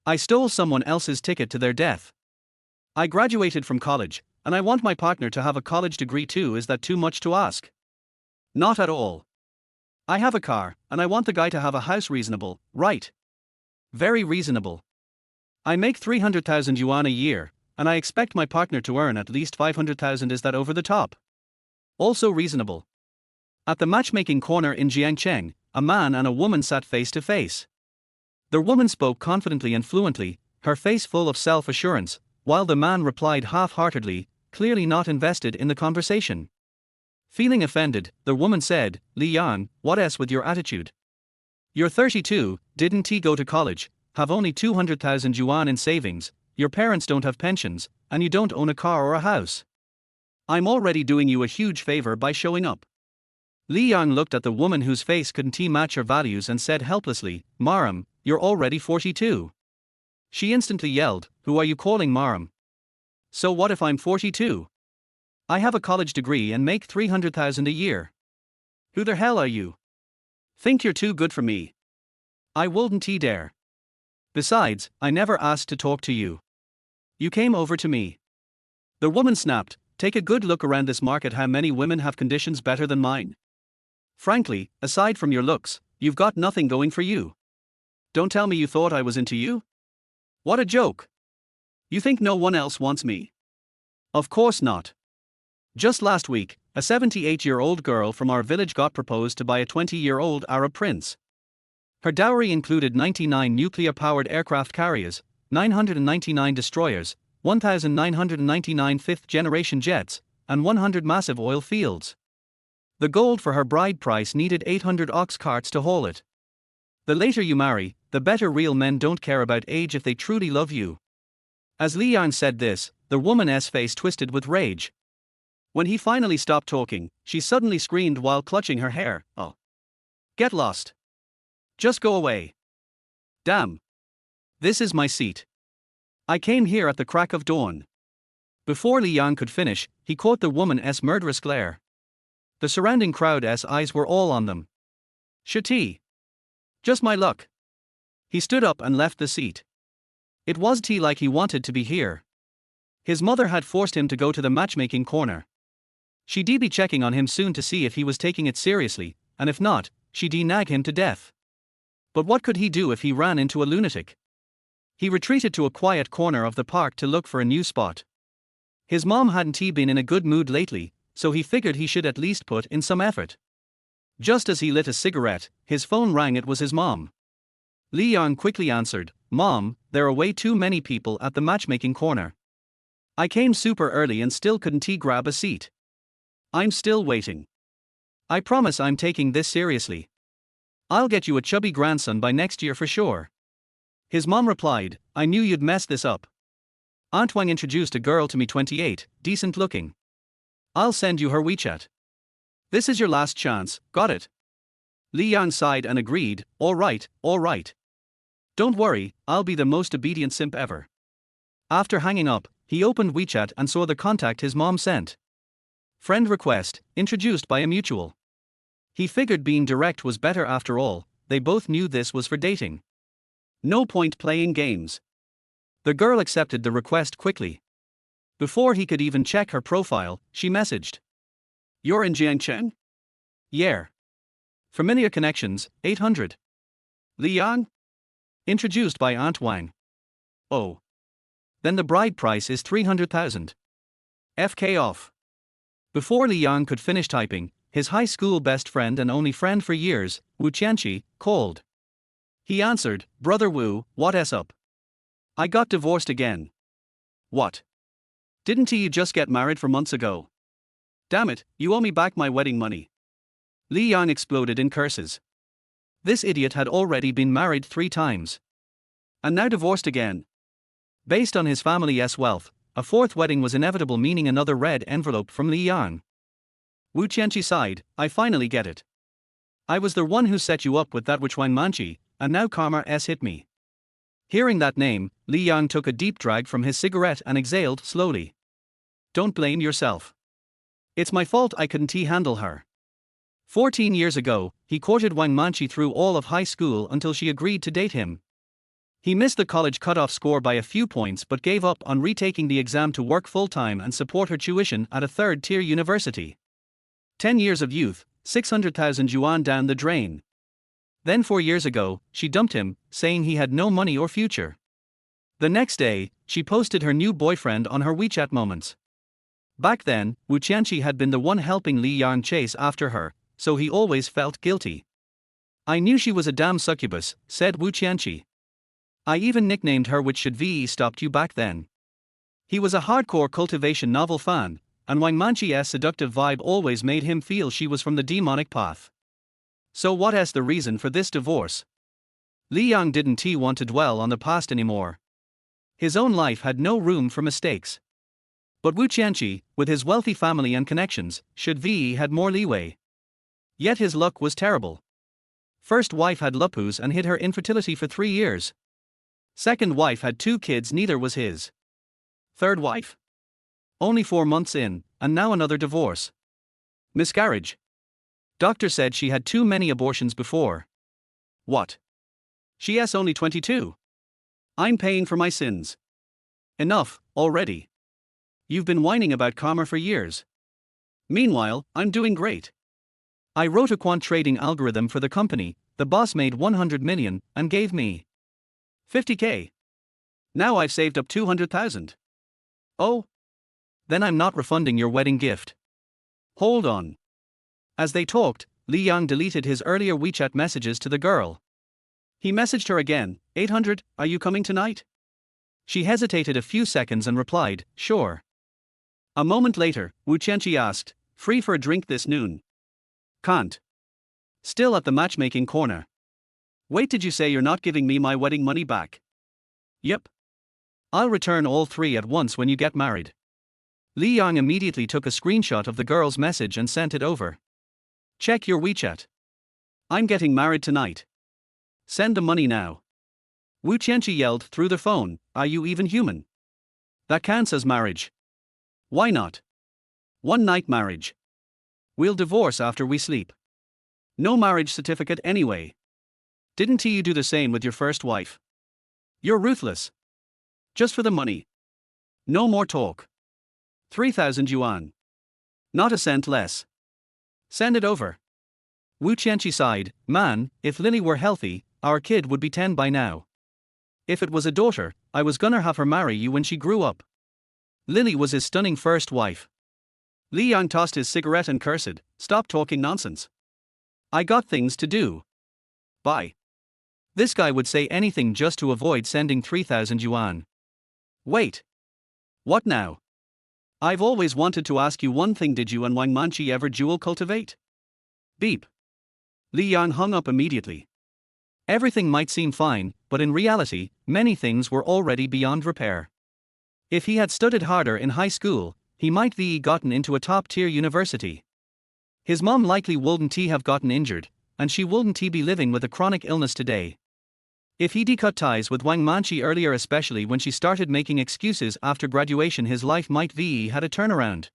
I stole someone else's ticket to their death. I graduated from college, and I want my partner to have a college degree too. Is that too much to ask? Not at all. I have a car, and I want the guy to have a house. Reasonable, right? Very reasonable. I make 300,000 yuan a year, and I expect my partner to earn at least 500,000. Is that over the top? Also reasonable. At the matchmaking corner in Jiangcheng, a man and a woman sat face to face. The woman spoke confidently and fluently, her face full of self-assurance, while the man replied half-heartedly, clearly not invested in the conversation. Feeling offended, the woman said, "Li Yan, what s with your attitude? You're 32, didn't he go to college, have only 200,000 yuan in savings, your parents don't have pensions, and you don't own a car or a house. I'm already doing you a huge favor by showing up." Li Yang looked at the woman whose face couldn't match her values and said helplessly, "Maram, you're already 42. She instantly yelled, "Who are you calling Maram? So what if I'm 42? I have a college degree and make 300,000 a year. Who the hell are you? Think you're too good for me? I wouldn't dare. Besides, I never asked to talk to you. You came over to me." The woman snapped, "Take a good look around this market. How many women have conditions better than mine? Frankly, aside from your looks, you've got nothing going for you. Don't tell me you thought I was into you? What a joke. You think no one else wants me? Of course not. Just last week, a 78-year-old girl from our village got proposed to by a 20-year-old Arab prince. Her dowry included 99 nuclear-powered aircraft carriers, 999 destroyers, 1,999 fifth-generation jets, and 100 massive oil fields. The gold for her bride price needed 800 ox carts to haul it. The later you marry, the better. Real men don't care about age if they truly love you. As Li Yan said this, the woman's face twisted with rage. When he finally stopped talking, she suddenly screamed while clutching her hair, "Oh! Get lost! Just go away! Damn! This is my seat. I came here at the crack of dawn." Before Li Yan could finish, he caught the woman's murderous glare. The surrounding crowd's eyes were all on them. Shitty. Just my luck. He stood up and left the seat. It was like he wanted to be here. His mother had forced him to go to the matchmaking corner. She'd be checking on him soon to see if he was taking it seriously, and if not, she'd nag him to death. But what could he do if he ran into a lunatic? He retreated to a quiet corner of the park to look for a new spot. His mom hadn't been in a good mood lately, so he figured he should at least put in some effort. Just as he lit a cigarette, his phone rang. It was his mom. Li Yan quickly answered, "Mom, there are way too many people at the matchmaking corner. I came super early and still couldn't grab a seat. I'm still waiting. I promise I'm taking this seriously. I'll get you a chubby grandson by next year for sure." His mom replied, "I knew you'd mess this up. Aunt Wang introduced a girl to me, 28, decent looking. I'll send you her WeChat. This is your last chance, got it?" Li Yan sighed and agreed, all right. Don't worry, I'll be the most obedient simp ever." After hanging up, he opened WeChat and saw the contact his mom sent. Friend request, introduced by a mutual. He figured being direct was better after all, they both knew this was for dating. No point playing games. The girl accepted the request quickly. Before he could even check her profile, she messaged, "You're in Jiangcheng? Yeah. Familiar connections, 800. Li Yan? Introduced by Aunt Wang. Oh. Then the bride price is 300,000. FK off." Before Li Yan could finish typing, his high school best friend and only friend for years, Wu Qianqi, called. He answered, "Brother Wu, what's up? I got divorced again." "What? Didn't you just get married 4 months ago? Damn it, you owe me back my wedding money." Li Yan exploded in curses. This idiot had already been married 3 times. And now divorced again. Based on his family's wealth, a 4th wedding was inevitable, meaning another red envelope from Li Yan. Wu Qianqi sighed, "I finally get it. I was the one who set you up with that Wang Manchi, and now karma's hit me." Hearing that name, Li Yan took a deep drag from his cigarette and exhaled slowly. "Don't blame yourself. It's my fault I couldn't handle her. 14 years ago, he courted Wang Manchi through all of high school until she agreed to date him. He missed the college cutoff score by a few points but gave up on retaking the exam to work full-time and support her tuition at a third-tier university. 10 years of youth, 600,000 yuan down the drain. Then 4 years ago, she dumped him, saying he had no money or future. The next day, she posted her new boyfriend on her WeChat moments. Back then, Wu Qianqi had been the one helping Li Yang chase after her, so he always felt guilty. "I knew she was a damn succubus," said Wu Qianqi. "I even nicknamed her which should ve stopped you back then." He was a hardcore cultivation novel fan, and Wang Manqi's seductive vibe always made him feel she was from the demonic path. So what is the reason for this divorce? Li Yang didn't want to dwell on the past anymore. His own life had no room for mistakes. But Wu Qianqi, with his wealthy family and connections, should ve had more leeway. Yet his luck was terrible. First wife had lupus and hid her infertility for 3 years. Second wife had 2 kids, neither was his. Third wife? Only 4 months in, and now another divorce. Miscarriage. Doctor said she had too many abortions before. What? She's only 22. I'm paying for my sins. Enough, already. You've been whining about karma for years. Meanwhile, I'm doing great. I wrote a quant trading algorithm for the company, the boss made 100 million, and gave me 50k. Now I've saved up 200,000. Oh? Then I'm not refunding your wedding gift. Hold on. As they talked, Li Yang deleted his earlier WeChat messages to the girl. He messaged her again, 800, are you coming tonight? She hesitated a few seconds and replied, sure. A moment later, Wu Qianqi asked, free for a drink this noon? Can't. Still at the matchmaking corner. Wait, did you say you're not giving me my wedding money back? Yep. I'll return all 3 at once when you get married. Li Yang immediately took a screenshot of the girl's message and sent it over. Check your WeChat. I'm getting married tonight. Send the money now. Wu Qianqi yelled through the phone, are you even human? That counts as marriage. Why not? One night marriage. We'll divorce after we sleep. No marriage certificate anyway. Didn't you do the same with your first wife? You're ruthless. Just for the money. No more talk. 3,000 yuan. Not a cent less. Send it over. Wu Qianqi sighed, man, if Lily were healthy, our kid would be 10 by now. If it was a daughter, I was gonna have her marry you when she grew up. Lily was his stunning first wife. Li Yang tossed his cigarette and cursed, stop talking nonsense. I got things to do. Bye. This guy would say anything just to avoid sending 3,000 yuan. Wait. What now? I've always wanted to ask you one thing, did you and Wang Manqi ever dual cultivate? Beep. Li Yang hung up immediately. Everything might seem fine, but in reality, many things were already beyond repair. If he had studied harder in high school, he might be gotten into a top-tier university. His mom likely wouldn't have gotten injured, and she wouldn't be living with a chronic illness today. If he'd cut ties with Wang Manqi earlier, especially when she started making excuses after graduation, his life might be had a turnaround.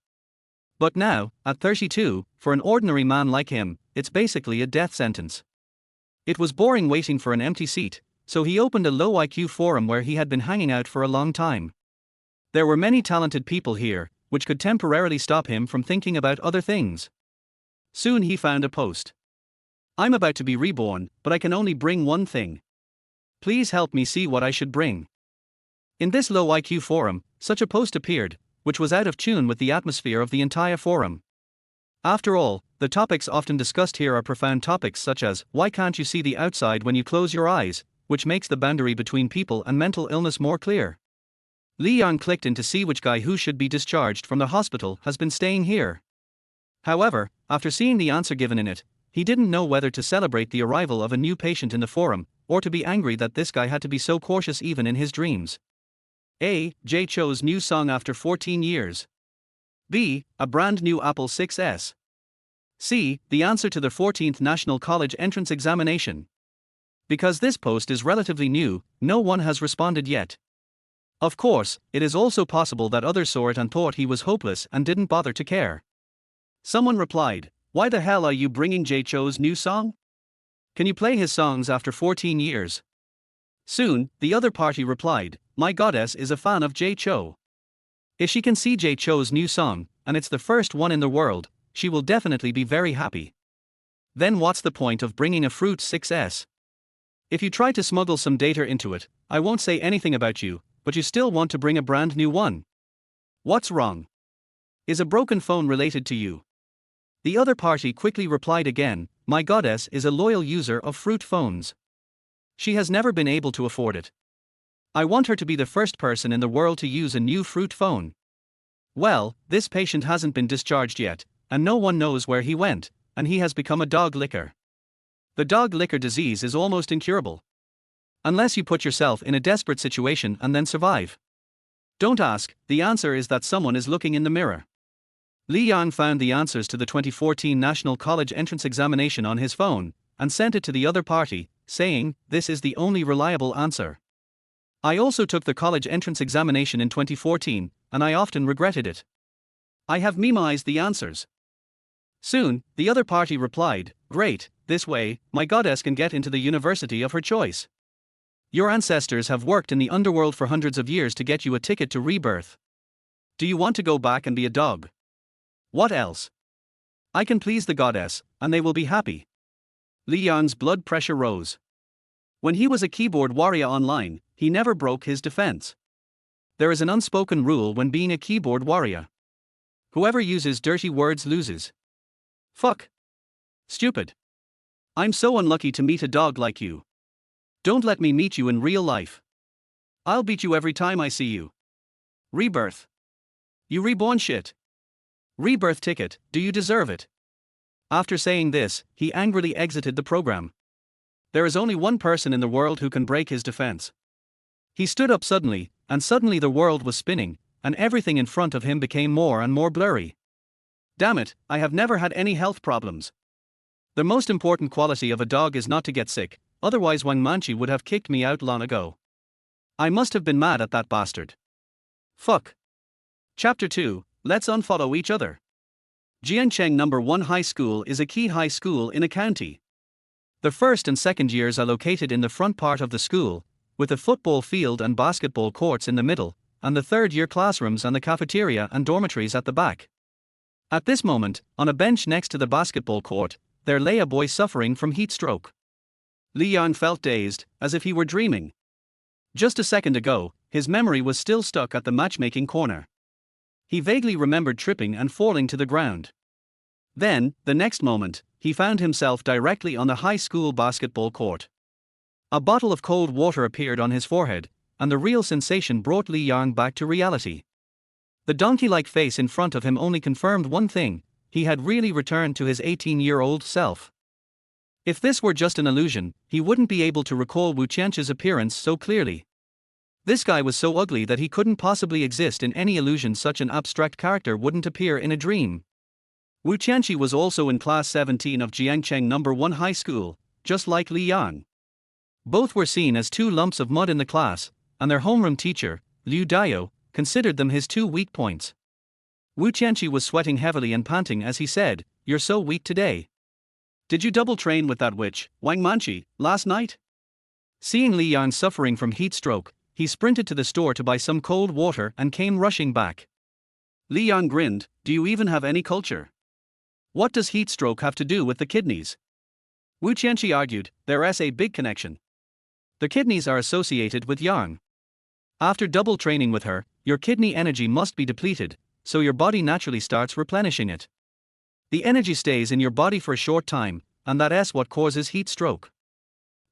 But now, at 32, for an ordinary man like him, it's basically a death sentence. It was boring waiting for an empty seat, so he opened a low IQ forum where he had been hanging out for a long time. There were many talented people here, which could temporarily stop him from thinking about other things. Soon he found a post. I'm about to be reborn, but I can only bring one thing. Please help me see what I should bring. In this low IQ forum, such a post appeared, which was out of tune with the atmosphere of the entire forum. After all, the topics often discussed here are profound topics such as, why can't you see the outside when you close your eyes, which makes the boundary between people and mental illness more clear. Li Yang clicked in to see which guy who should be discharged from the hospital has been staying here. However, after seeing the answer given in it, he didn't know whether to celebrate the arrival of a new patient in the forum, or to be angry that this guy had to be so cautious even in his dreams. A. Jay Cho's new song after 14 years. B. A brand new Apple 6s. C. The answer to the 14th National College Entrance Examination. Because this post is relatively new, no one has responded yet. Of course, it is also possible that others saw it and thought he was hopeless and didn't bother to care. Someone replied, why the hell are you bringing Jay Cho's new song? Can you play his songs after 14 years? Soon, the other party replied, my goddess is a fan of Jay Cho. If she can see Jay Cho's new song, and it's the first one in the world, she will definitely be very happy. Then what's the point of bringing a fruit 6S? If you try to smuggle some data into it, I won't say anything about you, but you still want to bring a brand new one. What's wrong? Is a broken phone related to you? The other party quickly replied again, my goddess is a loyal user of fruit phones. She has never been able to afford it. I want her to be the first person in the world to use a new fruit phone. Well, this patient hasn't been discharged yet, and no one knows where he went, and he has become a dog licker. The dog licker disease is almost incurable. Unless you put yourself in a desperate situation and then survive. Don't ask, the answer is that someone is looking in the mirror. Li Yang found the answers to the 2014 National College Entrance Examination on his phone, and sent it to the other party, saying, this is the only reliable answer. I also took the college entrance examination in 2014, and I often regretted it. I have memoized the answers. Soon, the other party replied, great, this way, my goddess can get into the university of her choice. Your ancestors have worked in the underworld for hundreds of years to get you a ticket to rebirth. Do you want to go back and be a dog? What else? I can please the goddess, and they will be happy. Li Yang's blood pressure rose. When he was a keyboard warrior online, he never broke his defense. There is an unspoken rule when being a keyboard warrior. Whoever uses dirty words loses. Fuck. Stupid. I'm so unlucky to meet a dog like you. Don't let me meet you in real life. I'll beat you every time I see you. Rebirth. You reborn shit. Rebirth ticket, do you deserve it? After saying this, he angrily exited the program. There is only one person in the world who can break his defense. He stood up suddenly, and suddenly the world was spinning, and everything in front of him became more and more blurry. Damn it, I have never had any health problems. The most important quality of a dog is not to get sick, otherwise Wang Manchi would have kicked me out long ago. I must have been mad at that bastard. Fuck. Chapter 2, Let's unfollow each other. Jiangcheng No. 1 High School is a key high school in a county. The first and second years are located in the front part of the school, with a football field and basketball courts in the middle, and the third-year classrooms and the cafeteria and dormitories at the back. At this moment, on a bench next to the basketball court, there lay a boy suffering from heat stroke. Li Yang felt dazed, as if he were dreaming. Just a second ago, his memory was still stuck at the matchmaking corner. He vaguely remembered tripping and falling to the ground. Then, the next moment, he found himself directly on the high school basketball court. A bottle of cold water appeared on his forehead, and the real sensation brought Li Yang back to reality. The donkey-like face in front of him only confirmed one thing: he had really returned to his 18-year-old self. If this were just an illusion, he wouldn't be able to recall Wu Qianqi's appearance so clearly. This guy was so ugly that he couldn't possibly exist in any illusion. Such an abstract character wouldn't appear in a dream. Wu Qianqi was also in class 17 of Jiangcheng No. 1 High School, just like Li Yang. Both were seen as two lumps of mud in the class, and their homeroom teacher, Liu Dayo, considered them his two weak points. Wu Qianqi was sweating heavily and panting as he said, "You're so weak today. Did you double train with that witch, Wang Manchi, last night?" Seeing Li Yang suffering from heat stroke, he sprinted to the store to buy some cold water and came rushing back. Li Yang grinned, "Do you even have any culture? What does heat stroke have to do with the kidneys?" Wu Qianqi argued, "There's a big connection. The kidneys are associated with yang. After double training with her, your kidney energy must be depleted, so your body naturally starts replenishing it. The energy stays in your body for a short time, and that's what causes heat stroke.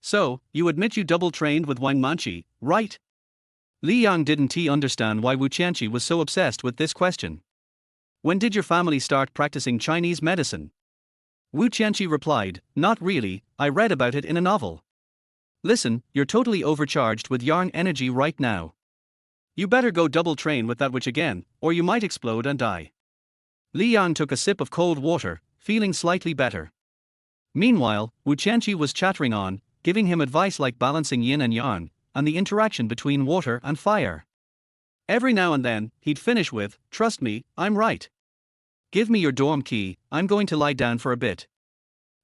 So, you admit you double trained with Wang Manchi, right?" Li Yang didn't understand why Wu Qianqi was so obsessed with this question. "When did your family start practicing Chinese medicine?" Wu Qianqi replied, "Not really, I read about it in a novel." "Listen, you're totally overcharged with yang energy right now. You better go double train with that witch again, or you might explode and die." Li Yang took a sip of cold water, feeling slightly better. Meanwhile, Wu Qianqi was chattering on, giving him advice like balancing yin and yang, and the interaction between water and fire. Every now and then, he'd finish with, "Trust me, I'm right. Give me your dorm key, I'm going to lie down for a bit."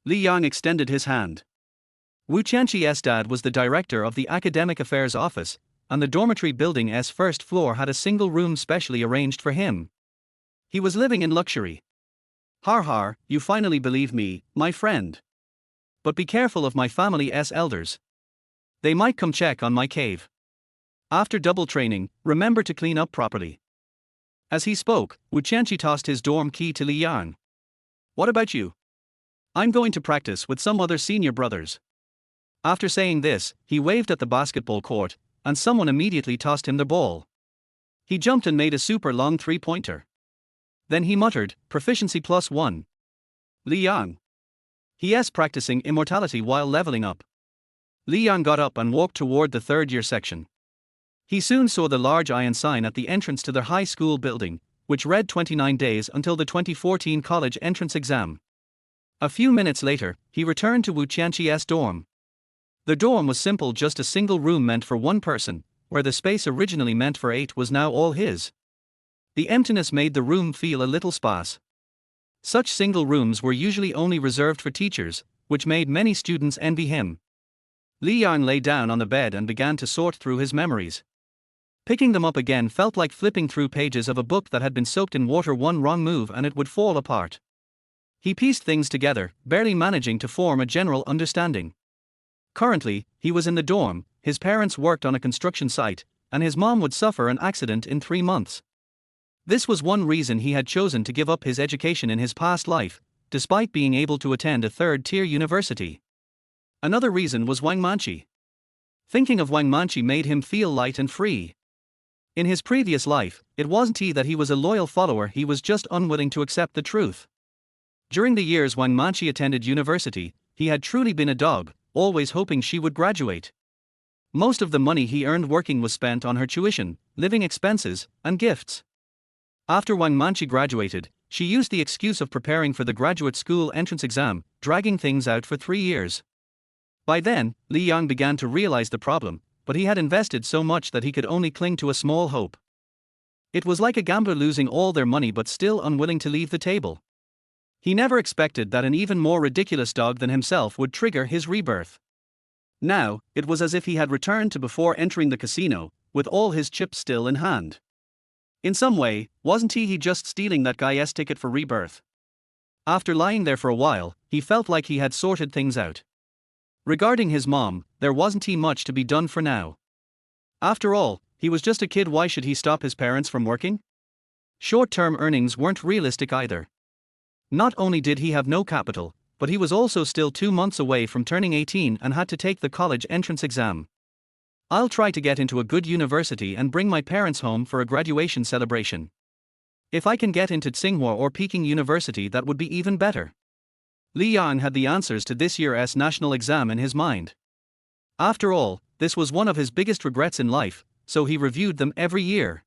Li Yang extended his hand. Wu Qianqi's dad was the director of the Academic Affairs Office, and the dormitory building's first floor had a single room specially arranged for him. He was living in luxury. Har har, you finally believe me, my friend. But be careful of my family's elders. They might come check on my cave. After double training, remember to clean up properly. As he spoke, Wu Qianqi tossed his dorm key to Li Yang. What about you? I'm going to practice with some other senior brothers. After saying this, he waved at the basketball court, and someone immediately tossed him the ball. He jumped and made a super long three-pointer. Then he muttered, proficiency +1. Li Yang. He's practicing immortality while leveling up. Li Yang got up and walked toward the third-year section. He soon saw the large iron sign at the entrance to their high school building, which read 29 days until the 2014 college entrance exam. A few minutes later, he returned to Wu Qianqi's dorm. The dorm was simple, just a single room meant for one person, where the space originally meant for 8 was now all his. The emptiness made the room feel a little sparse. Such single rooms were usually only reserved for teachers, which made many students envy him. Li Yang lay down on the bed and began to sort through his memories. Picking them up again felt like flipping through pages of a book that had been soaked in water. One wrong move and it would fall apart. He pieced things together, barely managing to form a general understanding. Currently, he was in the dorm, his parents worked on a construction site, and his mom would suffer an accident in 3 months. This was one reason he had chosen to give up his education in his past life, despite being able to attend a third-tier university. Another reason was Wang Manqi. Thinking of Wang Manqi made him feel light and free. In his previous life, it wasn't that he was a loyal follower, he was just unwilling to accept the truth. During the years Wang Manqi attended university, he had truly been a dog, always hoping she would graduate. Most of the money he earned working was spent on her tuition, living expenses, and gifts. After Wang Manqi graduated, she used the excuse of preparing for the graduate school entrance exam, dragging things out for 3 years. By then, Li Yang began to realize the problem, but he had invested so much that he could only cling to a small hope. It was like a gambler losing all their money but still unwilling to leave the table. He never expected that an even more ridiculous dog than himself would trigger his rebirth. Now, it was as if he had returned to before entering the casino, with all his chips still in hand. In some way, wasn't he just stealing that guy's ticket for rebirth? After lying there for a while, he felt like he had sorted things out. Regarding his mom, there wasn't much to be done for now. After all, he was just a kid. Why should he stop his parents from working? Short-term earnings weren't realistic either. Not only did he have no capital, but he was also still 2 months away from turning 18 and had to take the college entrance exam. I'll try to get into a good university and bring my parents home for a graduation celebration. If I can get into Tsinghua or Peking University, that would be even better. Li Yang had the answers to this year's national exam in his mind. After all, this was one of his biggest regrets in life, so he reviewed them every year.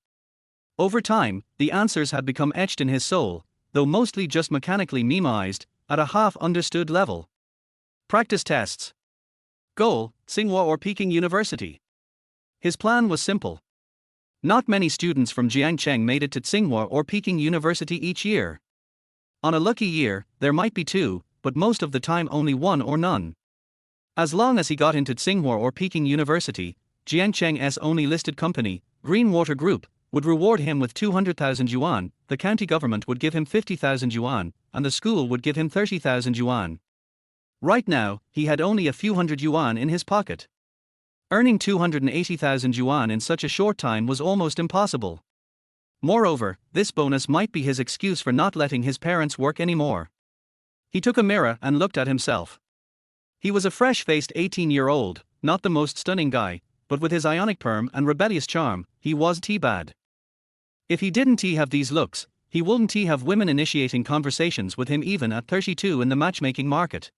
Over time, the answers had become etched in his soul, though mostly just mechanically memoized, at a half-understood level. Practice tests. Goal, Tsinghua or Peking University. His plan was simple. Not many students from Jiangcheng made it to Tsinghua or Peking University each year. On a lucky year, there might be 2, but most of the time only 1 or none. As long as he got into Tsinghua or Peking University, Jiangcheng's only listed company, Greenwater Group, would reward him with 200,000 yuan, the county government would give him 50,000 yuan, and the school would give him 30,000 yuan. Right now, he had only a few hundred yuan in his pocket. Earning 280,000 yuan in such a short time was almost impossible. Moreover, this bonus might be his excuse for not letting his parents work anymore. He took a mirror and looked at himself. He was a fresh-faced 18-year-old, not the most stunning guy, but with his ionic perm and rebellious charm, he wasn't bad. If he didn't have these looks, he wouldn't have women initiating conversations with him even at 32 in the matchmaking market.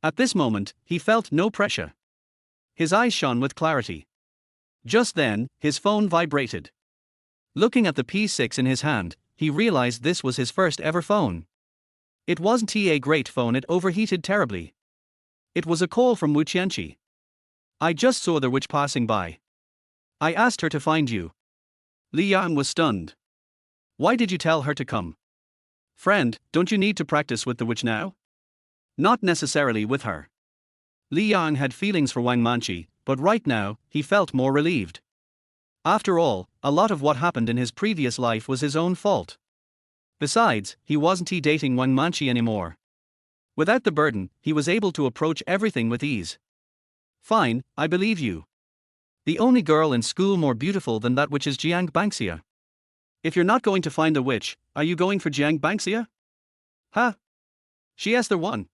At this moment, he felt no pressure. His eyes shone with clarity. Just then, his phone vibrated. Looking at the P6 in his hand, he realized this was his first ever phone. It wasn't a great phone, it overheated terribly. It was a call from Wu Qianqi. I just saw the witch passing by. I asked her to find you. Li Yang was stunned. Why did you tell her to come? Friend, don't you need to practice with the witch now? Not necessarily with her. Li Yang had feelings for Wang Manqi, but right now, he felt more relieved. After all, a lot of what happened in his previous life was his own fault. Besides, he wasn't dating Wang Manqi anymore. Without the burden, he was able to approach everything with ease. Fine, I believe you. The only girl in school more beautiful than that which is Jiang Bangxia. If you're not going to find a witch, are you going for Jiang Bangxia? Ha! She asked the one.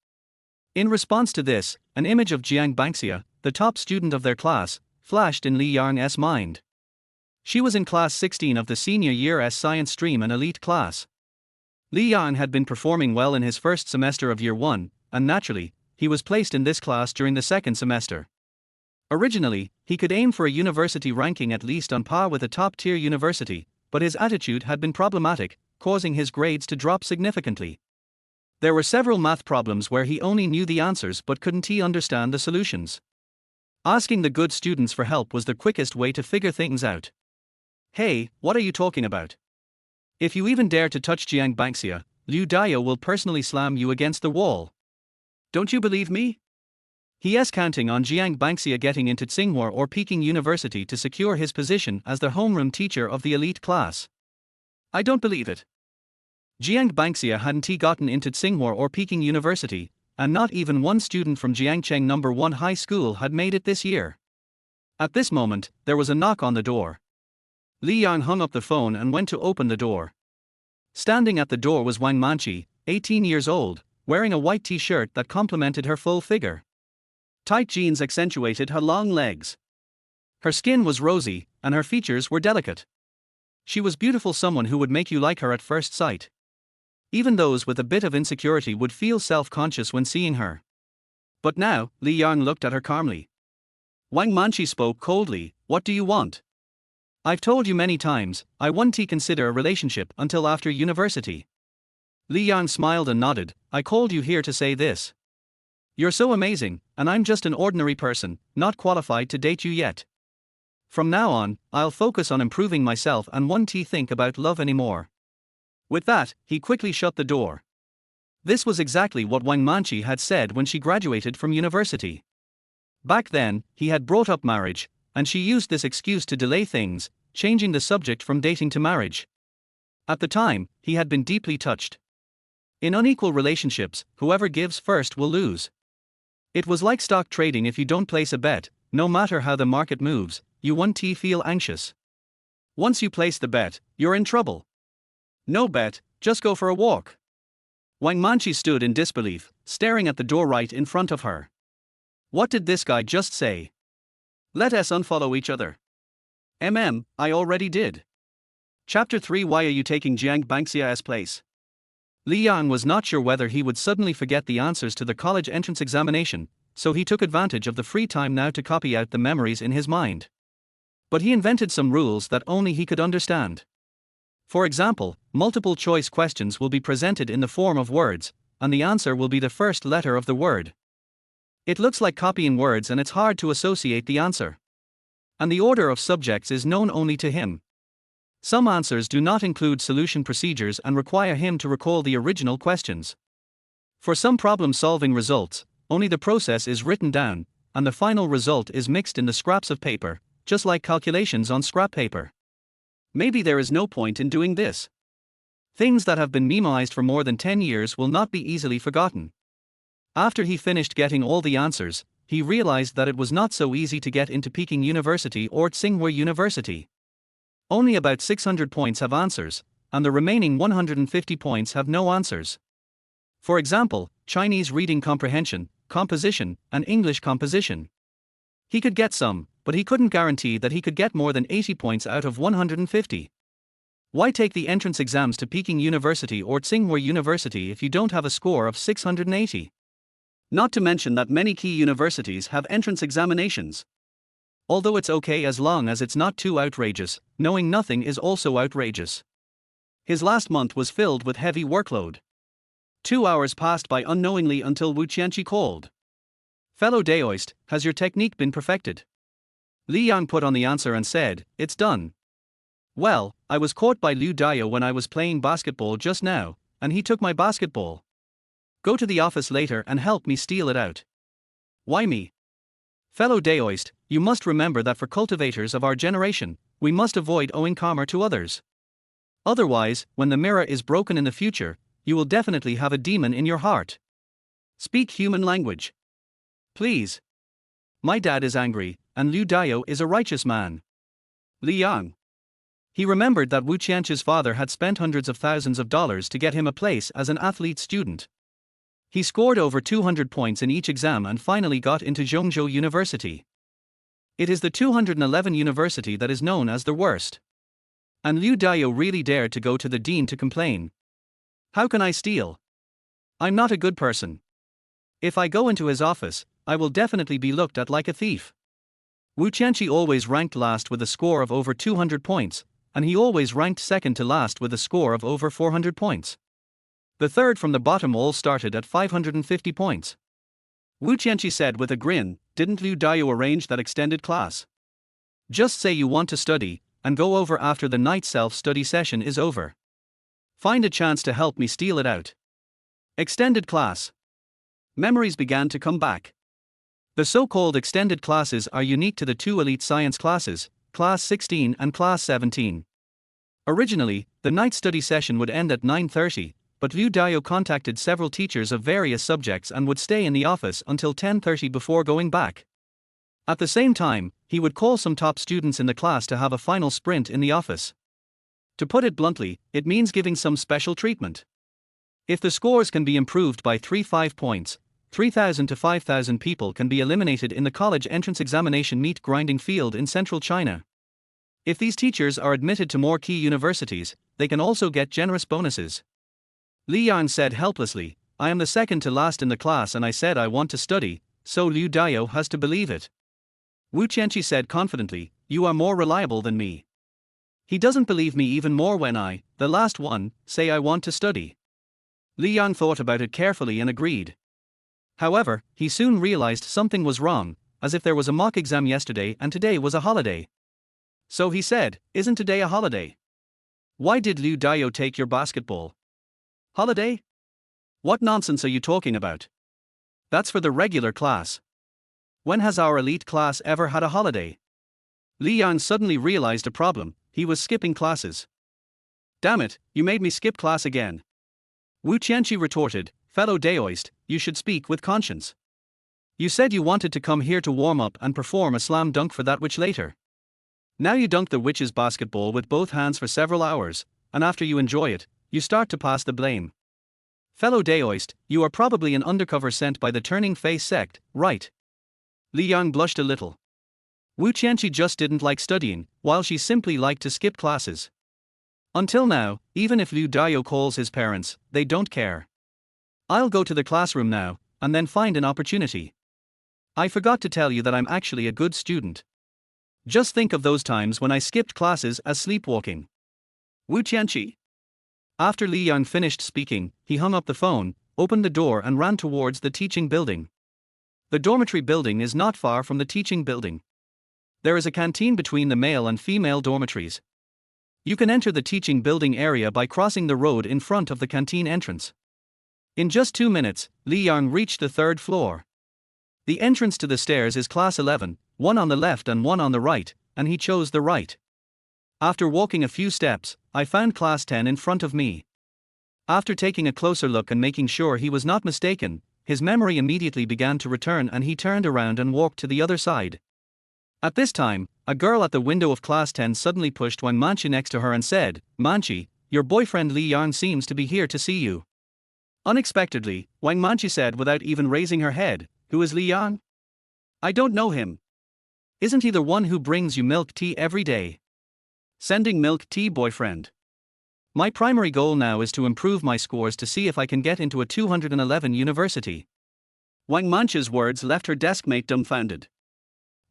In response to this, an image of Jiang Bangxia, the top student of their class, flashed in Li Yang's mind. She was in class 16 of the senior year's science stream, an elite class. Li Yang had been performing well in his first semester of year 1, and naturally, he was placed in this class during the second semester. Originally, he could aim for a university ranking at least on par with a top-tier university, but his attitude had been problematic, causing his grades to drop significantly. There were several math problems where he only knew the answers but couldn't understand the solutions. Asking the good students for help was the quickest way to figure things out. Hey, what are you talking about? If you even dare to touch Jiang Bangxia, Liu Daya will personally slam you against the wall. Don't you believe me? He is counting on Jiang Bangxia getting into Tsinghua or Peking University to secure his position as the homeroom teacher of the elite class. I don't believe it. Jiang Bangxia hadn't gotten into Tsinghua or Peking University, and not even one student from Jiangcheng No. 1 High School had made it this year. At this moment, there was a knock on the door. Li Yang hung up the phone and went to open the door. Standing at the door was Wang Manqi, 18 years old, wearing a white t-shirt that complemented her full figure. Tight jeans accentuated her long legs. Her skin was rosy, and her features were delicate. She was beautiful, someone who would make you like her at first sight. Even those with a bit of insecurity would feel self-conscious when seeing her. But now, Li Yang looked at her calmly. Wang Manqi spoke coldly, "What do you want?" "I've told you many times, I wouldn't consider a relationship until after university." Li Yang smiled and nodded, "I called you here to say this. You're so amazing, and I'm just an ordinary person, not qualified to date you yet. From now on, I'll focus on improving myself and won't think about love anymore." With that, he quickly shut the door. This was exactly what Wang Manqi had said when she graduated from university. Back then, he had brought up marriage, and she used this excuse to delay things, changing the subject from dating to marriage. At the time, he had been deeply touched. In unequal relationships, whoever gives first will lose. It was like stock trading. If you don't place a bet, no matter how the market moves, you won't feel anxious. Once you place the bet, you're in trouble. No bet, just go for a walk. Wang Manqi stood in disbelief, staring at the door right in front of her. What did this guy just say? Let us unfollow each other. I already did. Chapter 3. Why are you taking Jiang Bangxia's place? Li Yang was not sure whether he would suddenly forget the answers to the college entrance examination, so he took advantage of the free time now to copy out the memories in his mind. But he invented some rules that only he could understand. For example, multiple choice questions will be presented in the form of words, and the answer will be the first letter of the word. It looks like copying words and it's hard to associate the answer. And the order of subjects is known only to him. Some answers do not include solution procedures and require him to recall the original questions. For some problem-solving results, only the process is written down, and the final result is mixed in the scraps of paper, just like calculations on scrap paper. Maybe there is no point in doing this. Things that have been memorized for more than 10 years will not be easily forgotten. After he finished getting all the answers, he realized that it was not so easy to get into Peking University or Tsinghua University. Only about 600 points have answers, and the remaining 150 points have no answers. For example, Chinese reading comprehension, composition, and English composition. He could get some, but he couldn't guarantee that he could get more than 80 points out of 150. Why take the entrance exams to Peking University or Tsinghua University if you don't have a score of 680? Not to mention that many key universities have entrance examinations. Although it's okay as long as it's not too outrageous, knowing nothing is also outrageous. His last month was filled with heavy workload. 2 hours passed by unknowingly until Wu Qianqi called. "Fellow Daoist, has your technique been perfected?" Li Yang put on the answer and said, "It's done." "Well, I was caught by Liu Daya when I was playing basketball just now, and he took my basketball. Go to the office later and help me steal it out." Why me? Fellow Daoist, you must remember that for cultivators of our generation, we must avoid owing karma to others. Otherwise, when the mirror is broken in the future, you will definitely have a demon in your heart. Speak human language. Please. My dad is angry, and Liu Dao is a righteous man. Li Yang. He remembered that Wu Qianqi's father had spent hundreds of thousands of dollars to get him a place as an athlete student. He scored over 200 points in each exam and finally got into Zhongzhou University. It is the 211 university that is known as the worst. And Liu Dao really dared to go to the dean to complain. How can I steal? I'm not a good person. If I go into his office, I will definitely be looked at like a thief. Wu Qianqi always ranked last with a score of over 200 points, and he always ranked second to last with a score of over 400 points. The third from the bottom all started at 550 points. Wu Qianqi said with a grin, "Didn't Liu Dao arrange that extended class? Just say you want to study, and go over after the night self-study session is over. Find a chance to help me steal it out." Extended class. Memories began to come back. The so-called extended classes are unique to the two elite science classes, Class 16 and Class 17. Originally, the night study session would end at 9:30, but Liu Dao contacted several teachers of various subjects and would stay in the office until 10:30 before going back. At the same time, he would call some top students in the class to have a final sprint in the office. To put it bluntly, it means giving some special treatment. If the scores can be improved by 3-5 points, 3,000 to 5,000 people can be eliminated in the college entrance examination meat grinding field in central China. If these teachers are admitted to more key universities, they can also get generous bonuses. Li Yan said helplessly, "I am the second to last in the class and I said I want to study, so Liu Dao has to believe it." Wu Qianqi said confidently, "You are more reliable than me. He doesn't believe me even more when I, the last one, say I want to study." Li Yang thought about it carefully and agreed. However, he soon realized something was wrong, as if there was a mock exam yesterday and today was a holiday. So he said, "Isn't today a holiday? Why did Liu Dao take your basketball? Holiday? What nonsense are you talking about? That's for the regular class. When has our elite class ever had a holiday?" Li Yang suddenly realized a problem: he was skipping classes. "Damn it, you made me skip class again." Wu Qianqi retorted, "Fellow Daoist, you should speak with conscience. You said you wanted to come here to warm up and perform a slam dunk for that witch later. Now you dunk the witch's basketball with both hands for several hours, and after you enjoy it, you start to pass the blame. Fellow Daoist, you are probably an undercover sent by the Turning Face sect, right?" Li Yang blushed a little. Wu Qianqi just didn't like studying, while she simply liked to skip classes. Until now, even if Liu Dao calls his parents, they don't care. "I'll go to the classroom now, and then find an opportunity. I forgot to tell you that I'm actually a good student. Just think of those times when I skipped classes as sleepwalking." Wu Qianqi. After Li Yang finished speaking, he hung up the phone, opened the door and ran towards the teaching building. The dormitory building is not far from the teaching building. There is a canteen between the male and female dormitories. You can enter the teaching building area by crossing the road in front of the canteen entrance. In just 2 minutes, Li Yang reached the 3rd floor. The entrance to the stairs is class 11, one on the left and one on the right, and he chose the right. After walking a few steps, I found class 10 in front of me. After taking a closer look and making sure he was not mistaken, his memory immediately began to return and he turned around and walked to the other side. At this time, a girl at the window of class 10 suddenly pushed Wang Manqi next to her and said, "Manqi, your boyfriend Li Yang seems to be here to see you." Unexpectedly, Wang Manqi said without even raising her head, "Who is Li Yang? I don't know him. Isn't he the one who brings you milk tea every day?" Sending milk tea boyfriend. My primary goal now is to improve my scores to see if I can get into a 211 university. Wang Manqi's words left her deskmate dumbfounded.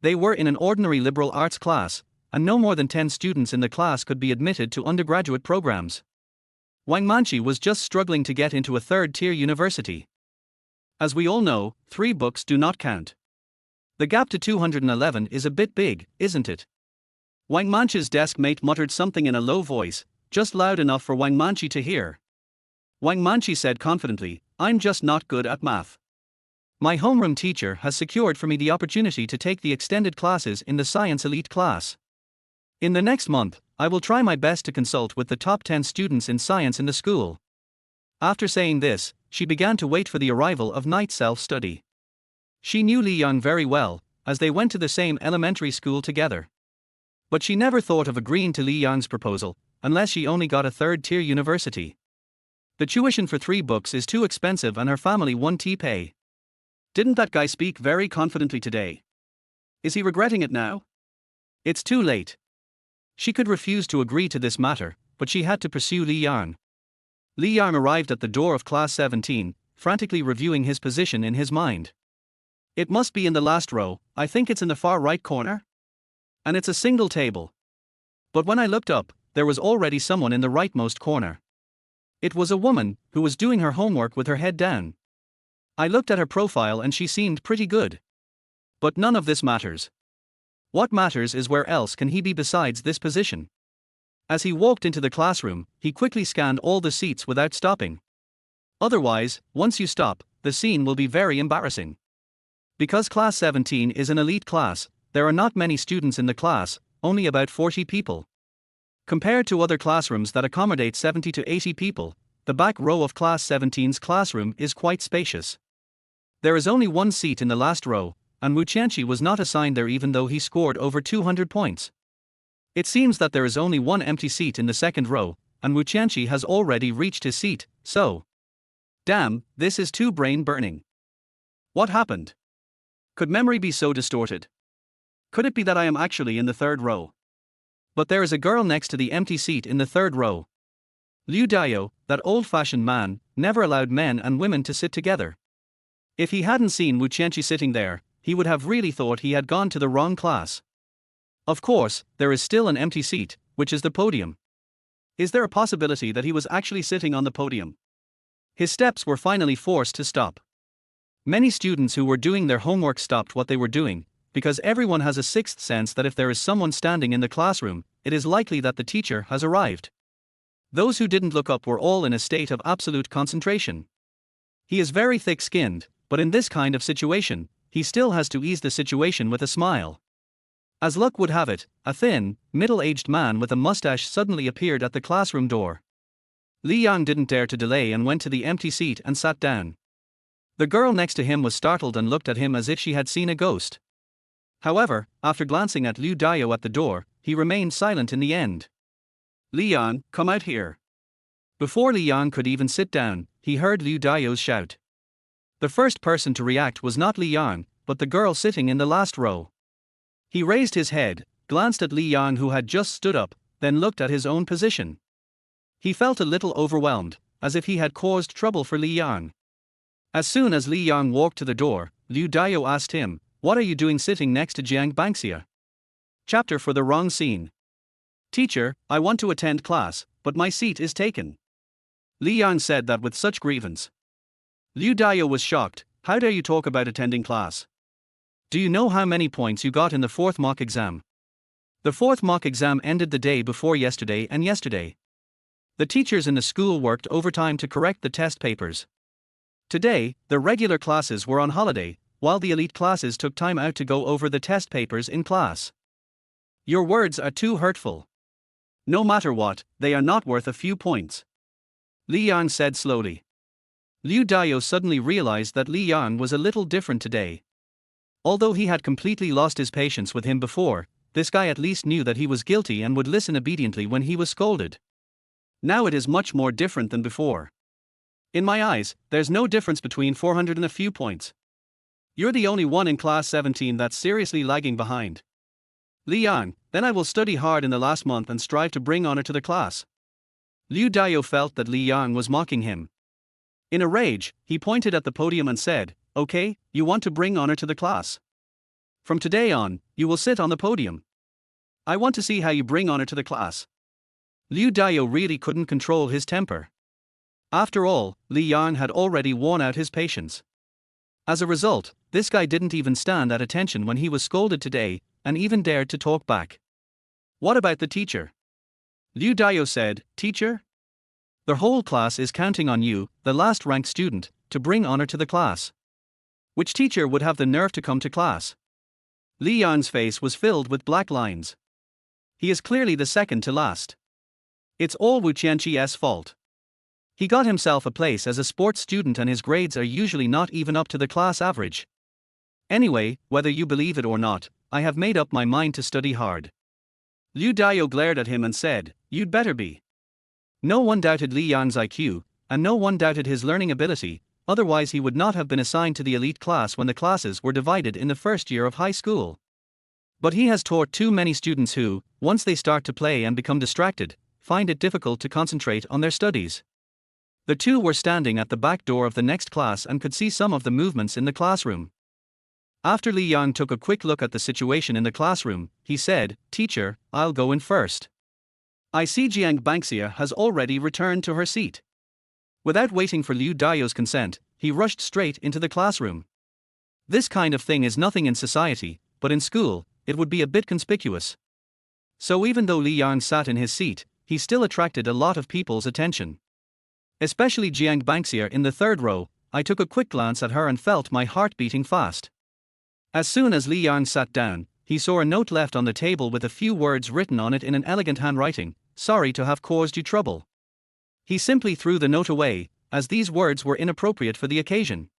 They were in an ordinary liberal arts class, and no more than 10 students in the class could be admitted to undergraduate programs. Wang Manqi was just struggling to get into a 3rd-tier university. As we all know, 3 books do not count. The gap to 211 is a bit big, isn't it? Wang Manqi's deskmate muttered something in a low voice, just loud enough for Wang Manqi to hear. Wang Manqi said confidently, "I'm just not good at math." My homeroom teacher has secured for me the opportunity to take the extended classes in the science elite class. In the next month, I will try my best to consult with the top 10 students in science in the school. After saying this, she began to wait for the arrival of night self-study. She knew Li Yang very well, as they went to the same elementary school together. But she never thought of agreeing to Li Yang's proposal, unless she only got a third-tier university. The tuition for 3 books is too expensive and her family won't pay. Didn't that guy speak very confidently today? Is he regretting it now? It's too late. She could refuse to agree to this matter, but she had to pursue Li Yang. Li Yang arrived at the door of class 17, frantically reviewing his position in his mind. It must be in the last row, I think it's in the far right corner. And it's a single table. But when I looked up, there was already someone in the rightmost corner. It was a woman, who was doing her homework with her head down. I looked at her profile and she seemed pretty good. But none of this matters. What matters is where else can he be besides this position. As he walked into the classroom, he quickly scanned all the seats without stopping. Otherwise, once you stop, the scene will be very embarrassing. Because class 17 is an elite class, there are not many students in the class, only about 40 people. Compared to other classrooms that accommodate 70 to 80 people, the back row of class 17's classroom is quite spacious. There is only one seat in the last row, and Wu Qianqi was not assigned there even though he scored over 200 points. It seems that there is only one empty seat in the second row, and Wu Qianqi has already reached his seat, so. Damn, this is too brain-burning. What happened? Could memory be so distorted? Could it be that I am actually in the third row? But there is a girl next to the empty seat in the third row. Liu Dao, that old-fashioned man, never allowed men and women to sit together. If he hadn't seen Wu Qianqi sitting there, he would have really thought he had gone to the wrong class. Of course, there is still an empty seat, which is the podium. Is there a possibility that he was actually sitting on the podium? His steps were finally forced to stop. Many students who were doing their homework stopped what they were doing, because everyone has a sixth sense that if there is someone standing in the classroom, it is likely that the teacher has arrived. Those who didn't look up were all in a state of absolute concentration. He is very thick-skinned, but in this kind of situation, he still has to ease the situation with a smile. As luck would have it, a thin, middle-aged man with a mustache suddenly appeared at the classroom door. Li Yang didn't dare to delay and went to the empty seat and sat down. The girl next to him was startled and looked at him as if she had seen a ghost. However, after glancing at Liu Dao at the door, he remained silent in the end. Li Yang, come out here. Before Li Yang could even sit down, he heard Liu Dao's shout. The first person to react was not Li Yang, but the girl sitting in the last row. He raised his head, glanced at Li Yang who had just stood up, then looked at his own position. He felt a little overwhelmed, as if he had caused trouble for Li Yang. As soon as Li Yang walked to the door, Liu Dao asked him, "What are you doing sitting next to Jiang Bangxia?" Chapter for the wrong scene. Teacher, I want to attend class, but my seat is taken. Li Yang said that with such grievance. Liu Dao was shocked. How dare you talk about attending class? Do you know how many points you got in the 4th mock exam? The 4th mock exam ended the day before yesterday and yesterday. The teachers in the school worked overtime to correct the test papers. Today, the regular classes were on holiday, while the elite classes took time out to go over the test papers in class. Your words are too hurtful. No matter what, they are not worth a few points. Li Yang said slowly. Liu Dao suddenly realized that Li Yang was a little different today. Although he had completely lost his patience with him before, this guy at least knew that he was guilty and would listen obediently when he was scolded. Now it is much more different than before. In my eyes, there's no difference between 400 and a few points. You're the only one in class 17 that's seriously lagging behind. Li Yang, then I will study hard in the last month and strive to bring honor to the class. Liu Dao felt that Li Yang was mocking him. In a rage, he pointed at the podium and said, "Okay, you want to bring honor to the class. From today on, you will sit on the podium. I want to see how you bring honor to the class." Liu Dao really couldn't control his temper. After all, Li Yang had already worn out his patience. As a result, this guy didn't even stand at attention when he was scolded today, and even dared to talk back. What about the teacher? Liu Dao said, "Teacher? The whole class is counting on you, the last ranked student, to bring honor to the class. Which teacher would have the nerve to come to class? Li Yan's face was filled with black lines. He is clearly the second to last. It's all Wu Qianqi's fault. He got himself a place as a sports student and his grades are usually not even up to the class average. Anyway, whether you believe it or not, I have made up my mind to study hard. Liu Dao glared at him and said, "You'd better be." No one doubted Li Yan's IQ, and no one doubted his learning ability, otherwise he would not have been assigned to the elite class when the classes were divided in the first year of high school. But he has taught too many students who, once they start to play and become distracted, find it difficult to concentrate on their studies. The two were standing at the back door of the next class and could see some of the movements in the classroom. After Li Yang took a quick look at the situation in the classroom, he said, "Teacher, I'll go in first. I see Jiang Banxia has already returned to her seat." Without waiting for Liu Dao's consent, he rushed straight into the classroom. This kind of thing is nothing in society, but in school, it would be a bit conspicuous. So even though Li Yang sat in his seat, he still attracted a lot of people's attention. Especially Jiang Banxia in the third row. I took a quick glance at her and felt my heart beating fast. As soon as Li Yang sat down, he saw a note left on the table with a few words written on it in an elegant handwriting: "Sorry to have caused you trouble." He simply threw the note away, as these words were inappropriate for the occasion.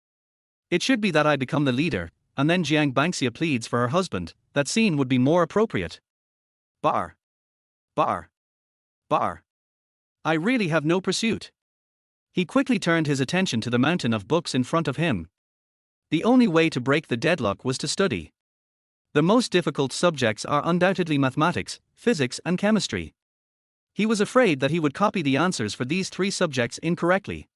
It should be that I become the leader, and then Jiang Banxia pleads for her husband. That scene would be more appropriate. Bar. Bar. Bar. I really have no pursuit. He quickly turned his attention to the mountain of books in front of him. The only way to break the deadlock was to study. The most difficult subjects are undoubtedly mathematics, physics, and chemistry. He was afraid that he would copy the answers for these three subjects incorrectly.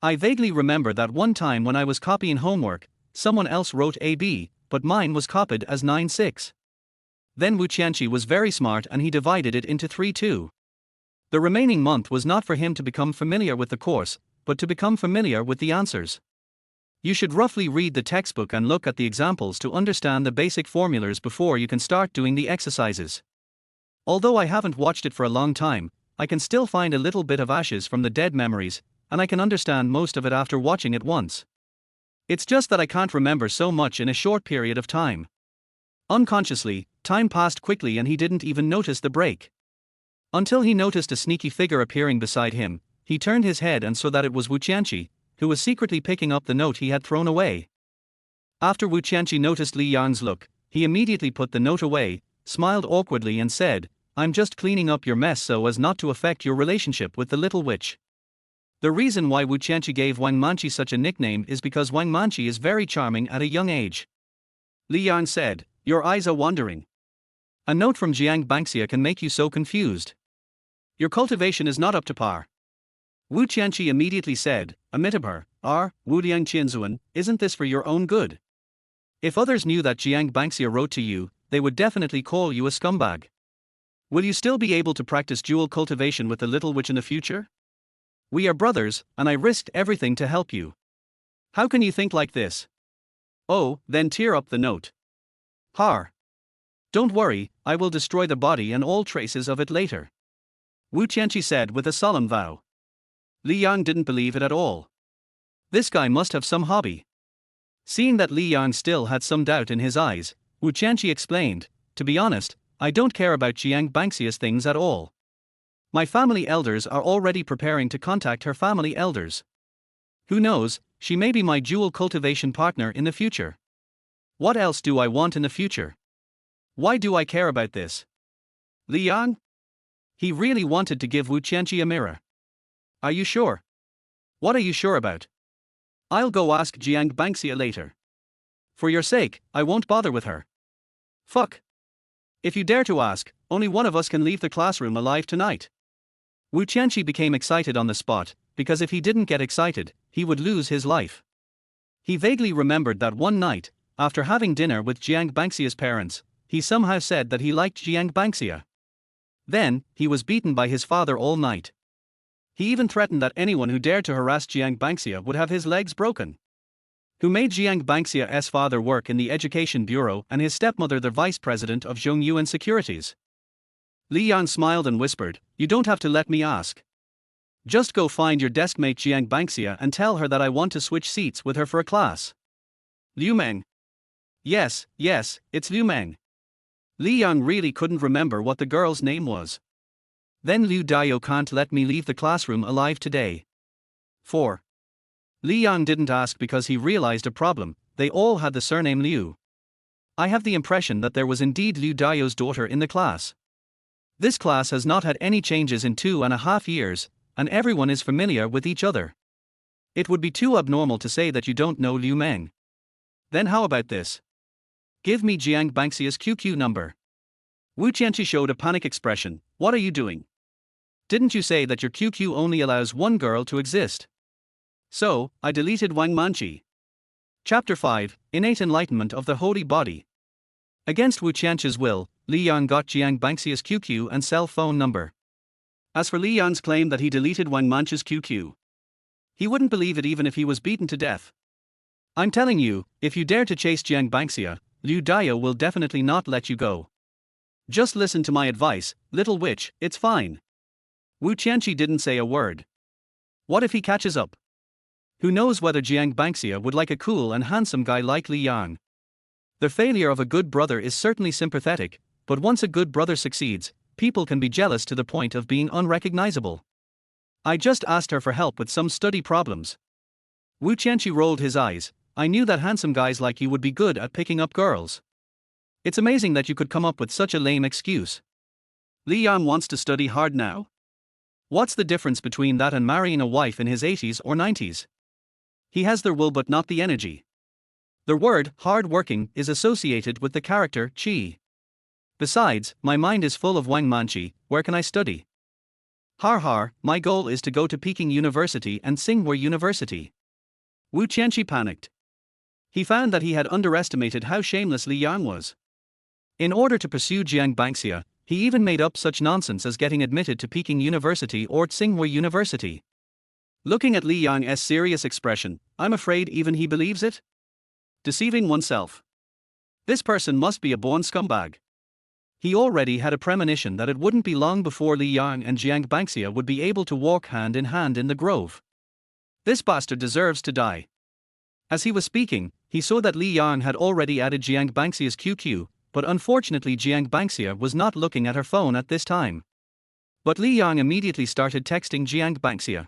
I vaguely remember that one time when I was copying homework, someone else wrote AB, but mine was copied as 9-6. Then Wu Qianqi was very smart and he divided it into 3-2. The remaining month was not for him to become familiar with the course, but to become familiar with the answers. You should roughly read the textbook and look at the examples to understand the basic formulas before you can start doing the exercises. Although I haven't watched it for a long time, I can still find a little bit of ashes from the dead memories, and I can understand most of it after watching it once. It's just that I can't remember so much in a short period of time. Unconsciously, time passed quickly and he didn't even notice the break. Until he noticed a sneaky figure appearing beside him. He turned his head and saw that it was Wu Qianqi, who was secretly picking up the note he had thrown away. After Wu Qianqi noticed Li Yang's look, he immediately put the note away, smiled awkwardly and said, "I'm just cleaning up your mess so as not to affect your relationship with the little witch." The reason why Wu Qianqi gave Wang Manqi such a nickname is because Wang Manqi is very charming at a young age. Li Yang said, "Your eyes are wandering. A note from Jiang Banxia can make you so confused. Your cultivation is not up to par." Wu Qianqi immediately said, amid her, Wu Liang Qianzuan, isn't this for your own good? If others knew that Jiang Banxia wrote to you, they would definitely call you a scumbag. Will you still be able to practice jewel cultivation with the little witch in the future? We are brothers, and I risked everything to help you. How can you think like this? Oh, then tear up the note. Har. Don't worry, I will destroy the body and all traces of it later. Wu Qianqi said with a solemn vow. Li Yang didn't believe it at all. This guy must have some hobby. Seeing that Li Yang still had some doubt in his eyes, Wu Qianqi explained, "To be honest, I don't care about Jiang Banxia's things at all. My family elders are already preparing to contact her family elders. Who knows, she may be my jewel cultivation partner in the future. What else do I want in the future? Why do I care about this?" Li Yang? He really wanted to give Wu Qianqi a mirror. Are you sure? What are you sure about? I'll go ask Jiang Banxia later. For your sake, I won't bother with her. Fuck. If you dare to ask, only one of us can leave the classroom alive tonight. Wu Qianqi became excited on the spot, because if he didn't get excited, he would lose his life. He vaguely remembered that one night, after having dinner with Jiang Banxia's parents, he somehow said that he liked Jiang Banxia. Then, he was beaten by his father all night. He even threatened that anyone who dared to harass Jiang Banxia would have his legs broken. Who made Jiang Banxia's father work in the Education Bureau and his stepmother the vice president of Zhongyuan Securities. Li Yan smiled and whispered, "You don't have to let me ask. Just go find your deskmate Jiang Banxia and tell her that I want to switch seats with her for a class." Liu Meng. Yes, it's Liu Meng. Li Yang really couldn't remember what the girl's name was. Then Liu Dao can't let me leave the classroom alive today. 4. Li Yang didn't ask because he realized a problem, they all had the surname Liu. I have the impression that there was indeed Liu Dao's daughter in the class. This class has not had any changes in 2.5 years, and everyone is familiar with each other. It would be too abnormal to say that you don't know Liu Meng. Then how about this? Give me Jiang Banxia's QQ number. Wu Qianqi showed a panic expression. What are you doing? Didn't you say that your QQ only allows one girl to exist? So, I deleted Wang Manqi. Chapter 5, Innate Enlightenment of the Holy Body. Against Wu Qianqi's will, Li Yang got Jiang Banxia's QQ and cell phone number. As for Li Yang's claim that he deleted Wang Manqi's QQ, he wouldn't believe it even if he was beaten to death. I'm telling you, if you dare to chase Jiang Banxia, Liu Dao will definitely not let you go. Just listen to my advice, little witch, it's fine. Wu Qianqi didn't say a word. What if he catches up? Who knows whether Jiang Banxia would like a cool and handsome guy like Li Yang? The failure of a good brother is certainly sympathetic, but once a good brother succeeds, people can be jealous to the point of being unrecognizable. I just asked her for help with some study problems. Wu Qianqi rolled his eyes. I knew that handsome guys like you would be good at picking up girls. It's amazing that you could come up with such a lame excuse. Li Yang wants to study hard now. What's the difference between that and marrying a wife in his 80s or 90s? He has the will but not the energy. The word, hard-working, is associated with the character, Qi. Besides, my mind is full of Wang Manqi, where can I study? Har, my goal is to go to Peking University and Tsinghua University. Wu Qianqi panicked. He found that he had underestimated how shameless Li Yang was. In order to pursue Jiang Banxia, he even made up such nonsense as getting admitted to Peking University or Tsinghua University. Looking at Li Yang's serious expression, I'm afraid even he believes it? Deceiving oneself. This person must be a born scumbag. He already had a premonition that it wouldn't be long before Li Yang and Jiang Banxia would be able to walk hand in hand in the grove. This bastard deserves to die. As he was speaking, he saw that Li Yang had already added Jiang Banxia's QQ, but unfortunately Jiang Banxia was not looking at her phone at this time. But Li Yang immediately started texting Jiang Banxia.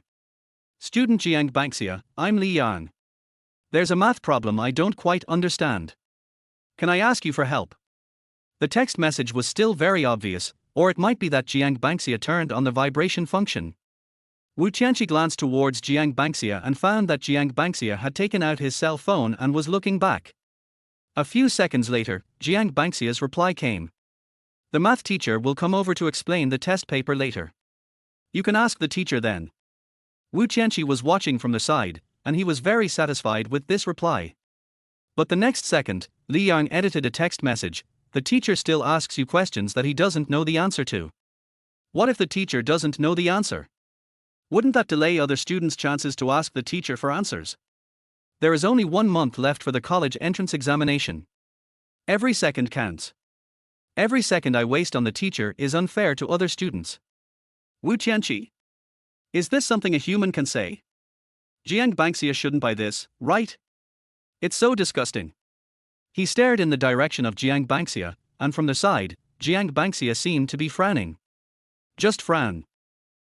Student Jiang Banxia, I'm Li Yang. There's a math problem I don't quite understand. Can I ask you for help? The text message was still very obvious, or it might be that Jiang Banxia turned on the vibration function. Wu Qianqi glanced towards Jiang Banxia and found that Jiang Banxia had taken out his cell phone and was looking back. A few seconds later, Jiang Banxia's reply came. The math teacher will come over to explain the test paper later. You can ask the teacher then. Wu Qianqi was watching from the side, and he was very satisfied with this reply. But the next second, Li Yang edited a text message. The teacher still asks you questions that he doesn't know the answer to. What if the teacher doesn't know the answer? Wouldn't that delay other students' chances to ask the teacher for answers? There is only 1 month left for the college entrance examination. Every second counts. Every second I waste on the teacher is unfair to other students. Wu Qianqi. Is this something a human can say? Jiang Banxia shouldn't buy this, right? It's so disgusting. He stared in the direction of Jiang Banxia, and from the side, Jiang Banxia seemed to be frowning. Just frown.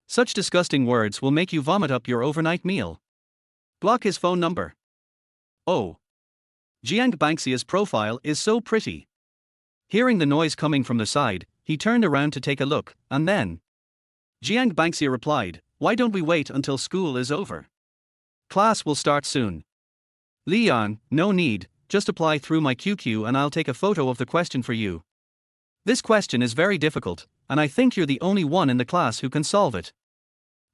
Such disgusting words will make you vomit up your overnight meal. Block his phone number. Oh. Jiang Banxia's profile is so pretty. Hearing the noise coming from the side, he turned around to take a look, and then Jiang Banxia replied, why don't we wait until school is over? Class will start soon. Li Yang, no need, just apply through my QQ and I'll take a photo of the question for you. This question is very difficult, and I think you're the only one in the class who can solve it.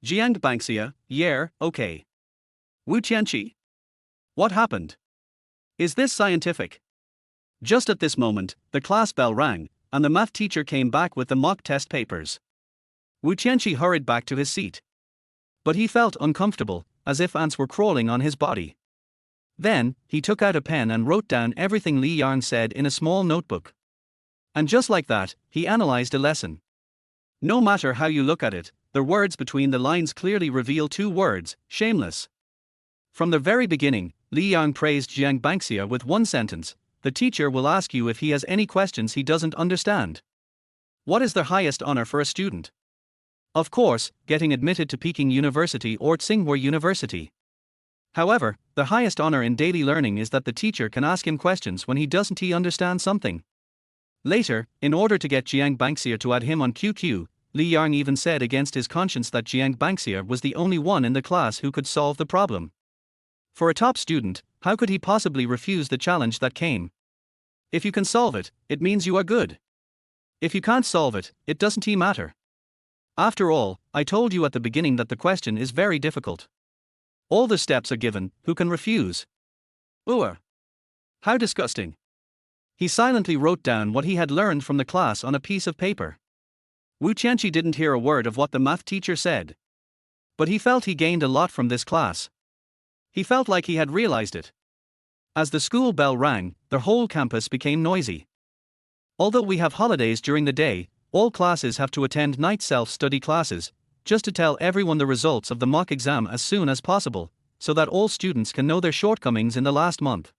Jiang Banxia, yeah, okay. Wu Qianqi. What happened? Is this scientific? Just at this moment, the class bell rang, and the math teacher came back with the mock test papers. Wu Qianqi hurried back to his seat. But he felt uncomfortable, as if ants were crawling on his body. Then, he took out a pen and wrote down everything Li Yang said in a small notebook. And just like that, he analyzed a lesson. No matter how you look at it, the words between the lines clearly reveal 2 words, shameless. From the very beginning, Li Yang praised Jiang Banxia with one sentence. The teacher will ask you if he has any questions he doesn't understand. What is the highest honor for a student? Of course, getting admitted to Peking University or Tsinghua University. However, the highest honor in daily learning is that the teacher can ask him questions when he doesn't understand something. Later, in order to get Jiang Banxia to add him on QQ, Li Yang even said against his conscience that Jiang Banxia was the only one in the class who could solve the problem. For a top student, how could he possibly refuse the challenge that came? If you can solve it, it means you are good. If you can't solve it, it doesn't matter. After all, I told you at the beginning that the question is very difficult. All the steps are given, who can refuse? Ooh. How disgusting. He silently wrote down what he had learned from the class on a piece of paper. Wu Qianqi didn't hear a word of what the math teacher said. But he felt he gained a lot from this class. He felt like he had realized it. As the school bell rang, the whole campus became noisy. Although we have holidays during the day, all classes have to attend night self-study classes, just to tell everyone the results of the mock exam as soon as possible, so that all students can know their shortcomings in the last month.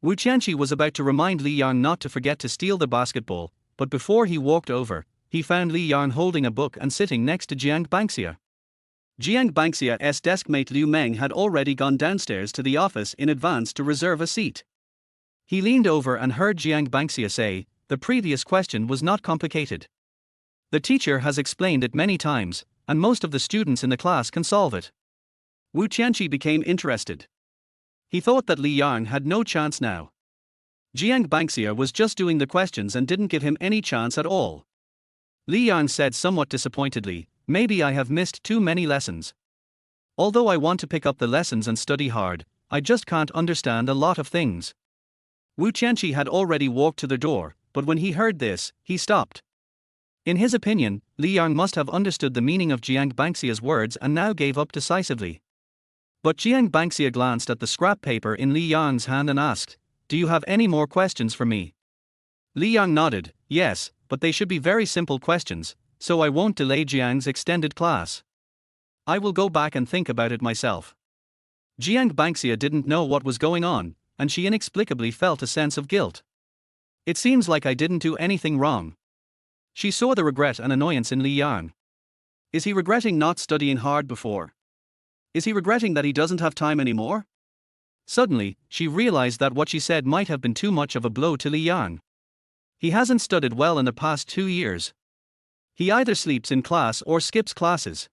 Wu Qianqi was about to remind Li Yang not to forget to steal the basketball, but before he walked over, he found Li Yang holding a book and sitting next to Jiang Banxia. Jiang Banxia's deskmate Liu Meng had already gone downstairs to the office in advance to reserve a seat. He leaned over and heard Jiang Banxia say, "The previous question was not complicated. The teacher has explained it many times, and most of the students in the class can solve it." Wu Qianqi became interested. He thought that Li Yang had no chance now. Jiang Banxia was just doing the questions and didn't give him any chance at all. Li Yang said somewhat disappointedly, "Maybe I have missed too many lessons. Although I want to pick up the lessons and study hard, I just can't understand a lot of things." Wu Qianqi had already walked to the door, but when he heard this, he stopped. In his opinion, Li Yang must have understood the meaning of Jiang Banxia's words and now gave up decisively. But Jiang Banxia glanced at the scrap paper in Li Yang's hand and asked, "Do you have any more questions for me?" Li Yang nodded, "Yes, but they should be very simple questions, so I won't delay Jiang's extended class. I will go back and think about it myself." Jiang Banxia didn't know what was going on, and she inexplicably felt a sense of guilt. It seems like I didn't do anything wrong. She saw the regret and annoyance in Li Yang. Is he regretting not studying hard before? Is he regretting that he doesn't have time anymore? Suddenly, she realized that what she said might have been too much of a blow to Li Yang. He hasn't studied well in the past 2 years. He either sleeps in class or skips classes.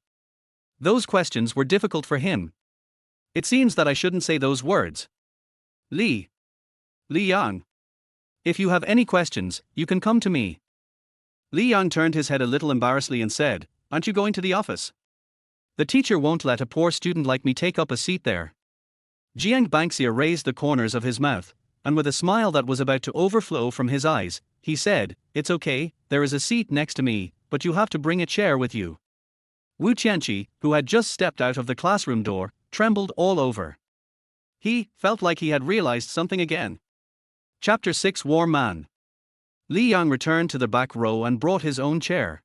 Those questions were difficult for him. It seems that I shouldn't say those words. Li Yang. If you have any questions, you can come to me. Li Yang turned his head a little embarrassedly and said, "Aren't you going to the office? The teacher won't let a poor student like me take up a seat there." Jiang Banxia raised the corners of his mouth, and with a smile that was about to overflow from his eyes, he said, "It's okay, there is a seat next to me, but you have to bring a chair with you." Wu Qianqi, who had just stepped out of the classroom door, trembled all over. He felt like he had realized something again. Chapter 6 War Man. Li Yang returned to the back row and brought his own chair.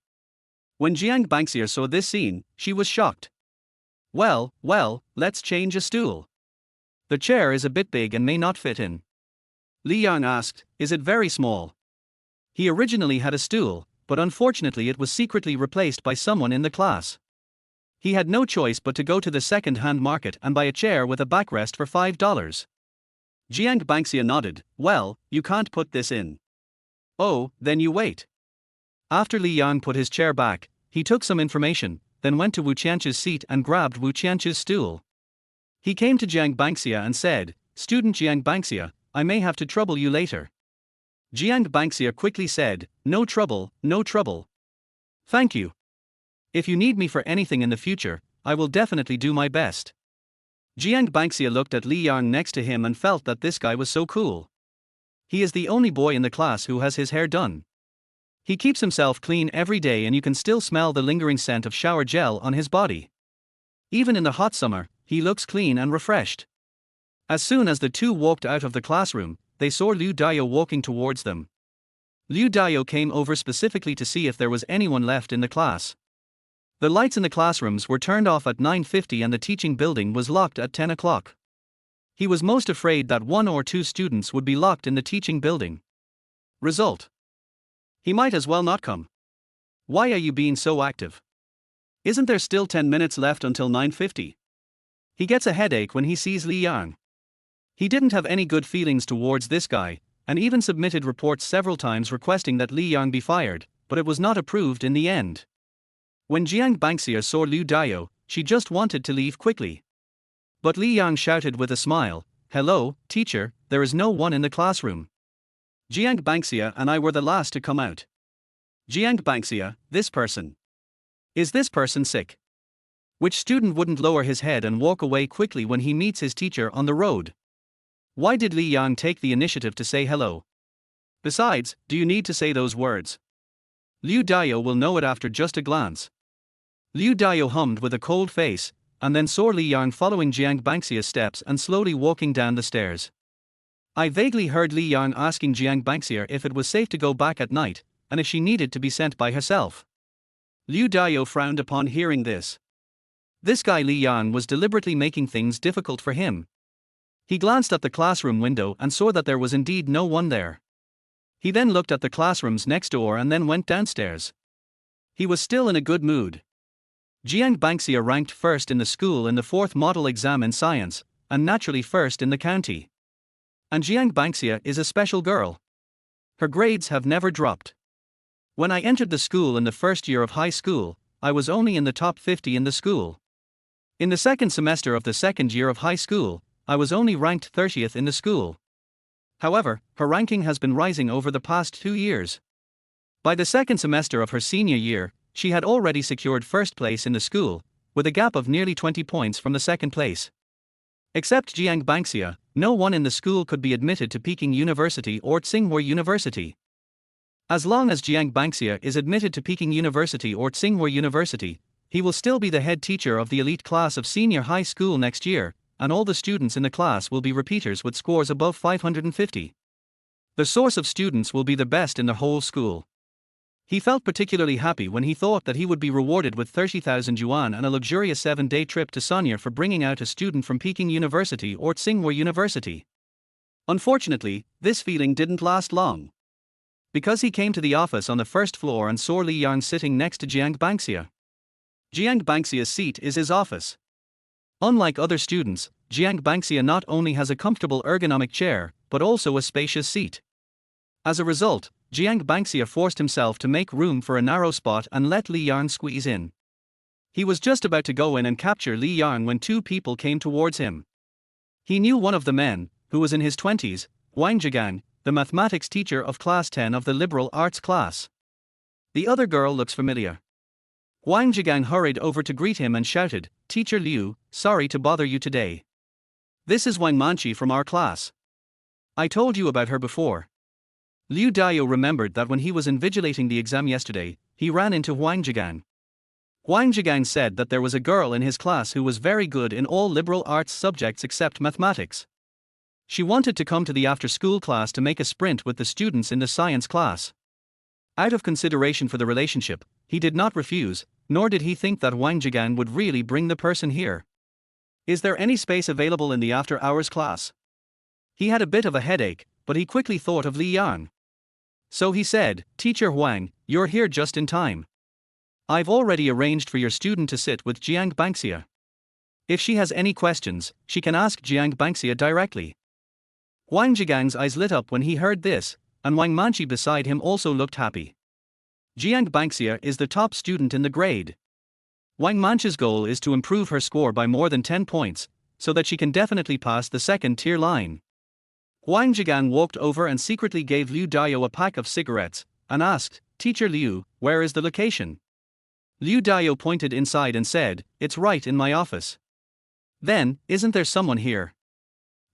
When Jiang Banxia saw this scene, she was shocked. Well, let's change a stool. The chair is a bit big and may not fit in." Li Yang asked, "Is it very small?" He originally had a stool, but unfortunately it was secretly replaced by someone in the class. He had no choice but to go to the second-hand market and buy a chair with a backrest for $5. Jiang Banxia nodded, "Well, you can't put this in." "Oh, then you wait." After Li Yang put his chair back, he took some information, then went to Wu Qianqi's seat and grabbed Wu Qianqi's stool. He came to Jiang Banxia and said, "Student Jiang Banxia, I may have to trouble you later." Jiang Banxia quickly said, No trouble. Thank you. If you need me for anything in the future, I will definitely do my best." Jiang Banxia looked at Li Yang next to him and felt that this guy was so cool. He is the only boy in the class who has his hair done. He keeps himself clean every day and you can still smell the lingering scent of shower gel on his body. Even in the hot summer, he looks clean and refreshed. As soon as the two walked out of the classroom, they saw Liu Dayo walking towards them. Liu Dayo came over specifically to see if there was anyone left in the class. The lights in the classrooms were turned off at 9:50 and the teaching building was locked at 10 o'clock. He was most afraid that one or two students would be locked in the teaching building. Result: he might as well not come. Why are you being so active? Isn't there still 10 minutes left until 9:50? He gets a headache when he sees Li Yang. He didn't have any good feelings towards this guy, and even submitted reports several times requesting that Li Yang be fired, but it was not approved in the end. When Jiang Bangxia saw Liu Dao, she just wanted to leave quickly. But Li Yang shouted with a smile, "Hello, teacher, there is no one in the classroom. Jiang Bangxia and I were the last to come out." Jiang Bangxia, this person. Is this person sick? Which student wouldn't lower his head and walk away quickly when he meets his teacher on the road? Why did Li Yang take the initiative to say hello? Besides, do you need to say those words? Liu Dao will know it after just a glance. Liu Dao hummed with a cold face, and then saw Li Yang following Jiang Bangxia's steps and slowly walking down the stairs. I vaguely heard Li Yang asking Jiang Bangxia if it was safe to go back at night, and if she needed to be sent by herself. Liu Dao frowned upon hearing this. This guy Li Yang was deliberately making things difficult for him. He glanced at the classroom window and saw that there was indeed no one there. He then looked at the classrooms next door and then went downstairs. He was still in a good mood. Jiang Bangxia ranked first in the school in the 4th model exam in science, and naturally first in the county. And Jiang Bangxia is a special girl. Her grades have never dropped. When I entered the school in the first year of high school, I was only in the top 50 in the school. In the second semester of the second year of high school, I was only ranked 30th in the school. However, her ranking has been rising over the past 2 years. By the second semester of her senior year, she had already secured first place in the school, with a gap of nearly 20 points from the second place. Except Jiang Bangxia, no one in the school could be admitted to Peking University or Tsinghua University. As long as Jiang Bangxia is admitted to Peking University or Tsinghua University, he will still be the head teacher of the elite class of senior high school next year, and all the students in the class will be repeaters with scores above 550. The source of students will be the best in the whole school. He felt particularly happy when he thought that he would be rewarded with 30,000 yuan and a luxurious 7-day trip to Sonia for bringing out a student from Peking University or Tsinghua University. Unfortunately, this feeling didn't last long. Because he came to the office on the first floor and saw Li Yang sitting next to Jiang Bangxia. Jiang Bangxia's seat is his office. Unlike other students, Jiang Bangxia not only has a comfortable ergonomic chair, but also a spacious seat. As a result, Jiang Bangxia forced himself to make room for a narrow spot and let Li Yang squeeze in. He was just about to go in and capture Li Yang when two people came towards him. He knew one of the men, who was in his 20s, Wang Zhigang, the mathematics teacher of class 10 of the liberal arts class. The other girl looks familiar. Wang Zhigang hurried over to greet him and shouted, "Teacher Liu, sorry to bother you today. This is Wang Manchi from our class. I told you about her before." Liu Dao remembered that when he was invigilating the exam yesterday, he ran into Wang Zhigang. Wang Zhigang said that there was a girl in his class who was very good in all liberal arts subjects except mathematics. She wanted to come to the after-school class to make a sprint with the students in the science class. Out of consideration for the relationship, he did not refuse, nor did he think that Wang Zhigang would really bring the person here. Is there any space available in the after-hours class? He had a bit of a headache, but he quickly thought of Li Yang. So he said, "Teacher Huang, you're here just in time. I've already arranged for your student to sit with Jiang Bangxia. If she has any questions, she can ask Jiang Bangxia directly." Wang Zhigang's eyes lit up when he heard this, and Wang Manchi beside him also looked happy. Jiang Bangxia is the top student in the grade. Wang Manchi's goal is to improve her score by more than 10 points, so that she can definitely pass the second-tier line. Wang Zhigang walked over and secretly gave Liu Dao a pack of cigarettes, and asked, "Teacher Liu, where is the location?" Liu Dao pointed inside and said, "It's right in my office." "Then, isn't there someone here?"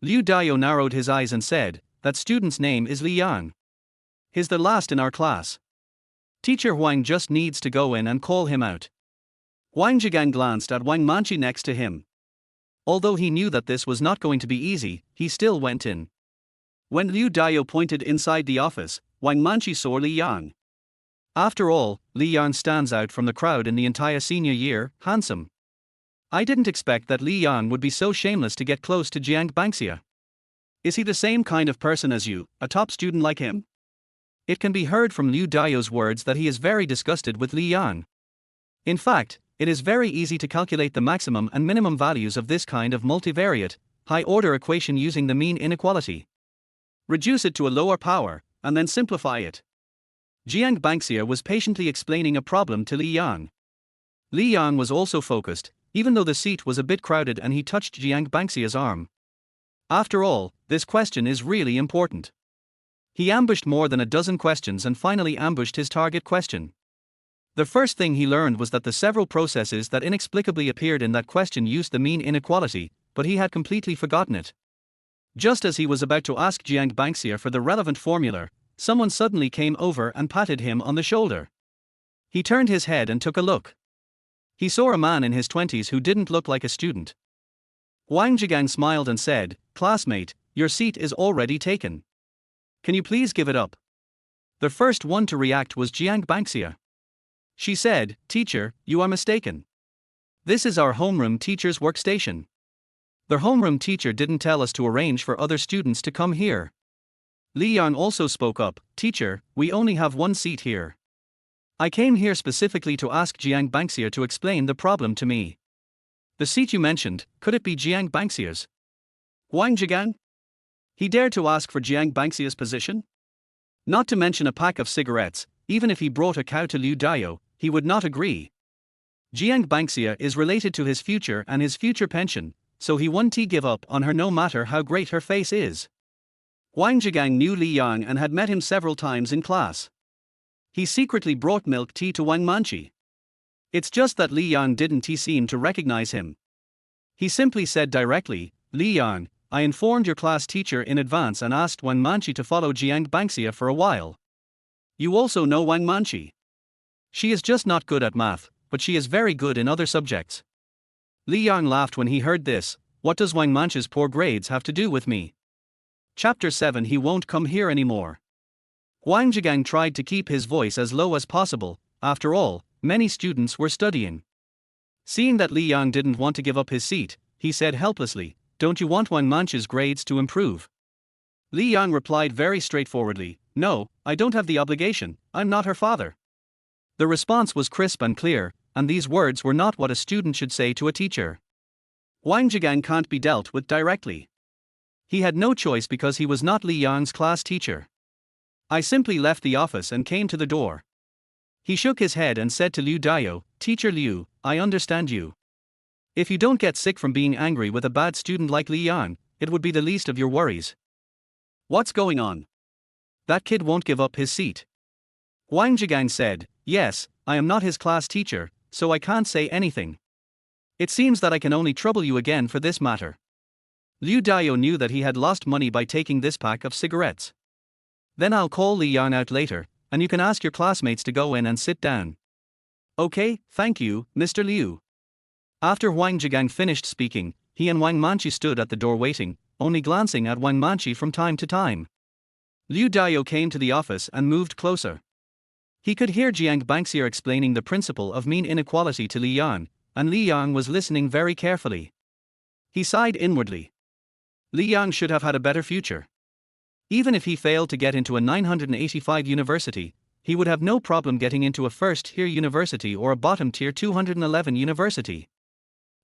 Liu Dao narrowed his eyes and said, "That student's name is Li Yang. He's the last in our class. Teacher Huang just needs to go in and call him out." Wang Zhigang glanced at Wang Manchi next to him. Although he knew that this was not going to be easy, he still went in. When Liu Dao pointed inside the office, Wang Manchi saw Li Yang. After all, Li Yang stands out from the crowd in the entire senior year, handsome. I didn't expect that Li Yang would be so shameless to get close to Jiang Bangxia. Is he the same kind of person as you, a top student like him? It can be heard from Liu Dao's words that he is very disgusted with Li Yang. In fact, it is very easy to calculate the maximum and minimum values of this kind of multivariate, high-order equation using the mean inequality. Reduce it to a lower power, and then simplify it. Jiang Bangxia was patiently explaining a problem to Li Yang. Li Yang was also focused, even though the seat was a bit crowded, and he touched Jiang Bangxia's arm. After all, this question is really important. He ambushed more than a dozen questions and finally ambushed his target question. The first thing he learned was that the several processes that inexplicably appeared in that question used the mean inequality, but he had completely forgotten it. Just as he was about to ask Jiang Bangxia for the relevant formula, someone suddenly came over and patted him on the shoulder. He turned his head and took a look. He saw a man in his 20s who didn't look like a student. Wang Zhigang smiled and said, "Classmate, your seat is already taken. Can you please give it up?" The first one to react was Jiang Bangxia. She said, "Teacher, you are mistaken. This is our homeroom teacher's workstation. The homeroom teacher didn't tell us to arrange for other students to come here." Li Yang also spoke up, "Teacher, we only have one seat here. I came here specifically to ask Jiang Bangxia to explain the problem to me. The seat you mentioned, could it be Jiang Bangxia's?" Wang Zhigang? He dared to ask for Jiang Bangxia's position? Not to mention a pack of cigarettes, even if he brought a cow to Liu Dao, he would not agree. Jiang Bangxia is related to his future and his future pension, so he won't give up on her no matter how great her face is. Wang Zhigang knew Li Yang and had met him several times in class. He secretly brought milk tea to Wang Manqi. It's just that Li Yang didn't seem to recognize him. He simply said directly, "Li Yang, I informed your class teacher in advance and asked Wang Manqi to follow Jiang Bangxia for a while. You also know Wang Manqi. She is just not good at math, but she is very good in other subjects." Li Yang laughed when he heard this. "What does Wang Manqi's poor grades have to do with me?" Chapter 7. He won't come here anymore. Wang Zhigang tried to keep his voice as low as possible. After all, many students were studying. Seeing that Li Yang didn't want to give up his seat, he said helplessly, "Don't you want Wang Manqi's grades to improve?" Li Yang replied very straightforwardly, "No, I don't have the obligation, I'm not her father." The response was crisp and clear, and these words were not what a student should say to a teacher. Wang Zhigang can't be dealt with directly. He had no choice because he was not Li Yang's class teacher. "I simply left the office and came to the door." He shook his head and said to Liu Dao, "Teacher Liu, I understand you. If you don't get sick from being angry with a bad student like Li Yang, it would be the least of your worries." "What's going on? That kid won't give up his seat." Wang Zhigang said, "Yes, I am not his class teacher, so I can't say anything. It seems that I can only trouble you again for this matter." Liu Dao knew that he had lost money by taking this pack of cigarettes. "Then I'll call Li Yang out later, and you can ask your classmates to go in and sit down." "Okay, thank you, Mr. Liu." After Wang Zhigang finished speaking, he and Wang Manqi stood at the door waiting, only glancing at Wang Manqi from time to time. Liu Dao came to the office and moved closer. He could hear Jiang Bangxia explaining the principle of mean inequality to Li Yang, and Li Yang was listening very carefully. He sighed inwardly. Li Yang should have had a better future. Even if he failed to get into a 985 university, he would have no problem getting into a first-tier university or a bottom-tier 211 university.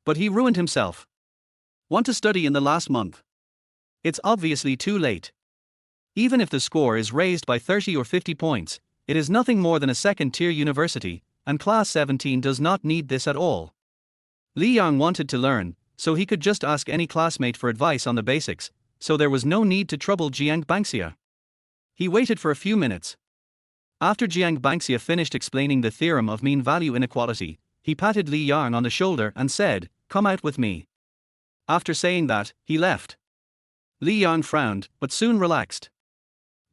But he ruined himself. Want to study in the last month? It's obviously too late. Even if the score is raised by 30 or 50 points, it is nothing more than a second-tier university, and Class 17 does not need this at all. Li Yang wanted to learn, so he could just ask any classmate for advice on the basics, so there was no need to trouble Jiang Bangxia. He waited for a few minutes. After Jiang Bangxia finished explaining the theorem of mean value inequality, he patted Li Yang on the shoulder and said, "Come out with me." After saying that, he left. Li Yang frowned, but soon relaxed.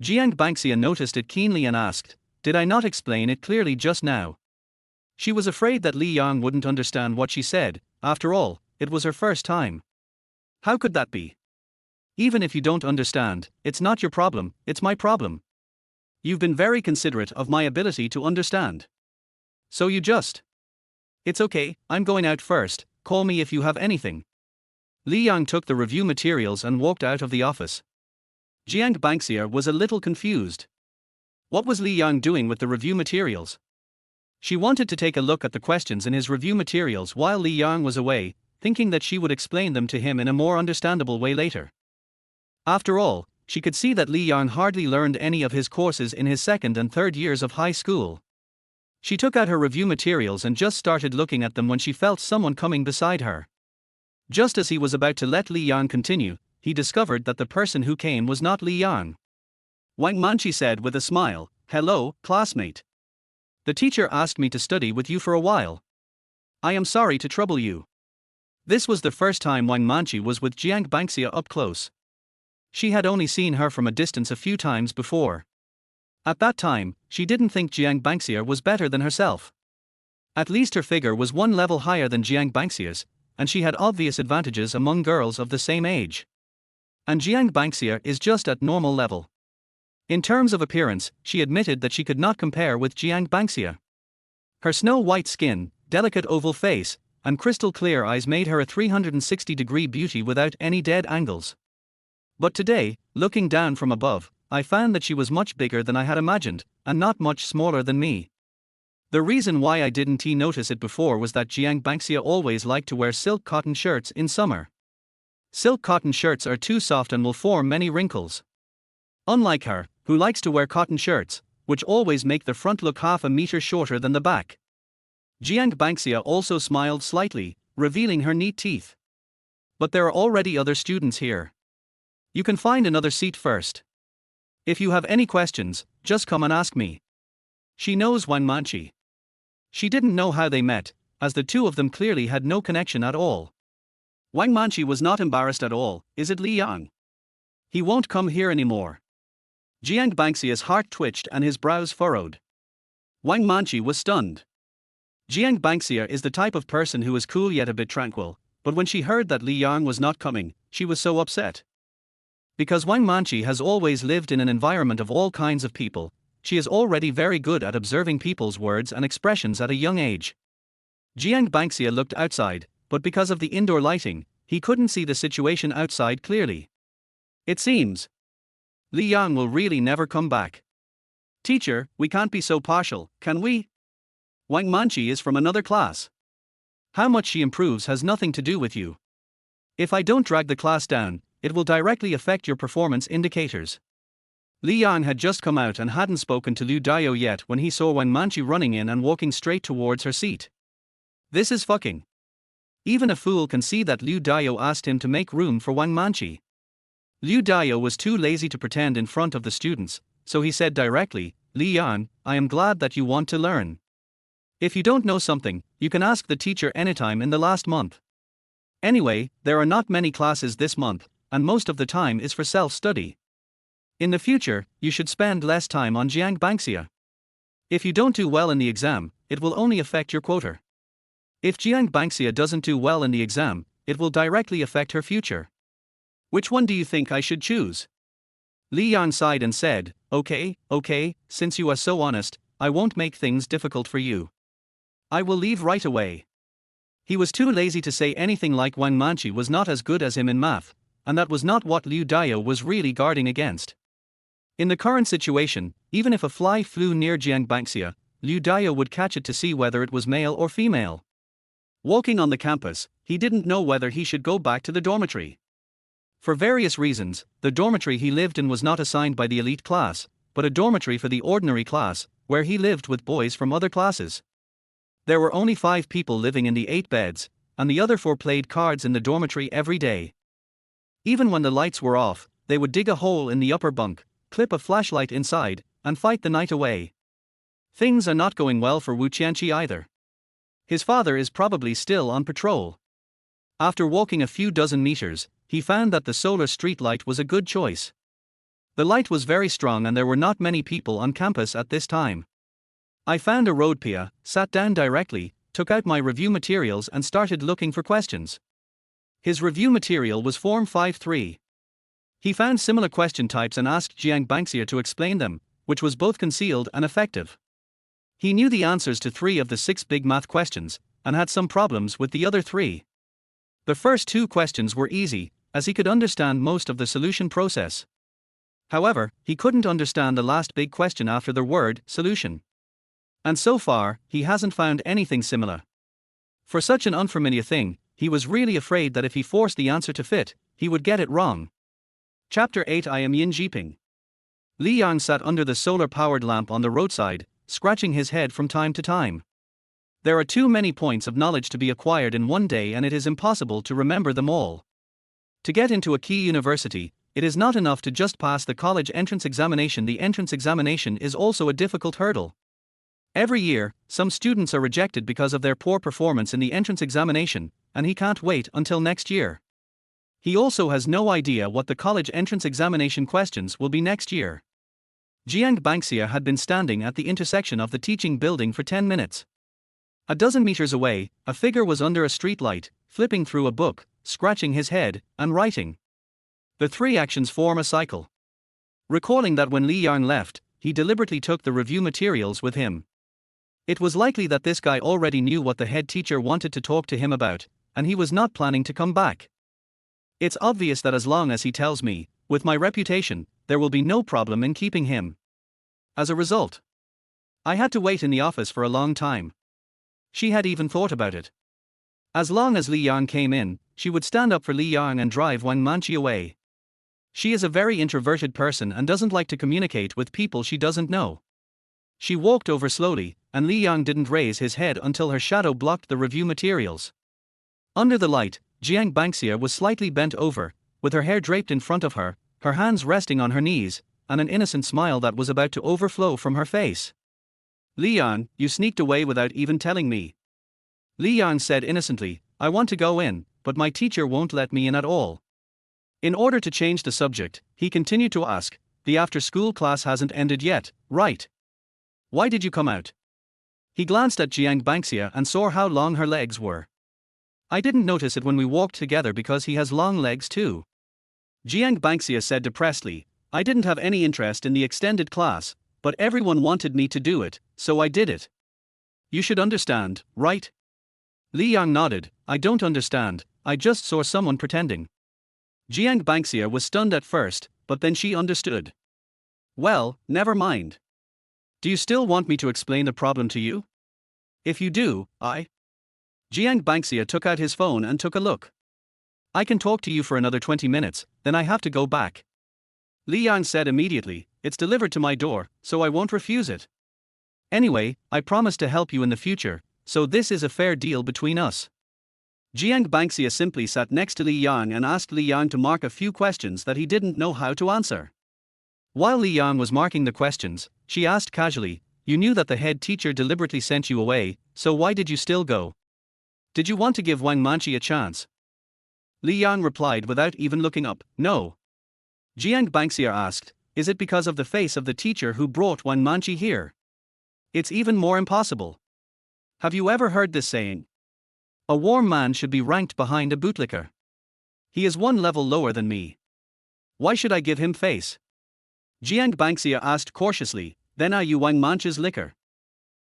Jiang Bangxia noticed it keenly and asked, "Did I not explain it clearly just now?" She was afraid that Li Yang wouldn't understand what she said. After all, it was her first time. How could that be? "Even if you don't understand, it's not your problem, it's my problem. You've been very considerate of my ability to understand. So you just..." "It's okay, I'm going out first, call me if you have anything. Li Yang took the review materials and walked out of the office. Jiang Bangxia was a little confused. What was Li Yang doing with the review materials? She wanted to take a look at the questions in his review materials while Li Yang was away, thinking that she would explain them to him in a more understandable way later. After all, she could see that Li Yang hardly learned any of his courses in his second and third years of high school. She took out her review materials and just started looking at them when she felt someone coming beside her. Just as he was about to let Li Yang continue, he discovered that the person who came was not Li Yang. Wang Manqi said with a smile, "Hello, classmate. The teacher asked me to study with you for a while. I am sorry to trouble you." This was the first time Wang Manqi was with Jiang Bangxia up close. She had only seen her from a distance a few times before. At that time, she didn't think Jiang Bangxia was better than herself. At least her figure was one level higher than Jiang Bangxia's, and she had obvious advantages among girls of the same age. And Jiang Bangxia is just at normal level. In terms of appearance, she admitted that she could not compare with Jiang Bangxia. Her snow-white skin, delicate oval face, and crystal-clear eyes made her a 360-degree beauty without any dead angles. But today, looking down from above, I found that she was much bigger than I had imagined, and not much smaller than me. The reason why I didn't notice it before was that Jiang Bangxia always liked to wear silk cotton shirts in summer. Silk cotton shirts are too soft and will form many wrinkles. Unlike her, who likes to wear cotton shirts, which always make the front look half a meter shorter than the back. Jiang Bangxia also smiled slightly, revealing her neat teeth. But there are already other students here. You can find another seat first. If you have any questions, just come and ask me. She knows Wang Manqi. She didn't know how they met, as the two of them clearly had no connection at all. Wang Manqi was not embarrassed at all. Is it Li Yang? He won't come here anymore. Jiang Bangxia's heart twitched and his brows furrowed. Wang Manqi was stunned. Jiang Bangxia is the type of person who is cool yet a bit tranquil, but when she heard that Li Yang was not coming, she was so upset. Because Wang Manqi has always lived in an environment of all kinds of people, she is already very good at observing people's words and expressions at a young age. Jiang Bangxia looked outside, but because of the indoor lighting, he couldn't see the situation outside clearly. It seems Li Yang will really never come back. Teacher, we can't be so partial, can we? Wang Manqi is from another class. How much she improves has nothing to do with you. If I don't drag the class down, it will directly affect your performance indicators. Li Yang had just come out and hadn't spoken to Liu Dao yet when he saw Wang Manqi running in and walking straight towards her seat. This is fucking. Even a fool can see that Liu Dao asked him to make room for Wang Manqi. Liu Dao was too lazy to pretend in front of the students, so he said directly, "Li Yang, I am glad that you want to learn. If you don't know something, you can ask the teacher anytime in the last month. Anyway, there are not many classes this month, and most of the time is for self-study. In the future, you should spend less time on Jiang Bangxia. If you don't do well in the exam, it will only affect your quota. If Jiang Bangxia doesn't do well in the exam, it will directly affect her future. Which one do you think I should choose?" Li Yang sighed and said, Okay, since you are so honest, I won't make things difficult for you. I will leave right away." He was too lazy to say anything like Wang Manqi was not as good as him in math, and that was not what Liu Dao was really guarding against. In the current situation, even if a fly flew near Jiang Bangxia, Liu Dao would catch it to see whether it was male or female. Walking on the campus, he didn't know whether he should go back to the dormitory. For various reasons, the dormitory he lived in was not assigned by the elite class, but a dormitory for the ordinary class, where he lived with boys from other classes. There were only 5 people living in the 8 beds, and the other 4 played cards in the dormitory every day. Even when the lights were off, they would dig a hole in the upper bunk, clip a flashlight inside, and fight the night away. Things are not going well for Wu Qianqi either. His father is probably still on patrol. After walking a few dozen meters, he found that the solar street light was a good choice. The light was very strong and there were not many people on campus at this time. I found a road pia, sat down directly, took out my review materials and started looking for questions. His review material was Form 5-3. He found similar question types and asked Jiang Bangxia to explain them, which was both concealed and effective. He knew the answers to 3 of the 6 big math questions, and had some problems with the other 3. The first two questions were easy, as he could understand most of the solution process. However, he couldn't understand the last big question after the word solution. And so far, he hasn't found anything similar. For such an unfamiliar thing, he was really afraid that if he forced the answer to fit, he would get it wrong. Chapter 8. I am Yin Jiping. Li Yang sat under the solar-powered lamp on the roadside, scratching his head from time to time. There are too many points of knowledge to be acquired in one day, and it is impossible to remember them all. To get into a key university, it is not enough to just pass the college entrance examination. The entrance examination is also a difficult hurdle. Every year, some students are rejected because of their poor performance in the entrance examination, and he can't wait until next year. He also has no idea what the college entrance examination questions will be next year. Jiang Bangxia had been standing at the intersection of the teaching building for 10 minutes. A dozen meters away, a figure was under a street light, flipping through a book, scratching his head, and writing. The three actions form a cycle. Recalling that when Li Yang left, he deliberately took the review materials with him. It was likely that this guy already knew what the head teacher wanted to talk to him about, and he was not planning to come back. It's obvious that as long as he tells me, with my reputation, there will be no problem in keeping him. As a result, I had to wait in the office for a long time. She had even thought about it. As long as Li Yang came in, she would stand up for Li Yang and drive Wang Manqi away. She is a very introverted person and doesn't like to communicate with people she doesn't know. She walked over slowly, and Li Yang didn't raise his head until her shadow blocked the review materials. Under the light, Jiang Bangxia was slightly bent over, with her hair draped in front of her hands resting on her knees, and an innocent smile that was about to overflow from her face. Li Yang, you sneaked away without even telling me. Li Yang said innocently, I want to go in, but my teacher won't let me in at all. In order to change the subject, he continued to ask, the after-school class hasn't ended yet, right? Why did you come out? He glanced at Jiang Bangxia and saw how long her legs were. I didn't notice it when we walked together because he has long legs too. Jiang Bangxia said depressedly, I didn't have any interest in the extended class, but everyone wanted me to do it, so I did it. You should understand, right? Li Yang nodded, I don't understand, I just saw someone pretending. Jiang Bangxia was stunned at first, but then she understood. Well, never mind. Do you still want me to explain the problem to you? If you do, Jiang Bangxia took out his phone and took a look. I can talk to you for another 20 minutes, then I have to go back. Li Yang said immediately, it's delivered to my door, so I won't refuse it. Anyway, I promise to help you in the future, so this is a fair deal between us. Jiang Bangxia simply sat next to Li Yang and asked Li Yang to mark a few questions that he didn't know how to answer. While Li Yang was marking the questions, she asked casually, you knew that the head teacher deliberately sent you away, so why did you still go? Did you want to give Wang Manqi a chance? Li Yang replied without even looking up, no. Jiang Bangxia asked, is it because of the face of the teacher who brought Wang Manqi here? It's even more impossible. Have you ever heard this saying? A warm man should be ranked behind a bootlicker. He is one level lower than me. Why should I give him face? Jiang Bangxia asked cautiously, then are you Wang Manqi's licker?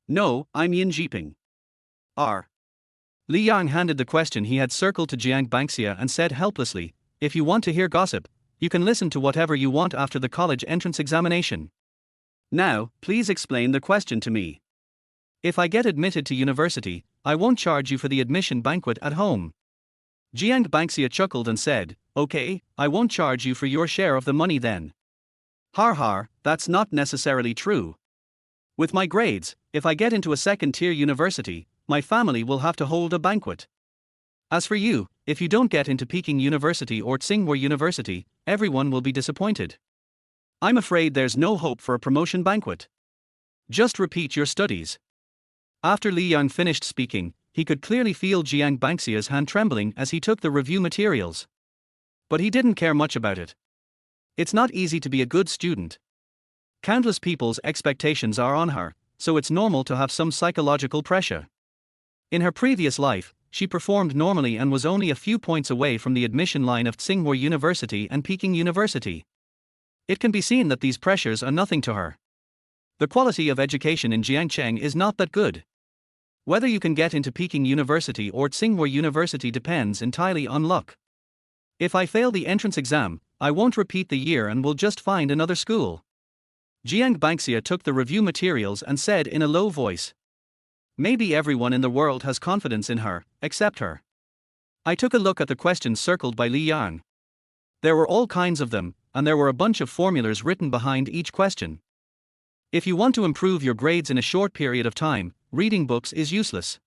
No, I'm Yin Jiping. Li Yang handed the question he had circled to Jiang Bangxia and said helplessly, if you want to hear gossip, you can listen to whatever you want after the college entrance examination. Now, please explain the question to me. If I get admitted to university, I won't charge you for the admission banquet at home. Jiang Bangxia chuckled and said, okay, I won't charge you for your share of the money then. Har, that's not necessarily true. With my grades, if I get into a second-tier university, my family will have to hold a banquet. As for you, if you don't get into Peking University or Tsinghua University, everyone will be disappointed. I'm afraid there's no hope for a promotion banquet. Just repeat your studies. After Li Yang finished speaking, he could clearly feel Jiang Bangxia's hand trembling as he took the review materials. But he didn't care much about it. It's not easy to be a good student. Countless people's expectations are on her, so it's normal to have some psychological pressure. In her previous life, she performed normally and was only a few points away from the admission line of Tsinghua University and Peking University. It can be seen that these pressures are nothing to her. The quality of education in Jiangcheng is not that good. Whether you can get into Peking University or Tsinghua University depends entirely on luck. If I fail the entrance exam, I won't repeat the year and will just find another school. Jiang Bangxia took the review materials and said in a low voice. Maybe everyone in the world has confidence in her, except her. I took a look at the questions circled by Li Yang. There were all kinds of them, and there were a bunch of formulas written behind each question. If you want to improve your grades in a short period of time, reading books is useless.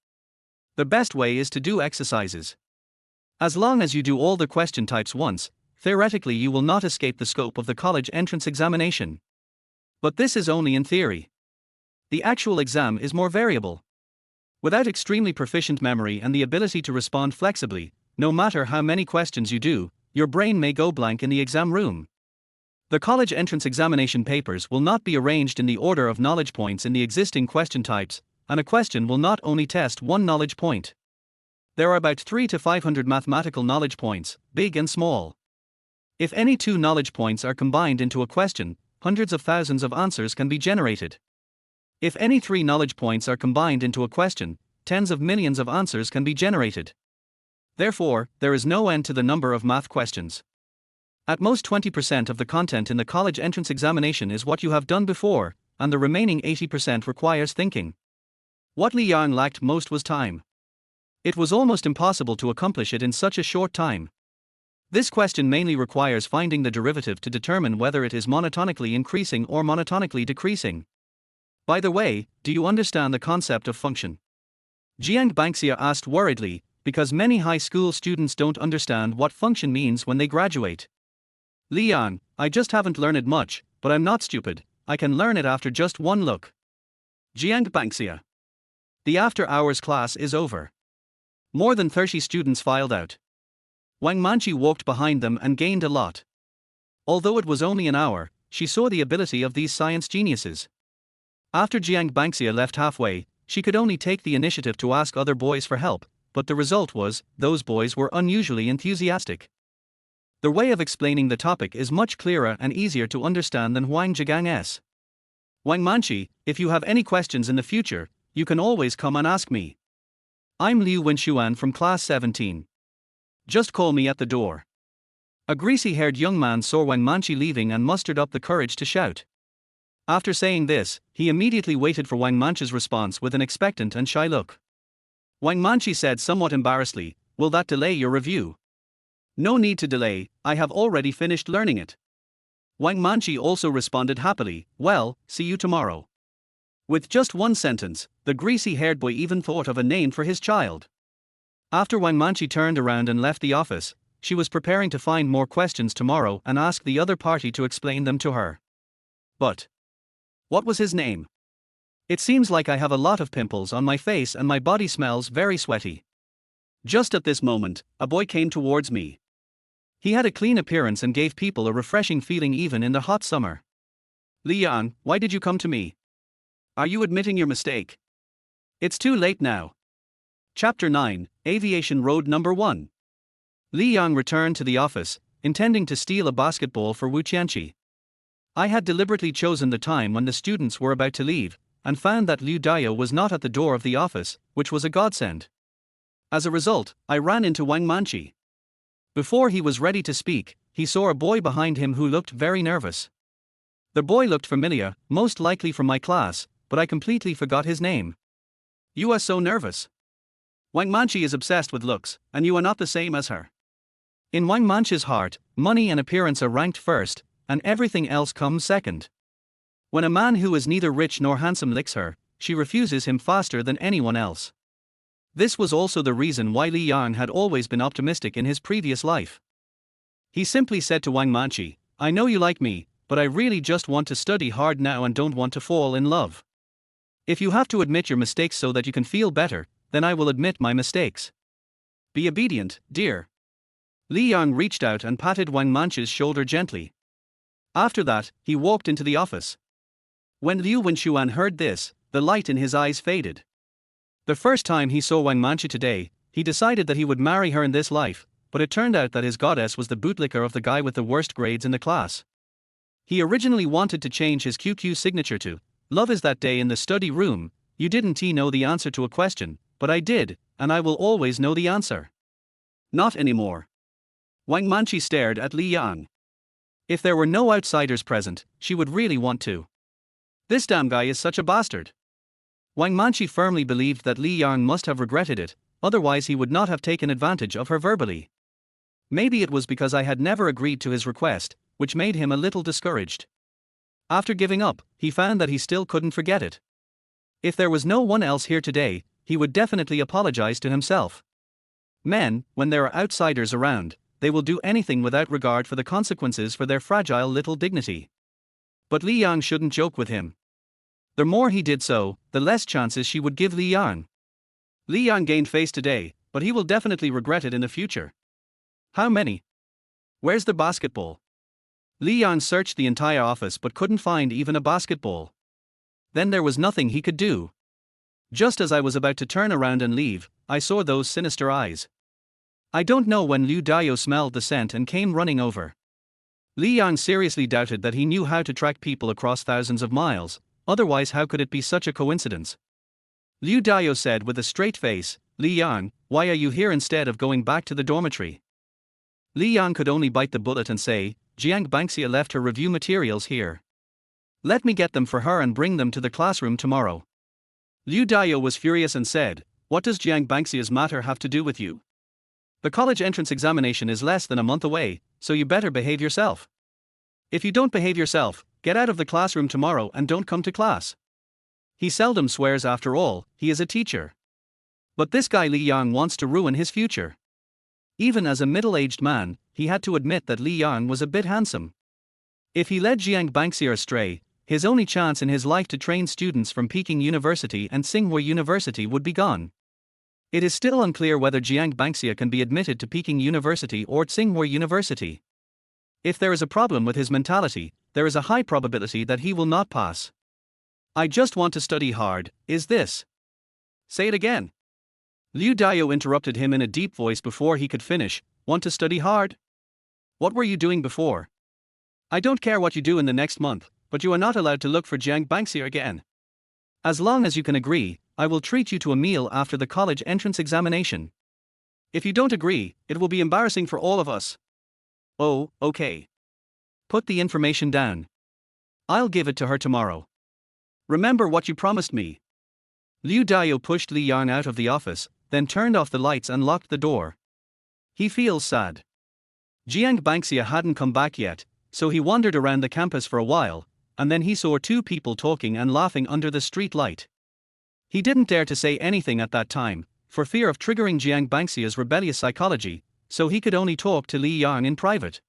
The best way is to do exercises. As long as you do all the question types once, theoretically you will not escape the scope of the college entrance examination. But this is only in theory. The actual exam is more variable. Without extremely proficient memory and the ability to respond flexibly, no matter how many questions you do, your brain may go blank in the exam room. The college entrance examination papers will not be arranged in the order of knowledge points in the existing question types, and a question will not only test one knowledge point. There are about 300 to 500 mathematical knowledge points, big and small. If any two knowledge points are combined into a question, hundreds of thousands of answers can be generated. If any three knowledge points are combined into a question, tens of millions of answers can be generated. Therefore, there is no end to the number of math questions. At most 20% of the content in the college entrance examination is what you have done before, and the remaining 80% requires thinking. What Li Yang lacked most was time. It was almost impossible to accomplish it in such a short time. This question mainly requires finding the derivative to determine whether it is monotonically increasing or monotonically decreasing. By the way, do you understand the concept of function? Jiang Bangxia asked worriedly, because many high school students don't understand what function means when they graduate. Li Yang, I just haven't learned much, but I'm not stupid, I can learn it after just one look. Jiang Bangxia. The after-hours class is over. More than 30 students filed out. Wang Manqi walked behind them and gained a lot. Although it was only an hour, she saw the ability of these science geniuses. After Jiang Bangxia left halfway, she could only take the initiative to ask other boys for help, but the result was, those boys were unusually enthusiastic. The way of explaining the topic is much clearer and easier to understand than Huang Zhigang's. Wang Manqi, if you have any questions in the future, you can always come and ask me. I'm Liu Wenxuan from class 17. Just call me at the door. A greasy-haired young man saw Wang Manqi leaving and mustered up the courage to shout. After saying this, he immediately waited for Wang Manqi's response with an expectant and shy look. Wang Manqi said somewhat embarrassedly, "Will that delay your review?" "No need to delay, I have already finished learning it." Wang Manqi also responded happily, "Well, see you tomorrow." With just one sentence, the greasy-haired boy even thought of a name for his child. After Wang Manqi turned around and left the office, she was preparing to find more questions tomorrow and ask the other party to explain them to her. But what was his name? It seems like I have a lot of pimples on my face and my body smells very sweaty. Just at this moment, a boy came towards me. He had a clean appearance and gave people a refreshing feeling even in the hot summer. "Li Yang, why did you come to me? Are you admitting your mistake?" "It's too late now." Chapter 9, Aviation Road Number 1. Li Yang returned to the office, intending to steal a basketball for Wu Qianqi. I had deliberately chosen the time when the students were about to leave, and found that Liu Daya was not at the door of the office, which was a godsend. As a result, I ran into Wang Manqi. Before he was ready to speak, he saw a boy behind him who looked very nervous. The boy looked familiar, most likely from my class, but I completely forgot his name. "You are so nervous. Wang Manqi is obsessed with looks, and you are not the same as her." In Wang Manqi's heart, money and appearance are ranked first, and everything else comes second. When a man who is neither rich nor handsome licks her, she refuses him faster than anyone else. This was also the reason why Li Yang had always been optimistic in his previous life. He simply said to Wang Manqi, "I know you like me, but I really just want to study hard now and don't want to fall in love. If you have to admit your mistakes so that you can feel better, then I will admit my mistakes. Be obedient, dear." Li Yang reached out and patted Wang Manqi's shoulder gently. After that, he walked into the office. When Liu Wenxuan heard this, the light in his eyes faded. The first time he saw Wang Manqi today, he decided that he would marry her in this life, but it turned out that his goddess was the bootlicker of the guy with the worst grades in the class. He originally wanted to change his QQ signature to "Love is that day in the study room, you didn't know the answer to a question, but I did, and I will always know the answer. Not anymore. Wang Manqi stared at Li Yang. If there were no outsiders present, she would really want to. This damn guy is such a bastard. Wang Manqi firmly believed that Li Yang must have regretted it, otherwise he would not have taken advantage of her verbally. Maybe it was because I had never agreed to his request, which made him a little discouraged. After giving up, he found that he still couldn't forget it. If there was no one else here today, he would definitely apologize to himself. Men, when there are outsiders around, they will do anything without regard for the consequences for their fragile little dignity. But Li Yang shouldn't joke with him. The more he did so, the less chances she would give Li Yang. Li Yang gained face today, but he will definitely regret it in the future. How many? Where's the basketball? Li Yang searched the entire office but couldn't find even a basketball. Then there was nothing he could do. Just as I was about to turn around and leave, I saw those sinister eyes. I don't know when Liu Dao smelled the scent and came running over. Li Yang seriously doubted that he knew how to track people across thousands of miles, otherwise how could it be such a coincidence? Liu Dao said with a straight face, "Li Yang, why are you here instead of going back to the dormitory?" Li Yang could only bite the bullet and say, "Jiang Bangxia left her review materials here. Let me get them for her and bring them to the classroom tomorrow." Liu Dao was furious and said, "What does Jiang Bangxia's matter have to do with you? The college entrance examination is less than a month away, so you better behave yourself. If you don't behave yourself, get out of the classroom tomorrow and don't come to class." He seldom swears after all, he is a teacher. But this guy Li Yang wants to ruin his future. Even as a middle-aged man, he had to admit that Li Yang was a bit handsome. If he led Jiang Bangxia astray, his only chance in his life to train students from Peking University and Tsinghua University would be gone. It is still unclear whether Jiang Bangxia can be admitted to Peking University or Tsinghua University. If there is a problem with his mentality, there is a high probability that he will not pass. "I just want to study hard, is this?" "Say it again." Liu Dao interrupted him in a deep voice before he could finish. "Want to study hard? What were you doing before? I don't care what you do in the next month, but you are not allowed to look for Jiang Bangxia again. As long as you can agree, I will treat you to a meal after the college entrance examination. If you don't agree, it will be embarrassing for all of us." "Oh, okay. Put the information down. I'll give it to her tomorrow. Remember what you promised me." Liu Dao pushed Li Yang out of the office, then turned off the lights and locked the door. He feels sad. Jiang Bangxia hadn't come back yet, so he wandered around the campus for a while, and then he saw two people talking and laughing under the street light. He didn't dare to say anything at that time, for fear of triggering Jiang Bangxia's rebellious psychology, so he could only talk to Li Yang in private.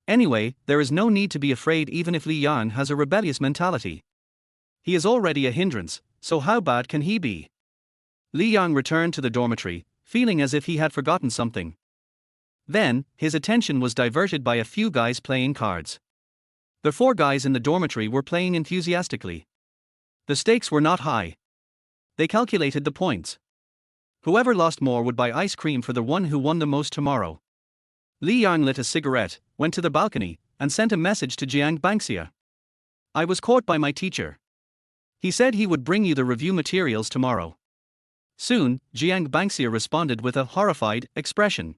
Anyway, there is no need to be afraid even if Li Yang has a rebellious mentality. He is already a hindrance, so how bad can he be? Li Yang returned to the dormitory, feeling as if he had forgotten something. Then, his attention was diverted by a few guys playing cards. The four guys in the dormitory were playing enthusiastically. The stakes were not high. They calculated the points. Whoever lost more would buy ice cream for the one who won the most tomorrow. Li Yang lit a cigarette, went to the balcony, and sent a message to Jiang Bangxia. "I was caught by my teacher. He said he would bring you the review materials tomorrow." Soon, Jiang Bangxia responded with a horrified expression.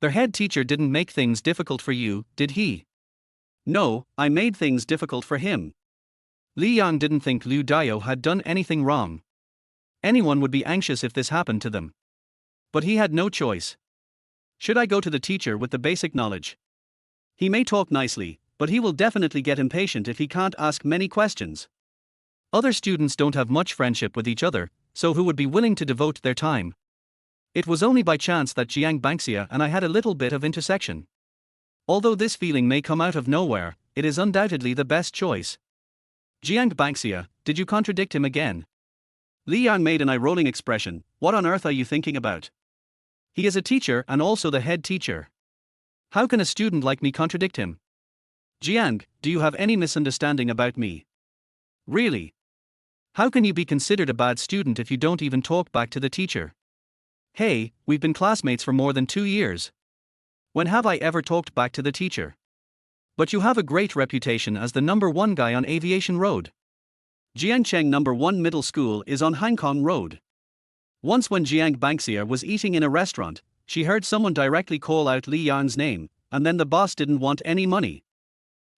"The head teacher didn't make things difficult for you, did he?" "No, I made things difficult for him." Li Yang didn't think Liu Dao had done anything wrong. Anyone would be anxious if this happened to them. But he had no choice. Should I go to the teacher with the basic knowledge? He may talk nicely, but he will definitely get impatient if he can't ask many questions. Other students don't have much friendship with each other, so who would be willing to devote their time? It was only by chance that Jiang Bangxia and I had a little bit of intersection. Although this feeling may come out of nowhere, it is undoubtedly the best choice. "Jiang Bangxia, did you contradict him again?" Li Yang made an eye-rolling expression. "What on earth are you thinking about? He is a teacher and also the head teacher. How can a student like me contradict him? Jiang, do you have any misunderstanding about me? Really? How can you be considered a bad student if you don't even talk back to the teacher? Hey, we've been classmates for more than 2 years. When have I ever talked back to the teacher? But you have a great reputation as the #1 guy on Aviation Road. Jiangcheng Number 1 Middle School is on Hangkong Road. Once when Jiang Bangxia was eating in a restaurant, she heard someone directly call out Li Yan's name, and then the boss didn't want any money.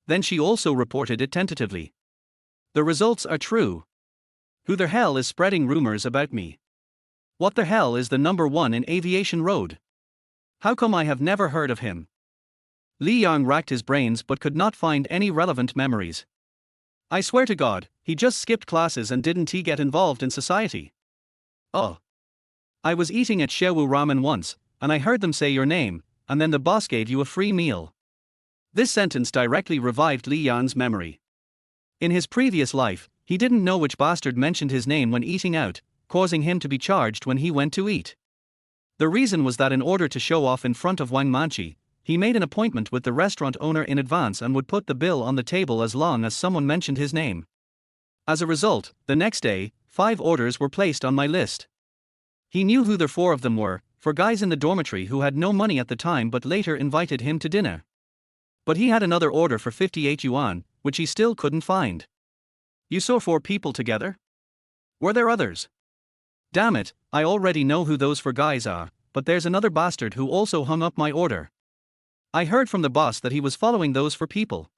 Then she also reported it tentatively. The results are true. Who the hell is spreading rumors about me? What the hell is the number 1 in Aviation Road? How come I have never heard of him? Li Yang racked his brains but could not find any relevant memories. I swear to God, he just skipped classes and didn't he get involved in society? Oh. I was eating at Shewu Ramen once, and I heard them say your name, and then the boss gave you a free meal. This sentence directly revived Li Yan's memory. In his previous life, he didn't know which bastard mentioned his name when eating out, causing him to be charged when he went to eat. The reason was that in order to show off in front of Wang Manchi, he made an appointment with the restaurant owner in advance and would put the bill on the table as long as someone mentioned his name. As a result, the next day, 5 orders were placed on my list. He knew who the 4 of them were, for guys in the dormitory who had no money at the time but later invited him to dinner. But he had another order for 58 yuan, which he still couldn't find. You saw 4 people together? Were there others? Damn it, I already know who those 4 guys are, but there's another bastard who also hung up my order. I heard from the boss that he was following those 4 people.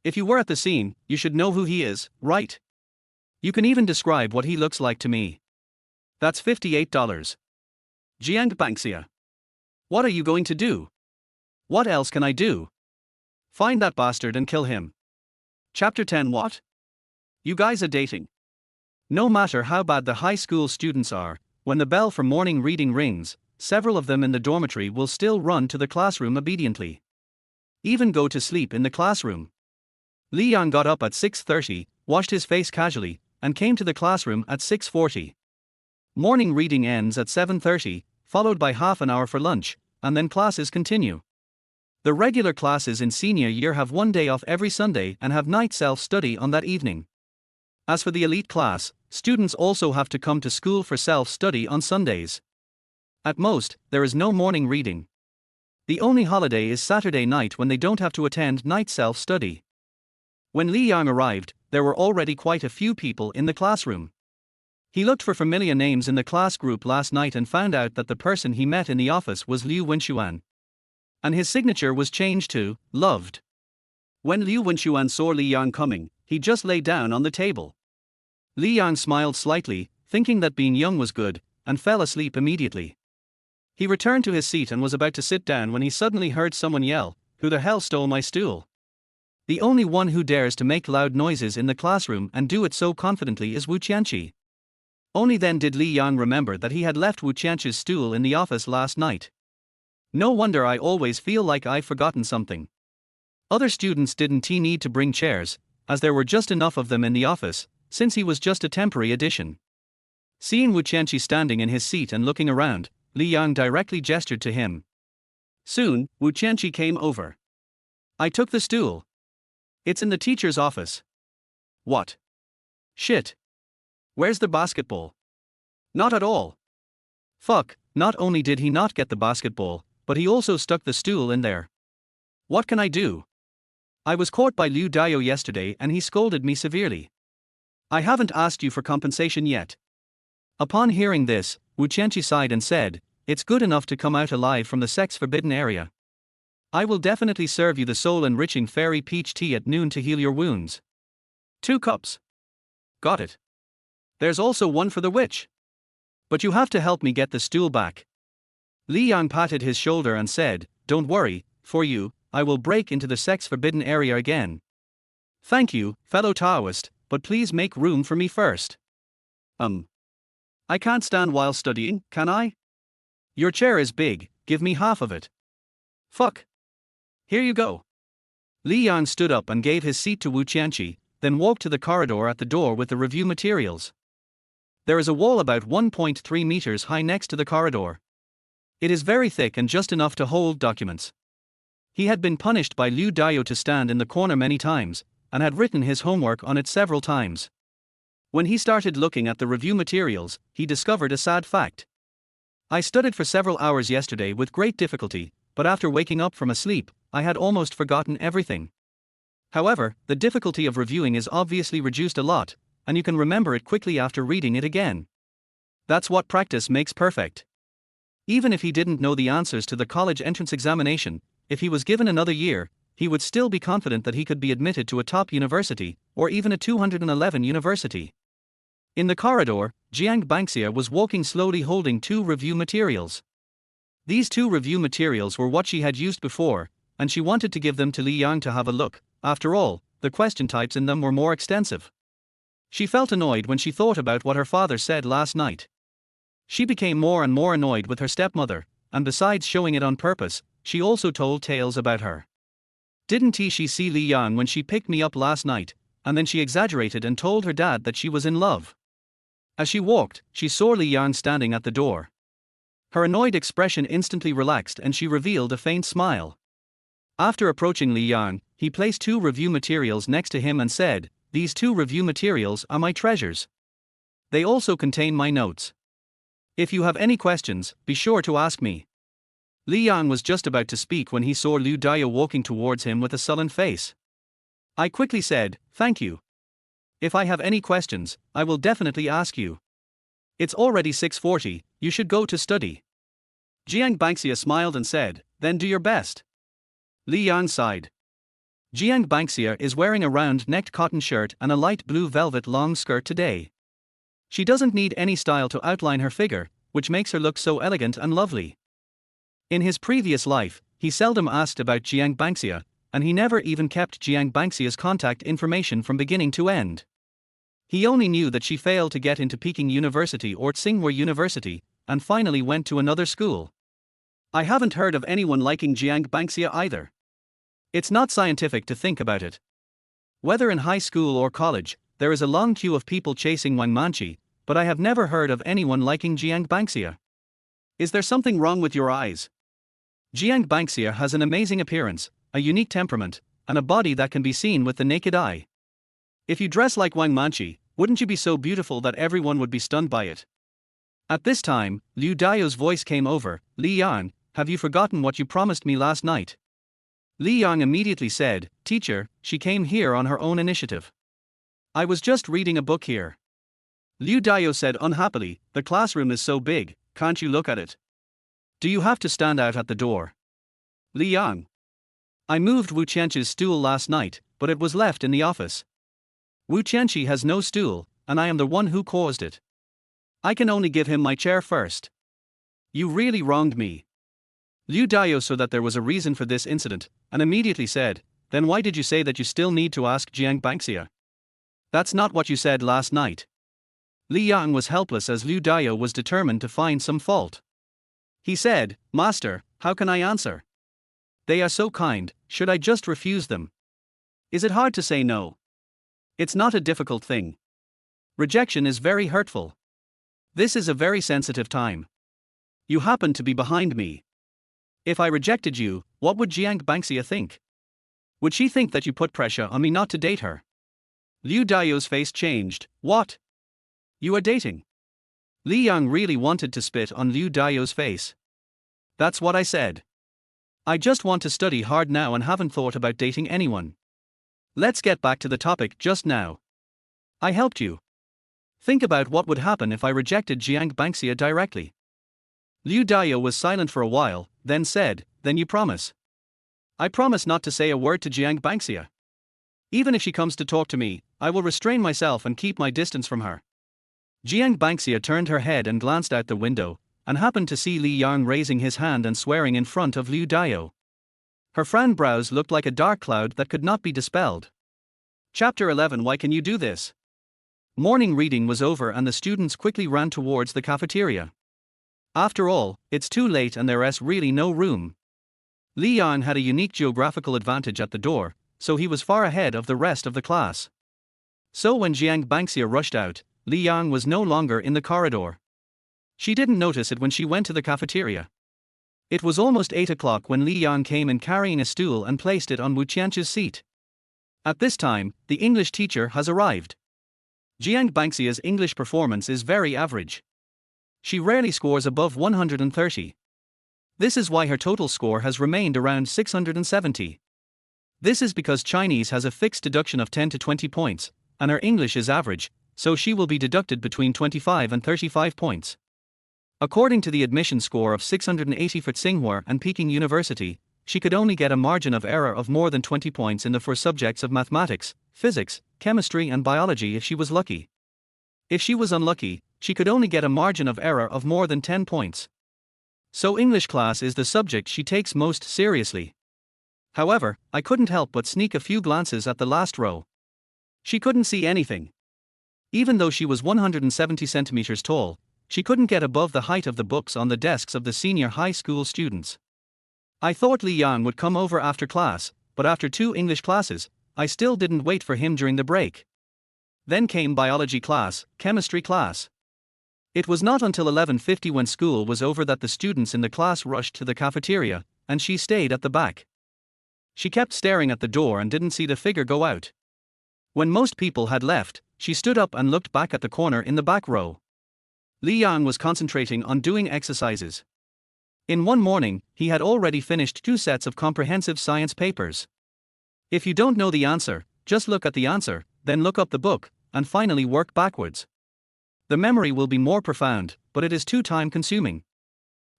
If you were at the scene, you should know who he is, right? You can even describe what he looks like to me. That's $58. Jiang Bangxia. What are you going to do? What else can I do? Find that bastard and kill him. Chapter 10. What? You guys are dating. No matter how bad the high school students are, when the bell for morning reading rings, several of them in the dormitory will still run to the classroom obediently. Even go to sleep in the classroom. Li Yang got up at 6:30, washed his face casually, and came to the classroom at 6:40. Morning reading ends at 7:30, followed by half an hour for lunch, and then classes continue. The regular classes in senior year have 1 day off every Sunday and have night self-study on that evening. As for the elite class, students also have to come to school for self-study on Sundays. At most, there is no morning reading. The only holiday is Saturday night when they don't have to attend night self-study. When Li Yang arrived, there were already quite a few people in the classroom. He looked for familiar names in the class group last night and found out that the person he met in the office was Liu Wenxuan. And his signature was changed to, loved. When Liu Wenxuan saw Li Yang coming, he just lay down on the table. Li Yang smiled slightly, thinking that being young was good, and fell asleep immediately. He returned to his seat and was about to sit down when he suddenly heard someone yell, "Who the hell stole my stool?" The only one who dares to make loud noises in the classroom and do it so confidently is Wu Qianqi. Only then did Li Yang remember that he had left Wu Qianqi's stool in the office last night. No wonder I always feel like I've forgotten something. Other students didn't need to bring chairs, as there were just enough of them in the office, since he was just a temporary addition. Seeing Wu Qianqi standing in his seat and looking around, Li Yang directly gestured to him. Soon, Wu Qianqi came over. I took the stool. It's in the teacher's office. What? Shit. Where's the basketball? Not at all. Fuck, not only did he not get the basketball, but he also stuck the stool in there. What can I do? I was caught by Liu Dayo yesterday and he scolded me severely. I haven't asked you for compensation yet. Upon hearing this, Wu Qianqi sighed and said, "It's good enough to come out alive from the sex-forbidden area. I will definitely serve you the soul-enriching fairy peach tea at noon to heal your wounds. 2 cups. Got it. There's also one for the witch. But you have to help me get the stool back." Li Yang patted his shoulder and said, "Don't worry, for you, I will break into the sex-forbidden area again. Thank you, fellow Taoist, but please make room for me first." I can't stand while studying, can I? Your chair is big, give me half of it. Fuck. Here you go. Li Yang stood up and gave his seat to Wu Qianqi, then walked to the corridor at the door with the review materials. There is a wall about 1.3 meters high next to the corridor. It is very thick and just enough to hold documents. He had been punished by Liu Dayo to stand in the corner many times, and had written his homework on it several times. When he started looking at the review materials, he discovered a sad fact. I studied for several hours yesterday with great difficulty, but after waking up from a sleep, I had almost forgotten everything. However, the difficulty of reviewing is obviously reduced a lot, and you can remember it quickly after reading it again. That's what practice makes perfect. Even if he didn't know the answers to the college entrance examination, if he was given another year, he would still be confident that he could be admitted to a top university, or even a 211 university. In the corridor, Jiang Bangxia was walking slowly holding 2 review materials. These 2 review materials were what she had used before, and she wanted to give them to Li Yang to have a look. After all, the question types in them were more extensive. She felt annoyed when she thought about what her father said last night. She became more and more annoyed with her stepmother, and besides showing it on purpose, she also told tales about her. Didn't she see Li Yang when she picked me up last night, and then she exaggerated and told her dad that she was in love. As she walked, she saw Li Yang standing at the door. Her annoyed expression instantly relaxed and she revealed a faint smile. After approaching Li Yang, he placed 2 review materials next to him and said, "These 2 review materials are my treasures. They also contain my notes. If you have any questions, be sure to ask me." Li Yang was just about to speak when he saw Liu Dao walking towards him with a sullen face. I quickly said, "Thank you. If I have any questions, I will definitely ask you. It's already 6:40, you should go to study." Jiang Bangxia smiled and said, "Then do your best." Li Yang sighed. Jiang Bangxia is wearing a round-necked cotton shirt and a light blue velvet long skirt today. She doesn't need any style to outline her figure, which makes her look so elegant and lovely. In his previous life, he seldom asked about Jiang Bangxia, and he never even kept Jiang Bangxia's contact information from beginning to end. He only knew that she failed to get into Peking University or Tsinghua University, and finally went to another school. I haven't heard of anyone liking Jiang Bangxia either. It's not scientific to think about it. Whether in high school or college, there is a long queue of people chasing Wang Manqi, but I have never heard of anyone liking Jiang Bangxia. Is there something wrong with your eyes? Jiang Bangxia has an amazing appearance, a unique temperament, and a body that can be seen with the naked eye. If you dress like Wang Manqi, wouldn't you be so beautiful that everyone would be stunned by it? At this time, Liu Dao's voice came over. "Li Yang, have you forgotten what you promised me last night?" Li Yang immediately said, "Teacher, she came here on her own initiative. I was just reading a book here." Liu Dao said unhappily, "The classroom is so big, can't you look at it? Do you have to stand out at the door?" Li Yang. I moved Wu Qianqi's stool last night, but it was left in the office. Wu Qianqi has no stool, and I am the one who caused it. I can only give him my chair first. You really wronged me. Liu Dao saw that there was a reason for this incident, and immediately said, "Then why did you say that you still need to ask Jiang Bangxia? That's not what you said last night." Li Yang was helpless as Liu Dao was determined to find some fault. He said, "Master, how can I answer? They are so kind, should I just refuse them? Is it hard to say no? It's not a difficult thing. Rejection is very hurtful. This is a very sensitive time. You happen to be behind me. If I rejected you, what would Jiang Bangxia think? Would she think that you put pressure on me not to date her?" Liu Dao's face changed. "What? You are dating?" Li Yang really wanted to spit on Liu Dao's face. "That's what I said. I just want to study hard now and haven't thought about dating anyone. Let's get back to the topic just now. I helped you. Think about what would happen if I rejected Jiang Bangxia directly." Liu Dao was silent for a while, then said, "Then you promise?" "I promise not to say a word to Jiang Bangxia. Even if she comes to talk to me, I will restrain myself and keep my distance from her." Jiang Bangxia turned her head and glanced out the window, and happened to see Li Yang raising his hand and swearing in front of Liu Dao. Her frowned brows looked like a dark cloud that could not be dispelled. Chapter 11. Why can you do this? Morning reading was over and the students quickly ran towards the cafeteria. After all, it's too late and there's really no room. Li Yang had a unique geographical advantage at the door, so he was far ahead of the rest of the class. So when Jiang Bangxia rushed out, Li Yang was no longer in the corridor. She didn't notice it when she went to the cafeteria. It was almost 8 o'clock when Li Yang came in carrying a stool and placed it on Wu Qianqi's seat. At this time, the English teacher has arrived. Jiang Bangxia's English performance is very average. She rarely scores above 130. This is why her total score has remained around 670. This is because Chinese has a fixed deduction of 10 to 20 points, and her English is average, so she will be deducted between 25 and 35 points. According to the admission score of 680 for Tsinghua and Peking University, she could only get a margin of error of more than 20 points in the 4 subjects of mathematics, physics, chemistry and biology if she was lucky. If she was unlucky, she could only get a margin of error of more than 10 points. So English class is the subject she takes most seriously. However, I couldn't help but sneak a few glances at the last row. She couldn't see anything. Even though she was 170 centimeters tall, she couldn't get above the height of the books on the desks of the senior high school students. I thought Li Yang would come over after class, but after 2 English classes, I still didn't wait for him during the break. Then came biology class, chemistry class. It was not until 11:50 when school was over that the students in the class rushed to the cafeteria, and she stayed at the back. She kept staring at the door and didn't see the figure go out. When most people had left, she stood up and looked back at the corner in the back row. Li Yang was concentrating on doing exercises. In one morning, he had already finished 2 sets of comprehensive science papers. If you don't know the answer, just look at the answer, then look up the book, and finally work backwards. The memory will be more profound, but it is too time-consuming.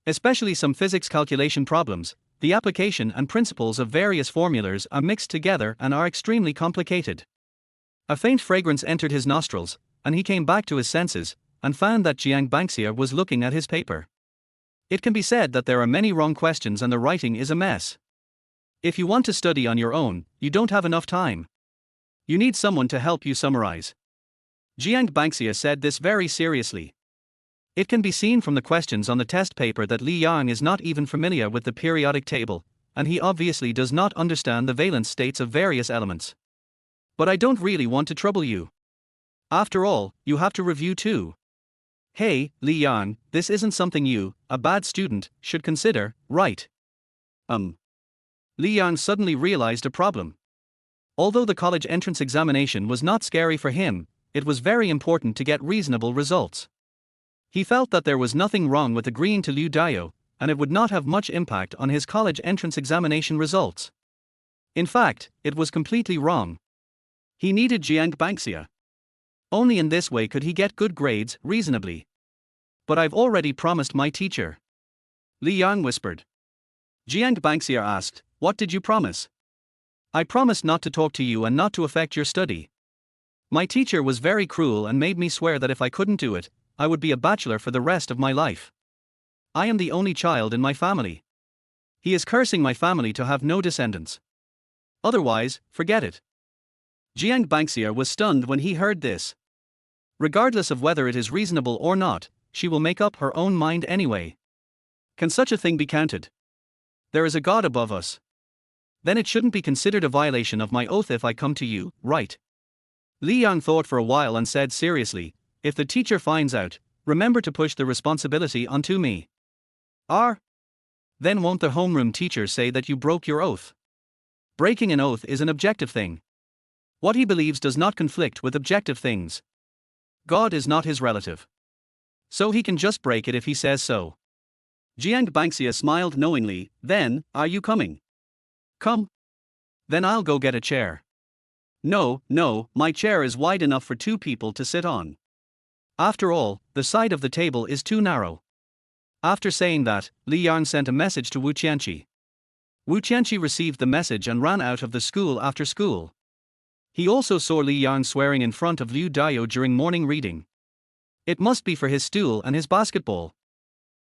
Especially some physics calculation problems, the application and principles of various formulas are mixed together and are extremely complicated. A faint fragrance entered his nostrils, and he came back to his senses, and found that Jiang Bangxia was looking at his paper. It can be said that there are many wrong questions and the writing is a mess. If you want to study on your own, you don't have enough time. You need someone to help you summarize. Jiang Bangxia said this very seriously. It can be seen from the questions on the test paper that Li Yang is not even familiar with the periodic table, and he obviously does not understand the valence states of various elements. But I don't really want to trouble you. After all, you have to review too. Hey, Li Yang, this isn't something you, a bad student, should consider, right? Li Yang suddenly realized a problem. Although the college entrance examination was not scary for him, it was very important to get reasonable results. He felt that there was nothing wrong with agreeing to Liu Dao, and it would not have much impact on his college entrance examination results. In fact, it was completely wrong. He needed Jiang Bangxia. Only in this way could he get good grades, reasonably. But I've already promised my teacher. Li Yang whispered. Jiang Bangxia asked, what did you promise? I promised not to talk to you and not to affect your study. My teacher was very cruel and made me swear that if I couldn't do it, I would be a bachelor for the rest of my life. I am the only child in my family. He is cursing my family to have no descendants. Otherwise, forget it. Jiang Bangxia was stunned when he heard this. Regardless of whether it is reasonable or not, she will make up her own mind anyway. Can such a thing be counted? There is a God above us. Then it shouldn't be considered a violation of my oath if I come to you, right? Li Yang thought for a while and said seriously, if the teacher finds out, remember to push the responsibility onto me. Then won't the homeroom teacher say that you broke your oath? Breaking an oath is an objective thing. What he believes does not conflict with objective things. God is not his relative. So he can just break it if he says so. Jiang Bangxia smiled knowingly. Then, are you coming? Come. Then I'll go get a chair. No, my chair is wide enough for 2 people to sit on. After all, the side of the table is too narrow. After saying that, Li Yang sent a message to Wu Qianqi. Wu Qianqi received the message and ran out of the school after school. He also saw Li Yang swearing in front of Liu Dao during morning reading. It must be for his stool and his basketball.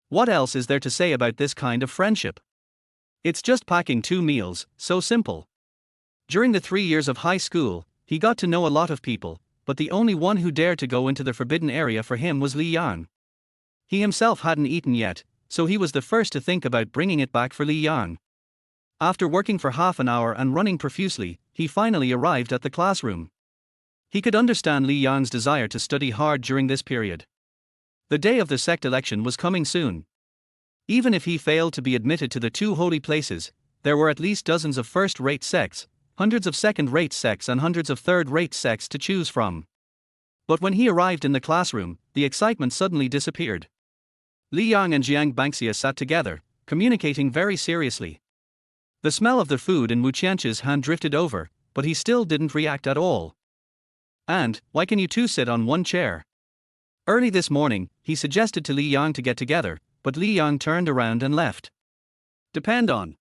What else is there to say about this kind of friendship? It's just packing 2 meals, so simple. During the 3 years of high school, he got to know a lot of people, but the only one who dared to go into the forbidden area for him was Li Yang. He himself hadn't eaten yet, so he was the first to think about bringing it back for Li Yang. After working for half an hour and running profusely, he finally arrived at the classroom. He could understand Li Yang's desire to study hard during this period. The day of the sect election was coming soon. Even if he failed to be admitted to the 2 holy places, there were at least dozens of first-rate sects, hundreds of second-rate sects and hundreds of third-rate sects to choose from. But when he arrived in the classroom, the excitement suddenly disappeared. Li Yang and Jiang Bangxia sat together, communicating very seriously. The smell of the food in Wu Qianqi's hand drifted over, but he still didn't react at all. And, why can you two sit on one chair? Early this morning, he suggested to Li Yang to get together, but Li Yang turned around and left. Depend on.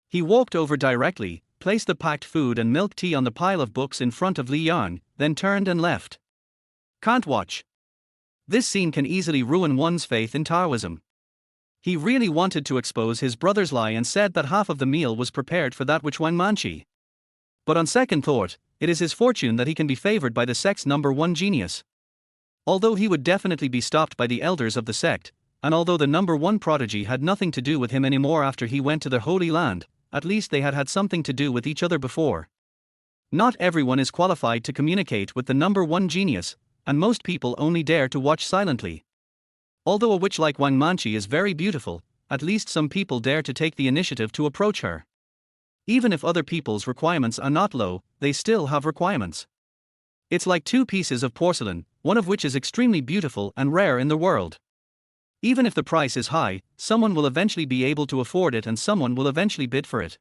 He walked over directly, placed the packed food and milk tea on the pile of books in front of Li Yang, then turned and left. Can't watch. This scene can easily ruin one's faith in Taoism. He really wanted to expose his brother's lie and said that half of the meal was prepared for that which Wang Manchi. But on second thought, it is his fortune that he can be favored by the sect's number one genius. Although he would definitely be stopped by the elders of the sect, and although the number one prodigy had nothing to do with him anymore after he went to the Holy Land, at least they had had something to do with each other before. Not everyone is qualified to communicate with the number one genius, and most people only dare to watch silently. Although a witch like Wang Manchi is very beautiful, at least some people dare to take the initiative to approach her. Even if other people's requirements are not low, they still have requirements. It's like two pieces of porcelain, one of which is extremely beautiful and rare in the world. Even if the price is high, someone will eventually be able to afford it and someone will eventually bid for it.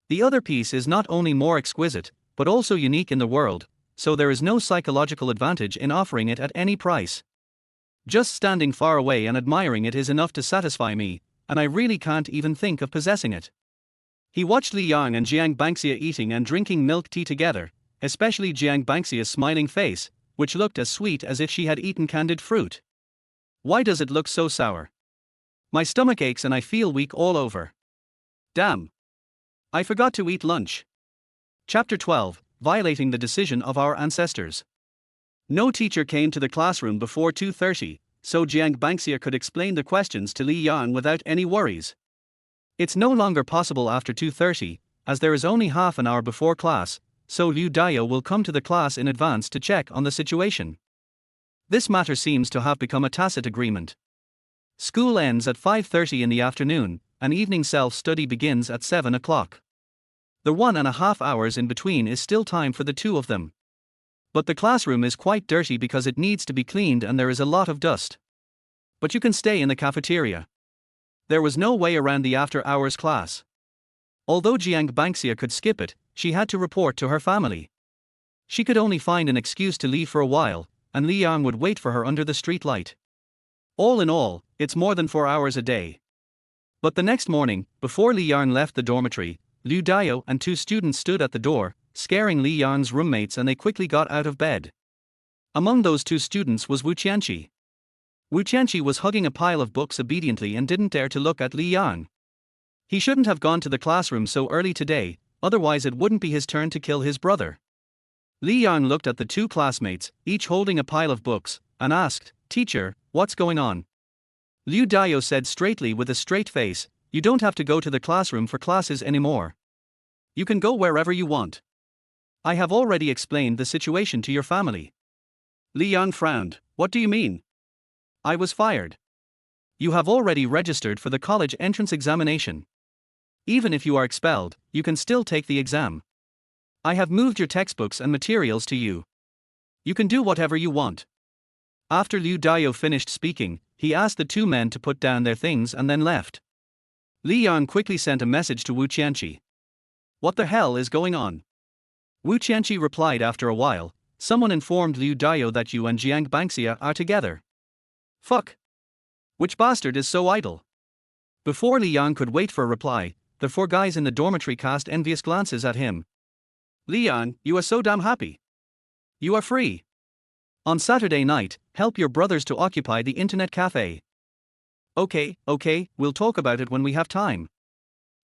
The other piece is not only more exquisite, but also unique in the world, so there is no psychological advantage in offering it at any price. Just standing far away and admiring it is enough to satisfy me, and I really can't even think of possessing it. He watched Li Yang and Jiang Bangxia eating and drinking milk tea together, especially Jiang Bangxia's smiling face, which looked as sweet as if she had eaten candied fruit. Why does it look so sour? My stomach aches and I feel weak all over. Damn. I forgot to eat lunch. Chapter 12, Violating the Decision of Our Ancestors. No teacher came to the classroom before 2:30, so Jiang Bangxia could explain the questions to Li Yang without any worries. It's no longer possible after 2:30, as there is only half an hour before class, so Liu Dao will come to the class in advance to check on the situation. This matter seems to have become a tacit agreement. School ends at 5:30 in the afternoon, and evening self-study begins at 7 o'clock. The 1.5 hours in between is still time for the two of them. But the classroom is quite dirty because it needs to be cleaned and there is a lot of dust. But you can stay in the cafeteria. There was no way around the after-hours class. Although Jiang Bangxia could skip it, she had to report to her family. She could only find an excuse to leave for a while, and Li Yang would wait for her under the street light. All in all, it's more than 4 hours a day. But the next morning, before Li Yang left the dormitory, Liu Dao and two students stood at the door, scaring Li Yang's roommates, and they quickly got out of bed. Among those two students was Wu Qianqi. Wu Qianqi was hugging a pile of books obediently and didn't dare to look at Li Yang. He shouldn't have gone to the classroom so early today, otherwise it wouldn't be his turn to kill his brother. Li Yang looked at the two classmates, each holding a pile of books, and asked, "Teacher, what's going on?" Liu Dao said straightly with a straight face, "You don't have to go to the classroom for classes anymore. You can go wherever you want. I have already explained the situation to your family." Li Yang frowned. "What do you mean?" "I was fired. You have already registered for the college entrance examination. Even if you are expelled, you can still take the exam. I have moved your textbooks and materials to you. You can do whatever you want." After Liu Dao finished speaking, he asked the two men to put down their things and then left. Li Yang quickly sent a message to Wu Qianqi. "What the hell is going on?" Wu Qianqi replied after a while, "Someone informed Liu Dao that you and Jiang Bangxia are together." Fuck. Which bastard is so idle? Before Li Yang could wait for a reply, the four guys in the dormitory cast envious glances at him. "Li Yang, you are so damn happy. You are free. On Saturday night, help your brothers to occupy the internet cafe." Okay, we'll talk about it when we have time."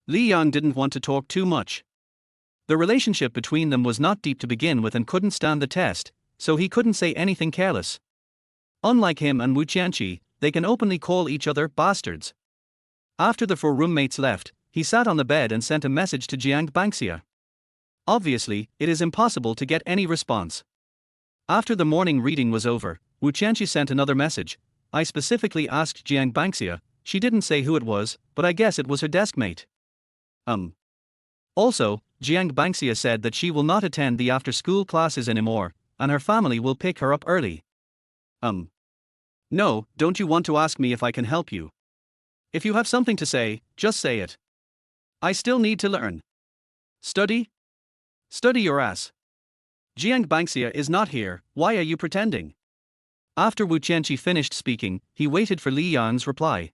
Li Yang didn't want to talk too much. The relationship between them was not deep to begin with and couldn't stand the test, so he couldn't say anything careless. Unlike him and Wu Qianqi, they can openly call each other bastards. After the four roommates left, he sat on the bed and sent a message to Jiang Bangxia. Obviously, it is impossible to get any response. After the morning reading was over, Wu Qianqi sent another message. "I specifically asked Jiang Bangxia, she didn't say who it was, but I guess it was her desk mate." Also, Jiang Bangxia said that she will not attend the after-school classes anymore, and her family will pick her up early. No, don't you want to ask me if I can help you? If you have something to say, just say it. I still need to learn. Study? Study your ass. Jiang Bangxia is not here, why are you pretending? After Wu Qianqi finished speaking, he waited for Li Yang's reply.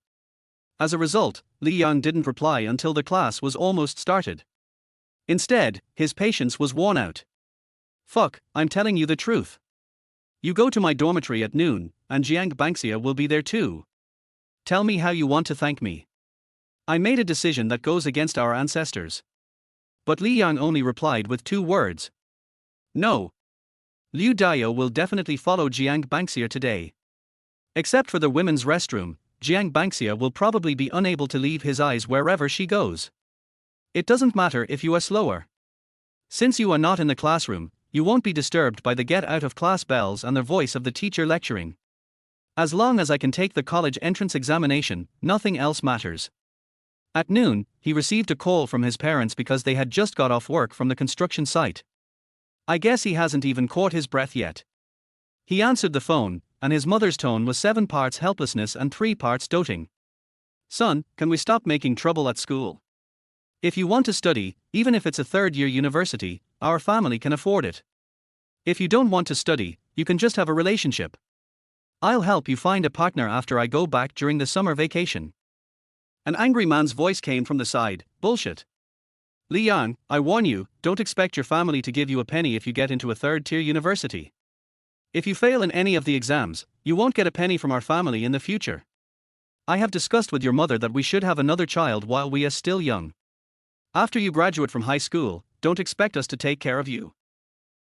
As a result, Li Yang didn't reply until the class was almost started. Instead, his patience was worn out. Fuck, I'm telling you the truth. You go to my dormitory at noon, and Jiang Bangxia will be there too. Tell me how you want to thank me. I made a decision that goes against our ancestors. But Li Yang only replied with 2 words. No. Liu Dayo will definitely follow Jiang Bangxia today. Except for the women's restroom, Jiang Bangxia will probably be unable to leave his eyes wherever she goes. It doesn't matter if you are slower. Since you are not in the classroom, you won't be disturbed by the get out of class bells and the voice of the teacher lecturing. As long as I can take the college entrance examination, nothing else matters. At noon, he received a call from his parents because they had just got off work from the construction site. I guess he hasn't even caught his breath yet. He answered the phone, and his mother's tone was 7 parts helplessness and 3 parts doting. Son, can we stop making trouble at school? If you want to study, even if it's a 3rd-year university, our family can afford it. If you don't want to study, you can just have a relationship. I'll help you find a partner after I go back during the summer vacation. An angry man's voice came from the side. Bullshit. Li Yang, I warn you, don't expect your family to give you a penny if you get into a 3rd-tier university. If you fail in any of the exams, you won't get a penny from our family in the future. I have discussed with your mother that we should have another child while we are still young. After you graduate from high school, don't expect us to take care of you.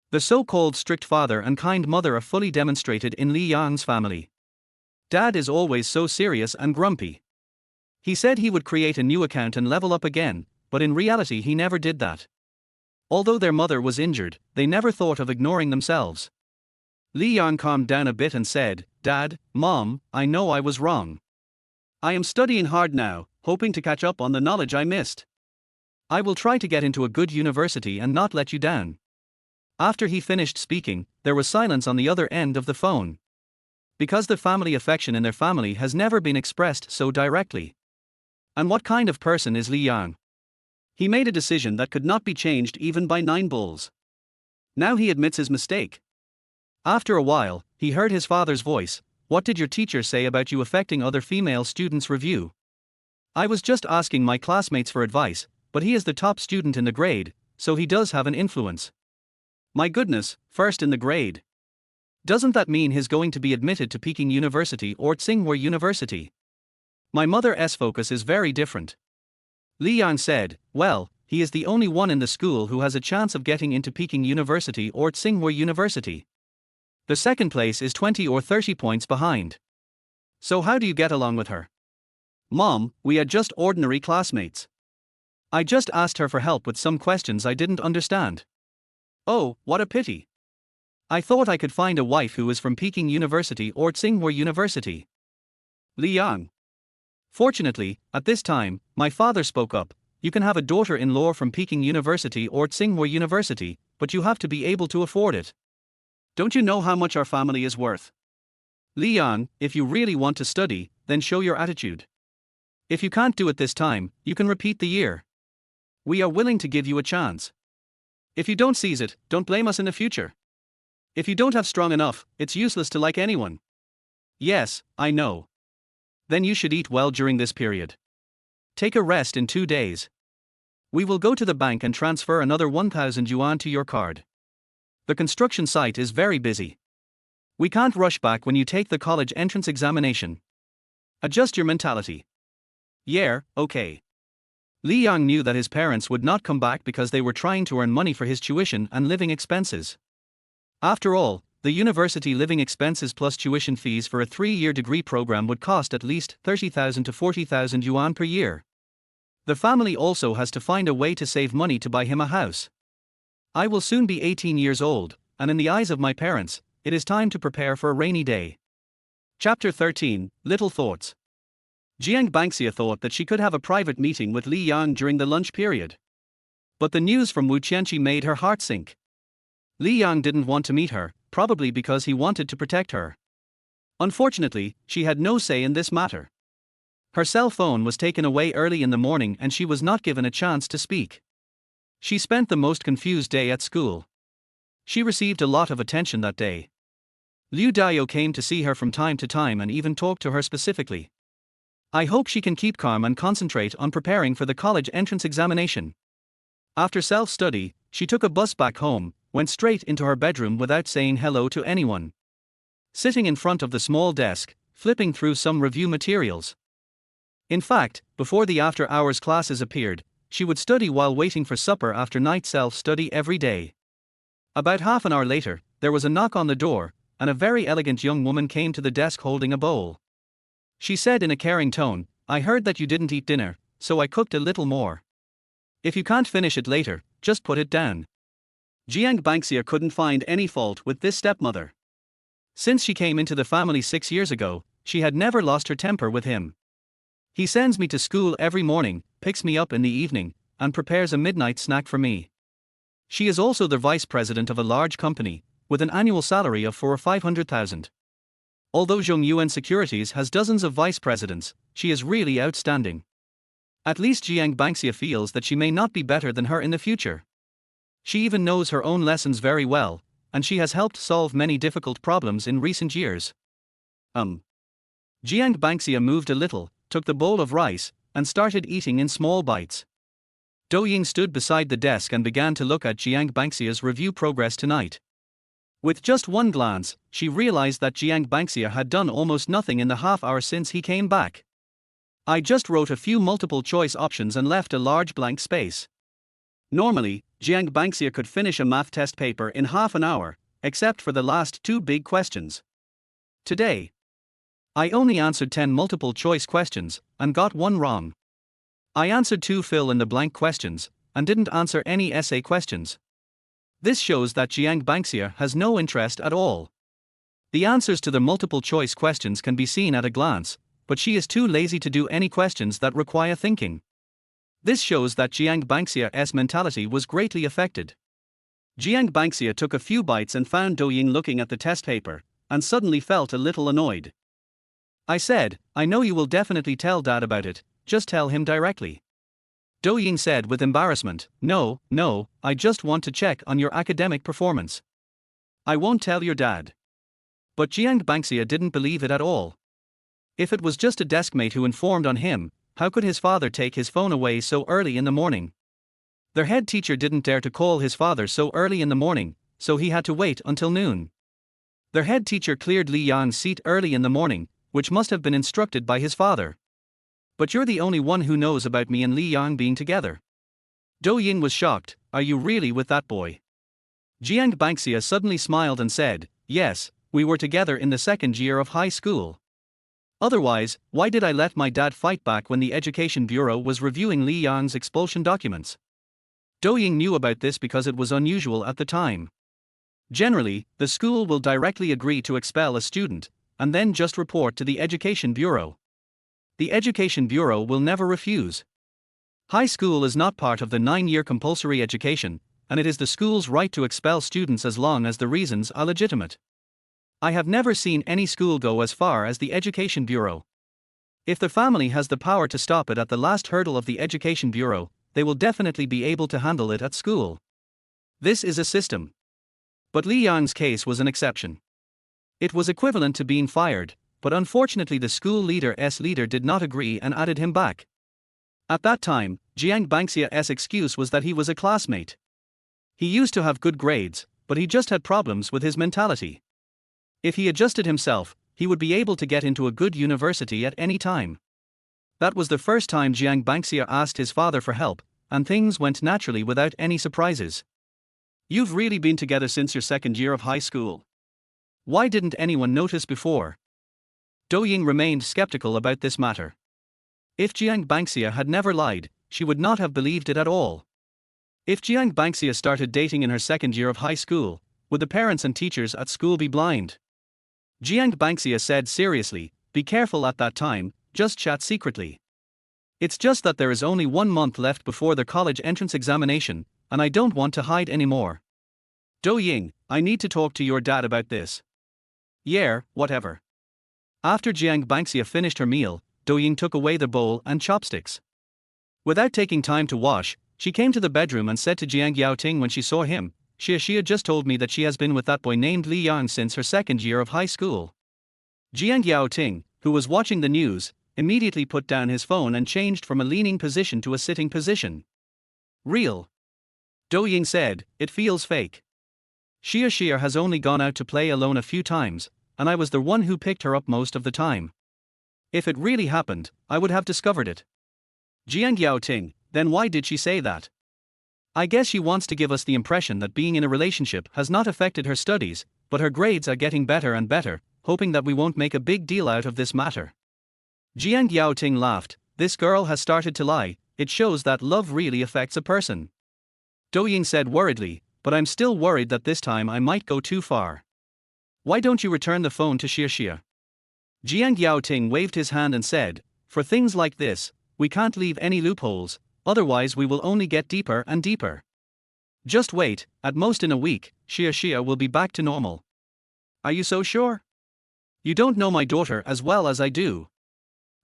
The so-called strict father and kind mother are fully demonstrated in Li Yang's family. Dad is always so serious and grumpy. He said he would create a new account and level up again, but in reality he never did that. Although their mother was injured, they never thought of ignoring themselves. Li Yang calmed down a bit and said, Dad, Mom, I know I was wrong. I am studying hard now, hoping to catch up on the knowledge I missed. I will try to get into a good university and not let you down. After he finished speaking, there was silence on the other end of the phone. Because the family affection in their family has never been expressed so directly. And what kind of person is Li Yang? He made a decision that could not be changed even by 9 bulls. Now he admits his mistake. After a while, he heard his father's voice. What did your teacher say about you affecting other female students' review? I was just asking my classmates for advice, but he is the top student in the grade, so he does have an influence. My goodness, first in the grade. Doesn't that mean he's going to be admitted to Peking University or Tsinghua University? My mother's focus is very different. Li Yang said, well, he is the only one in the school who has a chance of getting into Peking University or Tsinghua University. The second place is 20 or 30 points behind. So how do you get along with her? Mom, we are just ordinary classmates. I just asked her for help with some questions I didn't understand. Oh, what a pity. I thought I could find a wife who is from Peking University or Tsinghua University. Li Yang. Fortunately, at this time, my father spoke up. You can have a daughter-in-law from Peking University or Tsinghua University, but you have to be able to afford it. Don't you know how much our family is worth? Li Yang, if you really want to study, then show your attitude. If you can't do it this time, you can repeat the year. We are willing to give you a chance. If you don't seize it, don't blame us in the future. If you don't have strong enough, it's useless to like anyone. Yes, I know. Then you should eat well during this period. Take a rest in 2 days. We will go to the bank and transfer another 1,000 yuan to your card. The construction site is very busy. We can't rush back when you take the college entrance examination. Adjust your mentality. Yeah, okay. Li Yang knew that his parents would not come back because they were trying to earn money for his tuition and living expenses. After all, the university living expenses plus tuition fees for a 3-year degree program would cost at least 30,000 to 40,000 yuan per year. The family also has to find a way to save money to buy him a house. I will soon be 18 years old, and in the eyes of my parents, it is time to prepare for a rainy day. Chapter 13, Little Thoughts. Jiang Bangxia thought that she could have a private meeting with Li Yang during the lunch period. But the news from Wu Qianqi made her heart sink. Li Yang didn't want to meet her, probably because he wanted to protect her. Unfortunately, she had no say in this matter. Her cell phone was taken away early in the morning and she was not given a chance to speak. She spent the most confused day at school. She received a lot of attention that day. Liu Dayo came to see her from time to time and even talked to her specifically. I hope she can keep calm and concentrate on preparing for the college entrance examination. After self-study, she took a bus back home, went straight into her bedroom without saying hello to anyone. Sitting in front of the small desk, flipping through some review materials. In fact, before the after-hours classes appeared, she would study while waiting for supper after night self-study every day. About half an hour later, there was a knock on the door, and a very elegant young woman came to the desk holding a bowl. She said in a caring tone, "I heard that you didn't eat dinner, so I cooked a little more. If you can't finish it later, just put it down." Jiang Bangxia couldn't find any fault with this stepmother. Since she came into the family 6 years ago, she had never lost her temper with him. He sends me to school every morning, picks me up in the evening, and prepares a midnight snack for me. She is also the vice president of a large company, with an annual salary of 400,000 or 500,000. Although Zhongyuan Securities has dozens of vice presidents, she is really outstanding. At least Jiang Bangxia feels that she may not be better than her in the future. She even knows her own lessons very well, and she has helped solve many difficult problems in recent years. Jiang Bangxia moved a little, took the bowl of rice, and started eating in small bites. Dou Ying stood beside the desk and began to look at Jiang Bangxia's review progress tonight. With just one glance, she realized that Jiang Bangxia had done almost nothing in the half hour since he came back. "I just wrote a few multiple choice options and left a large blank space." Normally, Jiang Bangxia could finish a math test paper in half an hour, except for the last 2 big questions. Today, "I only answered 10 multiple choice questions, and got 1 wrong. I answered 2 fill-in-the-blank questions, and didn't answer any essay questions." This shows that Jiang Bangxia has no interest at all. The answers to the multiple choice questions can be seen at a glance, but she is too lazy to do any questions that require thinking. This shows that Jiang Bangxia's mentality was greatly affected. Jiang Bangxia took a few bites and found Dou Ying looking at the test paper, and suddenly felt a little annoyed. "I said, I know you will definitely tell Dad about it, just tell him directly." Dou Ying said with embarrassment, No, I just want to check on your academic performance. I won't tell your dad." But Jiang Bangxia didn't believe it at all. If it was just a deskmate who informed on him, how could his father take his phone away so early in the morning? Their head teacher didn't dare to call his father so early in the morning, so he had to wait until noon. Their head teacher cleared Li Yang's seat early in the morning, which must have been instructed by his father. "But you're the only one who knows about me and Li Yang being together." Dou Ying was shocked. "Are you really with that boy?" Jiang Bangxia suddenly smiled and said, "Yes, we were together in the 2nd year of high school. Otherwise, why did I let my dad fight back when the Education Bureau was reviewing Li Yang's expulsion documents?" Dou Ying knew about this because it was unusual at the time. Generally, the school will directly agree to expel a student, and then just report to the Education Bureau. The Education Bureau will never refuse. High school is not part of the 9-year compulsory education, and it is the school's right to expel students as long as the reasons are legitimate. I have never seen any school go as far as the Education Bureau. If the family has the power to stop it at the last hurdle of the Education Bureau, they will definitely be able to handle it at school. This is a system. But Li Yang's case was an exception. It was equivalent to being fired, but unfortunately the school leader's leader did not agree and added him back. At that time, Jiang Bangxia's excuse was that he was a classmate. He used to have good grades, but he just had problems with his mentality. If he adjusted himself, he would be able to get into a good university at any time. That was the first time Jiang Bangxia asked his father for help, and things went naturally without any surprises. "You've really been together since your 2nd year of high school. Why didn't anyone notice before?" Dou Ying remained skeptical about this matter. If Jiang Bangxia had never lied, she would not have believed it at all. If Jiang Bangxia started dating in her 2nd year of high school, would the parents and teachers at school be blind? Jiang Bangxia said seriously, "Be careful at that time, just chat secretly. It's just that there is only 1 month left before the college entrance examination, and I don't want to hide anymore. Dou Ying, I need to talk to your dad about this." "Yeah, whatever." After Jiang Bangxia finished her meal, Dou Ying took away the bowl and chopsticks. Without taking time to wash, she came to the bedroom and said to Jiang Yaoting when she saw him, Xia just told me that she has been with that boy named Li Yang since her second year of high school. Jiang Yaoting, who was watching the news, immediately put down his phone and changed from a leaning position to a sitting position. Real. Dou Ying said, it feels fake. Xia has only gone out to play alone a few times, and I was the one who picked her up most of the time. If it really happened, I would have discovered it. Jiang Yaoting, then why did she say that? I guess she wants to give us the impression that being in a relationship has not affected her studies, but her grades are getting better and better, hoping that we won't make a big deal out of this matter. Jiang Yaoting laughed. This girl has started to lie. It shows that love really affects a person. Dou Ying said worriedly, but I'm still worried that this time I might go too far. Why don't you return the phone to Xia? Jiang Yaoting waved his hand and said, for things like this, we can't leave any loopholes, otherwise we will only get deeper and deeper. Just wait, at most in a week, Xia will be back to normal. Are you so sure? You don't know my daughter as well as I do.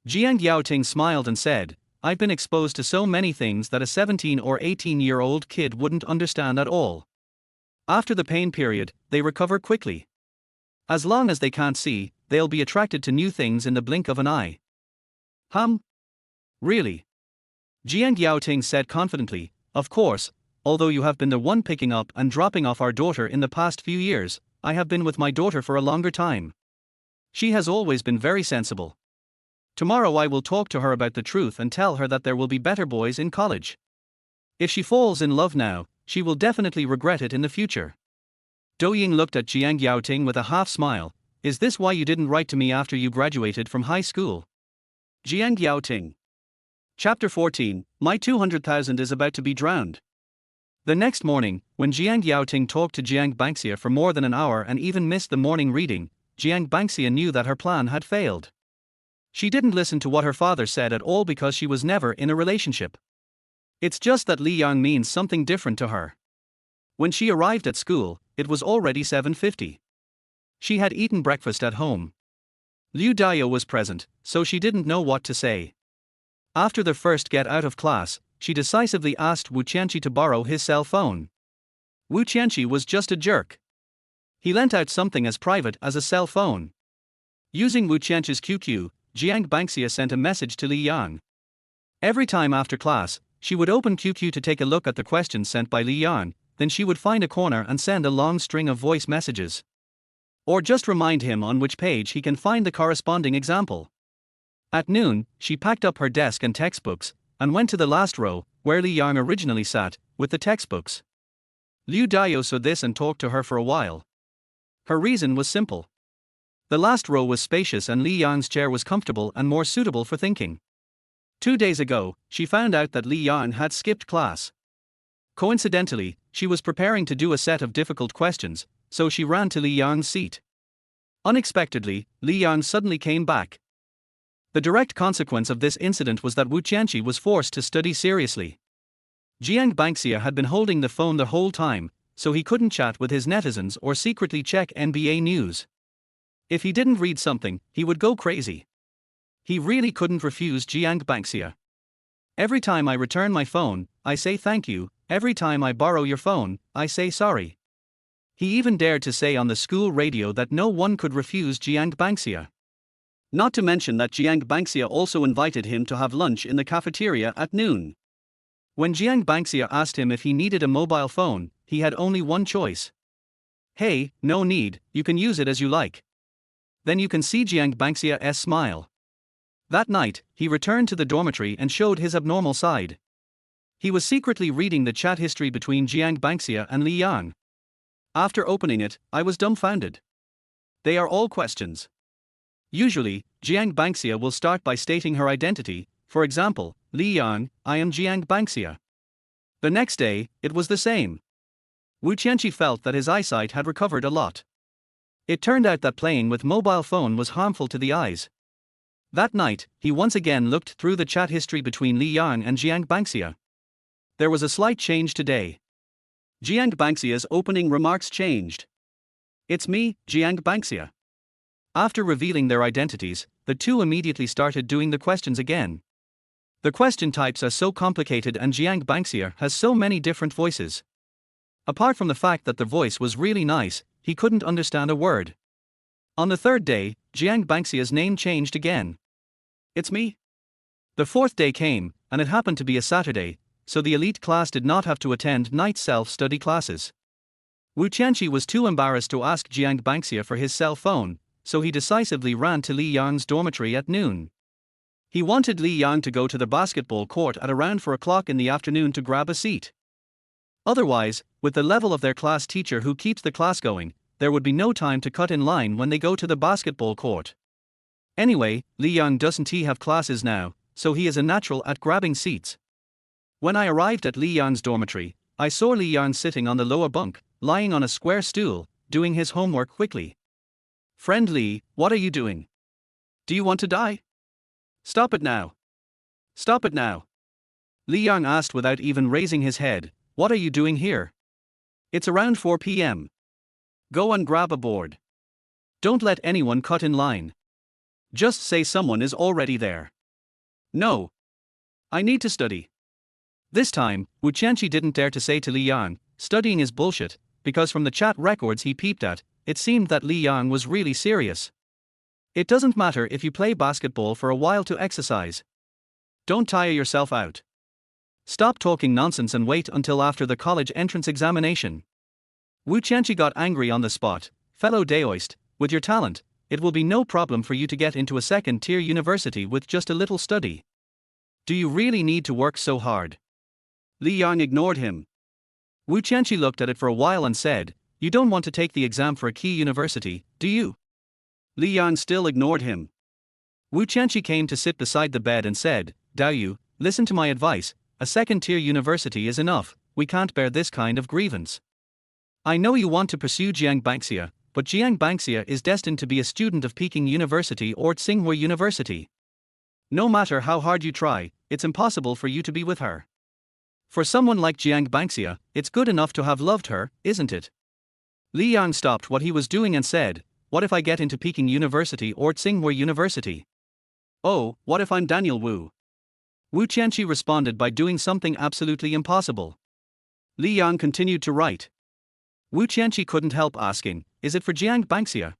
Jiang Yaoting smiled and said, I've been exposed to so many things that a 17 or 18-year-old kid wouldn't understand at all. After the pain period, they recover quickly. As long as they can't see, they'll be attracted to new things in the blink of an eye. Really? Jiang Yaoting said confidently, of course, although you have been the one picking up and dropping off our daughter in the past few years, I have been with my daughter for a longer time. She has always been very sensible. Tomorrow I will talk to her about the truth and tell her that there will be better boys in college. If she falls in love now, she will definitely regret it in the future. Dou Ying looked at Jiang Yaoting with a half smile. Is this why you didn't write to me after you graduated from high school? Jiang Yaoting. Chapter 14, My 200,000 is about to be drowned. The next morning, when Jiang Yaoting talked to Jiang Bangxia for more than an hour and even missed the morning reading, Jiang Bangxia knew that her plan had failed. She didn't listen to what her father said at all because she was never in a relationship. It's just that Li Yang means something different to her. When she arrived at school, it was already 7:50. She had eaten breakfast at home. Liu Dao was present, so she didn't know what to say. After the first get out of class, she decisively asked Wu Qianqi to borrow his cell phone. Wu Qianqi was just a jerk. He lent out something as private as a cell phone. Using Wu Qianqi's QQ, Jiang Bangxia sent a message to Li Yang. Every time after class, she would open QQ to take a look at the questions sent by Li Yang, then she would find a corner and send a long string of voice messages. Or just remind him on which page he can find the corresponding example. At noon, she packed up her desk and textbooks, and went to the last row, where Li Yang originally sat, with the textbooks. Liu Dao saw this and talked to her for a while. Her reason was simple. The last row was spacious and Li Yang's chair was comfortable and more suitable for thinking. 2 days ago, she found out that Li Yang had skipped class. Coincidentally, she was preparing to do a set of difficult questions, so she ran to Li Yang's seat. Unexpectedly, Li Yang suddenly came back. The direct consequence of this incident was that Wu Qianqi was forced to study seriously. Jiang Bangxia had been holding the phone the whole time, so he couldn't chat with his netizens or secretly check NBA news. If he didn't read something, he would go crazy. He really couldn't refuse Jiang Bangxia. Every time I return my phone, I say thank you. Every time I borrow your phone, I say sorry. He even dared to say on the school radio that no one could refuse Jiang Bangxia. Not to mention that Jiang Bangxia also invited him to have lunch in the cafeteria at noon. When Jiang Bangxia asked him if he needed a mobile phone, he had only one choice. Hey, no need, you can use it as you like. Then you can see Jiang Bangxia's smile. That night, he returned to the dormitory and showed his abnormal side. He was secretly reading the chat history between Jiang Bangxia and Li Yang. After opening it, I was dumbfounded. They are all questions. Usually, Jiang Bangxia will start by stating her identity, for example, Li Yang, I am Jiang Bangxia. The next day, it was the same. Wu Qianqi felt that his eyesight had recovered a lot. It turned out that playing with mobile phone was harmful to the eyes. That night, he once again looked through the chat history between Li Yang and Jiang Bangxia. There was a slight change today. Jiang Bangxia's opening remarks changed. It's me, Jiang Bangxia. After revealing their identities, the two immediately started doing the questions again. The question types are so complicated and Jiang Bangxia has so many different voices. Apart from the fact that the voice was really nice, he couldn't understand a word. On the third day, Jiang Banxia's name changed again. It's me. The fourth day came, and it happened to be a Saturday, so the elite class did not have to attend night self-study classes. Wu Qianqi was too embarrassed to ask Jiang Banxia for his cell phone, so he decisively ran to Li Yang's dormitory at noon. He wanted Li Yang to go to the basketball court at around 4 o'clock in the afternoon to grab a seat. Otherwise, with the level of their class teacher who keeps the class going, there would be no time to cut in line when they go to the basketball court. Anyway, Li Yang doesn't have classes now, so he is a natural at grabbing seats. When I arrived at Li Yang's dormitory, I saw Li Yang sitting on the lower bunk, lying on a square stool, doing his homework quickly. Friend Li, what are you doing? Do you want to die? Stop it now. Stop it now. Li Yang asked without even raising his head, what are you doing here? It's around 4 p.m. Go and grab a board. Don't let anyone cut in line. Just say someone is already there. No. I need to study. This time, Wu Qianqi didn't dare to say to Li Yang, studying is bullshit, because from the chat records he peeped at, it seemed that Li Yang was really serious. It doesn't matter if you play basketball for a while to exercise. Don't tire yourself out. Stop talking nonsense and wait until after the college entrance examination. Wu Qianqi got angry on the spot. Fellow Daoist, with your talent, it will be no problem for you to get into a second-tier university with just a little study. Do you really need to work so hard? Li Yang ignored him. Wu Qianqi looked at it for a while and said, you don't want to take the exam for a key university, do you? Li Yang still ignored him. Wu Qianqi came to sit beside the bed and said, Dao Yu, listen to my advice, a second-tier university is enough, we can't bear this kind of grievance. I know you want to pursue Jiang Banxia, but Jiang Banxia is destined to be a student of Peking University or Tsinghua University. No matter how hard you try, it's impossible for you to be with her. For someone like Jiang Banxia, it's good enough to have loved her, isn't it? Li Yang stopped what he was doing and said, what if I get into Peking University or Tsinghua University? Oh, what if I'm Daniel Wu? Wu Qianqi responded by doing something absolutely impossible. Li Yang continued to write. Wu Qianqi couldn't help asking, is it for Jiang Banxia?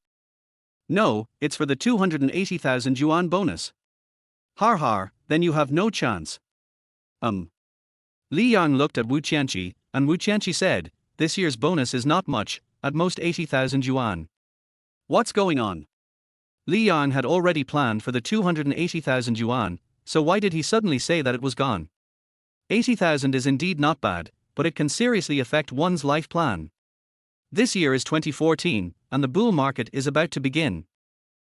No, it's for the 280,000 yuan bonus. Har har, then you have no chance. Li Yang looked at Wu Qianqi, and Wu Qianqi said, this year's bonus is not much, at most 80,000 yuan. What's going on? Li Yang had already planned for the 280,000 yuan, so why did he suddenly say that it was gone? 80,000 is indeed not bad, but it can seriously affect one's life plan. This year is 2014, and the bull market is about to begin.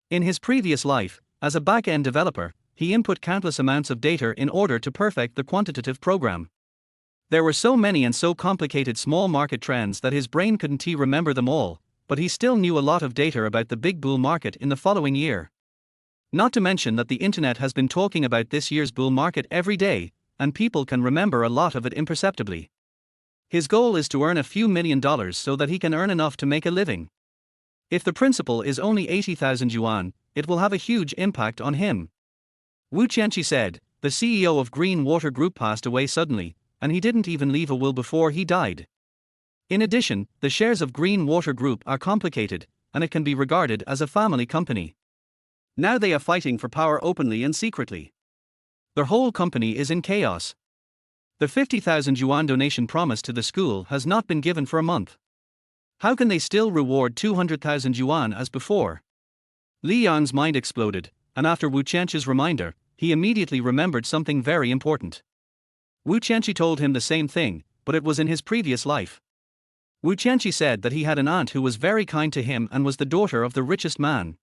In his previous life, as a back-end developer, he input countless amounts of data in order to perfect the quantitative program. There were so many and so complicated small market trends that his brain couldn't remember them all, but he still knew a lot of data about the big bull market in the following year. Not to mention that the internet has been talking about this year's bull market every day, and people can remember a lot of it imperceptibly. His goal is to earn a few $1 million so that he can earn enough to make a living. If the principal is only 80,000 yuan, it will have a huge impact on him. Wu Qianqi said, the CEO of Green Water Group passed away suddenly, and he didn't even leave a will before he died. In addition, the shares of Green Water Group are complicated, and it can be regarded as a family company. Now they are fighting for power openly and secretly. Their whole company is in chaos. The 50,000 yuan donation promised to the school has not been given for a month. How can they still reward 200,000 yuan as before? Li Yang's mind exploded, and after Wu Qianqi's reminder, he immediately remembered something very important. Wu Qianqi told him the same thing, but it was in his previous life. Wu Qianqi said that he had an aunt who was very kind to him and was the daughter of the richest man.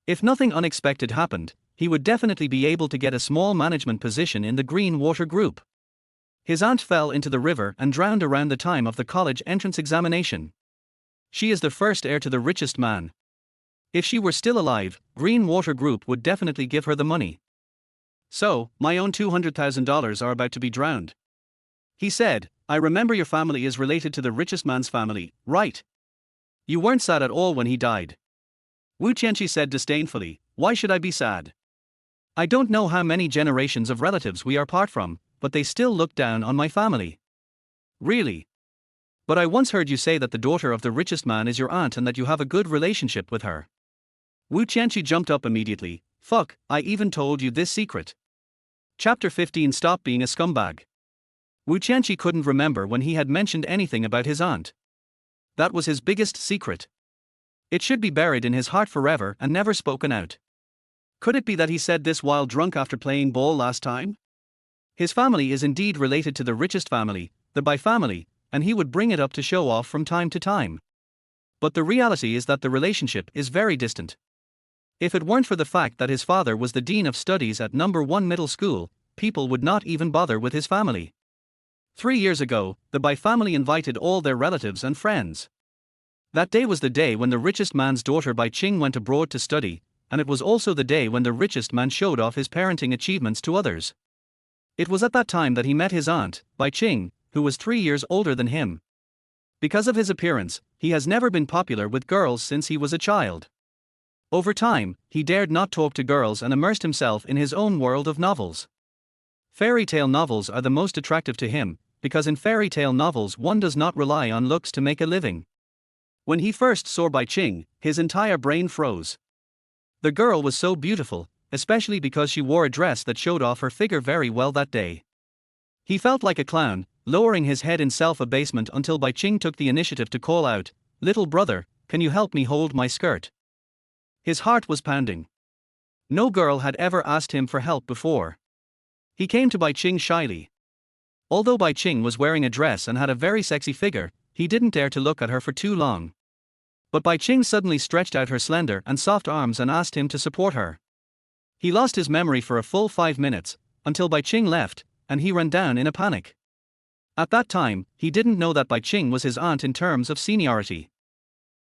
If nothing unexpected happened, he would definitely be able to get a small management position in the Green Water Group. His aunt fell into the river and drowned around the time of the college entrance examination. She is the first heir to the richest man. If she were still alive, Green Water Group would definitely give her the money. So, my own $200,000 are about to be drowned. He said, I remember your family is related to the richest man's family, right? You weren't sad at all when he died. Wu Qianqi said disdainfully, why should I be sad? I don't know how many generations of relatives we are apart from, but they still look down on my family. Really? But I once heard you say that the daughter of the richest man is your aunt and that you have a good relationship with her. Wu Qianqi jumped up immediately. Fuck, I even told you this secret. Chapter 15. Stop being a scumbag. Wu Qianqi couldn't remember when he had mentioned anything about his aunt. That was his biggest secret. It should be buried in his heart forever and never spoken out. Could it be that he said this while drunk after playing ball last time? His family is indeed related to the richest family, the Bai family, and he would bring it up to show off from time to time. But the reality is that the relationship is very distant. If it weren't for the fact that his father was the dean of studies at number 1 middle school, people would not even bother with his family. 3 years ago, the Bai family invited all their relatives and friends. That day was the day when the richest man's daughter Bai Qing went abroad to study, and it was also the day when the richest man showed off his parenting achievements to others. It was at that time that he met his aunt, Bai Qing, who was 3 years older than him. Because of his appearance, he has never been popular with girls since he was a child. Over time, he dared not talk to girls and immersed himself in his own world of novels. Fairy tale novels are the most attractive to him, because in fairy tale novels one does not rely on looks to make a living. When he first saw Bai Qing, his entire brain froze. The girl was so beautiful, especially because she wore a dress that showed off her figure very well that day. He felt like a clown, lowering his head in self-abasement until Bai Qing took the initiative to call out, "Little brother, can you help me hold my skirt?" His heart was pounding. No girl had ever asked him for help before. He came to Bai Qing shyly. Although Bai Qing was wearing a dress and had a very sexy figure, he didn't dare to look at her for too long. But Bai Qing suddenly stretched out her slender and soft arms and asked him to support her. He lost his memory for a full 5 minutes, until Bai Qing left, and he ran down in a panic. At that time, he didn't know that Bai Qing was his aunt in terms of seniority.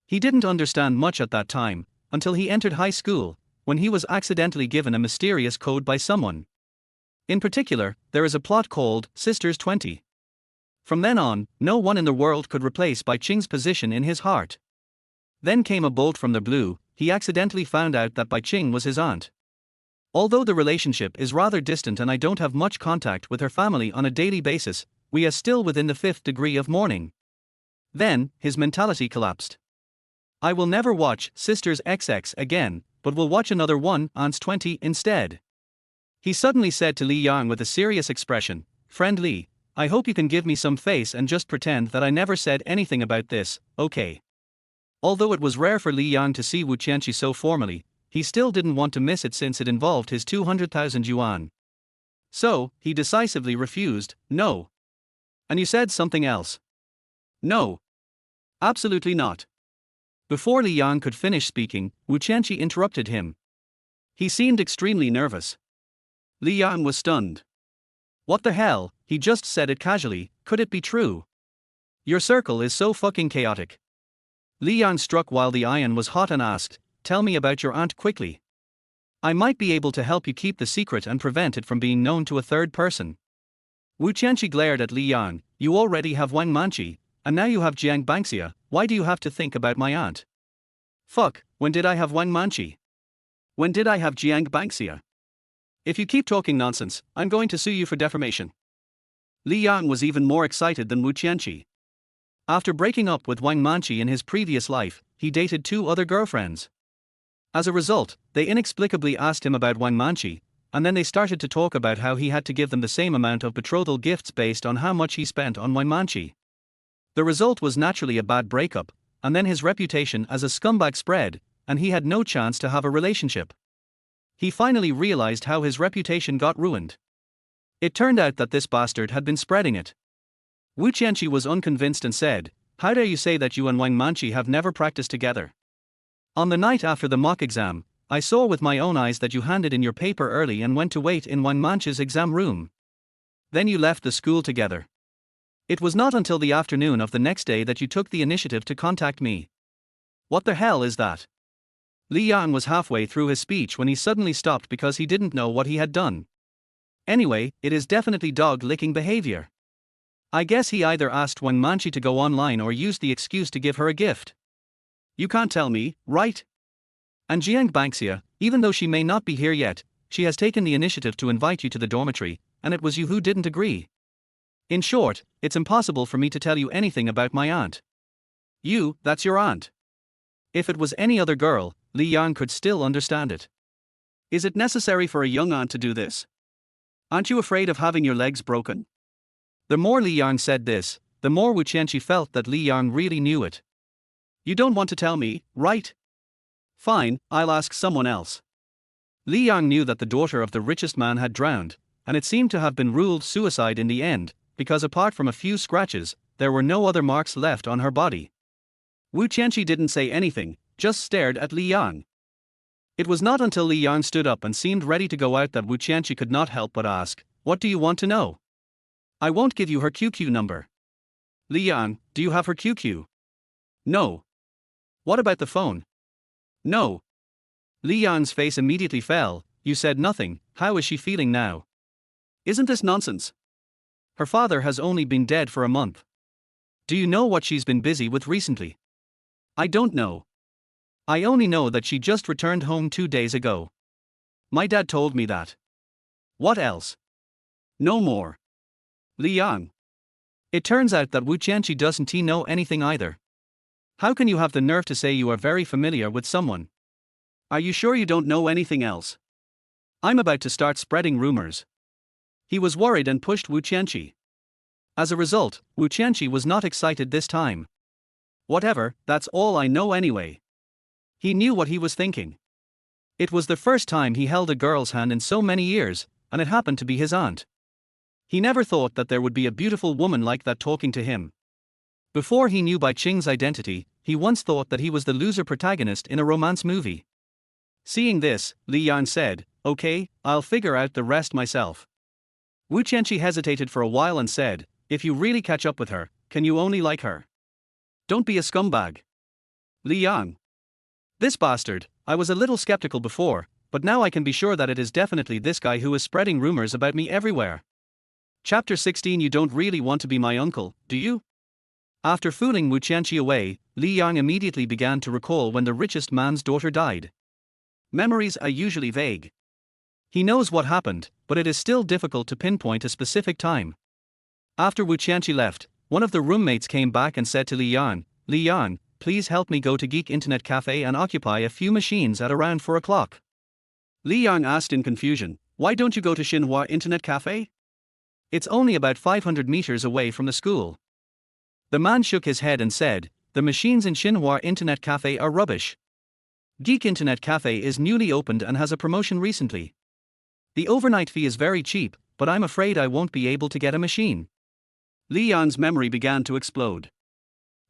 He didn't understand much at that time, until he entered high school, when he was accidentally given a mysterious code by someone. In particular, there is a plot called Sisters 20. From then on, no one in the world could replace Bai Qing's position in his heart. Then came a bolt from the blue. He accidentally found out that Bai Qing was his aunt. Although the relationship is rather distant and I don't have much contact with her family on a daily basis, we are still within the 5th degree of mourning. Then, his mentality collapsed. I will never watch Sisters XX again, but will watch another one, Aunts 20, instead. He suddenly said to Li Yang with a serious expression, "Friend Li, I hope you can give me some face and just pretend that I never said anything about this, okay?" Although it was rare for Li Yang to see Wu Qianqi so formally, he still didn't want to miss it since it involved his 200,000 yuan. So, he decisively refused. "No. And you said something else." "No. Absolutely not." Before Li Yang could finish speaking, Wu Qianqi interrupted him. He seemed extremely nervous. Li Yang was stunned. What the hell, he just said it casually, could it be true? Your circle is so fucking chaotic. Li Yang struck while the iron was hot and asked, "Tell me about your aunt quickly. I might be able to help you keep the secret and prevent it from being known to a third person." Wu Qianqi glared at Li Yang. "You already have Wang Manqi, and now you have Jiang Bangxia. Why do you have to think about my aunt?" "Fuck, when did I have Wang Manqi? When did I have Jiang Bangxia? If you keep talking nonsense, I'm going to sue you for defamation." Li Yang was even more excited than Wu Qianqi. After breaking up with Wang Manqi in his previous life, he dated 2 other girlfriends. As a result, they inexplicably asked him about Wang Manqi, and then they started to talk about how he had to give them the same amount of betrothal gifts based on how much he spent on Wang Manqi. The result was naturally a bad breakup, and then his reputation as a scumbag spread, and he had no chance to have a relationship. He finally realized how his reputation got ruined. It turned out that this bastard had been spreading it. Wu Qianqi was unconvinced and said, "How dare you say that you and Wang Manqi have never practiced together? On the night after the mock exam, I saw with my own eyes that you handed in your paper early and went to wait in Wang Manqi's exam room. Then you left the school together. It was not until the afternoon of the next day that you took the initiative to contact me. What the hell is that?" Li Yang was halfway through his speech when he suddenly stopped because he didn't know what he had done. Anyway, it is definitely dog-licking behavior. I guess he either asked Wang Manqi to go online or used the excuse to give her a gift. You can't tell me, right? And Jiang Bangxia, even though she may not be here yet, she has taken the initiative to invite you to the dormitory, and it was you who didn't agree. In short, it's impossible for me to tell you anything about my aunt. That's your aunt. If it was any other girl, Li Yang could still understand it. Is it necessary for a young aunt to do this? Aren't you afraid of having your legs broken? The more Li Yang said this, the more Wu Qianqi felt that Li Yang really knew it. You don't want to tell me, right? Fine, I'll ask someone else. Li Yang knew that the daughter of the richest man had drowned, and it seemed to have been ruled suicide in the end, because apart from a few scratches, there were no other marks left on her body. Wu Qianqi didn't say anything, just stared at Li Yang. It was not until Li Yang stood up and seemed ready to go out that Wu Qianqi could not help but ask, "What do you want to know?" "I won't give you her QQ number." "Li Yang, do you have her QQ?" "No." "What about the phone?" "No." Li Yang's face immediately fell. "You said nothing, how is she feeling now?" "Isn't this nonsense? Her father has only been dead for a month. Do you know what she's been busy with recently?" "I don't know. I only know that she just returned home 2 days ago. My dad told me that." "What else?" "No more." "Li Yang." It turns out that Wu Qianqi doesn't know anything either. "How can you have the nerve to say you are very familiar with someone? Are you sure you don't know anything else? I'm about to start spreading rumors." He was worried and pushed Wu Qianqi. As a result, Wu Qianqi was not excited this time. "Whatever, that's all I know anyway." He knew what he was thinking. It was the first time he held a girl's hand in so many years, and it happened to be his aunt. He never thought that there would be a beautiful woman like that talking to him. Before he knew Bai Qing's identity, he once thought that he was the loser protagonist in a romance movie. Seeing this, Li Yan said, "Okay, I'll figure out the rest myself." Wu Qianqi hesitated for a while and said, "If you really catch up with her, can you only like her? Don't be a scumbag." "Li Yang. This bastard, I was a little skeptical before, but now I can be sure that it is definitely this guy who is spreading rumors about me everywhere." Chapter 16. You don't really want to be my uncle, do you? After fooling Wu Qianqi away, Li Yang immediately began to recall when the richest man's daughter died. Memories are usually vague. He knows what happened, but it is still difficult to pinpoint a specific time. After Wu Qianqi left, one of the roommates came back and said to Li Yang, "Li Yang, please help me go to Geek Internet Cafe and occupy a few machines at around 4 o'clock. Li Yang asked in confusion, "Why don't you go to Xinhua Internet Cafe? It's only about 500 meters away from the school." The man shook his head and said, "The machines in Xinhua Internet Cafe are rubbish. Geek Internet Cafe is newly opened and has a promotion recently. The overnight fee is very cheap, but I'm afraid I won't be able to get a machine." Li Yang's memory began to explode.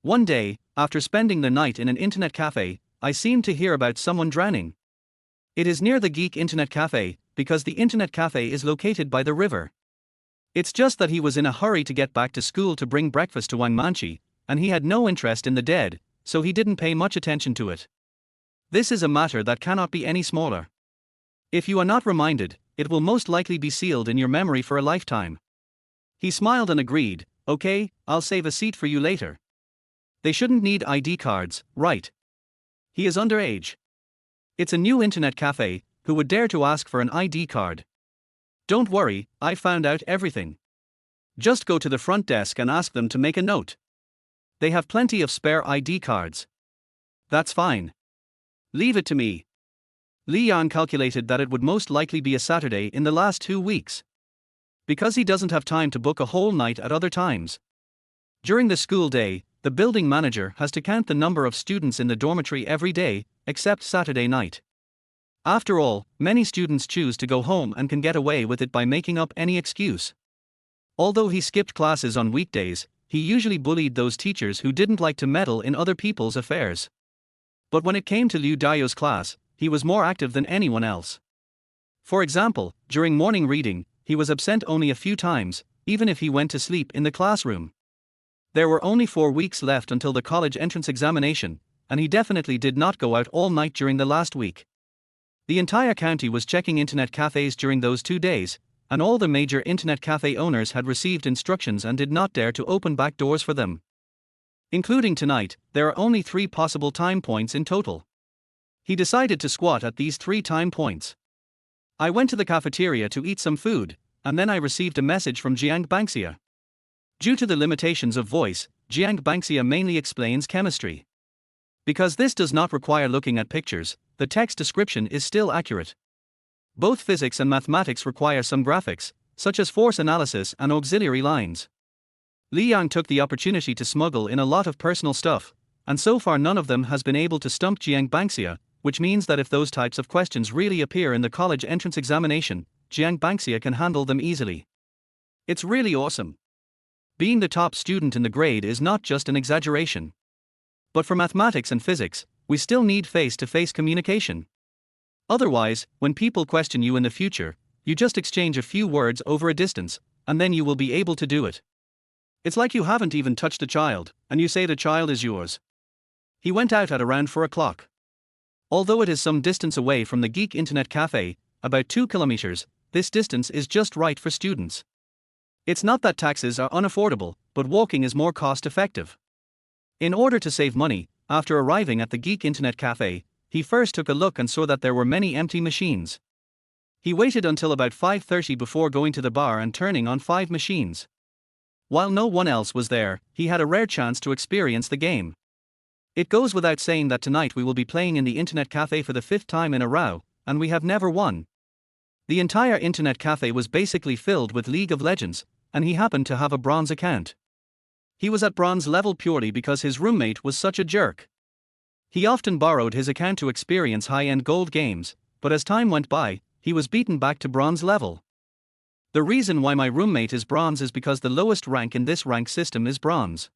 "One day, after spending the night in an internet cafe, I seemed to hear about someone drowning. It is near the Geek Internet Cafe, because the internet cafe is located by the river. It's just that he was in a hurry to get back to school to bring breakfast to Wang Manqi, and he had no interest in the dead, so he didn't pay much attention to it. This is a matter that cannot be any smaller. If you are not reminded, it will most likely be sealed in your memory for a lifetime." He smiled and agreed, "Okay, I'll save a seat for you later. They shouldn't need ID cards, right? He is underage. It's a new internet cafe, who would dare to ask for an ID card? Don't worry, I found out everything. Just go to the front desk and ask them to make a note. They have plenty of spare ID cards." "That's fine. Leave it to me." Li Yan calculated that it would most likely be a Saturday in the last 2 weeks. Because he doesn't have time to book a whole night at other times. During the school day, the building manager has to count the number of students in the dormitory every day, except Saturday night. After all, many students choose to go home and can get away with it by making up any excuse. Although he skipped classes on weekdays, he usually bullied those teachers who didn't like to meddle in other people's affairs. But when it came to Liu Daio's class, he was more active than anyone else. For example, during morning reading, he was absent only a few times, even if he went to sleep in the classroom. There were only 4 weeks left until the college entrance examination, and he definitely did not go out all night during the last week. The entire county was checking internet cafes during those 2 days, and all the major internet cafe owners had received instructions and did not dare to open back doors for them. Including tonight, there are only 3 possible time points in total. He decided to squat at these 3 time points. "I went to the cafeteria to eat some food, and then I received a message from Jiang Bangxia. Due to the limitations of voice, Jiang Banxia mainly explains chemistry. Because this does not require looking at pictures, the text description is still accurate. Both physics and mathematics require some graphics, such as force analysis and auxiliary lines. Li Yang took the opportunity to smuggle in a lot of personal stuff, and so far none of them has been able to stump Jiang Banxia, which means that if those types of questions really appear in the college entrance examination, Jiang Banxia can handle them easily. It's really awesome. Being the top student in the grade is not just an exaggeration. But for mathematics and physics, we still need face-to-face communication. Otherwise, when people question you in the future, you just exchange a few words over a distance, and then you will be able to do it. It's like you haven't even touched a child, and you say the child is yours. He went out at around 4 o'clock. Although it is some distance away from the Geek Internet Cafe, about 2 kilometers, this distance is just right for students. It's not that taxis are unaffordable, but walking is more cost-effective. In order to save money, after arriving at the Geek Internet Cafe, he first took a look and saw that there were many empty machines. He waited until about 5:30 before going to the bar and turning on 5 machines. While no one else was there, he had a rare chance to experience the game. It goes without saying that tonight we will be playing in the Internet Cafe for the 5th time in a row, and we have never won. The entire Internet Cafe was basically filled with League of Legends, and he happened to have a bronze account. He was at bronze level purely because his roommate was such a jerk. He often borrowed his account to experience high-end gold games, but as time went by, he was beaten back to bronze level. The reason why my roommate is bronze is because the lowest rank in this rank system is bronze.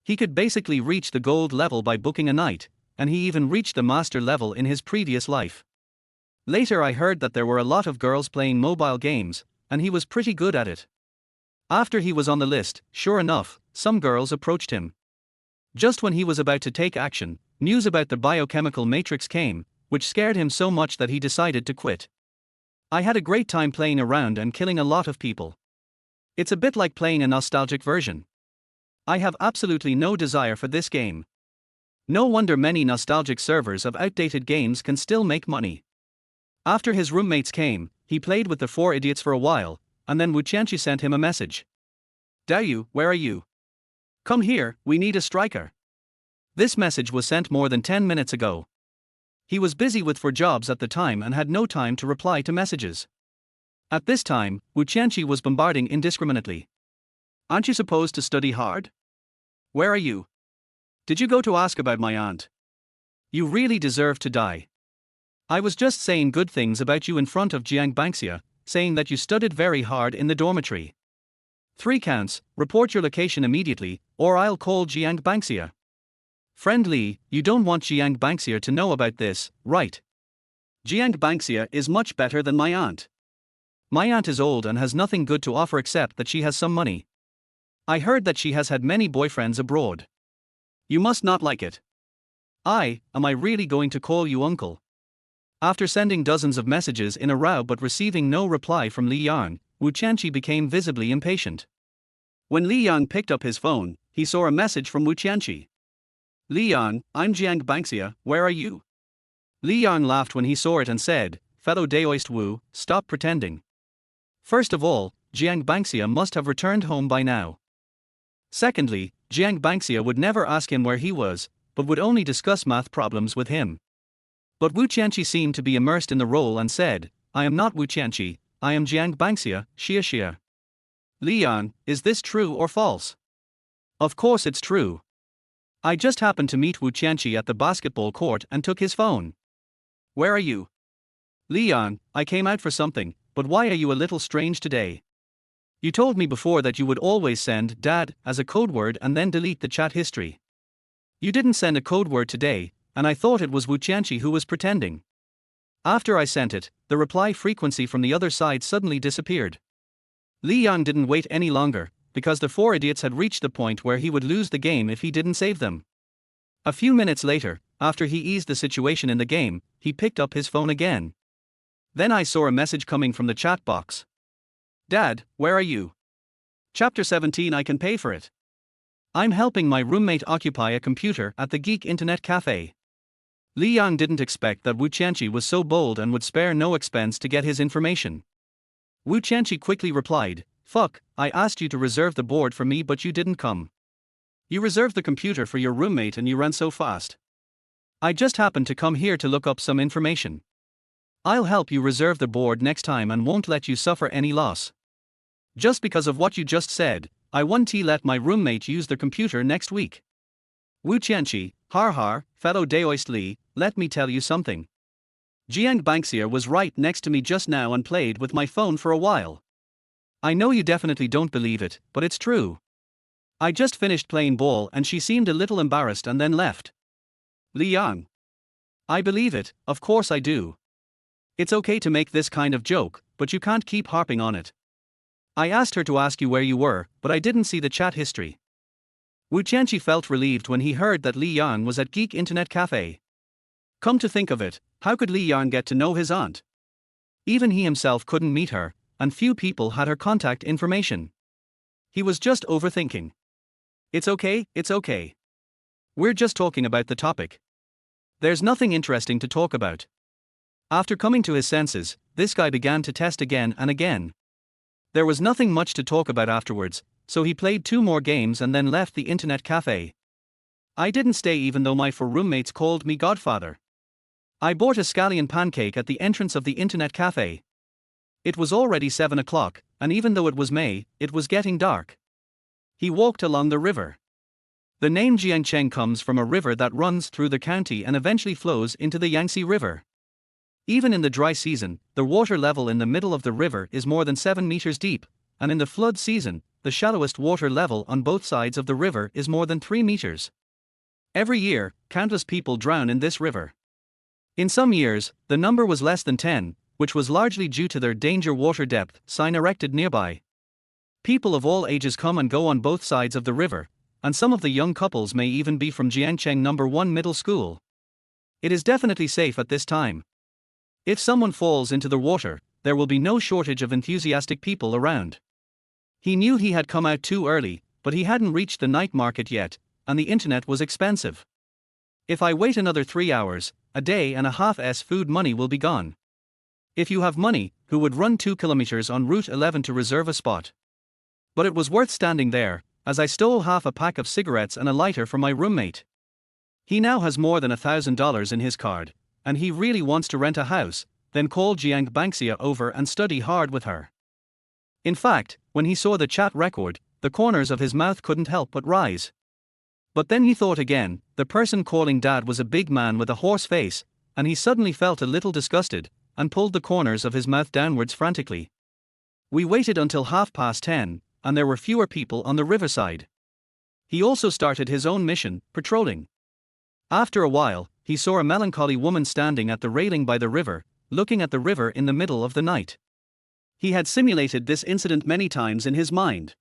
He could basically reach the gold level by booking a night, and he even reached the master level in his previous life. Later I heard that there were a lot of girls playing mobile games, and he was pretty good at it. After he was on the list, sure enough, some girls approached him. Just when he was about to take action, news about the biochemical matrix came, which scared him so much that he decided to quit. I had a great time playing around and killing a lot of people. It's a bit like playing a nostalgic version. I have absolutely no desire for this game. No wonder many nostalgic servers of outdated games can still make money. After his roommates came, he played with the 4 idiots for a while, and then Wu Qianqi sent him a message. "Dayu, where are you? Come here, we need a striker." This message was sent more than 10 minutes ago. He was busy with 4 jobs at the time and had no time to reply to messages. At this time, Wu Qianqi was bombarding indiscriminately. "Aren't you supposed to study hard? Where are you? Did you go to ask about my aunt? You really deserve to die. I was just saying good things about you in front of Jiang Banxia, saying that you studied very hard in the dormitory. 3 counts, report your location immediately, or I'll call Jiang Banxia." Friend Li, you don't want Jiang Banxia to know about this, right? Jiang Banxia is much better than my aunt. My aunt is old and has nothing good to offer except that she has some money. I heard that she has had many boyfriends abroad. You must not like it. Am I really going to call you uncle? After sending dozens of messages in a row but receiving no reply from Li Yang, Wu Qianqi became visibly impatient. When Li Yang picked up his phone, he saw a message from Wu Qianqi. "Li Yang, I'm Jiang Banxia, where are you?" Li Yang laughed when he saw it and said, "Fellow Daoist Wu, stop pretending. First of all, Jiang Banxia must have returned home by now. Secondly, Jiang Banxia would never ask him where he was, but would only discuss math problems with him." But Wu Qianqi seemed to be immersed in the role and said, "I am not Wu Qianqi, I am Jiang Banxia, Xia. Li Yang, is this true or false?" "Of course it's true. I just happened to meet Wu Qianqi at the basketball court and took his phone." "Where are you?" "Li Yang, I came out for something, but why are you a little strange today? You told me before that you would always send Dad as a code word and then delete the chat history. You didn't send a code word today, and I thought it was Wu Qianqi who was pretending. After I sent it, the reply frequency from the other side suddenly disappeared." Li Yang didn't wait any longer, because the 4 idiots had reached the point where he would lose the game if he didn't save them. A few minutes later, after he eased the situation in the game, he picked up his phone again. Then I saw a message coming from the chat box. "Dad, where are you? Chapter 17, I can pay for it. I'm helping my roommate occupy a computer at the Geek Internet Cafe." Li Yang didn't expect that Wu Qianqi was so bold and would spare no expense to get his information. Wu Qianqi quickly replied, Fuck, I asked you to reserve the board for me but you didn't come. You reserved the computer for your roommate and you ran so fast. I just happened to come here to look up some information. I'll help you reserve the board next time and won't let you suffer any loss. Just because of what you just said, I won't let my roommate use the computer next week. Wu Qianqi, har har, fellow Daoist Li, let me tell you something. Jiang Banxia was right next to me just now and played with my phone for a while. I know you definitely don't believe it, but it's true. I just finished playing ball and she seemed a little embarrassed and then left. Li Yang. I believe it, of course I do. It's okay to make this kind of joke, but you can't keep harping on it. I asked her to ask you where you were, but I didn't see the chat history. Wu Qianqi felt relieved when he heard that Li Yang was at Geek Internet Cafe. Come to think of it, how could Li Yang get to know his aunt? Even he himself couldn't meet her, and few people had her contact information. He was just overthinking. It's okay, it's okay. We're just talking about the topic. There's nothing interesting to talk about. After coming to his senses, this guy began to test again and again. There was nothing much to talk about afterwards, so he played 2 more games and then left the internet cafe. I didn't stay even though my 4 roommates called me godfather. I bought a scallion pancake at the entrance of the internet cafe. It was already 7 o'clock, and even though it was May, it was getting dark. He walked along the river. The name Jiangcheng comes from a river that runs through the county and eventually flows into the Yangtze River. Even in the dry season, the water level in the middle of the river is more than 7 meters deep, and in the flood season, the shallowest water level on both sides of the river is more than 3 meters. Every year, countless people drown in this river. In some years, the number was less than 10, which was largely due to their danger water depth sign erected nearby. People of all ages come and go on both sides of the river, and some of the young couples may even be from Jiangcheng No. 1 Middle School. It is definitely safe at this time. If someone falls into the water, there will be no shortage of enthusiastic people around. He knew he had come out too early, but he hadn't reached the night market yet, and the internet was expensive. If I wait another 3 hours, a day and a half's food money will be gone. If you have money, who would run 2 kilometers on Route 11 to reserve a spot? But it was worth standing there, as I stole half a pack of cigarettes and a lighter from my roommate. He now has more than $1,000 in his card, and he really wants to rent a house, then call Jiang Banxia over and study hard with her. In fact, when he saw the chat record, the corners of his mouth couldn't help but rise. But then he thought again, the person calling Dad was a big man with a horse face, and he suddenly felt a little disgusted, and pulled the corners of his mouth downwards frantically. We waited until 10:30, and there were fewer people on the riverside. He also started his own mission, patrolling. After a while, he saw a melancholy woman standing at the railing by the river, looking at the river in the middle of the night. He had simulated this incident many times in his mind.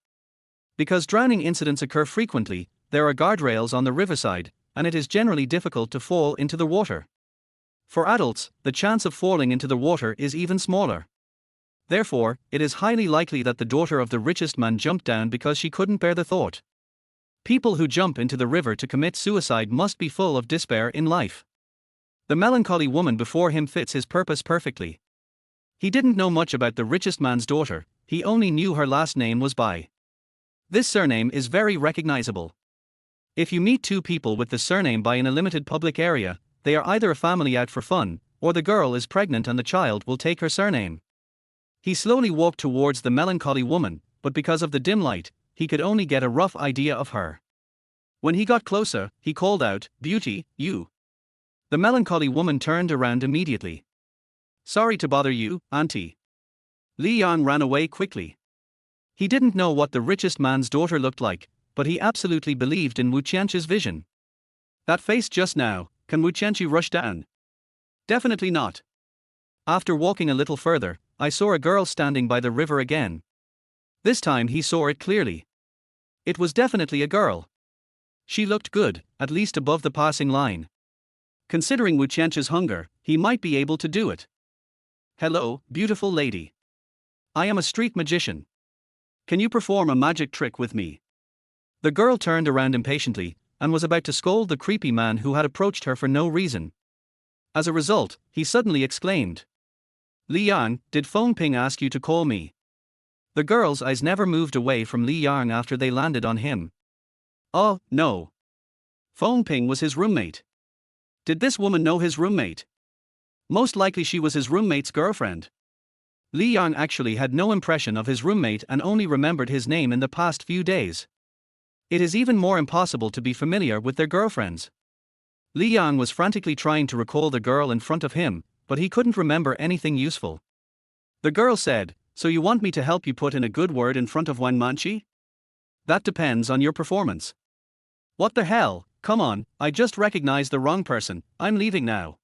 Because drowning incidents occur frequently, there are guardrails on the riverside, and it is generally difficult to fall into the water. For adults, the chance of falling into the water is even smaller. Therefore, it is highly likely that the daughter of the richest man jumped down because she couldn't bear the thought. People who jump into the river to commit suicide must be full of despair in life. The melancholy woman before him fits his purpose perfectly. He didn't know much about the richest man's daughter, he only knew her last name was Bai. This surname is very recognizable. If you meet 2 people with the surname Bai in a limited public area, they are either a family out for fun, or the girl is pregnant and the child will take her surname. He slowly walked towards the melancholy woman, but because of the dim light, he could only get a rough idea of her. When he got closer, he called out, "Beauty, you." The melancholy woman turned around immediately. "Sorry to bother you, auntie." Li Yang ran away quickly. He didn't know what the richest man's daughter looked like, but he absolutely believed in Wu Qianqi's vision. That face just now, can Wu Qianqi rush down? Definitely not. After walking a little further, I saw a girl standing by the river again. This time he saw it clearly. It was definitely a girl. She looked good, at least above the passing line. Considering Wu Qianqi's hunger, he might be able to do it. "Hello, beautiful lady. I am a street magician. Can you perform a magic trick with me?" The girl turned around impatiently, and was about to scold the creepy man who had approached her for no reason. As a result, he suddenly exclaimed, "Li Yang, did Feng Ping ask you to call me?" The girl's eyes never moved away from Li Yang after they landed on him. Oh, no. Feng Ping was his roommate. Did this woman know his roommate? Most likely she was his roommate's girlfriend. Li Yang actually had no impression of his roommate and only remembered his name in the past few days. It is even more impossible to be familiar with their girlfriends. Li Yang was frantically trying to recall the girl in front of him, but he couldn't remember anything useful. The girl said, "So you want me to help you put in a good word in front of Wang Manqi? That depends on your performance." What the hell, come on, I just recognized the wrong person, I'm leaving now.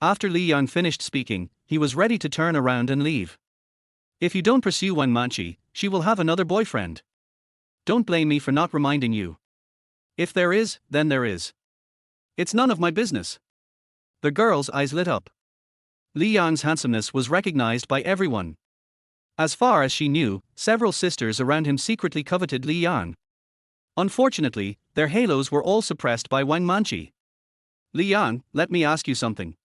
After Li Yang finished speaking, he was ready to turn around and leave. If you don't pursue Wang Manqi, she will have another boyfriend. Don't blame me for not reminding you. If there is, then there is. It's none of my business. The girl's eyes lit up. Li Yang's handsomeness was recognized by everyone. As far as she knew, several sisters around him secretly coveted Li Yang. Unfortunately, their halos were all suppressed by Wang Manqi. Li Yang, let me ask you something.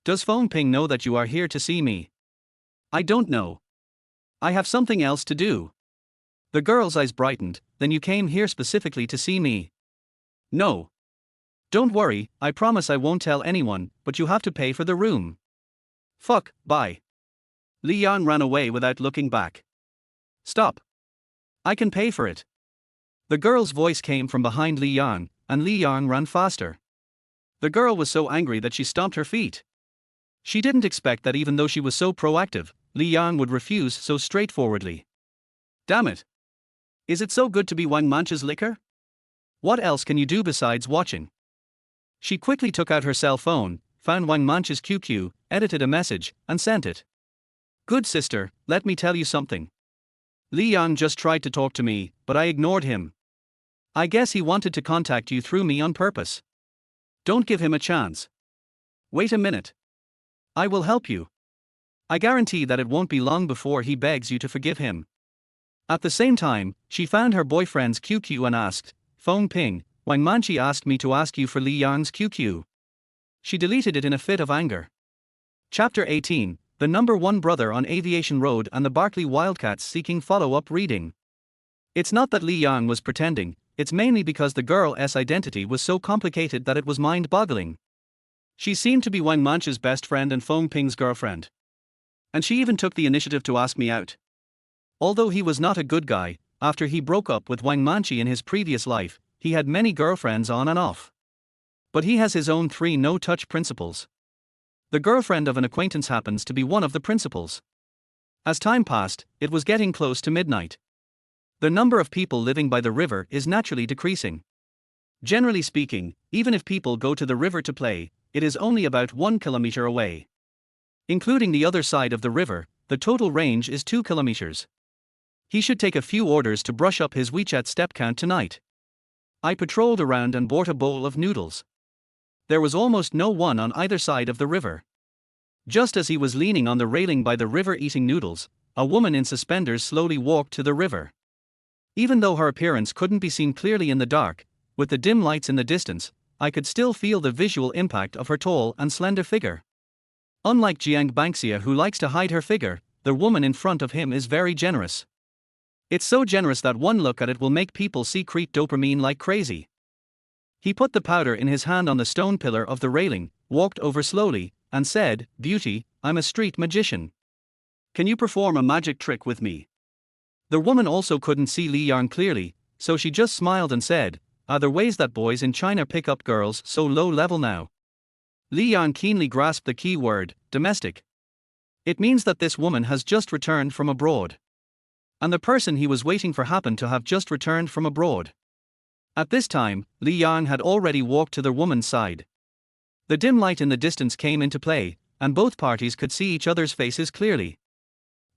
Does Feng Ping know that you are here to see me? I don't know. I have something else to do. The girl's eyes brightened. Then you came here specifically to see me? No. Don't worry, I promise I won't tell anyone, but you have to pay for the room. Fuck, bye. Li Yang ran away without looking back. Stop. I can pay for it. The girl's voice came from behind Li Yang, and Li Yang ran faster. The girl was so angry that she stomped her feet. She didn't expect that even though she was so proactive, Li Yang would refuse so straightforwardly. Damn it. Is it so good to be Wang Manqi's liquor? What else can you do besides watching? She quickly took out her cell phone, found Wang Manqi's QQ, edited a message, and sent it. Good sister, let me tell you something. Li Yang just tried to talk to me, but I ignored him. I guess he wanted to contact you through me on purpose. Don't give him a chance. Wait a minute. I will help you. I guarantee that it won't be long before he begs you to forgive him. At the same time, she found her boyfriend's QQ and asked, Feng Ping, Wang Manqi asked me to ask you for Li Yang's QQ. She deleted it in a fit of anger. Chapter 18, The Number 1 Brother on Aviation Road and the Barclay Wildcats seeking follow-up reading. It's not that Li Yang was pretending, it's mainly because the girl's identity was so complicated that it was mind-boggling. She seemed to be Wang Manqi's best friend and Feng Ping's girlfriend. And she even took the initiative to ask me out. Although he was not a good guy, after he broke up with Wang Manqi in his previous life, he had many girlfriends on and off. But he has his own 3 no-touch principles. The girlfriend of an acquaintance happens to be one of the principles. As time passed, it was getting close to midnight. The number of people living by the river is naturally decreasing. Generally speaking, even if people go to the river to play, it is only about 1 kilometer away. Including the other side of the river, the total range is 2 kilometers. He should take a few orders to brush up his WeChat step count tonight. I patrolled around and bought a bowl of noodles. There was almost no one on either side of the river. Just as he was leaning on the railing by the river eating noodles, a woman in suspenders slowly walked to the river. Even though her appearance couldn't be seen clearly in the dark, with the dim lights in the distance, I could still feel the visual impact of her tall and slender figure. Unlike Jiang Banxia, who likes to hide her figure, the woman in front of him is very generous. It's so generous that one look at it will make people secrete dopamine like crazy. He put the powder in his hand on the stone pillar of the railing, walked over slowly, and said, "Beauty, I'm a street magician. Can you perform a magic trick with me?" The woman also couldn't see Li Yang clearly, so she just smiled and said, "Are there ways that boys in China pick up girls so low level now?" Li Yang keenly grasped the key word, domestic. It means that this woman has just returned from abroad. And the person he was waiting for happened to have just returned from abroad. At this time, Li Yang had already walked to the woman's side. The dim light in the distance came into play, and both parties could see each other's faces clearly.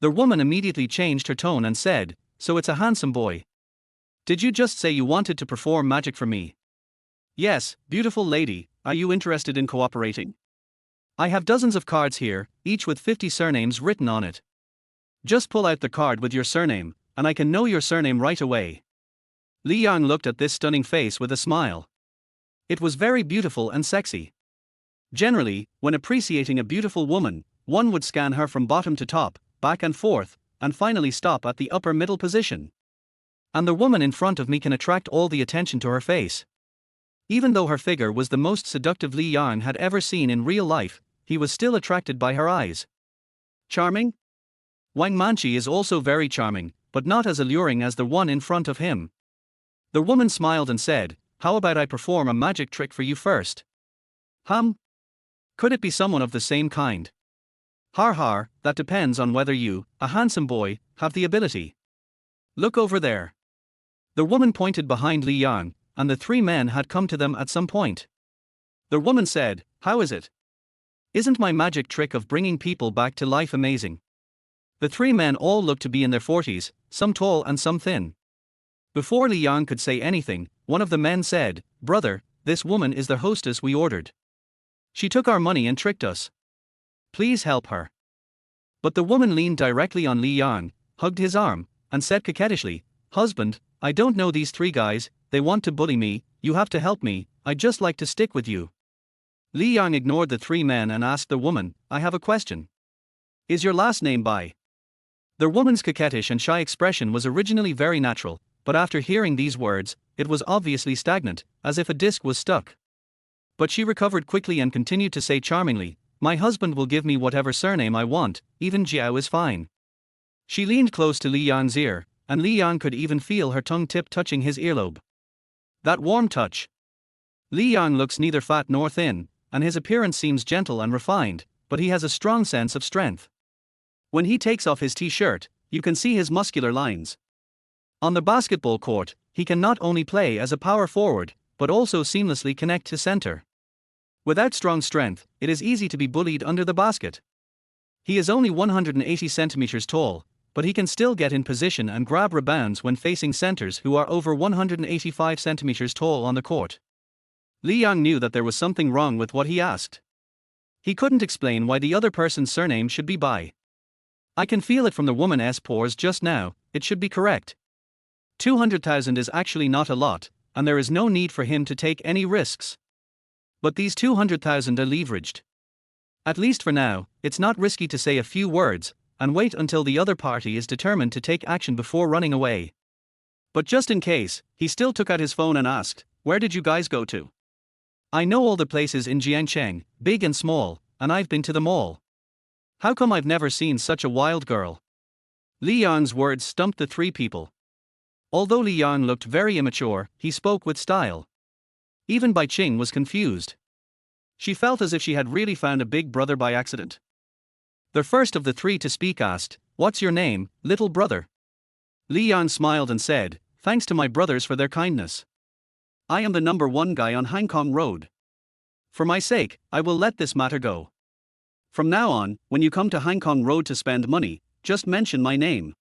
The woman immediately changed her tone and said, "So it's a handsome boy. Did you just say you wanted to perform magic for me?" "Yes, beautiful lady, are you interested in cooperating? I have dozens of cards here, each with 50 surnames written on it. Just pull out the card with your surname, and I can know your surname right away." Li Yang looked at this stunning face with a smile. It was very beautiful and sexy. Generally, when appreciating a beautiful woman, one would scan her from bottom to top, back and forth, and finally stop at the upper middle position. And the woman in front of me can attract all the attention to her face. Even though her figure was the most seductive Li Yang had ever seen in real life, he was still attracted by her eyes. Charming? Wang Manchi is also very charming, but not as alluring as the one in front of him. The woman smiled and said, "How about I perform a magic trick for you first?" Could it be someone of the same kind? Har har, that depends on whether you, a handsome boy, have the ability. Look over there. The woman pointed behind Li Yang, and the three men had come to them at some point. The woman said, "How is it? Isn't my magic trick of bringing people back to life amazing?" The three men all looked to be in their 40s, some tall and some thin. Before Li Yang could say anything, one of the men said, "Brother, this woman is the hostess we ordered. She took our money and tricked us. Please help her." But the woman leaned directly on Li Yang, hugged his arm, and said coquettishly, "Husband, I don't know these three guys, they want to bully me, you have to help me, I'd just like to stick with you." Li Yang ignored the three men and asked the woman, "I have a question. Is your last name Bai?" The woman's coquettish and shy expression was originally very natural, but after hearing these words, it was obviously stagnant, as if a disc was stuck. But she recovered quickly and continued to say charmingly, "My husband will give me whatever surname I want, even Jiao is fine." She leaned close to Li Yang's ear, and Li Yang could even feel her tongue tip touching his earlobe. That warm touch. Li Yang looks neither fat nor thin, and his appearance seems gentle and refined, but he has a strong sense of strength. When he takes off his t-shirt, you can see his muscular lines. On the basketball court, he can not only play as a power forward, but also seamlessly connect to center. Without strong strength, it is easy to be bullied under the basket. He is only 180 centimeters tall, but he can still get in position and grab rebounds when facing centers who are over 185 centimeters tall on the court. Li Yang knew that there was something wrong with what he asked. He couldn't explain why the other person's surname should be Bai. "I can feel it from the woman's pores just now, it should be correct. 200,000 is actually not a lot, and there is no need for him to take any risks. But these 200,000 are leveraged. At least for now, it's not risky to say a few words, and wait until the other party is determined to take action before running away." But just in case, he still took out his phone and asked, "Where did you guys go to? I know all the places in Jiangcheng, big and small, and I've been to them all. How come I've never seen such a wild girl?" Li Yang's words stumped the three people. Although Li Yang looked very immature, he spoke with style. Even Bai Qing was confused. She felt as if she had really found a big brother by accident. The first of the three to speak asked, "What's your name, little brother?" Li Yang smiled and said, "Thanks to my brothers for their kindness. I am the number one guy on Hankoong Road. For my sake, I will let this matter go. From now on, when you come to Hankoong Road to spend money, just mention my name."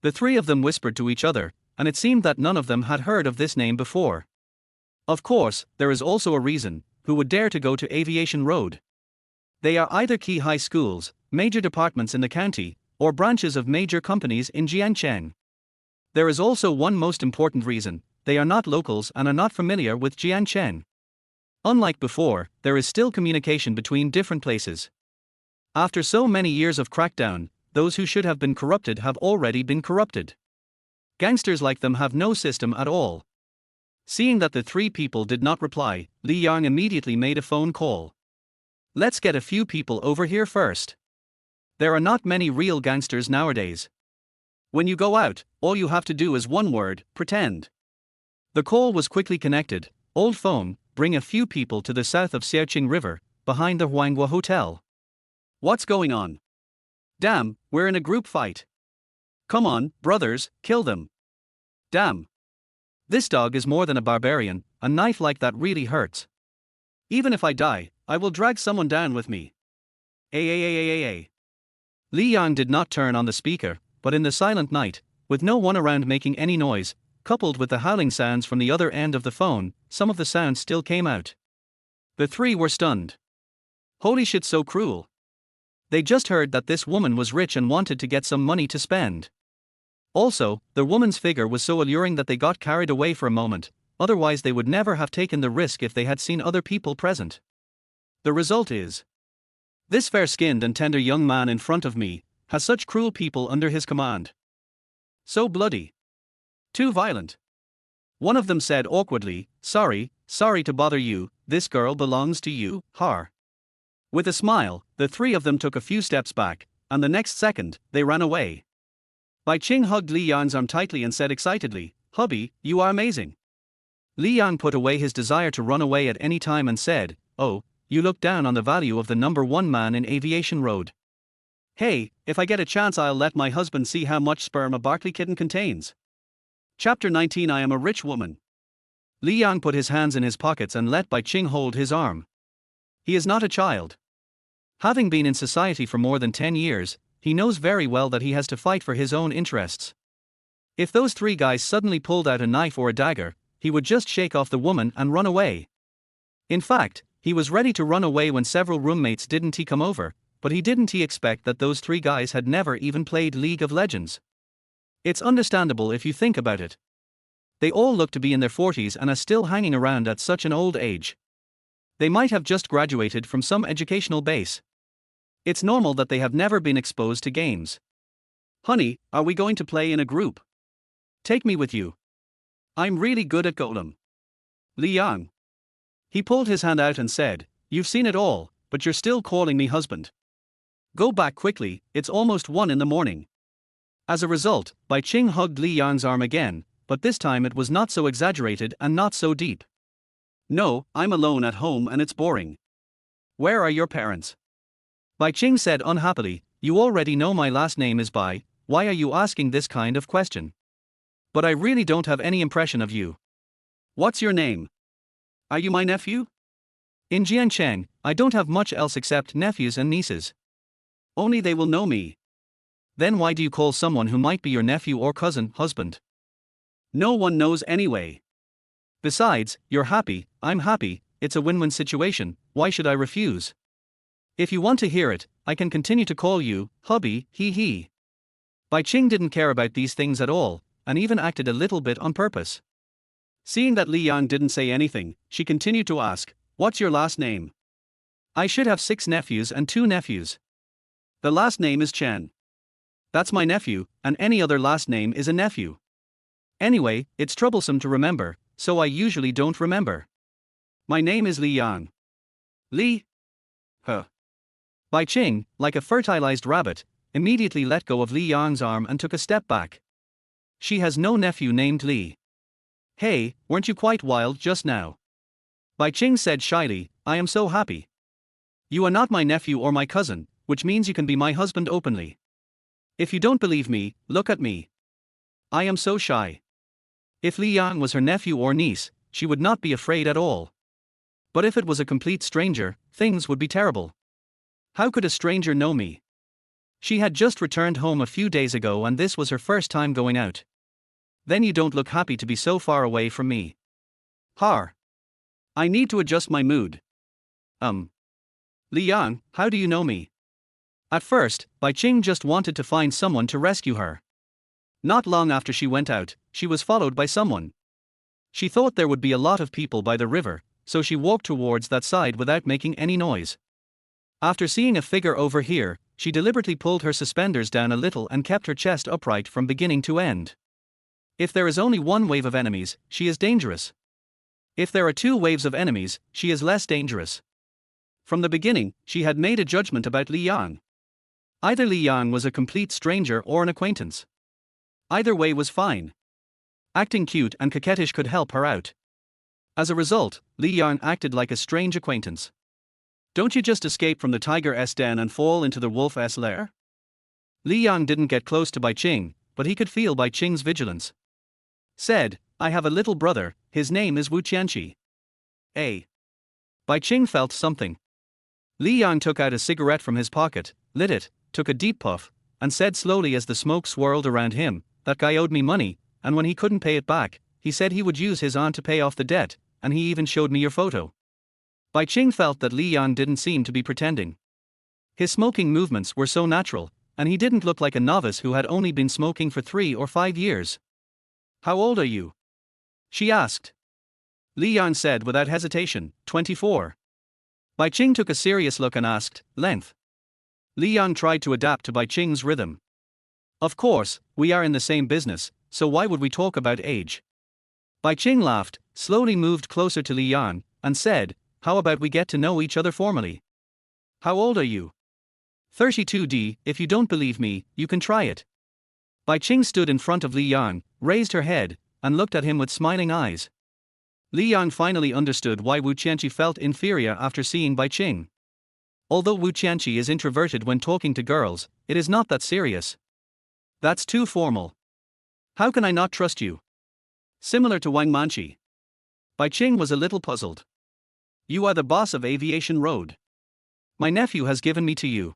The three of them whispered to each other, and it seemed that none of them had heard of this name before. Of course, there is also a reason, who would dare to go to Aviation Road? They are either key high schools, major departments in the county, or branches of major companies in Jiangcheng. There is also one most important reason, they are not locals and are not familiar with Jiangcheng. Unlike before, there is still communication between different places. After so many years of crackdown, those who should have been corrupted have already been corrupted. Gangsters like them have no system at all. Seeing that the three people did not reply, Li Yang immediately made a phone call. "Let's get a few people over here first. There are not many real gangsters nowadays. When you go out, all you have to do is one word, pretend." The call was quickly connected. "Old phone, bring a few people to the south of Xiaoqing River, behind the Huanghua Hotel." "What's going on? Damn, we're in a group fight. Come on, brothers, kill them. Damn. This dog is more than a barbarian, a knife like that really hurts. Even if I die, I will drag someone down with me. A. Li Yang did not turn on the speaker, but in the silent night, with no one around making any noise, coupled with the howling sounds from the other end of the phone, some of the sounds still came out. The three were stunned. Holy shit, so cruel. They just heard that this woman was rich and wanted to get some money to spend. Also, the woman's figure was so alluring that they got carried away for a moment, otherwise they would never have taken the risk if they had seen other people present. The result is, this fair-skinned and tender young man in front of me has such cruel people under his command. So bloody. Too violent. One of them said awkwardly, sorry to bother you, this girl belongs to you, Har. With a smile, the three of them took a few steps back, and the next second, they ran away. Bai Qing hugged Li Yang's arm tightly and said excitedly, hubby, you are amazing. Li Yang put away his desire to run away at any time and said, oh, you look down on the value of the #1 man in Aviation Road. Hey, if I get a chance I'll let my husband see how much sperm a Barkley kitten contains. Chapter 19 I am a rich woman. Li Yang put his hands in his pockets and let Bai Qing hold his arm. He is not a child. Having been in society for more than 10 years, he knows very well that he has to fight for his own interests. If those three guys suddenly pulled out a knife or a dagger, he would just shake off the woman and run away. In fact, he was ready to run away when several roommates didn't come over, but he didn't expect that those three guys had never even played League of Legends. It's understandable if you think about it. They all look to be in their 40s and are still hanging around at such an old age. They might have just graduated from some educational base. It's normal that they have never been exposed to games. Honey, are we going to play in a group? Take me with you. I'm really good at Golem. Li Yang. He pulled his hand out and said, you've seen it all, but you're still calling me husband. Go back quickly, it's almost 1 in the morning. As a result, Bai Qing hugged Li Yang's arm again, but this time it was not so exaggerated and not so deep. No, I'm alone at home and it's boring. Where are your parents? Bai Qing said unhappily, you already know my last name is Bai, why are you asking this kind of question? But I really don't have any impression of you. What's your name? Are you my nephew? In Jiancheng, I don't have much else except nephews and nieces. Only they will know me. Then why do you call someone who might be your nephew or cousin husband? No one knows anyway. Besides, you're happy, I'm happy, it's a win-win situation, why should I refuse? If you want to hear it, I can continue to call you hubby, he. Bai Qing didn't care about these things at all, and even acted a little bit on purpose. Seeing that Li Yang didn't say anything, she continued to ask, what's your last name? I should have 6 nephews and 2 nephews. The last name is Chen. That's my nephew, and any other last name is a nephew. Anyway, it's troublesome to remember, so I usually don't remember. My name is Li Yang. Li? Huh. Bai Qing, like a fertilized rabbit, immediately let go of Li Yang's arm and took a step back. She has no nephew named Li. Hey, weren't you quite wild just now? Bai Qing said shyly, I am so happy. You are not my nephew or my cousin, which means you can be my husband openly. If you don't believe me, look at me. I am so shy. If Li Yang was her nephew or niece, she would not be afraid at all. But if it was a complete stranger, things would be terrible. How could a stranger know me? She had just returned home a few days ago and this was her first time going out. Then you don't look happy to be so far away from me. Har. I need to adjust my mood. Li Yang, how do you know me? At first, Bai Qing just wanted to find someone to rescue her. Not long after she went out, she was followed by someone. She thought there would be a lot of people by the river, so she walked towards that side without making any noise. After seeing a figure over here, she deliberately pulled her suspenders down a little and kept her chest upright from beginning to end. If there is only one wave of enemies, she is dangerous. If there are 2 waves of enemies, she is less dangerous. From the beginning, she had made a judgment about Li Yang. Either Li Yang was a complete stranger or an acquaintance. Either way was fine. Acting cute and coquettish could help her out. As a result, Li Yang acted like a strange acquaintance. Don't you just escape from the tiger's den and fall into the wolf's lair? Li Yang didn't get close to Bai Qing, but he could feel Bai Qing's vigilance. Said, I have a little brother, his name is Wu Qianqi. Bai Qing felt something. Li Yang took out a cigarette from his pocket, lit it, took a deep puff, and said slowly as the smoke swirled around him, that guy owed me money, and when he couldn't pay it back, he said he would use his aunt to pay off the debt, and he even showed me your photo. Bai Qing felt that Li Yang didn't seem to be pretending. His smoking movements were so natural, and he didn't look like a novice who had only been smoking for 3 or 5 years. How old are you? She asked. Li Yang said without hesitation, 24. Bai Qing took a serious look and asked, length? Li Yang tried to adapt to Bai Qing's rhythm. Of course, we are in the same business, so why would we talk about age? Bai Qing laughed, slowly moved closer to Li Yang, and said, how about we get to know each other formally? How old are you? 32D, if you don't believe me, you can try it. Bai Qing stood in front of Li Yang, raised her head, and looked at him with smiling eyes. Li Yang finally understood why Wu Qianqi felt inferior after seeing Bai Qing. Although Wu Qianqi is introverted when talking to girls, it is not that serious. That's too formal. How can I not trust you? Similar to Wang Manqi. Bai Qing was a little puzzled. You are the boss of Aviation Road. My nephew has given me to you.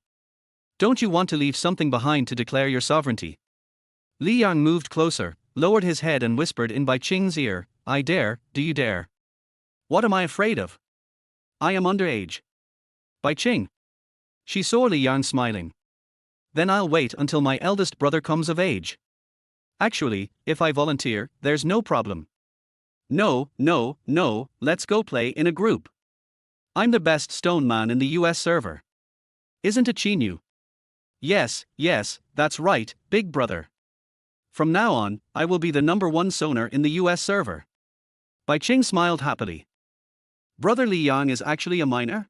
Don't you want to leave something behind to declare your sovereignty? Li Yang moved closer, lowered his head and whispered in Bai Qing's ear, I dare, do you dare? What am I afraid of? I am underage. Bai Qing. She saw Li Yang smiling. Then I'll wait until my eldest brother comes of age. Actually, if I volunteer, there's no problem. No, let's go play in a group. I'm the best stone man in the US server. Isn't it Chinyu? Yes, that's right, big brother. From now on, I will be the #1 sonar in the US server. Bai Qing smiled happily. Brother Li Yang is actually a minor?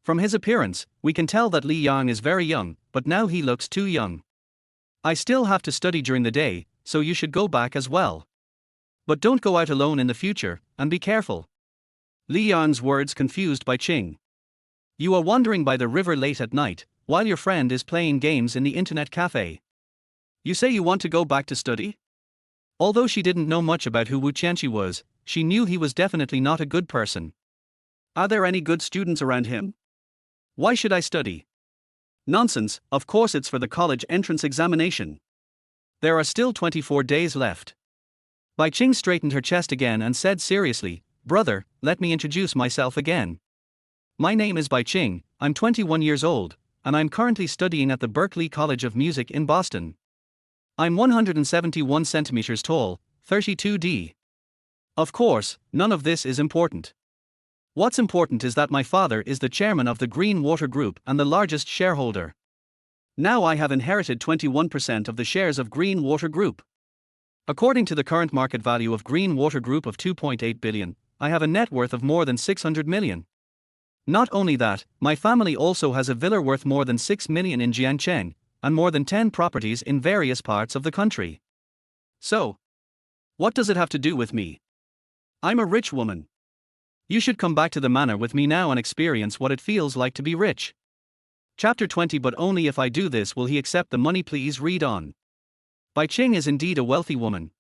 From his appearance, we can tell that Li Yang is very young, but now he looks too young. I still have to study during the day, so you should go back as well. But don't go out alone in the future, and be careful. Li Yang's words confused Bai Qing. You are wandering by the river late at night, while your friend is playing games in the internet cafe. You say you want to go back to study? Although she didn't know much about who Wu Qianqi was, she knew he was definitely not a good person. Are there any good students around him? Why should I study? Nonsense, of course it's for the college entrance examination. There are still 24 days left. Bai Qing straightened her chest again and said seriously, Brother, let me introduce myself again. My name is Bai Qing, I'm 21 years old, and I'm currently studying at the Berklee College of Music in Boston. I'm 171 centimeters tall, 32D. Of course, none of this is important. What's important is that my father is the chairman of the Green Water Group and the largest shareholder. Now I have inherited 21% of the shares of Green Water Group. According to the current market value of Green Water Group of 2.8 billion, I have a net worth of more than 600 million. Not only that, my family also has a villa worth more than 6 million in Jiangcheng, and more than 10 properties in various parts of the country. So, what does it have to do with me? I'm a rich woman. You should come back to the manor with me now and experience what it feels like to be rich. Chapter 20 But only if I do this will he accept the money. Please read on. Bai Qing is indeed a wealthy woman.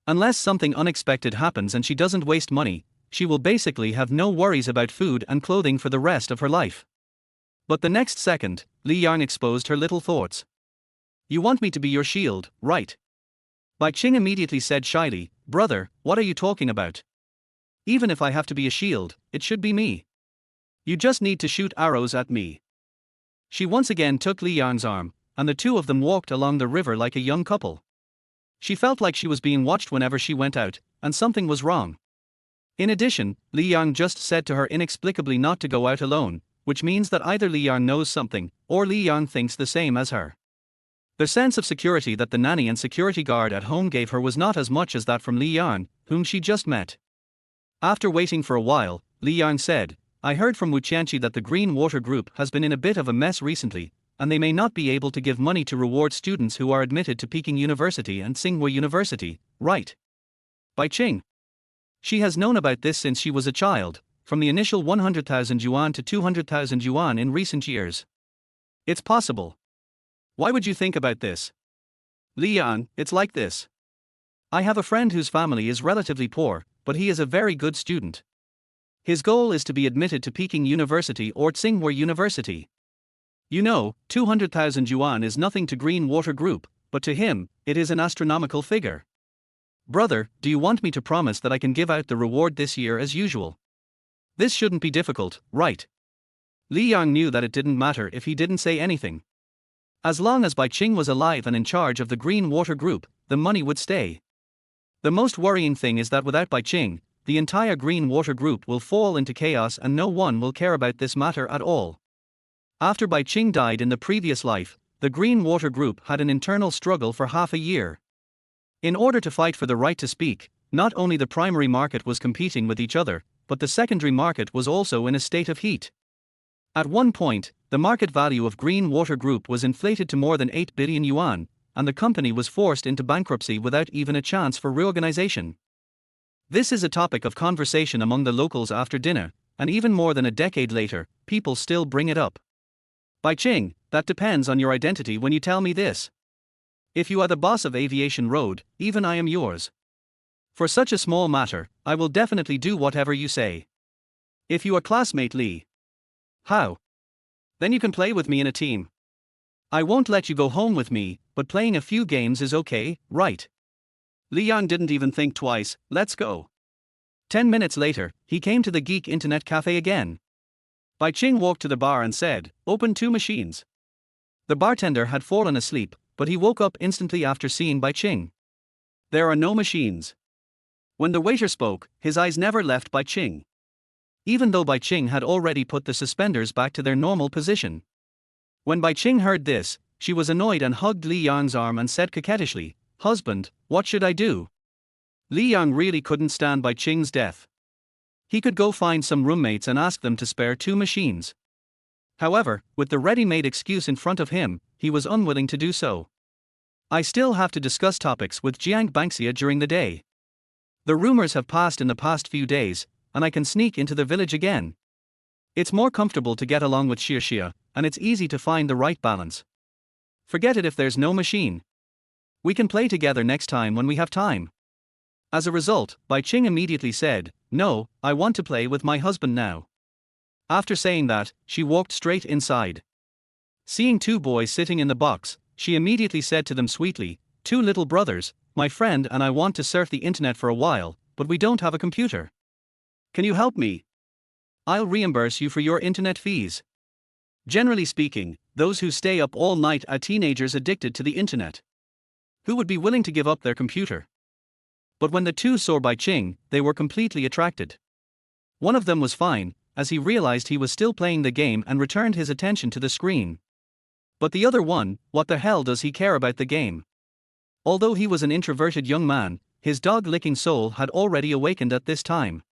Unless something unexpected happens and she doesn't waste money, she will basically have no worries about food and clothing for the rest of her life. But the next second, Li Yang exposed her little thoughts. You want me to be your shield, right? Bai Qing immediately said shyly, Brother, what are you talking about? Even if I have to be a shield, it should be me. You just need to shoot arrows at me. She once again took Li Yang's arm, and the two of them walked along the river like a young couple. She felt like she was being watched whenever she went out, and something was wrong. In addition, Li Yang just said to her inexplicably not to go out alone, which means that either Li Yang knows something, or Li Yang thinks the same as her. The sense of security that the nanny and security guard at home gave her was not as much as that from Li Yang, whom she just met. After waiting for a while, Li Yang said, I heard from Wu Qianqi that the Green Water Group has been in a bit of a mess recently, and they may not be able to give money to reward students who are admitted to Peking University and Tsinghua University, right? Bai Qing. She has known about this since she was a child, from the initial 100,000 yuan to 200,000 yuan in recent years. It's possible. Why would you think about this? Li Yang, it's like this. I have a friend whose family is relatively poor, but he is a very good student. His goal is to be admitted to Peking University or Tsinghua University. You know, 200,000 yuan is nothing to Green Water Group, but to him, it is an astronomical figure. Brother, do you want me to promise that I can give out the reward this year as usual? This shouldn't be difficult, right? Li Yang knew that it didn't matter if he didn't say anything. As long as Bai Qing was alive and in charge of the Green Water Group, the money would stay. The most worrying thing is that without Bai Qing, the entire Green Water Group will fall into chaos and no one will care about this matter at all. After Bai Qing died in the previous life, the Green Water Group had an internal struggle for half a year. In order to fight for the right to speak, not only the primary market was competing with each other, but the secondary market was also in a state of heat. At one point, the market value of Green Water Group was inflated to more than 8 billion yuan, and the company was forced into bankruptcy without even a chance for reorganization. This is a topic of conversation among the locals after dinner, and even more than a decade later, people still bring it up. Bai Qing, that depends on your identity when you tell me this. If you are the boss of Aviation Road, even I am yours. For such a small matter, I will definitely do whatever you say. If you are classmate Li. How? Then you can play with me in a team. I won't let you go home with me, but playing a few games is okay, right? Li Yang didn't even think twice, let's go. 10 minutes later, he came to the Geek Internet Cafe again. Bai Qing walked to the bar and said, "Open 2 machines." The bartender had fallen asleep, but he woke up instantly after seeing Bai Qing. There are no machines. When the waiter spoke, his eyes never left Bai Qing. Even though Bai Qing had already put the suspenders back to their normal position. When Bai Qing heard this, she was annoyed and hugged Li Yang's arm and said coquettishly, "Husband, what should I do?" Li Yang really couldn't stand Bai Qing's death. He could go find some roommates and ask them to spare 2 machines. However, with the ready-made excuse in front of him, he was unwilling to do so. I still have to discuss topics with Jiang Bangxia during the day. The rumors have passed in the past few days, and I can sneak into the village again. It's more comfortable to get along with Xia, and it's easy to find the right balance. Forget it if there's no machine. We can play together next time when we have time. As a result, Bai Qing immediately said, "No, I want to play with my husband now." After saying that, she walked straight inside. Seeing 2 boys sitting in the box, she immediately said to them sweetly, "2 little brothers, my friend and I want to surf the internet for a while, but we don't have a computer. Can you help me? I'll reimburse you for your internet fees." Generally speaking, those who stay up all night are teenagers addicted to the internet. Who would be willing to give up their computer? But when the 2 saw Bai Qing, they were completely attracted. One of them was fine, as he realized he was still playing the game and returned his attention to the screen. But the other one, what the hell does he care about the game? Although he was an introverted young man, his dog-licking soul had already awakened at this time.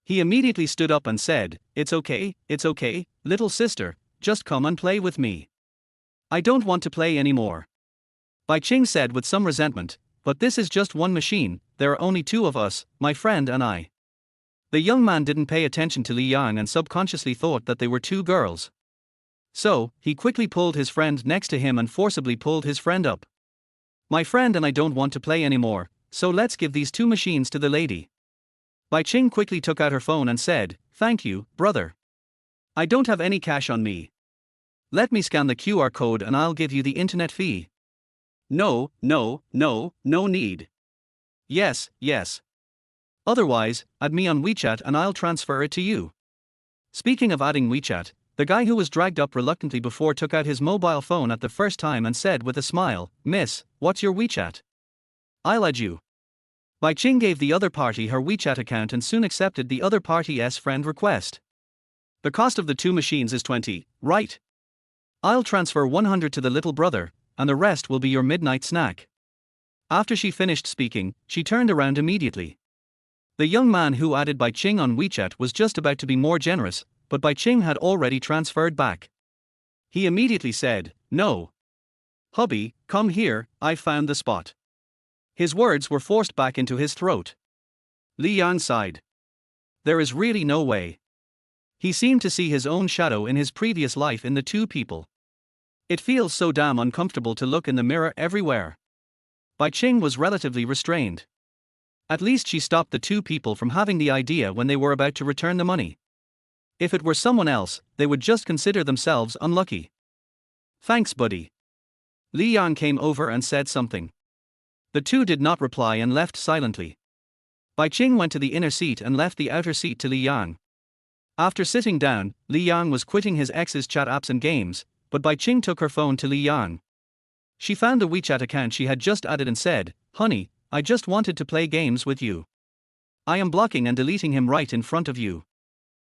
He immediately stood up and said, it's okay, little sister, just come and play with me. I don't want to play anymore." Bai Qing said with some resentment, "But this is just 1 machine, there are only 2 of us, my friend and I." The young man didn't pay attention to Li Yang and subconsciously thought that they were 2 girls. So, he quickly pulled his friend next to him and forcibly pulled his friend up. "My friend and I don't want to play anymore, so let's give these 2 machines to the lady." Bai Qing quickly took out her phone and said, "Thank you, brother. I don't have any cash on me. Let me scan the QR code and I'll give you the internet fee." No need. Yes. Otherwise, add me on WeChat and I'll transfer it to you. Speaking of adding WeChat, the guy who was dragged up reluctantly before took out his mobile phone at the first time and said with a smile, "Miss, what's your WeChat? I'll add you." Bai Qing gave the other party her WeChat account and soon accepted the other party's friend request. "The cost of the 2 machines is 20, right? I'll transfer 100 to the little brother, and the rest will be your midnight snack." After she finished speaking, she turned around immediately. The young man who added Bai Qing on WeChat was just about to be more generous, but Bai Qing had already transferred back. He immediately said, "No. Hubby, come here, I've found the spot." His words were forced back into his throat. Li Yang sighed. There is really no way. He seemed to see his own shadow in his previous life in the 2 people. It feels so damn uncomfortable to look in the mirror everywhere. Bai Qing was relatively restrained. At least she stopped the 2 people from having the idea when they were about to return the money. If it were someone else, they would just consider themselves unlucky. "Thanks, buddy." Li Yang came over and said something. The 2 did not reply and left silently. Bai Qing went to the inner seat and left the outer seat to Li Yang. After sitting down, Li Yang was quitting his ex's chat apps and games, but Bai Qing took her phone to Li Yang. She found the WeChat account she had just added and said, "Honey, I just wanted to play games with you. I am blocking and deleting him right in front of you.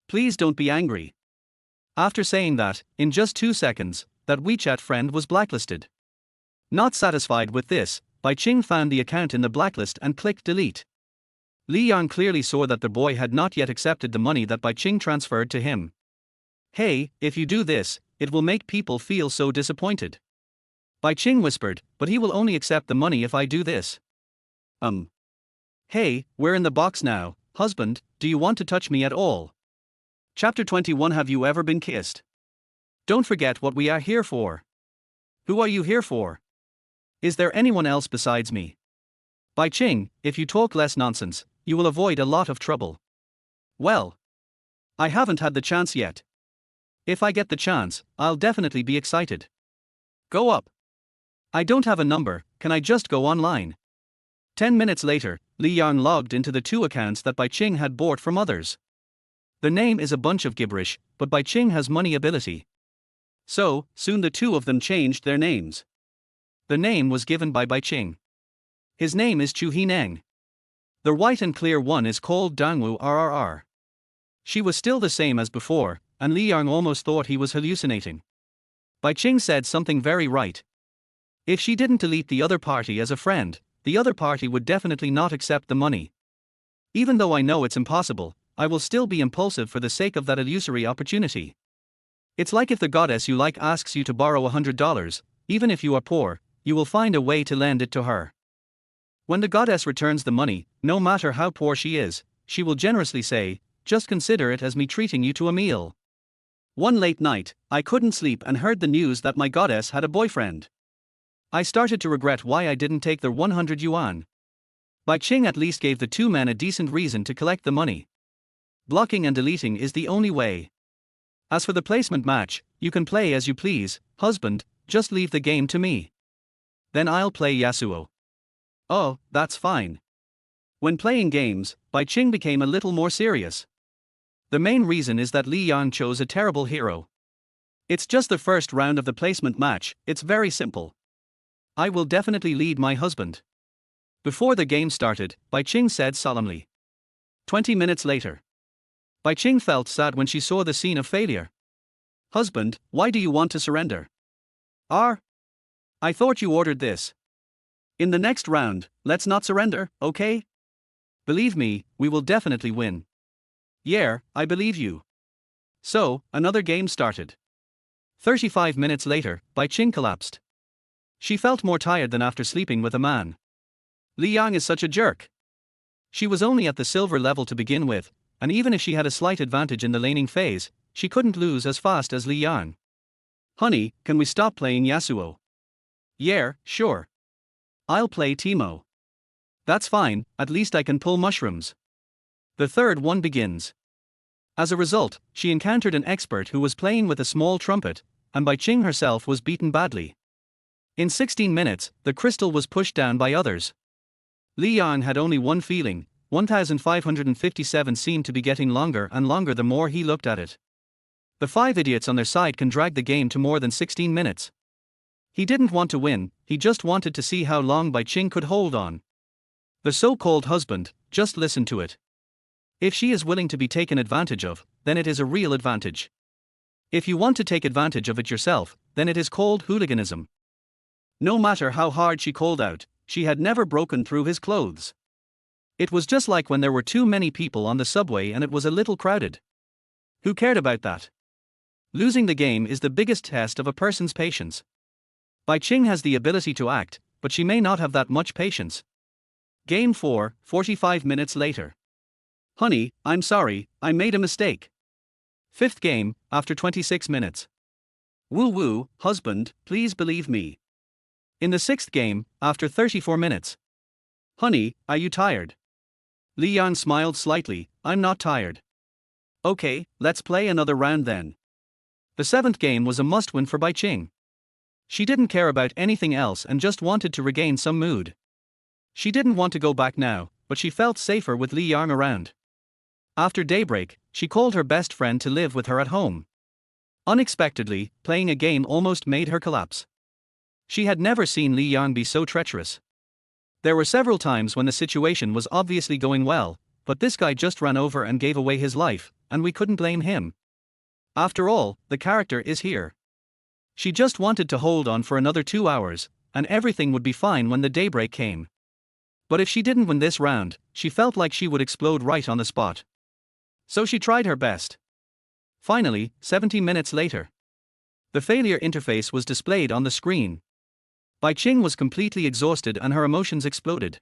Please don't be angry." After saying that, in just 2 seconds, that WeChat friend was blacklisted. Not satisfied with this, Bai Qing found the account in the blacklist and clicked delete. Li Yang clearly saw that the boy had not yet accepted the money that Bai Qing transferred to him. Hey, if you do this, it will make people feel so disappointed. Bai Qing whispered, but he will only accept the money if I do this. Hey, we're in the box now, husband, do you want to touch me at all? Chapter 21. Have you ever been kissed? Don't forget what we are here for. Who are you here for? Is there anyone else besides me? Bai Qing, if you talk less nonsense, you will avoid a lot of trouble. Well, I haven't had the chance yet. If I get the chance, I'll definitely be excited. Go up. I don't have a number, can I just go online? 10 minutes later, Li Yang logged into the 2 accounts that Bai Qing had bought from others. The name is a bunch of gibberish, but Bai Qing has money ability. So, soon the 2 of them changed their names. The name was given by Bai Qing. His name is Chu Hineng. The white and clear one is called Dangwu RRR. She was still the same as before, and Li Yang almost thought he was hallucinating. Bai Qing said something very right. If she didn't delete the other party as a friend, the other party would definitely not accept the money. Even though I know it's impossible, I will still be impulsive for the sake of that illusory opportunity. It's like if the goddess you like asks you to borrow $100, even if you are poor, you will find a way to lend it to her. When the goddess returns the money, no matter how poor she is, she will generously say, just consider it as me treating you to a meal. One late night, I couldn't sleep and heard the news that my goddess had a boyfriend. I started to regret why I didn't take the 100 yuan. Bai Qing at least gave the 2 men a decent reason to collect the money. Blocking and deleting is the only way. As for the placement match, you can play as you please, husband, just leave the game to me. Then I'll play Yasuo. Oh, that's fine. When playing games, Bai Qing became a little more serious. The main reason is that Li Yang chose a terrible hero. It's just the first round of the placement match, it's very simple. I will definitely lead my husband. Before the game started, Bai Qing said solemnly. 20 minutes later. Bai Qing felt sad when she saw the scene of failure. Husband, why do you want to surrender? I thought you ordered this. In the next round, let's not surrender, okay? Believe me, we will definitely win. Yeah, I believe you. So, another game started. 35 minutes later, Bai Qing collapsed. She felt more tired than after sleeping with a man. Li Yang is such a jerk. She was only at the silver level to begin with, and even if she had a slight advantage in the laning phase, she couldn't lose as fast as Li Yang. Honey, can we stop playing Yasuo? Yeah, sure. I'll play Teemo. That's fine, at least I can pull mushrooms. The third one begins. As a result, she encountered an expert who was playing with a small trumpet, and Bai Qing herself was beaten badly. In 16 minutes, the crystal was pushed down by others. Li Yang had only one feeling, 1557 seemed to be getting longer and longer the more he looked at it. The 5 idiots on their side can drag the game to more than 16 minutes. He didn't want to win, he just wanted to see how long Bai Qing could hold on. The so-called husband, just listen to it. If she is willing to be taken advantage of, then it is a real advantage. If you want to take advantage of it yourself, then it is called hooliganism. No matter how hard she called out, she had never broken through his clothes. It was just like when there were too many people on the subway and it was a little crowded. Who cared about that? Losing the game is the biggest test of a person's patience. Bai Qing has the ability to act, but she may not have that much patience. Game 4, 45 minutes later. Honey, I'm sorry, I made a mistake. 5th game, after 26 minutes. Woo woo, husband, please believe me. In the 6th game, after 34 minutes. Honey, are you tired? Li Yang smiled slightly, I'm not tired. Okay, let's play another round then. The 7th game was a must-win for Bai Qing. She didn't care about anything else and just wanted to regain some mood. She didn't want to go back now, but she felt safer with Li Yang around. After daybreak, she called her best friend to live with her at home. Unexpectedly, playing a game almost made her collapse. She had never seen Li Yang be so treacherous. There were several times when the situation was obviously going well, but this guy just ran over and gave away his life, and we couldn't blame him. After all, the character is here. She just wanted to hold on for another 2 hours, and everything would be fine when the daybreak came. But if she didn't win this round, she felt like she would explode right on the spot. So she tried her best. Finally, 70 minutes later, the failure interface was displayed on the screen. Bai Qing was completely exhausted and her emotions exploded.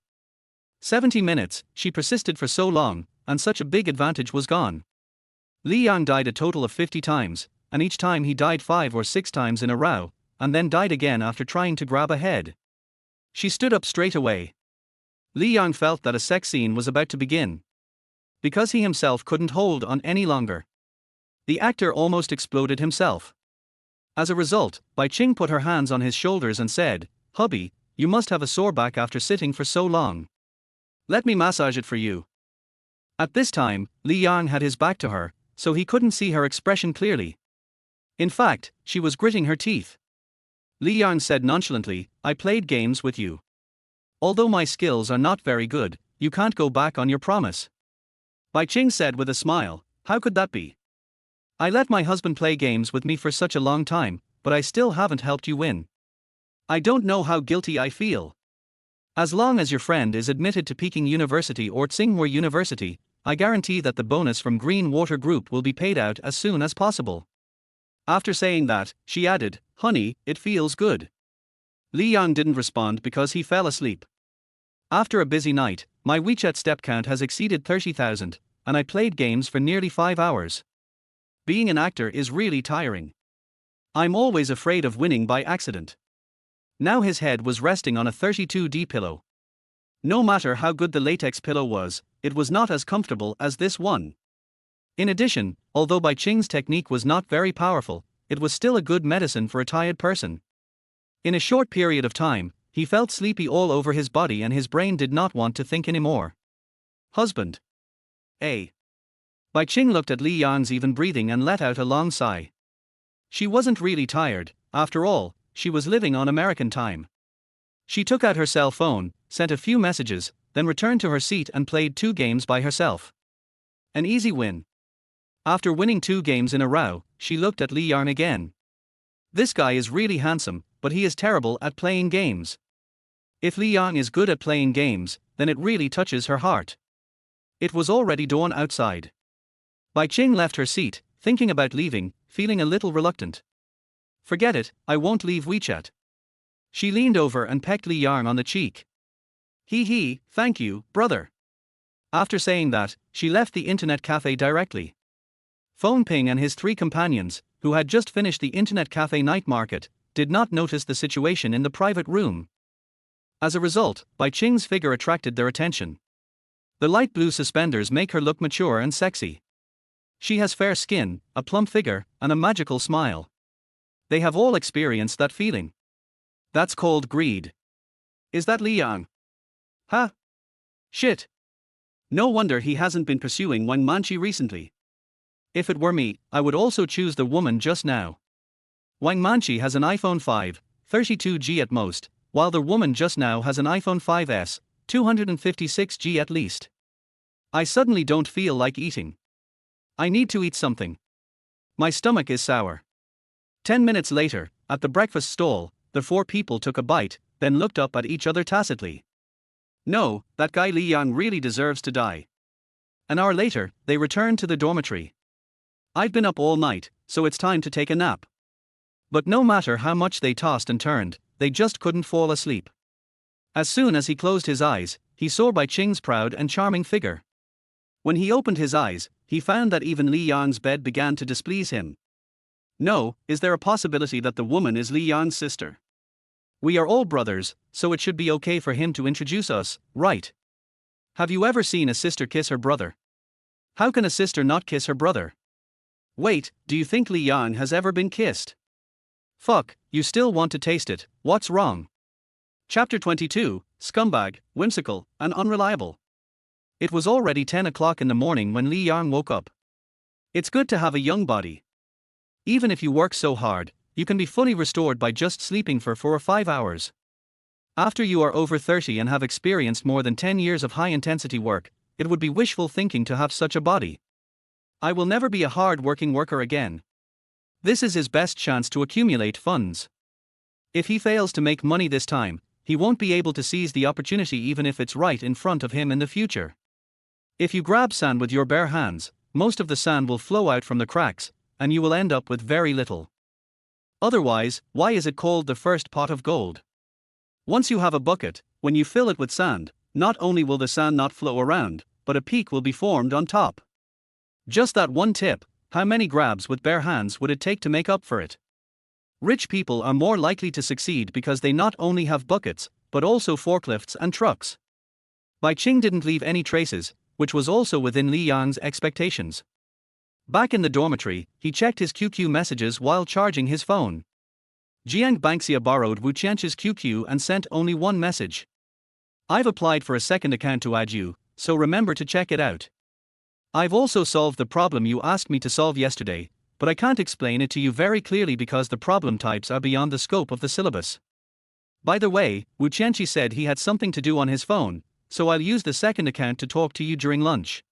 70 minutes, she persisted for so long, and such a big advantage was gone. Li Yang died a total of 50 times, and each time he died 5 or 6 times in a row, and then died again after trying to grab a head. She stood up straight away. Li Yang felt that a sex scene was about to begin. Because he himself couldn't hold on any longer. The actor almost exploded himself. As a result, Bai Qing put her hands on his shoulders and said, "Hubby, you must have a sore back after sitting for so long. Let me massage it for you." At this time, Li Yang had his back to her, so he couldn't see her expression clearly. In fact, she was gritting her teeth. Li Yang said nonchalantly, "I played games with you. Although my skills are not very good, you can't go back on your promise." Bai Qing said with a smile, "How could that be? I let my husband play games with me for such a long time, but I still haven't helped you win. I don't know how guilty I feel. As long as your friend is admitted to Peking University or Tsinghua University, I guarantee that the bonus from Green Water Group will be paid out as soon as possible." After saying that, she added, "Honey, it feels good." Li Yang didn't respond because he fell asleep. After a busy night, my WeChat step count has exceeded 30,000, and I played games for nearly 5 hours. Being an actor is really tiring. I'm always afraid of winning by accident. Now his head was resting on a 32D pillow. No matter how good the latex pillow was, it was not as comfortable as this one. In addition, although Bai Qing's technique was not very powerful, it was still a good medicine for a tired person. In a short period of time, he felt sleepy all over his body and his brain did not want to think anymore. Husband. A. Bai Qing looked at Li Yang's even breathing and let out a long sigh. She wasn't really tired, after all, she was living on American time. She took out her cell phone, sent a few messages, then returned to her seat and played 2 games by herself. An easy win. After winning 2 games in a row, she looked at Li Yang again. This guy is really handsome, but he is terrible at playing games. If Li Yang is good at playing games, then it really touches her heart. It was already dawn outside. Bai Qing left her seat, thinking about leaving, feeling a little reluctant. "Forget it, I won't leave WeChat." She leaned over and pecked Li Yang on the cheek. He, thank you, brother." After saying that, she left the internet cafe directly. Phone Ping and his 3 companions, who had just finished the internet cafe night market, did not notice the situation in the private room. As a result, Bai Qing's figure attracted their attention. The light blue suspenders make her look mature and sexy. She has fair skin, a plump figure, and a magical smile. They have all experienced that feeling. That's called greed. Is that Li Yang? Huh? Shit. No wonder he hasn't been pursuing Wang Manqi recently. If it were me, I would also choose the woman just now. Wang Manqi has an iPhone 5, 32G at most, while the woman just now has an iPhone 5S, 256G at least. I suddenly don't feel like eating. I need to eat something. My stomach is sour. 10 minutes later, at the breakfast stall, the 4 people took a bite, then looked up at each other tacitly. No, that guy Li Yang really deserves to die. An hour later, they returned to the dormitory. I've been up all night, so it's time to take a nap. But no matter how much they tossed and turned, they just couldn't fall asleep. As soon as he closed his eyes, he saw Bai Qing's proud and charming figure. When he opened his eyes, he found that even Li Yang's bed began to displease him. No, is there a possibility that the woman is Li Yang's sister? We are all brothers, so it should be okay for him to introduce us, right? Have you ever seen a sister kiss her brother? How can a sister not kiss her brother? Wait, do you think Li Yang has ever been kissed? Fuck, you still want to taste it, what's wrong? Chapter 22, Scumbag, Whimsical, and Unreliable. It was already 10 o'clock in the morning when Li Yang woke up. It's good to have a young body. Even if you work so hard, you can be fully restored by just sleeping for 4 or 5 hours. After you are over 30 and have experienced more than 10 years of high-intensity work, it would be wishful thinking to have such a body. I will never be a hard-working worker again. This is his best chance to accumulate funds. If he fails to make money this time, he won't be able to seize the opportunity even if it's right in front of him in the future. If you grab sand with your bare hands, most of the sand will flow out from the cracks, and you will end up with very little. Otherwise, why is it called the first pot of gold? Once you have a bucket, when you fill it with sand, not only will the sand not flow around, but a peak will be formed on top. Just that one tip, how many grabs with bare hands would it take to make up for it? Rich people are more likely to succeed because they not only have buckets, but also forklifts and trucks. Bai Qing didn't leave any traces, which was also within Li Yang's expectations. Back in the dormitory, he checked his QQ messages while charging his phone. Jiang Bangxia borrowed Wu Qianqi's QQ and sent only one message. I've applied for a second account to add you, so remember to check it out. I've also solved the problem you asked me to solve yesterday, but I can't explain it to you very clearly because the problem types are beyond the scope of the syllabus. By the way, Wu Qianqi said he had something to do on his phone, so I'll use the second account to talk to you during lunch.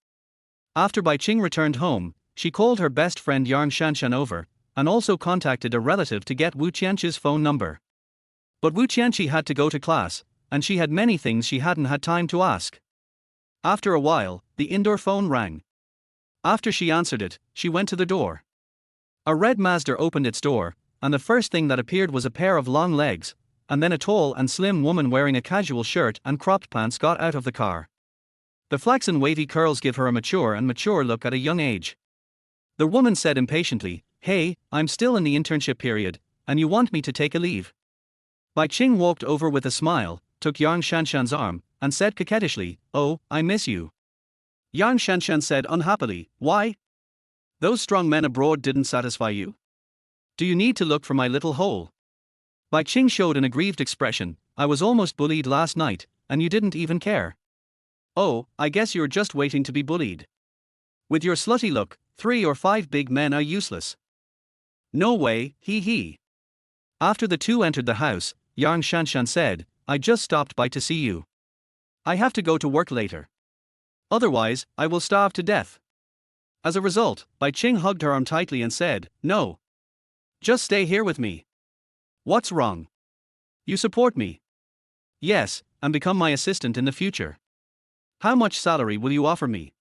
After Bai Qing returned home, she called her best friend Yang Shanshan over, and also contacted a relative to get Wu Qianqi's phone number. But Wu Qianqi had to go to class, and she had many things she hadn't had time to ask. After a while, the indoor phone rang. After she answered it, she went to the door. A red Mazda opened its door, and the first thing that appeared was a pair of long legs, and then a tall and slim woman wearing a casual shirt and cropped pants got out of the car. The flaxen wavy curls give her a mature look at a young age. The woman said impatiently, "Hey, I'm still in the internship period, and you want me to take a leave?" Bai Qing walked over with a smile, took Yang Shanshan's arm, and said coquettishly, "Oh, I miss you." Yang Shanshan said unhappily, "Why? Those strong men abroad didn't satisfy you? Do you need to look for my little hole?" Bai Qing showed an aggrieved expression. "I was almost bullied last night, and you didn't even care." "Oh, I guess you're just waiting to be bullied. With your slutty look, 3 or 5 big men are useless." "No way, hee hee." After the two entered the house, Yang Shanshan said, "I just stopped by to see you. I have to go to work later. Otherwise, I will starve to death." As a result, Bai Qing hugged her arm tightly and said, "No. Just stay here with me." "What's wrong? You support me?" "Yes, and become my assistant in the future." "How much salary will you offer me?"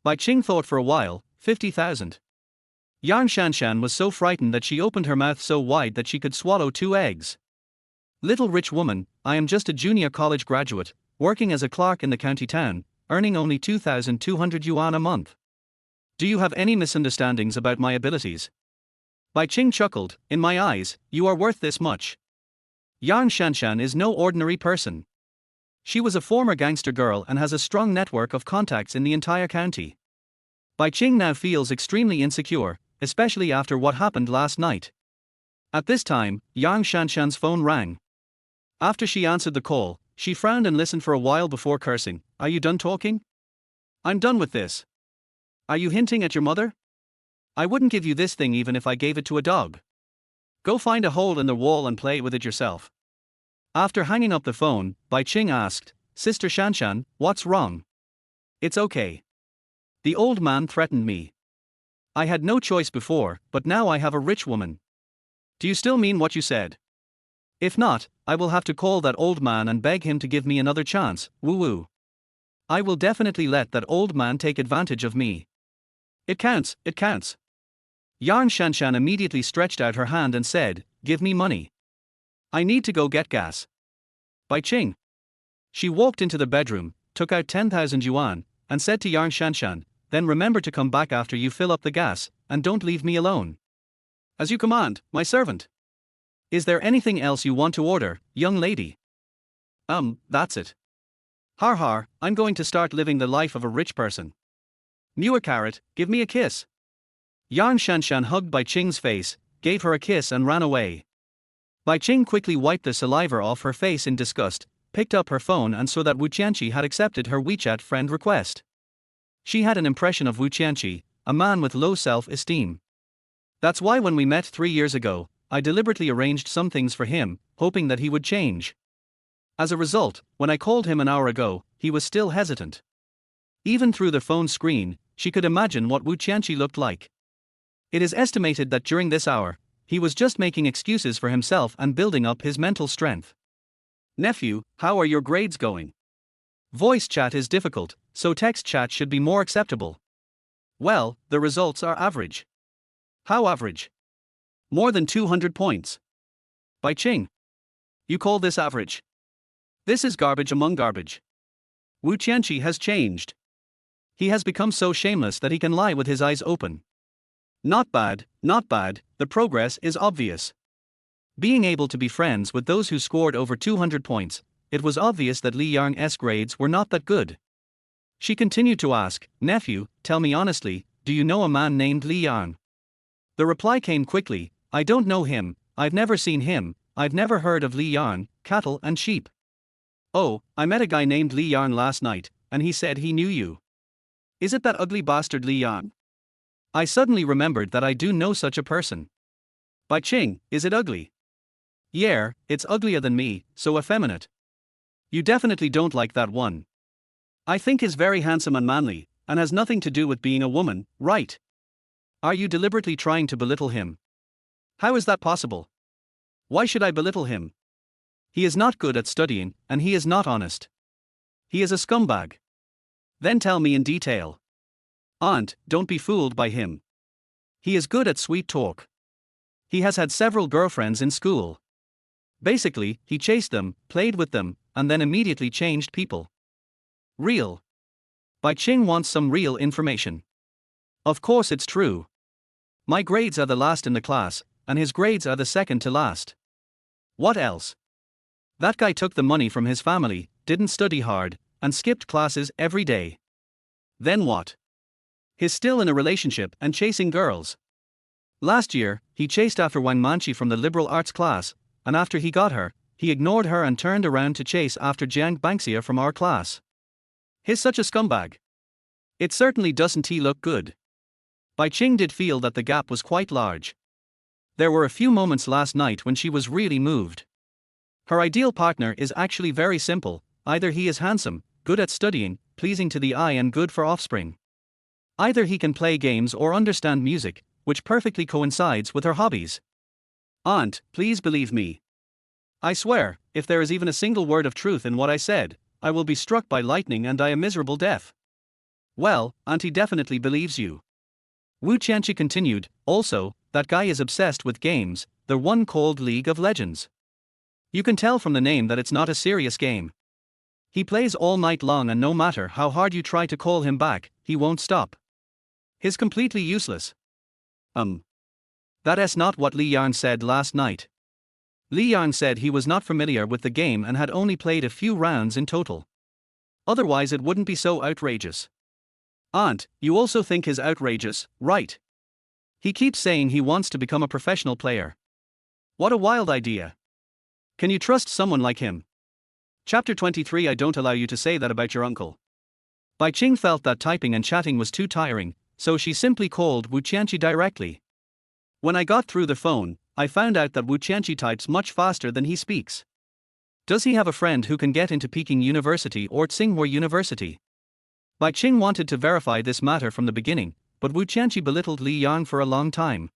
Bai Qing thought for a while. 50,000. Yang Shanshan was so frightened that she opened her mouth so wide that she could swallow 2 eggs. "Little rich woman, I am just a junior college graduate, working as a clerk in the county town, earning only 2,200 yuan a month. Do you have any misunderstandings about my abilities?" Bai Qing chuckled, "In my eyes, you are worth this much." Yang Shanshan is no ordinary person. She was a former gangster girl and has a strong network of contacts in the entire county. Bai Qing now feels extremely insecure, especially after what happened last night. At this time, Yang Shanshan's phone rang. After she answered the call, she frowned and listened for a while before cursing. "Are you done talking? I'm done with this. Are you hinting at your mother? I wouldn't give you this thing even if I gave it to a dog. Go find a hole in the wall and play with it yourself." After hanging up the phone, Bai Qing asked, "Sister Shanshan, what's wrong?" "It's okay. The old man threatened me. I had no choice before, but now I have a rich woman. Do you still mean what you said? If not, I will have to call that old man and beg him to give me another chance, woo-woo. I will definitely let that old man take advantage of me. It counts, it counts." Yang Shanshan immediately stretched out her hand and said, "Give me money. I need to go get gas." "Bai Qing." She walked into the bedroom, took out 10,000 yuan, and said to Yang Shanshan, "Then remember to come back after you fill up the gas, and don't leave me alone." "As you command, my servant." "Is there anything else you want to order, young lady?" That's it. Har har, I'm going to start living the life of a rich person. New a carrot, give me a kiss." Yang Shanshan hugged Bai Qing's face, gave her a kiss and ran away. Bai Qing quickly wiped the saliva off her face in disgust, picked up her phone and saw that Wu Qianqi had accepted her WeChat friend request. She had an impression of Wu Qianqi, a man with low self-esteem. That's why when we met 3 years ago, I deliberately arranged some things for him, hoping that he would change. As a result, when I called him an hour ago, he was still hesitant. Even through the phone screen, she could imagine what Wu Qianqi looked like. It is estimated that during this hour, he was just making excuses for himself and building up his mental strength. Nephew, how are your grades going? Voice chat is difficult, so text chat should be more acceptable. Well, the results are average. How average? More than 200 points. By Ching. You call this average? This is garbage among garbage. Wu Qianqi has changed. He has become so shameless that he can lie with his eyes open. Not bad, not bad, the progress is obvious. Being able to be friends with those who scored over 200 points, it was obvious that Li Yang's grades were not that good. She continued to ask, nephew, tell me honestly, do you know a man named Li Yang? The reply came quickly, I don't know him, I've never seen him, I've never heard of Li Yang, cattle and sheep. Oh, I met a guy named Li Yang last night, and he said he knew you. Is it that ugly bastard Li Yang? I suddenly remembered that I do know such a person. By Ching, is it ugly? Yeah, it's uglier than me, so effeminate. You definitely don't like that one. I think he's very handsome and manly, and has nothing to do with being a woman, right? Are you deliberately trying to belittle him? How is that possible? Why should I belittle him? He is not good at studying, and he is not honest. He is a scumbag. Then tell me in detail. Aunt, don't be fooled by him. He is good at sweet talk. He has had several girlfriends in school. Basically, he chased them, played with them, and then immediately changed people. Real. Bai Qing wants some real information. Of course it's true. My grades are the last in the class, and his grades are the second to last. What else? That guy took the money from his family, didn't study hard, and skipped classes every day. Then what? He's still in a relationship and chasing girls. Last year, he chased after Wang Manqi from the liberal arts class, and after he got her, he ignored her and turned around to chase after Jiang Banxia from our class. He's such a scumbag. It certainly doesn't look good. Bai Qing did feel that the gap was quite large. There were a few moments last night when she was really moved. Her ideal partner is actually very simple, either he is handsome, good at studying, pleasing to the eye and good for offspring. Either he can play games or understand music, which perfectly coincides with her hobbies. Aunt, please believe me. I swear, if there is even a single word of truth in what I said, I will be struck by lightning and die a miserable death. Well, Auntie definitely believes you. Wu Qianqi continued, also, that guy is obsessed with games, the one called League of Legends. You can tell from the name that it's not a serious game. He plays all night long and no matter how hard you try to call him back, he won't stop. He's completely useless. That's not what Li Yang said last night. Li Yang said he was not familiar with the game and had only played a few rounds in total. Otherwise it wouldn't be so outrageous. Aunt, you also think he's outrageous, right? He keeps saying he wants to become a professional player. What a wild idea. Can you trust someone like him? Chapter 23 I don't allow you to say that about your uncle. Bai Qing felt that typing and chatting was too tiring, so she simply called Wu Qianqi directly. When I got through the phone, I found out that Wu Qianqi types much faster than he speaks. Does he have a friend who can get into Peking University or Tsinghua University? Bai Qing wanted to verify this matter from the beginning, but Wu Qianqi belittled Li Yang for a long time.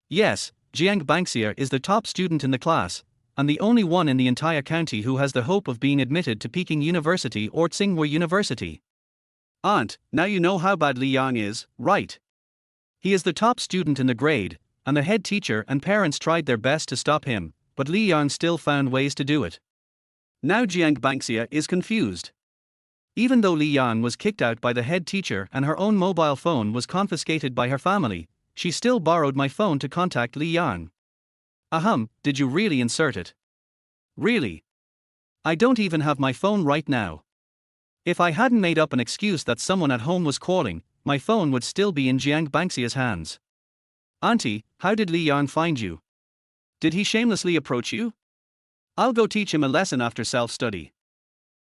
Yes, Jiang Banxia is the top student in the class, and the only one in the entire county who has the hope of being admitted to Peking University or Tsinghua University. Aunt, now you know how bad Li Yang is, right? He is the top student in the grade, and the head teacher and parents tried their best to stop him, but Li Yang still found ways to do it. Now Jiang Banxia is confused. Even though Li Yang was kicked out by the head teacher and her own mobile phone was confiscated by her family, she still borrowed my phone to contact Li Yang. Did you really insert it? Really? I don't even have my phone right now. If I hadn't made up an excuse that someone at home was calling, my phone would still be in Jiang Banxia's hands. Auntie, how did Li Yang find you? Did he shamelessly approach you? I'll go teach him a lesson after self-study.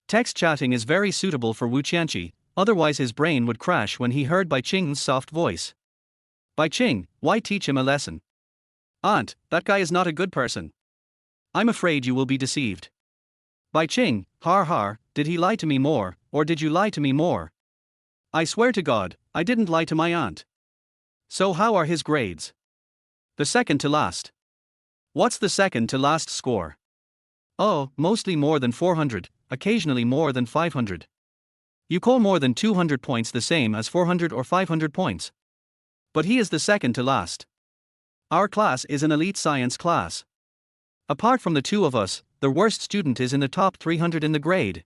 Text chatting is very suitable for Wu Qianqi, otherwise his brain would crash when he heard Bai Qing's soft voice. Bai Qing, why teach him a lesson? Aunt, that guy is not a good person. I'm afraid you will be deceived. Bai Qing, did he lie to me more, or did you lie to me more? I swear to God, I didn't lie to my aunt. So how are his grades? The second to last. What's the second to last score? Oh, mostly more than 400, occasionally more than 500. You call more than 200 points the same as 400 or 500 points. But he is the second to last. Our class is an elite science class. Apart from the two of us, the worst student is in the top 300 in the grade.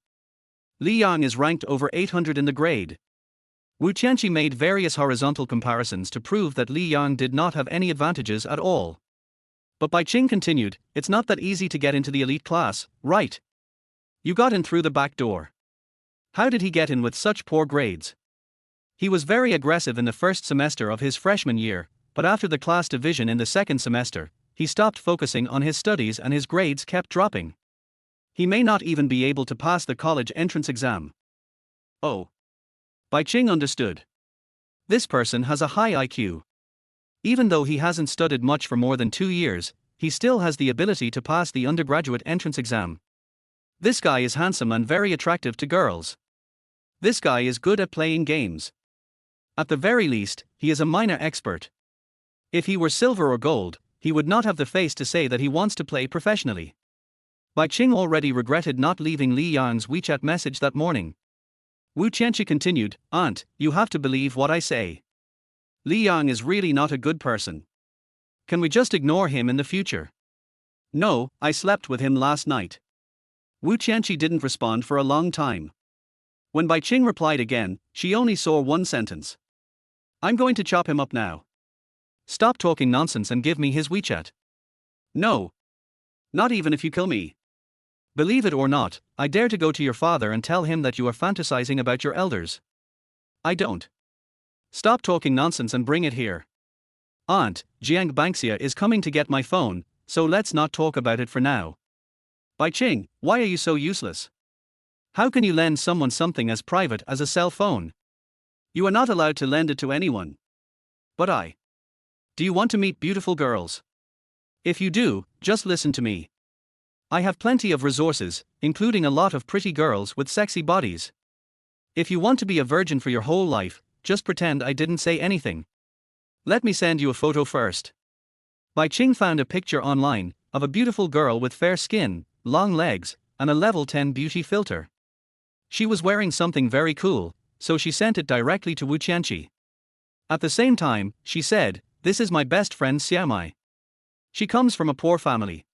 Li Yang is ranked over 800 in the grade. Wu Qianqi made various horizontal comparisons to prove that Li Yang did not have any advantages at all. But Bai Qing continued, it's not that easy to get into the elite class, right? You got in through the back door. How did he get in with such poor grades? He was very aggressive in the first semester of his freshman year, but after the class division in the second semester, he stopped focusing on his studies and his grades kept dropping. He may not even be able to pass the college entrance exam. Oh. Bai Qing understood. This person has a high IQ. Even though he hasn't studied much for more than 2 years, he still has the ability to pass the undergraduate entrance exam. This guy is handsome and very attractive to girls. This guy is good at playing games. At the very least, he is a minor expert. If he were silver or gold, he would not have the face to say that he wants to play professionally. Bai Qing already regretted not leaving Li Yang's WeChat message that morning. Wu Qianqi continued, Aunt, you have to believe what I say. Li Yang is really not a good person. Can we just ignore him in the future? No, I slept with him last night. Wu Qianqi didn't respond for a long time. When Bai Qing replied again, she only saw one sentence. I'm going to chop him up now. Stop talking nonsense and give me his WeChat. No. Not even if you kill me. Believe it or not, I dare to go to your father and tell him that you are fantasizing about your elders. I don't. Stop talking nonsense and bring it here. Aunt, Jiang Banxia is coming to get my phone, so let's not talk about it for now. Bai Qing, why are you so useless? How can you lend someone something as private as a cell phone? You are not allowed to lend it to anyone. But I. Do you want to meet beautiful girls? If you do, just listen to me. I have plenty of resources, including a lot of pretty girls with sexy bodies. If you want to be a virgin for your whole life, just pretend I didn't say anything. Let me send you a photo first. Bai Qing found a picture online of a beautiful girl with fair skin, long legs, and a level 10 beauty filter. She was wearing something very cool, so she sent it directly to Wu Qianqi. At the same time, she said, This is my best friend Xiaomai. She comes from a poor family.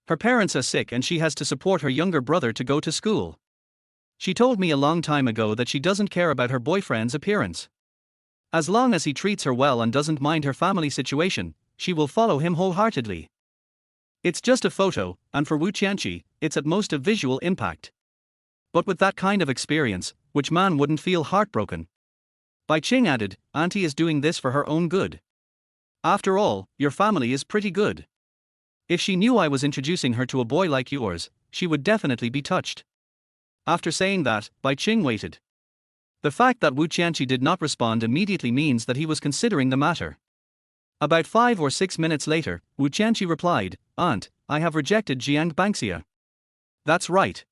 Her parents are sick and she has to support her younger brother to go to school. She told me a long time ago that she doesn't care about her boyfriend's appearance. As long as he treats her well and doesn't mind her family situation, she will follow him wholeheartedly. It's just a photo, and for Wu Qianqi, it's at most a visual impact. But with that kind of experience, which man wouldn't feel heartbroken? Bai Qing added, Auntie is doing this for her own good. After all, your family is pretty good. If she knew I was introducing her to a boy like yours, she would definitely be touched. After saying that, Bai Qing waited. The fact that Wu Qianqi did not respond immediately means that he was considering the matter. About 5 or 6 minutes later, Wu Qianqi replied, Aunt, I have rejected Jiang Banxia. That's right.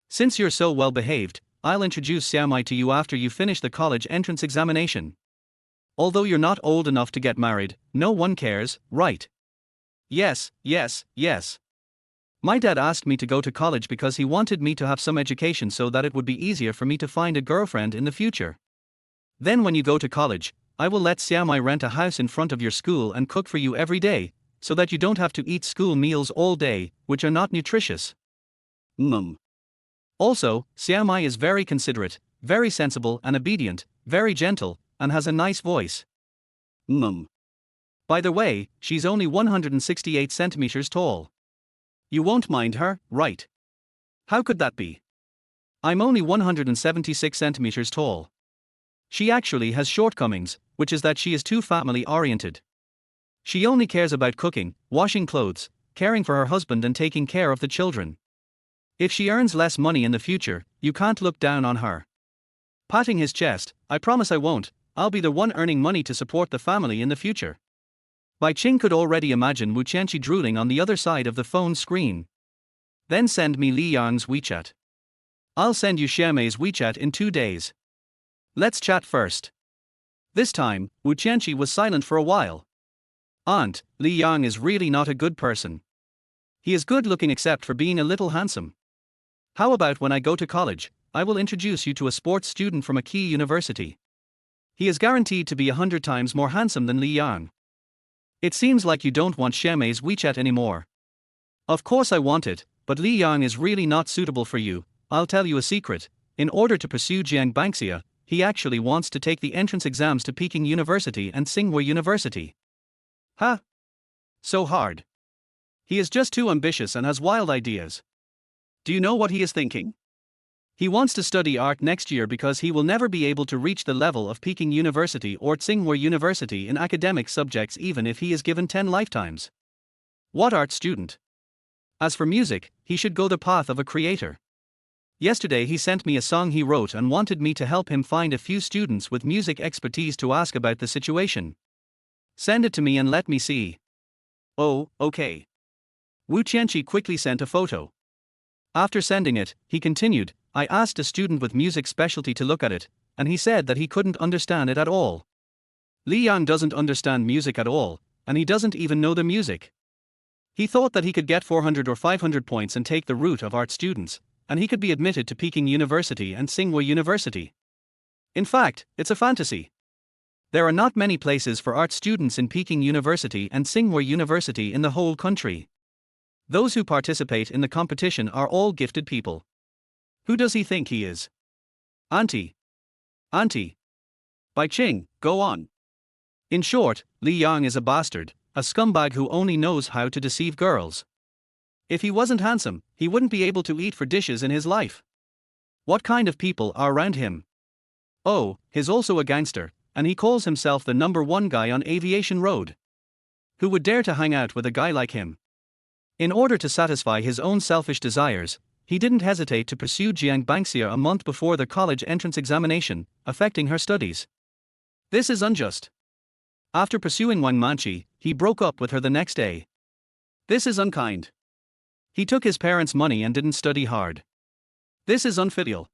Since you're so well behaved, I'll introduce Xiaomai to you after you finish the college entrance examination. Although you're not old enough to get married, no one cares, right? Yes, yes, yes. My dad asked me to go to college because he wanted me to have some education so that it would be easier for me to find a girlfriend in the future. Then when you go to college, I will let Xiaomai rent a house in front of your school and cook for you every day, so that you don't have to eat school meals all day, which are not nutritious. Also, Xiaomai is very considerate, very sensible and obedient, very gentle, and has a nice voice. By the way, she's only 168 centimeters tall. You won't mind her, right? How could that be? I'm only 176 centimeters tall. She actually has shortcomings, which is that she is too family-oriented. She only cares about cooking, washing clothes, caring for her husband and taking care of the children. If she earns less money in the future, you can't look down on her. Patting his chest, I promise I won't, I'll be the one earning money to support the family in the future. Bai Qing could already imagine Wu Qianqi drooling on the other side of the phone screen. Then send me Li Yang's WeChat. I'll send you Xiaomai's WeChat in 2 days. Let's chat first. This time, Wu Qianqi was silent for a while. Aunt, Li Yang is really not a good person. He is good looking except for being a little handsome. How about when I go to college, I will introduce you to a sports student from a key university. He is guaranteed to be 100 times more handsome than Li Yang. It seems like you don't want Xiaomei's WeChat anymore. Of course I want it, but Li Yang is really not suitable for you. I'll tell you a secret. In order to pursue Jiang Banxia, he actually wants to take the entrance exams to Peking University and Tsinghua University. Huh? So hard. He is just too ambitious and has wild ideas. Do you know what he is thinking? He wants to study art next year because he will never be able to reach the level of Peking University or Tsinghua University in academic subjects even if he is given 10 lifetimes. What art student? As for music, he should go the path of a creator. Yesterday he sent me a song he wrote and wanted me to help him find a few students with music expertise to ask about the situation. Send it to me and let me see. Oh, okay. Wu Qianqi quickly sent a photo. After sending it, he continued, I asked a student with music specialty to look at it, and he said that he couldn't understand it at all. Li Yang doesn't understand music at all, and he doesn't even know the music. He thought that he could get 400 or 500 points and take the route of art students, and he could be admitted to Peking University and Tsinghua University. In fact, it's a fantasy. There are not many places for art students in Peking University and Tsinghua University in the whole country. Those who participate in the competition are all gifted people. Who does he think he is? Auntie. Auntie. Bai Qing, go on. In short, Li Yang is a bastard, a scumbag who only knows how to deceive girls. If he wasn't handsome, he wouldn't be able to eat for dishes in his life. What kind of people are around him? Oh, he's also a gangster, and he calls himself the #1 guy on Aviation Road. Who would dare to hang out with a guy like him? In order to satisfy his own selfish desires, he didn't hesitate to pursue Jiang Banxia a month before the college entrance examination, affecting her studies. This is unjust. After pursuing Wang Manqi, he broke up with her the next day. This is unkind. He took his parents' money and didn't study hard. This is unfilial.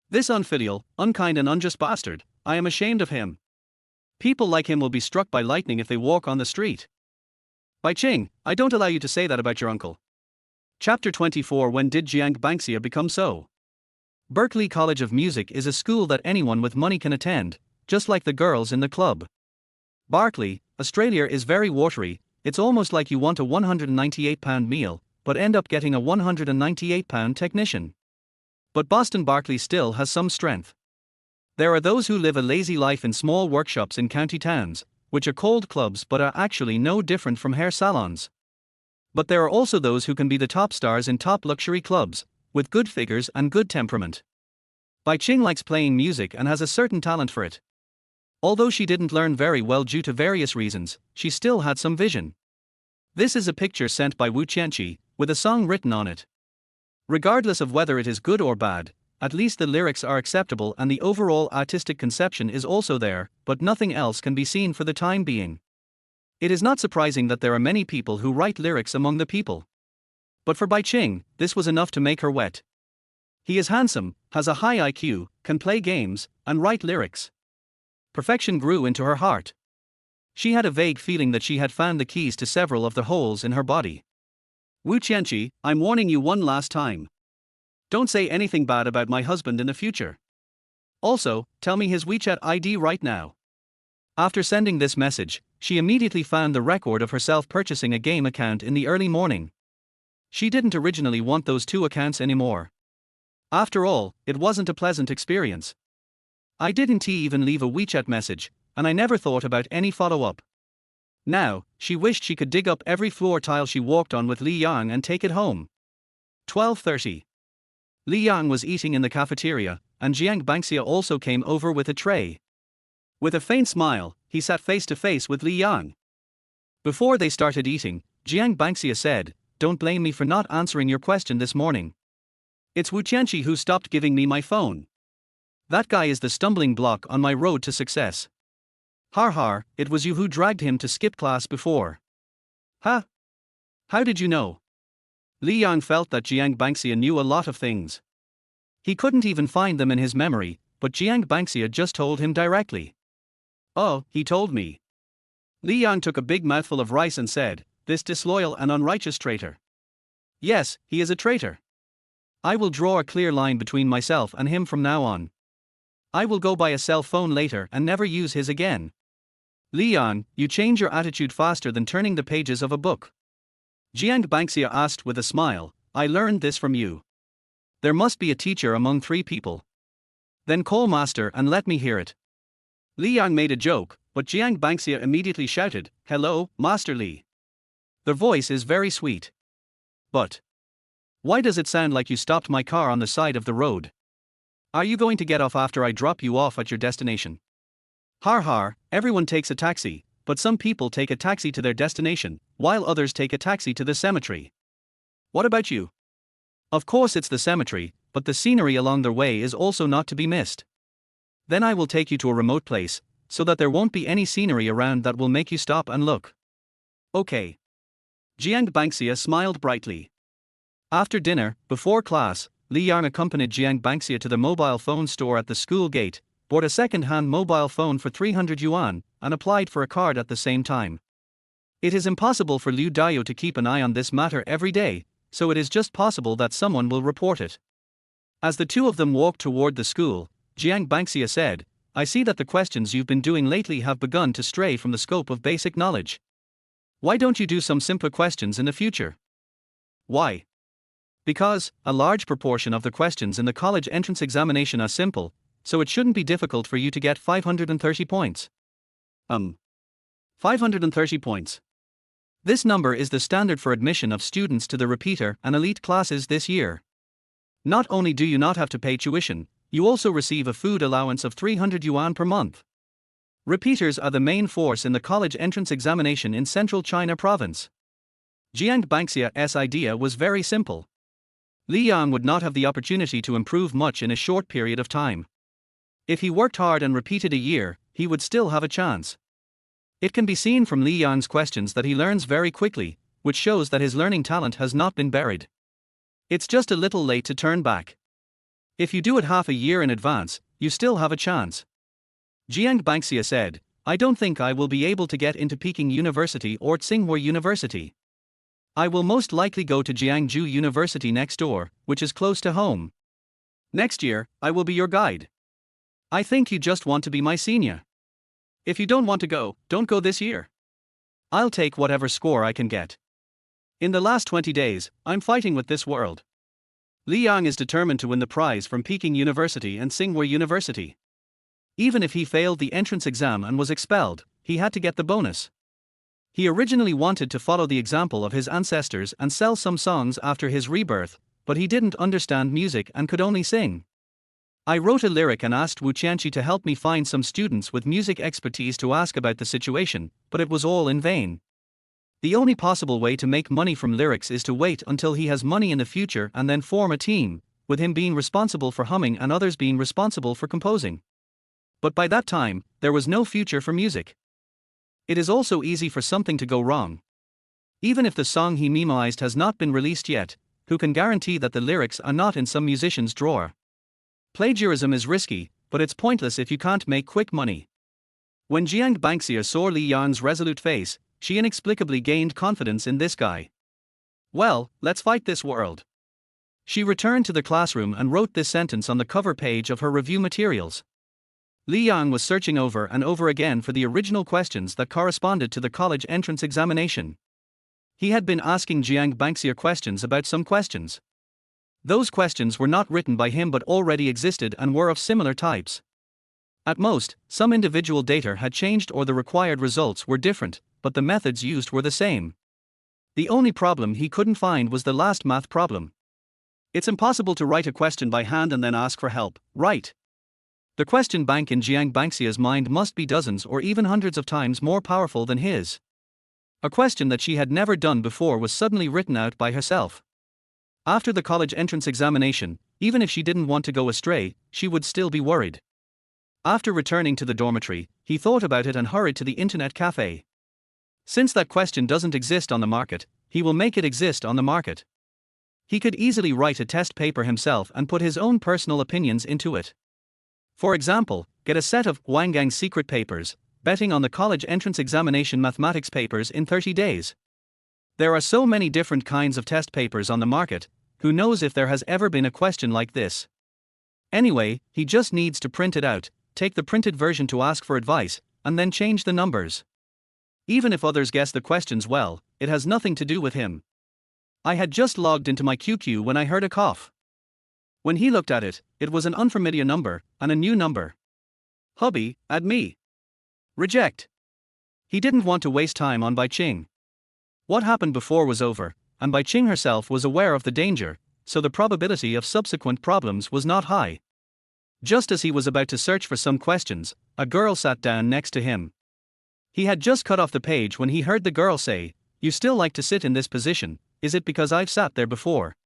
This unfilial, unkind and unjust bastard, I am ashamed of him. People like him will be struck by lightning if they walk on the street. Bai Qing, I don't allow you to say that about your uncle. Chapter 24 When did Jiang Banxia become so? Berkeley College of Music is a school that anyone with money can attend, just like the girls in the club. Berkeley, Australia is very watery, it's almost like you want a £198 meal, but end up getting a £198 technician. But Boston Berkeley still has some strength. There are those who live a lazy life in small workshops in county towns, which are called clubs but are actually no different from hair salons. But there are also those who can be the top stars in top luxury clubs, with good figures and good temperament. Bai Qing likes playing music and has a certain talent for it. Although she didn't learn very well due to various reasons, she still had some vision. This is a picture sent by Wu Qianqi, with a song written on it. Regardless of whether it is good or bad, at least the lyrics are acceptable and the overall artistic conception is also there, but nothing else can be seen for the time being. It is not surprising that there are many people who write lyrics among the people. But for Bai Qing, this was enough to make her wet. He is handsome, has a high IQ, can play games, and write lyrics. Perfection grew into her heart. She had a vague feeling that she had found the keys to several of the holes in her body. Wu Qianqi, I'm warning you one last time. Don't say anything bad about my husband in the future. Also, tell me his WeChat ID right now. After sending this message, she immediately found the record of herself purchasing a game account in the early morning. She didn't originally want those 2 accounts anymore. After all, it wasn't a pleasant experience. I didn't even leave a WeChat message, and I never thought about any follow-up. Now, she wished she could dig up every floor tile she walked on with Li Yang and take it home. 12:30. Li Yang was eating in the cafeteria, and Jiang Banxia also came over with a tray. With a faint smile, he sat face to face with Li Yang. Before they started eating, Jiang Banxia said, "Don't blame me for not answering your question this morning. It's Wu Qianqi who stopped giving me my phone. That guy is the stumbling block on my road to success. Har har, it was you who dragged him to skip class before." Huh? How did you know? Li Yang felt that Jiang Banxia knew a lot of things. He couldn't even find them in his memory, but Jiang Banxia just told him directly. Oh, he told me. Li Yang took a big mouthful of rice and said, "This disloyal and unrighteous traitor." Yes, he is a traitor. I will draw a clear line between myself and him from now on. I will go buy a cell phone later and never use his again. Li Yang, you change your attitude faster than turning the pages of a book. Jiang Bangxia asked with a smile, I learned this from you. There must be a teacher among three people. Then call master and let me hear it. Li Yang made a joke, but Jiang Bangxia immediately shouted, Hello, Master Li. The voice is very sweet. But why does it sound like you stopped my car on the side of the road? Are you going to get off after I drop you off at your destination? Har har, everyone takes a taxi, but some people take a taxi to their destination, while others take a taxi to the cemetery. What about you? Of course it's the cemetery, but the scenery along the way is also not to be missed. Then I will take you to a remote place, so that there won't be any scenery around that will make you stop and look. Okay. Jiang Bangxia smiled brightly. After dinner, before class, Li Yang accompanied Jiang Bangxia to the mobile phone store at the school gate, bought a second-hand mobile phone for 300 yuan, and applied for a card at the same time. It is impossible for Liu Dayo to keep an eye on this matter every day, so it is just possible that someone will report it. As the two of them walked toward the school, Jiang Bangxia said, I see that the questions you've been doing lately have begun to stray from the scope of basic knowledge. Why don't you do some simpler questions in the future? Why? Because a large proportion of the questions in the college entrance examination are simple, so it shouldn't be difficult for you to get 530 points. 530 points. This number is the standard for admission of students to the repeater and elite classes this year. Not only do you not have to pay tuition, you also receive a food allowance of 300 yuan per month. Repeaters are the main force in the college entrance examination in Central China Province. Jiang Bangxia's idea was very simple. Li Yang would not have the opportunity to improve much in a short period of time. If he worked hard and repeated a year, he would still have a chance. It can be seen from Li Yang's questions that he learns very quickly, which shows that his learning talent has not been buried. It's just a little late to turn back. If you do it half a year in advance, you still have a chance. Jiang Bangxia said, I don't think I will be able to get into Peking University or Tsinghua University. I will most likely go to Jiangsu University next door, which is close to home. Next year, I will be your guide. I think you just want to be my senior. If you don't want to go, don't go this year. I'll take whatever score I can get. In the last 20 days, I'm fighting with this world. Li Yang is determined to win the prize from Peking University and Tsinghua University. Even if he failed the entrance exam and was expelled, he had to get the bonus. He originally wanted to follow the example of his ancestors and sell some songs after his rebirth, but he didn't understand music and could only sing. I wrote a lyric and asked Wu Qianqi to help me find some students with music expertise to ask about the situation, but it was all in vain. The only possible way to make money from lyrics is to wait until he has money in the future and then form a team, with him being responsible for humming and others being responsible for composing. But by that time, there was no future for music. It is also easy for something to go wrong. Even if the song he memoized has not been released yet, who can guarantee that the lyrics are not in some musician's drawer? Plagiarism is risky, but it's pointless if you can't make quick money. When Jiang Bangxia saw Li Yang's resolute face, she inexplicably gained confidence in this guy. Well, let's fight this world. She returned to the classroom and wrote this sentence on the cover page of her review materials. Li Yang was searching over and over again for the original questions that corresponded to the college entrance examination. He had been asking Jiang Bangxia questions about some questions. Those questions were not written by him but already existed and were of similar types. At most, some individual data had changed or the required results were different, but the methods used were the same. The only problem he couldn't find was the last math problem. It's impossible to write a question by hand and then ask for help, right? The question bank in Jiang Bangxia's mind must be dozens or even hundreds of times more powerful than his. A question that she had never done before was suddenly written out by herself. After the college entrance examination, even if she didn't want to go astray, she would still be worried. After returning to the dormitory, he thought about it and hurried to the internet cafe. Since that question doesn't exist on the market, he will make it exist on the market. He could easily write a test paper himself and put his own personal opinions into it. For example, get a set of Wangang's secret papers, betting on the college entrance examination mathematics papers in 30 days. There are so many different kinds of test papers on the market, who knows if there has ever been a question like this. Anyway, he just needs to print it out, take the printed version to ask for advice, and then change the numbers. Even if others guess the questions well, it has nothing to do with him. I had just logged into my QQ when I heard a cough. When he looked at it, it was an unfamiliar number, and a new number. Hubby, add me. Reject. He didn't want to waste time on Bai Ching. What happened before was over, and Bai Ching herself was aware of the danger, so the probability of subsequent problems was not high. Just as he was about to search for some questions, a girl sat down next to him. He had just cut off the page when he heard the girl say, "You still like to sit in this position, is it because I've sat there before?"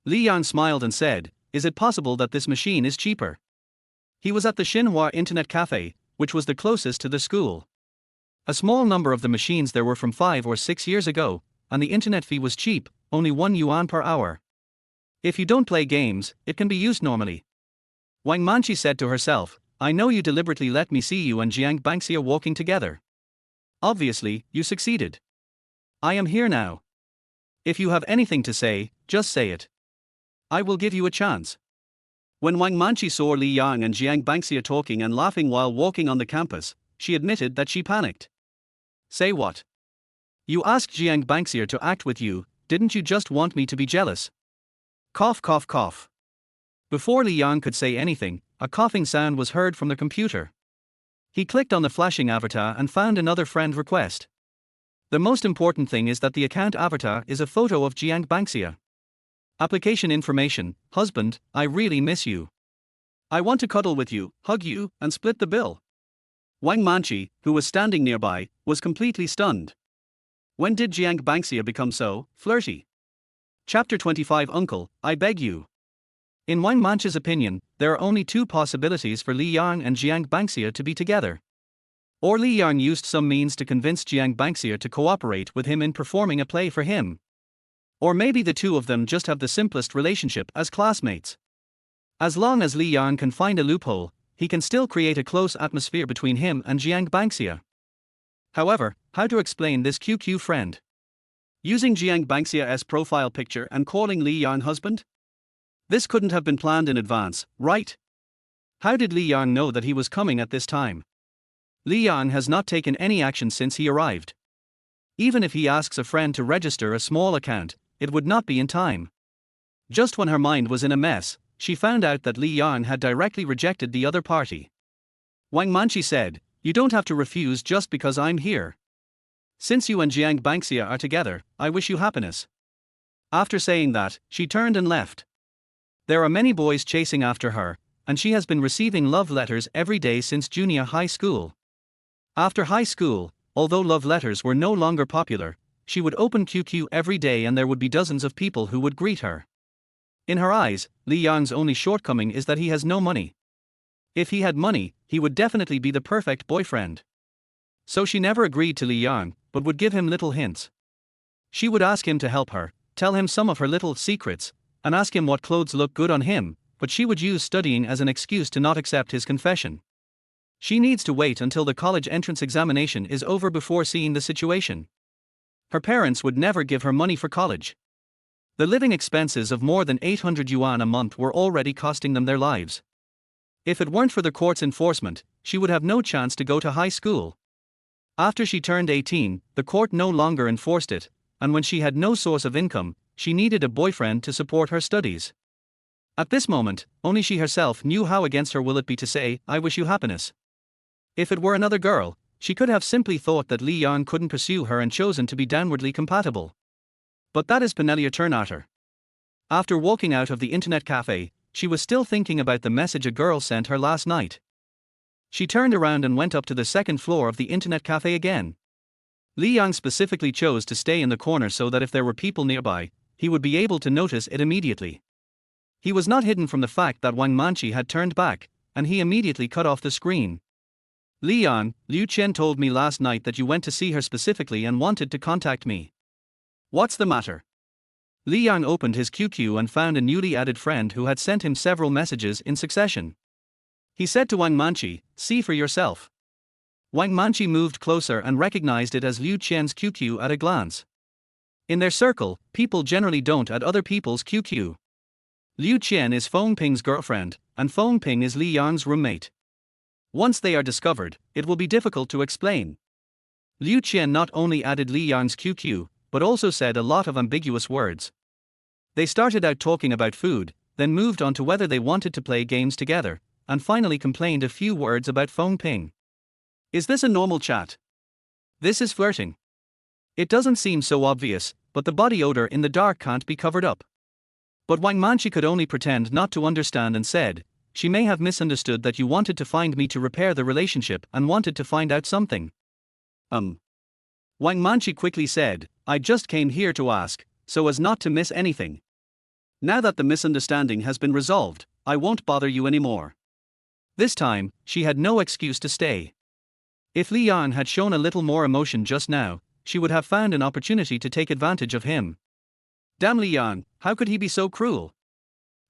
Li Yang smiled and said, "Is it possible that this machine is cheaper?" He was at the Xinhua Internet Cafe, which was the closest to the school. A small number of the machines there were from 5 or 6 years ago, and the internet fee was cheap, only 1 yuan per hour. If you don't play games, it can be used normally. Wang Manqi said to herself, "I know you deliberately let me see you and Jiang Bangxia walking together. Obviously, you succeeded. I am here now. If you have anything to say, just say it. I will give you a chance." When Wang Manqi saw Li Yang and Jiang Bangxia talking and laughing while walking on the campus, she admitted that she panicked. "Say what? You asked Jiang Bangxia to act with you, didn't you just want me to be jealous?" Cough cough cough. Before Li Yang could say anything, a coughing sound was heard from the computer. He clicked on the flashing avatar and found another friend request. The most important thing is that the account avatar is a photo of Jiang Bangxia. Application information: husband, I really miss you. I want to cuddle with you, hug you, and split the bill. Wang Manqi, who was standing nearby, was completely stunned. When did Jiang Bangxia become so flirty? Chapter 25. Uncle, I beg you. In Wang Manqi's opinion, there are only two possibilities for Li Yang and Jiang Bangxia to be together. Or Li Yang used some means to convince Jiang Bangxia to cooperate with him in performing a play for him. Or maybe the two of them just have the simplest relationship as classmates. As long as Li Yang can find a loophole, he can still create a close atmosphere between him and Jiang Bangxia. However, how to explain this QQ friend? Using Jiang Bangxia's profile picture and calling Li Yang husband? This couldn't have been planned in advance, right? How did Li Yang know that he was coming at this time? Li Yang has not taken any action since he arrived. Even if he asks a friend to register a small account, it would not be in time. Just when her mind was in a mess, she found out that Li Yang had directly rejected the other party. Wang Manqi said, "You don't have to refuse just because I'm here. Since you and Jiang Bangxia are together, I wish you happiness." After saying that, she turned and left. There are many boys chasing after her, and she has been receiving love letters every day since junior high school. After high school, although love letters were no longer popular, she would open QQ every day and there would be dozens of people who would greet her. In her eyes, Li Yang's only shortcoming is that he has no money. If he had money, he would definitely be the perfect boyfriend. So she never agreed to Li Yang, but would give him little hints. She would ask him to help her, tell him some of her little secrets, and ask him what clothes look good on him, but she would use studying as an excuse to not accept his confession. She needs to wait until the college entrance examination is over before seeing the situation. Her parents would never give her money for college. The living expenses of more than 800 yuan a month were already costing them their lives. If it weren't for the court's enforcement, she would have no chance to go to high school. After she turned 18, the court no longer enforced it, and when she had no source of income, she needed a boyfriend to support her studies. At this moment, only she herself knew how against her will it be to say, "I wish you happiness." If it were another girl, she could have simply thought that Li Yang couldn't pursue her and chosen to be downwardly compatible. But that is Penelia Turnater. After walking out of the internet cafe, she was still thinking about the message a girl sent her last night. She turned around and went up to the second floor of the internet cafe again. Li Yang specifically chose to stay in the corner so that if there were people nearby, he would be able to notice it immediately. He was not hidden from the fact that Wang Manqi had turned back, and he immediately cut off the screen. "Li Yang, Liu Chen told me last night that you went to see her specifically and wanted to contact me. What's the matter?" Li Yang opened his QQ and found a newly added friend who had sent him several messages in succession. He said to Wang Manqi, "See for yourself." Wang Manqi moved closer and recognized it as Liu Qian's QQ at a glance. In their circle, people generally don't add other people's QQ. Liu Qian is Feng Ping's girlfriend, and Feng Ping is Li Yan's roommate. Once they are discovered, it will be difficult to explain. Liu Qian not only added Li Yan's QQ, but also said a lot of ambiguous words. They started out talking about food, then moved on to whether they wanted to play games together, and finally complained a few words about Feng Ping. Is this a normal chat? This is flirting. It doesn't seem so obvious, but the body odor in the dark can't be covered up. But Wang Manqi could only pretend not to understand and said, "She may have misunderstood that you wanted to find me to repair the relationship and wanted to find out something." Wang Manqi quickly said, "I just came here to ask, so as not to miss anything. Now that the misunderstanding has been resolved, I won't bother you anymore." This time, she had no excuse to stay. If Li Yan had shown a little more emotion just now, she would have found an opportunity to take advantage of him. Damn Li Yan, how could he be so cruel?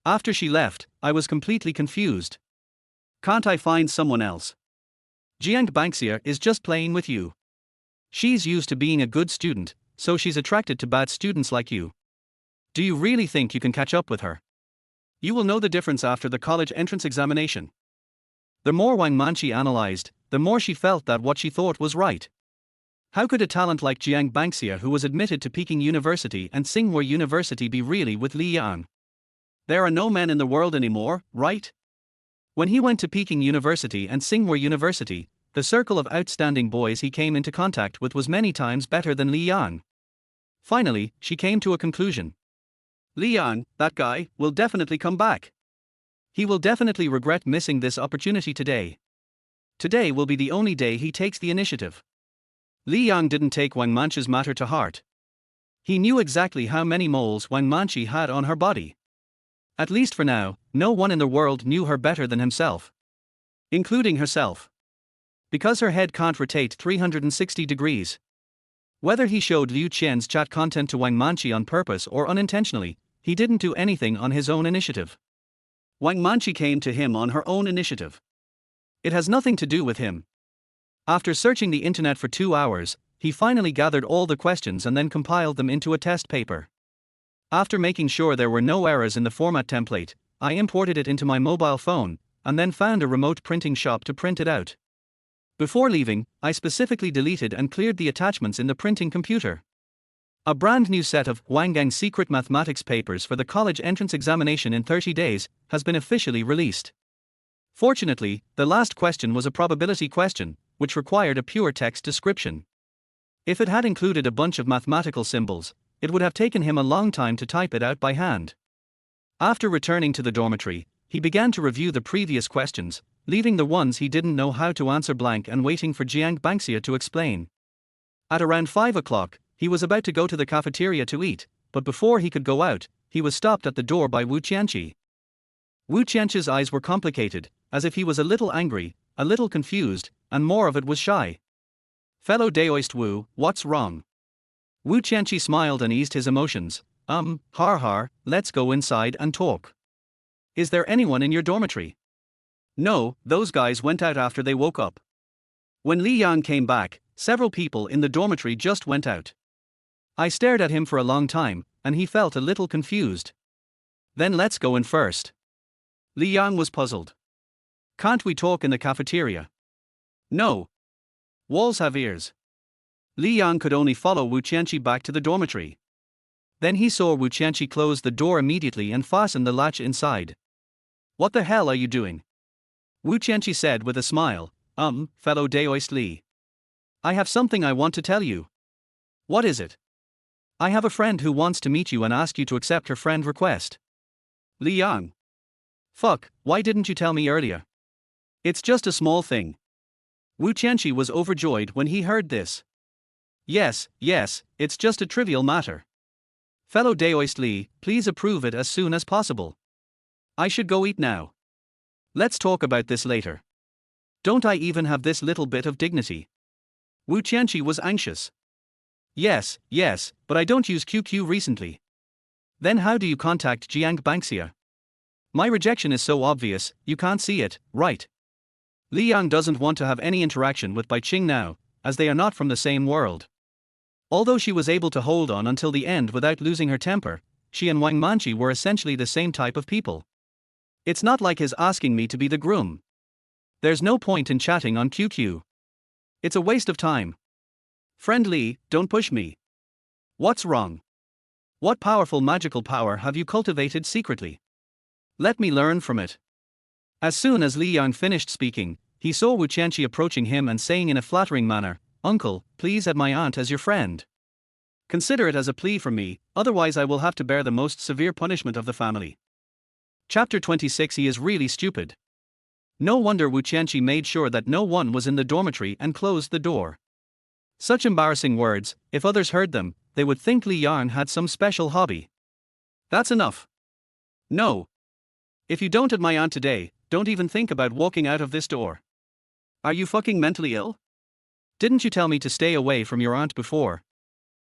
After she left, I was completely confused. Can't I find someone else? Jiang Bangxia is just playing with you. She's used to being a good student, so she's attracted to bad students like you. Do you really think you can catch up with her? You will know the difference after the college entrance examination. The more Wang Manqi analyzed, the more she felt that what she thought was right. How could a talent like Jiang Bangxia, who was admitted to Peking University and Tsinghua University, be really with Li Yan? There are no men in the world anymore, right? When he went to Peking University and Tsinghua University, the circle of outstanding boys he came into contact with was many times better than Li Yan. Finally, she came to a conclusion. Li Yan, that guy, will definitely come back. He will definitely regret missing this opportunity today. Today will be the only day he takes the initiative. Li Yan didn't take Wang Manqi's matter to heart. He knew exactly how many moles Wang Manqi had on her body. At least for now, no one in the world knew her better than himself. Including herself. Because her head can't rotate 360 degrees. Whether he showed Liu Qian's chat content to Wang Manqi on purpose or unintentionally, he didn't do anything on his own initiative. Wang Manqi came to him on her own initiative. It has nothing to do with him. After searching the internet for 2 hours, he finally gathered all the questions and then compiled them into a test paper. After making sure there were no errors in the format template, I imported it into my mobile phone, and then found a remote printing shop to print it out. Before leaving, I specifically deleted and cleared the attachments in the printing computer. A brand new set of Wang Gang's secret mathematics papers for the college entrance examination in 30 days has been officially released. Fortunately, the last question was a probability question, which required a pure text description. If it had included a bunch of mathematical symbols, it would have taken him a long time to type it out by hand. After returning to the dormitory, he began to review the previous questions, leaving the ones he didn't know how to answer blank and waiting for Jiang Bangxia to explain. At around 5 o'clock, he was about to go to the cafeteria to eat, but before he could go out, he was stopped at the door by Wu Qianqi. Wu Qianqi's eyes were complicated, as if he was a little angry, a little confused, and more of it was shy. "Fellow Daoist Wu, what's wrong?" Wu Qianqi smiled and eased his emotions. Har, let's go inside and talk. Is there anyone in your dormitory? No, those guys went out after they woke up. When Li Yan came back, several people in the dormitory just went out. I stared at him for a long time, and he felt a little confused. Then let's go in first. Li Yan was puzzled. Can't we talk in the cafeteria? No. Walls have ears. Li Yan could only follow Wu Qianqi back to the dormitory. Then he saw Wu Qianqi close the door immediately and fasten the latch inside. What the hell are you doing? Wu Qianqi said with a smile, fellow Daoist Li. I have something I want to tell you. What is it? I have a friend who wants to meet you and ask you to accept her friend request. Li Yan. Fuck, why didn't you tell me earlier? It's just a small thing. Wu Qianqi was overjoyed when he heard this. Yes, it's just a trivial matter. Fellow Daoist Li, please approve it as soon as possible. I should go eat now. Let's talk about this later. Don't I even have this little bit of dignity? Wu Qianqi was anxious. Yes, but I don't use QQ recently. Then how do you contact Jiang Bangxia? My rejection is so obvious, you can't see it, right? Li Yang doesn't want to have any interaction with Bai Qing now, as they are not from the same world. Although she was able to hold on until the end without losing her temper, she and Wang Manqi were essentially the same type of people. It's not like his asking me to be the groom. There's no point in chatting on QQ. It's a waste of time. Friend Li, don't push me. What's wrong? What powerful magical power have you cultivated secretly? Let me learn from it. As soon as Li Yang finished speaking, he saw Wu Qianqi approaching him and saying in a flattering manner, "Uncle, please add my aunt as your friend. Consider it as a plea from me, otherwise I will have to bear the most severe punishment of the family." Chapter 26. He is really stupid. No wonder Wu Qianqi made sure that no one was in the dormitory and closed the door. Such embarrassing words, if others heard them, they would think Li Yang had some special hobby. That's enough. No. If you don't add my aunt today, don't even think about walking out of this door. Are you fucking mentally ill? Didn't you tell me to stay away from your aunt before?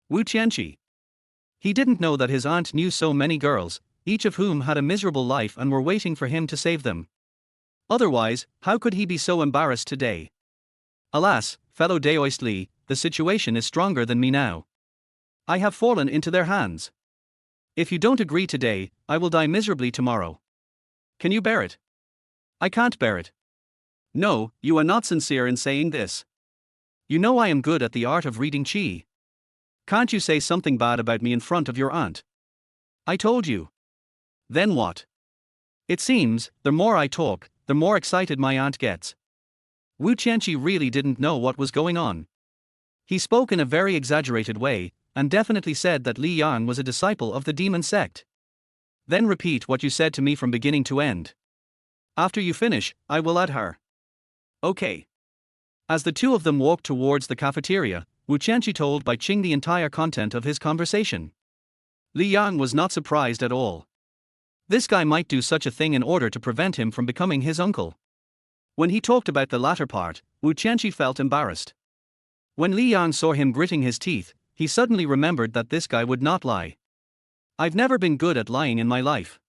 Wu Qianqi. He didn't know that his aunt knew so many girls, each of whom had a miserable life and were waiting for him to save them. Otherwise, how could he be so embarrassed today? Alas, fellow Daoist Li, the situation is stronger than me now. I have fallen into their hands. If you don't agree today, I will die miserably tomorrow. Can you bear it? I can't bear it. No, you are not sincere in saying this. You know I am good at the art of reading qi. Can't you say something bad about me in front of your aunt? I told you. Then what? It seems, the more I talk, the more excited my aunt gets. Wu Qianqi really didn't know what was going on. He spoke in a very exaggerated way, and definitely said that Li Yang was a disciple of the demon sect. Then repeat what you said to me from beginning to end. After you finish, I will add her. Okay. As the two of them walked towards the cafeteria, Wu Qianqi told Bai Qing the entire content of his conversation. Li Yang was not surprised at all. This guy might do such a thing in order to prevent him from becoming his uncle. When he talked about the latter part, Wu Qianqi felt embarrassed. When Li Yang saw him gritting his teeth, he suddenly remembered that this guy would not lie. I've never been good at lying in my life.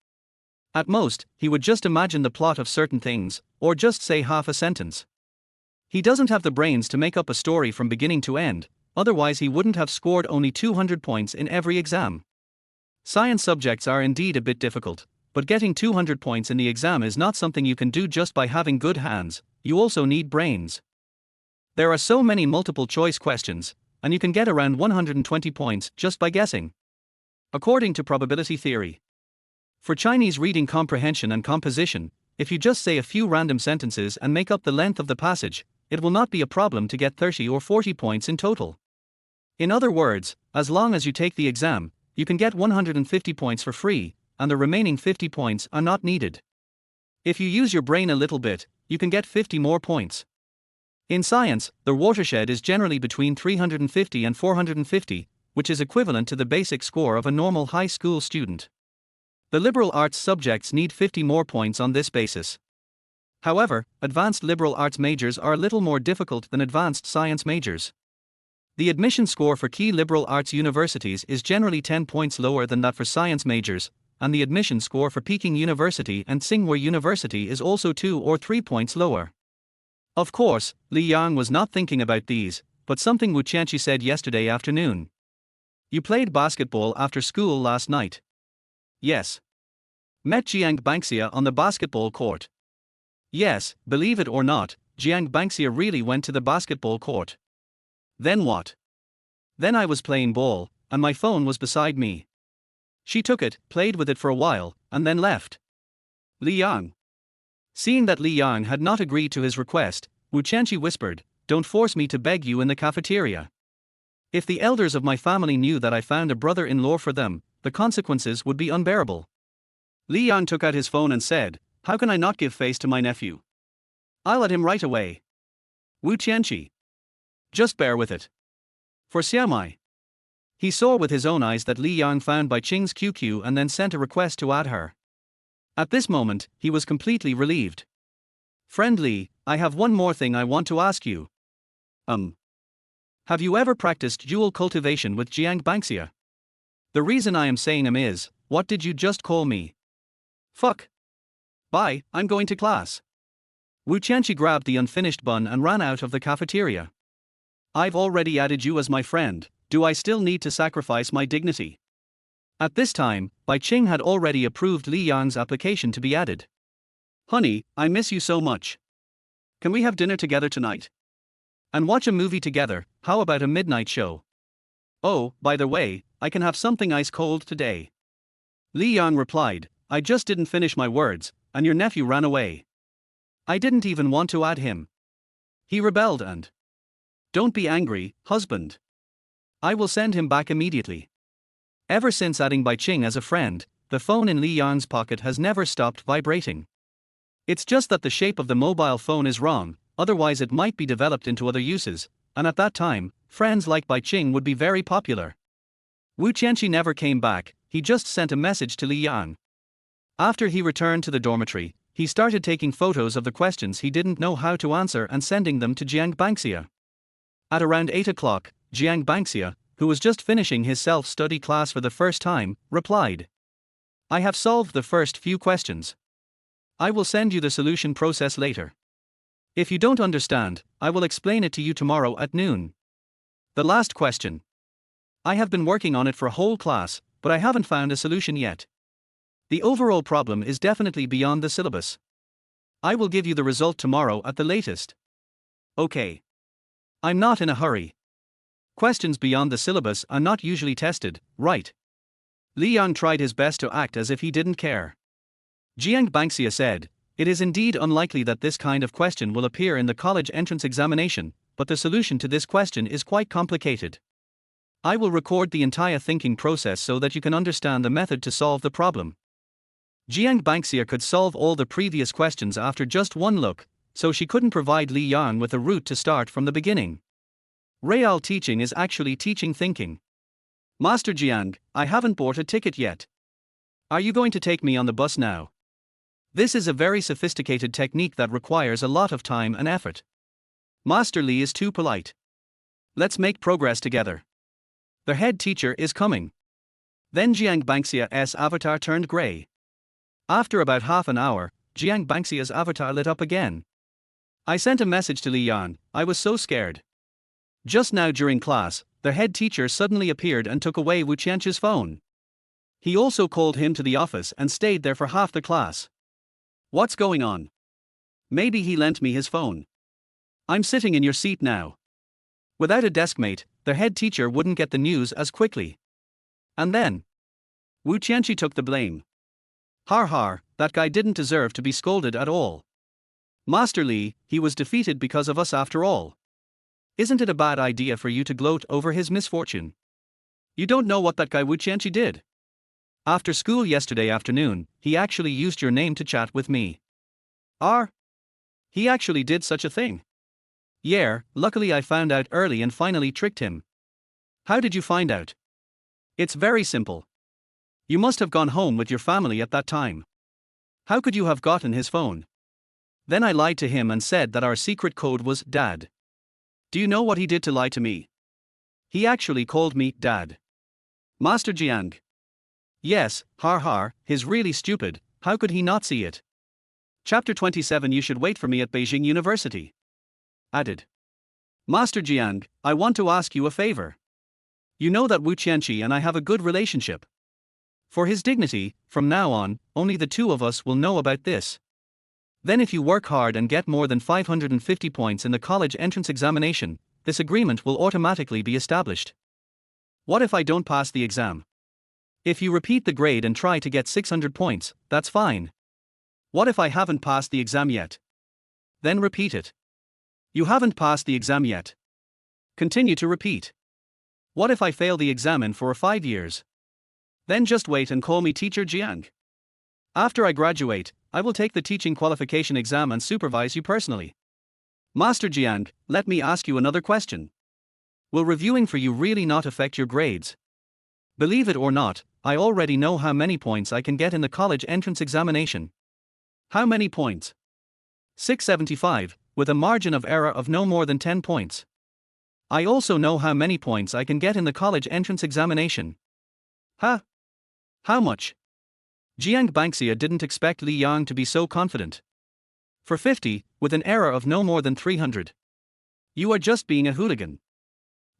At most, he would just imagine the plot of certain things, or just say half a sentence. He doesn't have the brains to make up a story from beginning to end, otherwise he wouldn't have scored only 200 points in every exam. Science subjects are indeed a bit difficult, but getting 200 points in the exam is not something you can do just by having good hands, you also need brains. There are so many multiple choice questions, and you can get around 120 points just by guessing. According to probability theory. For Chinese reading comprehension and composition, if you just say a few random sentences and make up the length of the passage, it will not be a problem to get 30 or 40 points in total. In other words, as long as you take the exam, you can get 150 points for free, and the remaining 50 points are not needed. If you use your brain a little bit, you can get 50 more points. In science, the watershed is generally between 350 and 450, which is equivalent to the basic score of a normal high school student. The liberal arts subjects need 50 more points on this basis. However, advanced liberal arts majors are a little more difficult than advanced science majors. The admission score for key liberal arts universities is generally 10 points lower than that for science majors, and the admission score for Peking University and Tsinghua University is also 2 or 3 points lower. Of course, Li Yang was not thinking about these, but something Wu Qianqi said yesterday afternoon. You played basketball after school last night. Yes. Met Jiang Banxia on the basketball court. Yes, believe it or not, Jiang Banxia really went to the basketball court. Then what? Then I was playing ball, and my phone was beside me. She took it, played with it for a while, and then left. Li Yang. Seeing that Li Yang had not agreed to his request, Wu Qianqi whispered, "Don't force me to beg you in the cafeteria. If the elders of my family knew that I found a brother-in-law for them, the consequences would be unbearable." Li Yang took out his phone and said, "How can I not give face to my nephew? I'll let him right away." Wu Qianqi. Just bear with it. For Xiaomai. He saw with his own eyes that Li Yang found Bai Qing's QQ and then sent a request to add her. At this moment, he was completely relieved. Friend Li, I have one more thing I want to ask you. Have you ever practiced dual cultivation with Jiang Banxia? The reason I am saying is, what did you just call me? Fuck. Bye, I'm going to class. Wu Qianqi grabbed the unfinished bun and ran out of the cafeteria. I've already added you as my friend, do I still need to sacrifice my dignity? At this time, Bai Qing had already approved Li Yang's application to be added. Honey, I miss you so much. Can we have dinner together tonight? And watch a movie together, how about a midnight show? Oh, by the way, I can have something ice cold today. Li Yang replied, I just didn't finish my words, and your nephew ran away. I didn't even want to add him. He rebelled and. Don't be angry, husband. I will send him back immediately. Ever since adding Bai Qing as a friend, the phone in Li Yang's pocket has never stopped vibrating. It's just that the shape of the mobile phone is wrong, otherwise it might be developed into other uses, and at that time, friends like Bai Qing would be very popular. Wu Qianqi never came back, he just sent a message to Li Yang. After he returned to the dormitory, he started taking photos of the questions he didn't know how to answer and sending them to Jiang Bangxia. At around 8 o'clock, Jiang Bangxia, who was just finishing his self-study class for the first time, replied. I have solved the first few questions. I will send you the solution process later. If you don't understand, I will explain it to you tomorrow at noon. The last question. I have been working on it for a whole class, but I haven't found a solution yet. The overall problem is definitely beyond the syllabus. I will give you the result tomorrow at the latest. Okay. I'm not in a hurry. Questions beyond the syllabus are not usually tested, right? Li Yang tried his best to act as if he didn't care. Jiang Bangxia said, it is indeed unlikely that this kind of question will appear in the college entrance examination, but the solution to this question is quite complicated. I will record the entire thinking process so that you can understand the method to solve the problem. Jiang Bangxia could solve all the previous questions after just one look, so she couldn't provide Li Yang with a route to start from the beginning. Real teaching is actually teaching thinking. Master Jiang, I haven't bought a ticket yet. Are you going to take me on the bus now? This is a very sophisticated technique that requires a lot of time and effort. Master Li is too polite. Let's make progress together. The head teacher is coming. Then Jiang Bangxia's avatar turned grey. After about half an hour, Jiang Bangxia's avatar lit up again. I sent a message to Li Yan, I was so scared. Just now during class, the head teacher suddenly appeared and took away Wu Qianqi's phone. He also called him to the office and stayed there for half the class. What's going on? Maybe he lent me his phone. I'm sitting in your seat now. Without a deskmate, the head teacher wouldn't get the news as quickly. And then Wu Qianqi took the blame. Har har, that guy didn't deserve to be scolded at all. Master Li, he was defeated because of us after all. Isn't it a bad idea for you to gloat over his misfortune? You don't know what that guy Wu Qianqi did. After school yesterday afternoon, he actually used your name to chat with me. He actually did such a thing. Yeah, luckily I found out early and finally tricked him. How did you find out? It's very simple. You must have gone home with your family at that time. How could you have gotten his phone? Then I lied to him and said that our secret code was Dad. Do you know what he did to lie to me? He actually called me Dad. Master Jiang. Yes, har har, he's really stupid, how could he not see it? Chapter 27 You should wait for me at Beijing University. Added. Master Jiang, I want to ask you a favor. You know that Wu Qianqi and I have a good relationship. For his dignity, from now on, only the two of us will know about this. Then if you work hard and get more than 550 points in the college entrance examination, this agreement will automatically be established. What if I don't pass the exam? If you repeat the grade and try to get 600 points, that's fine. What if I haven't passed the exam yet? Then repeat it. You haven't passed the exam yet. Continue to repeat. What if I fail the exam in 4 or 5 years? Then just wait and call me Teacher Jiang. After I graduate, I will take the teaching qualification exam and supervise you personally. Master Jiang, let me ask you another question. Will reviewing for you really not affect your grades? Believe it or not, I already know how many points I can get in the college entrance examination. How many points? 675, with a margin of error of no more than 10 points. I also know how many points I can get in the college entrance examination. Huh? How much? Jiang Bangxia didn't expect Li Yang to be so confident. For 50, with an error of no more than 300. You are just being a hooligan.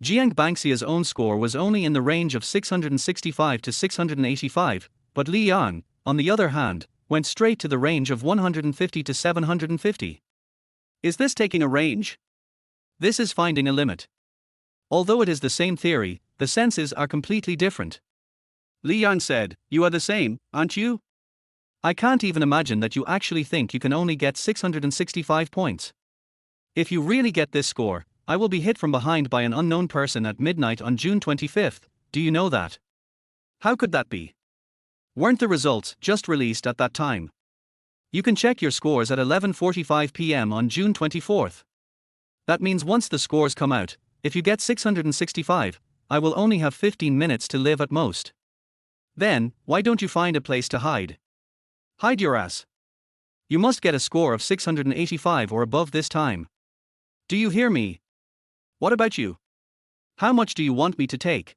Jiang Banxia's own score was only in the range of 665 to 685, but Li Yang, on the other hand, went straight to the range of 150 to 750. Is this taking a range? This is finding a limit. Although it is the same theory, the senses are completely different. Li Yang said, "You are the same, aren't you? I can't even imagine that you actually think you can only get 665 points. If you really get this score, I will be hit from behind by an unknown person at midnight on June 25th, do you know that? How could that be? Weren't the results just released at that time? You can check your scores at 11:45 p.m. on June 24th. That means once the scores come out, if you get 665, I will only have 15 minutes to live at most. Then, why don't you find a place to hide? Hide your ass. You must get a score of 685 or above this time. Do you hear me? What about you? How much do you want me to take?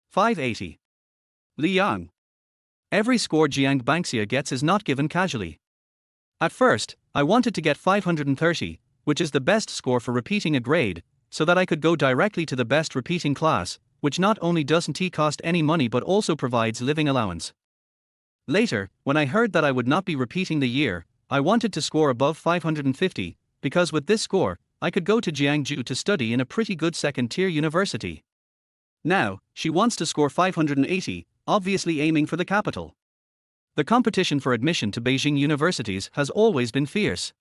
580. Li Yang. Every score Jiang Banxia gets is not given casually. At first, I wanted to get 530, which is the best score for repeating a grade, so that I could go directly to the best repeating class, which not only doesn't cost any money but also provides living allowance. Later, when I heard that I would not be repeating the year, I wanted to score above 550, because with this score, I could go to Jiangsu to study in a pretty good second-tier university. Now, she wants to score 580, obviously aiming for the capital. The competition for admission to Beijing universities has always been fierce.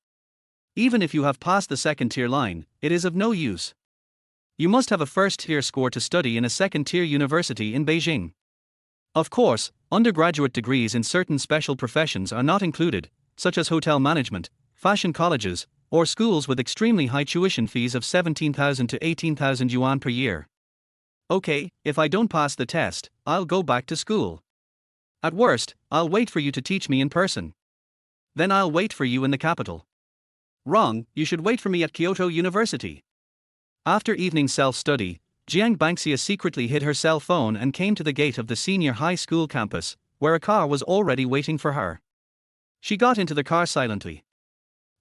Even if you have passed the second-tier line, it is of no use. You must have a first-tier score to study in a second-tier university in Beijing. Of course, undergraduate degrees in certain special professions are not included, such as hotel management, fashion colleges, or schools with extremely high tuition fees of 17,000 to 18,000 yuan per year. Okay, if I don't pass the test, I'll go back to school. At worst, I'll wait for you to teach me in person. Then I'll wait for you in the capital. Wrong, you should wait for me at Kyoto University. After evening self-study, Jiang Banxia secretly hid her cell phone and came to the gate of the senior high school campus, where a car was already waiting for her. She got into the car silently.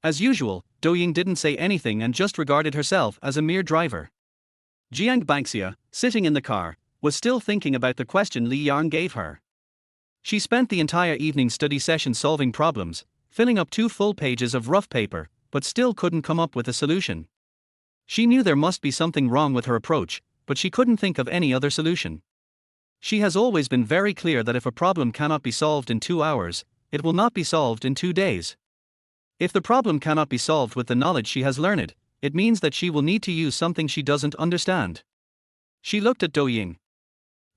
As usual, Douying didn't say anything and just regarded herself as a mere driver. Jiang Banxia, sitting in the car, was still thinking about the question Li Yang gave her. She spent the entire evening study session solving problems, filling up 2 full pages of rough paper, but still couldn't come up with a solution. She knew there must be something wrong with her approach, but she couldn't think of any other solution. She has always been very clear that if a problem cannot be solved in 2 hours, it will not be solved in 2 days. If the problem cannot be solved with the knowledge she has learned, it means that she will need to use something she doesn't understand. She looked at Douying.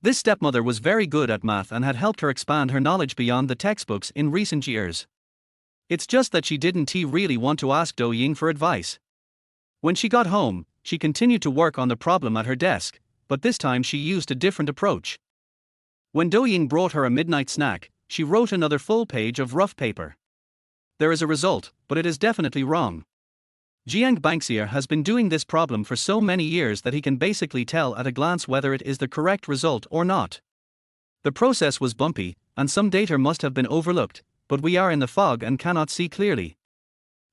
This stepmother was very good at math and had helped her expand her knowledge beyond the textbooks in recent years. It's just that she didn't really want to ask Douying for advice. When she got home, she continued to work on the problem at her desk, but this time she used a different approach. When Douying brought her a midnight snack, she wrote another full page of rough paper. There is a result, but it is definitely wrong. Jiang Banxia has been doing this problem for so many years that he can basically tell at a glance whether it is the correct result or not. The process was bumpy, and some data must have been overlooked, but we are in the fog and cannot see clearly.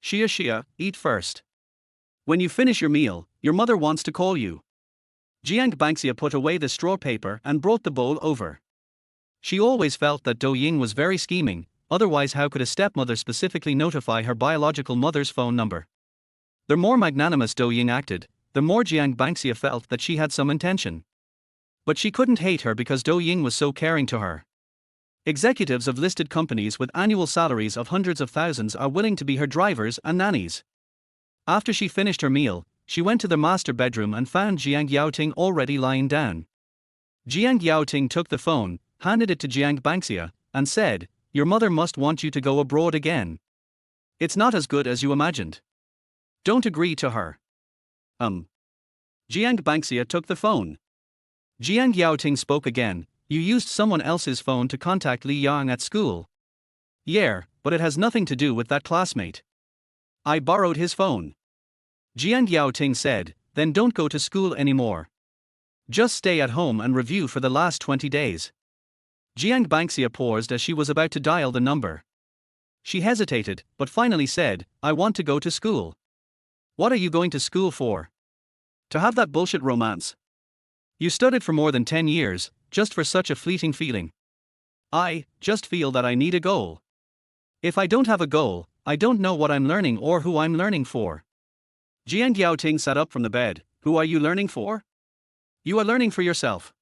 Xia, eat first. When you finish your meal, your mother wants to call you. Jiang Banxia put away the straw paper and brought the bowl over. She always felt that Douying was very scheming, otherwise how could a stepmother specifically notify her biological mother's phone number? The more magnanimous Douying acted, the more Jiang Banxia felt that she had some intention. But she couldn't hate her because Douying was so caring to her. Executives of listed companies with annual salaries of hundreds of thousands are willing to be her drivers and nannies. After she finished her meal, she went to the master bedroom and found Jiang Yaoting already lying down. Jiang Yaoting took the phone, handed it to Jiang Banxia, and said, "Your mother must want you to go abroad again. It's not as good as you imagined. Don't agree to her." Jiang Banxia took the phone. Jiang Yaoting spoke again, "You used someone else's phone to contact Li Yang at school." "Yeah, but it has nothing to do with that classmate. I borrowed his phone." Jiang Yaoting said, "Then don't go to school anymore. Just stay at home and review for the last 20 days. Jiang Banxia paused as she was about to dial the number. She hesitated, but finally said, "I want to go to school." "What are you going to school for? To have that bullshit romance? You studied for more than 10 years, just for such a fleeting feeling." "I just feel that I need a goal. If I don't have a goal, I don't know what I'm learning or who I'm learning for." Jiang Yaoting sat up from the bed. "Who are you learning for?" "You are learning for yourself."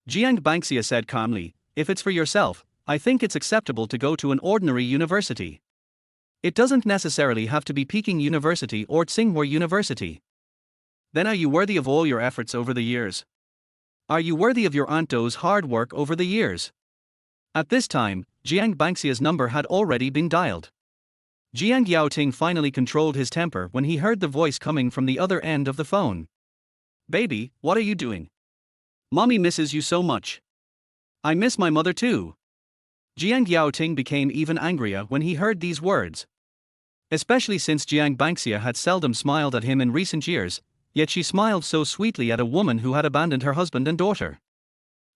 Jiang Bangxia said calmly, "If it's for yourself, I think it's acceptable to go to an ordinary university. It doesn't necessarily have to be Peking University or Tsinghua University." "Then are you worthy of all your efforts over the years? Are you worthy of your Aunt Do's hard work over the years?" At this time, Jiang Bangxia's number had already been dialed. Jiang Yaoting finally controlled his temper when he heard the voice coming from the other end of the phone. "Baby, what are you doing? Mommy misses you so much." "I miss my mother too." Jiang Yaoting became even angrier when he heard these words. Especially since Jiang Bangxia had seldom smiled at him in recent years, yet she smiled so sweetly at a woman who had abandoned her husband and daughter.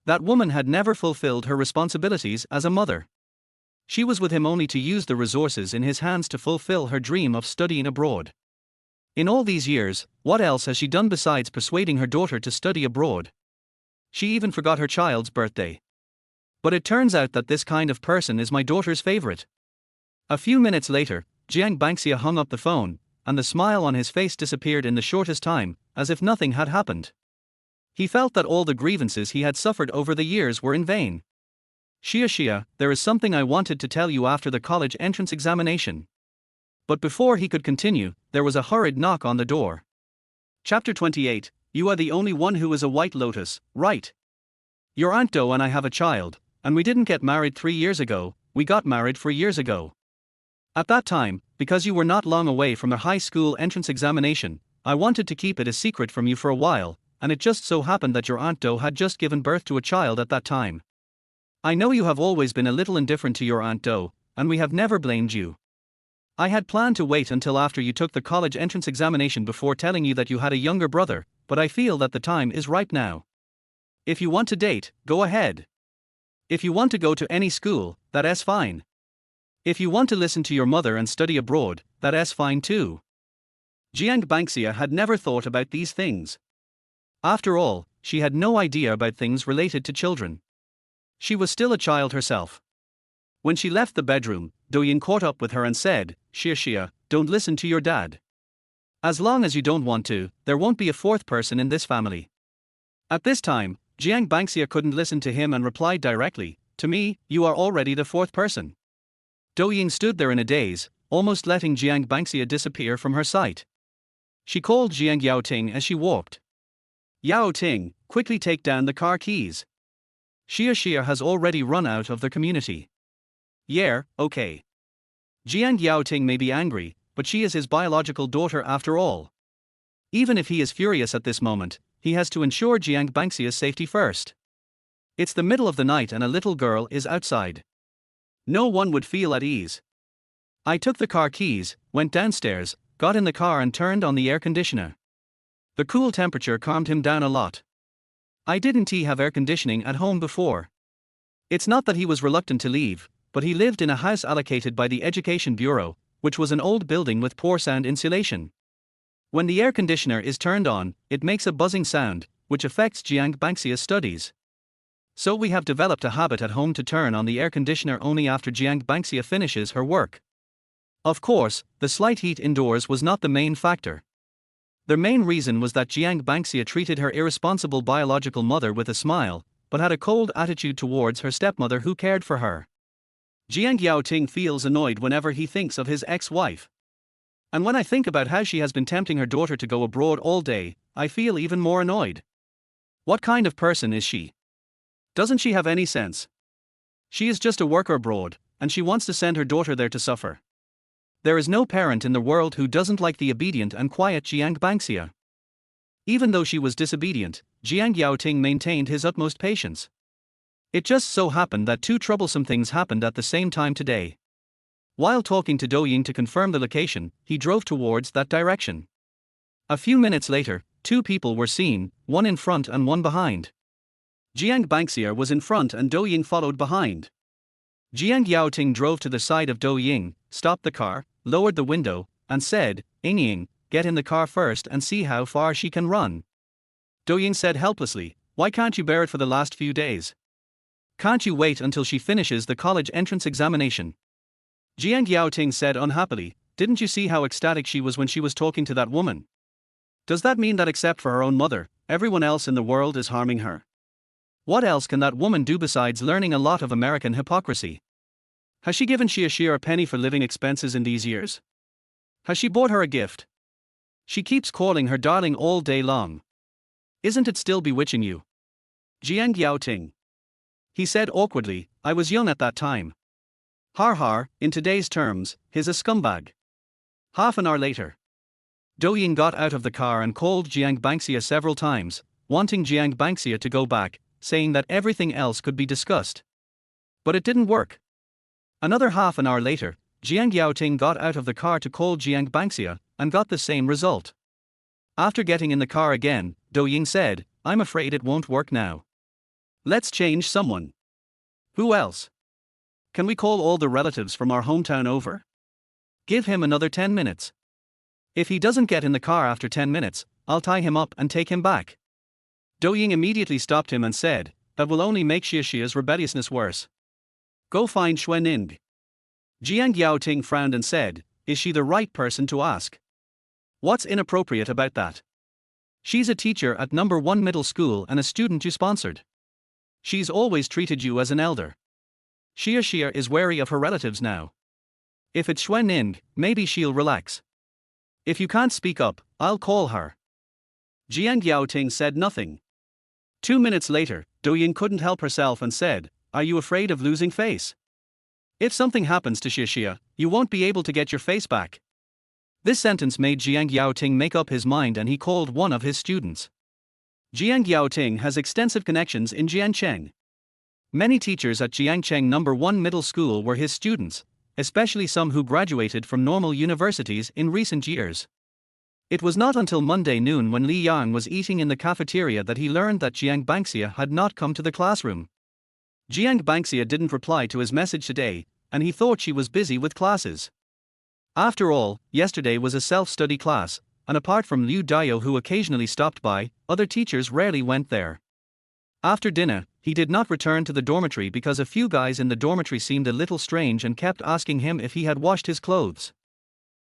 That woman had never fulfilled her responsibilities as a mother. She was with him only to use the resources in his hands to fulfill her dream of studying abroad. In all these years, what else has she done besides persuading her daughter to study abroad? She even forgot her child's birthday. But it turns out that this kind of person is my daughter's favorite. A few minutes later, Jiang Bangxia hung up the phone, and the smile on his face disappeared in the shortest time, as if nothing had happened. He felt that all the grievances he had suffered over the years were in vain. "Xia, there is something I wanted to tell you after the college entrance examination." But before he could continue, there was a hurried knock on the door. Chapter 28, "You are the only one who is a white lotus, right? Your Aunt Do and I have a child, and we didn't get married 3 years ago, we got married 4 years ago. At that time, because you were not long away from the high school entrance examination, I wanted to keep it a secret from you for a while, and it just so happened that your Aunt Do had just given birth to a child at that time. I know you have always been a little indifferent to your Aunt Do, and we have never blamed you. I had planned to wait until after you took the college entrance examination before telling you that you had a younger brother, but I feel that the time is ripe now. If you want to date, go ahead. If you want to go to any school, that's fine. If you want to listen to your mother and study abroad, that's fine too." Jiang Bangxia had never thought about these things. After all, she had no idea about things related to children. She was still a child herself. When she left the bedroom, Douyin caught up with her and said, "Xia, don't listen to your dad. As long as you don't want to, there won't be a fourth person in this family." At this time, Jiang Bangxia couldn't listen to him and replied directly, "To me, you are already the fourth person." Douyin stood there in a daze, almost letting Jiang Bangxia disappear from her sight. She called Jiang Yaoting as she walked. "Yaoting, quickly take down the car keys. Xia has already run out of the community." "Yeah, okay." Jiang Yaoting may be angry, but she is his biological daughter after all. Even if he is furious at this moment, he has to ensure Jiang Bangxia's safety first. It's the middle of the night and a little girl is outside. No one would feel at ease. I took the car keys, went downstairs, got in the car and turned on the air conditioner. The cool temperature calmed him down a lot. I didn't have air conditioning at home before. It's not that he was reluctant to leave, but he lived in a house allocated by the Education Bureau, which was an old building with poor sound insulation. When the air conditioner is turned on, it makes a buzzing sound, which affects Jiang Bangxia's studies. So we have developed a habit at home to turn on the air conditioner only after Jiang Bangxia finishes her work. Of course, the slight heat indoors was not the main factor. The main reason was that Jiang Bangxia treated her irresponsible biological mother with a smile, but had a cold attitude towards her stepmother who cared for her. Jiang Yaoting feels annoyed whenever he thinks of his ex-wife. And when I think about how she has been tempting her daughter to go abroad all day, I feel even more annoyed. What kind of person is she? Doesn't she have any sense? She is just a worker abroad, and she wants to send her daughter there to suffer. There is no parent in the world who doesn't like the obedient and quiet Jiang Bangxia. Even though she was disobedient, Jiang Yaoting maintained his utmost patience. It just so happened that 2 troublesome things happened at the same time today. While talking to Douyin to confirm the location, he drove towards that direction. A few minutes later, 2 people were seen, one in front and one behind. Jiang Bangxia was in front and Douyin followed behind. Jiang Yaoting drove to the side of Dou Ying, stopped the car, lowered the window, and said, Ying, get in the car first and see how far she can run. Dou Ying said helplessly, why can't you bear it for the last few days? Can't you wait until she finishes the college entrance examination? Jiang Yaoting said unhappily, didn't you see how ecstatic she was when she was talking to that woman? Does that mean that except for her own mother, everyone else in the world is harming her? What else can that woman do besides learning a lot of American hypocrisy? Has she given Xia a penny for living expenses in these years? Has she bought her a gift? She keeps calling her darling all day long. Isn't it still bewitching you? Jiang Yaoting. He said awkwardly, I was young at that time. Har har, in today's terms, he's a scumbag. Half an hour later. Dou Ying got out of the car and called Jiang Bangxia several times, wanting Jiang Bangxia to go back, saying that everything else could be discussed. But it didn't work. Another half an hour later, Jiang Yaoting got out of the car to call Jiang Bangxia, and got the same result. After getting in the car again, Dou Ying said, I'm afraid it won't work now. Let's change someone. Who else? Can we call all the relatives from our hometown over? Give him another 10 minutes. If he doesn't get in the car after 10 minutes, I'll tie him up and take him back. Dou Ying immediately stopped him and said, that will only make Xia's rebelliousness worse. Go find Xuan. Jiang Yaoting frowned and said, is she the right person to ask? What's inappropriate about that? She's a teacher at number 1 middle school and a student you sponsored. She's always treated you as an elder. Xia is wary of her relatives now. If it's Xuan, maybe she'll relax. If you can't speak up, I'll call her. Jiang Yaoting said nothing. 2 minutes later, Dou Ying couldn't help herself and said, are you afraid of losing face? If something happens to Xia, you won't be able to get your face back. This sentence made Jiang Yaoting make up his mind and he called one of his students. Jiang Yaoting has extensive connections in Jiangcheng. Many teachers at Jiangcheng number 1 middle school were his students, especially some who graduated from normal universities in recent years. It was not until Monday noon when Li Yang was eating in the cafeteria that he learned that Jiang Bangxia had not come to the classroom. Jiang Bangxia didn't reply to his message today, and he thought she was busy with classes. After all, yesterday was a self-study class, and apart from Liu Dayo who occasionally stopped by, other teachers rarely went there. After dinner, he did not return to the dormitory because a few guys in the dormitory seemed a little strange and kept asking him if he had washed his clothes.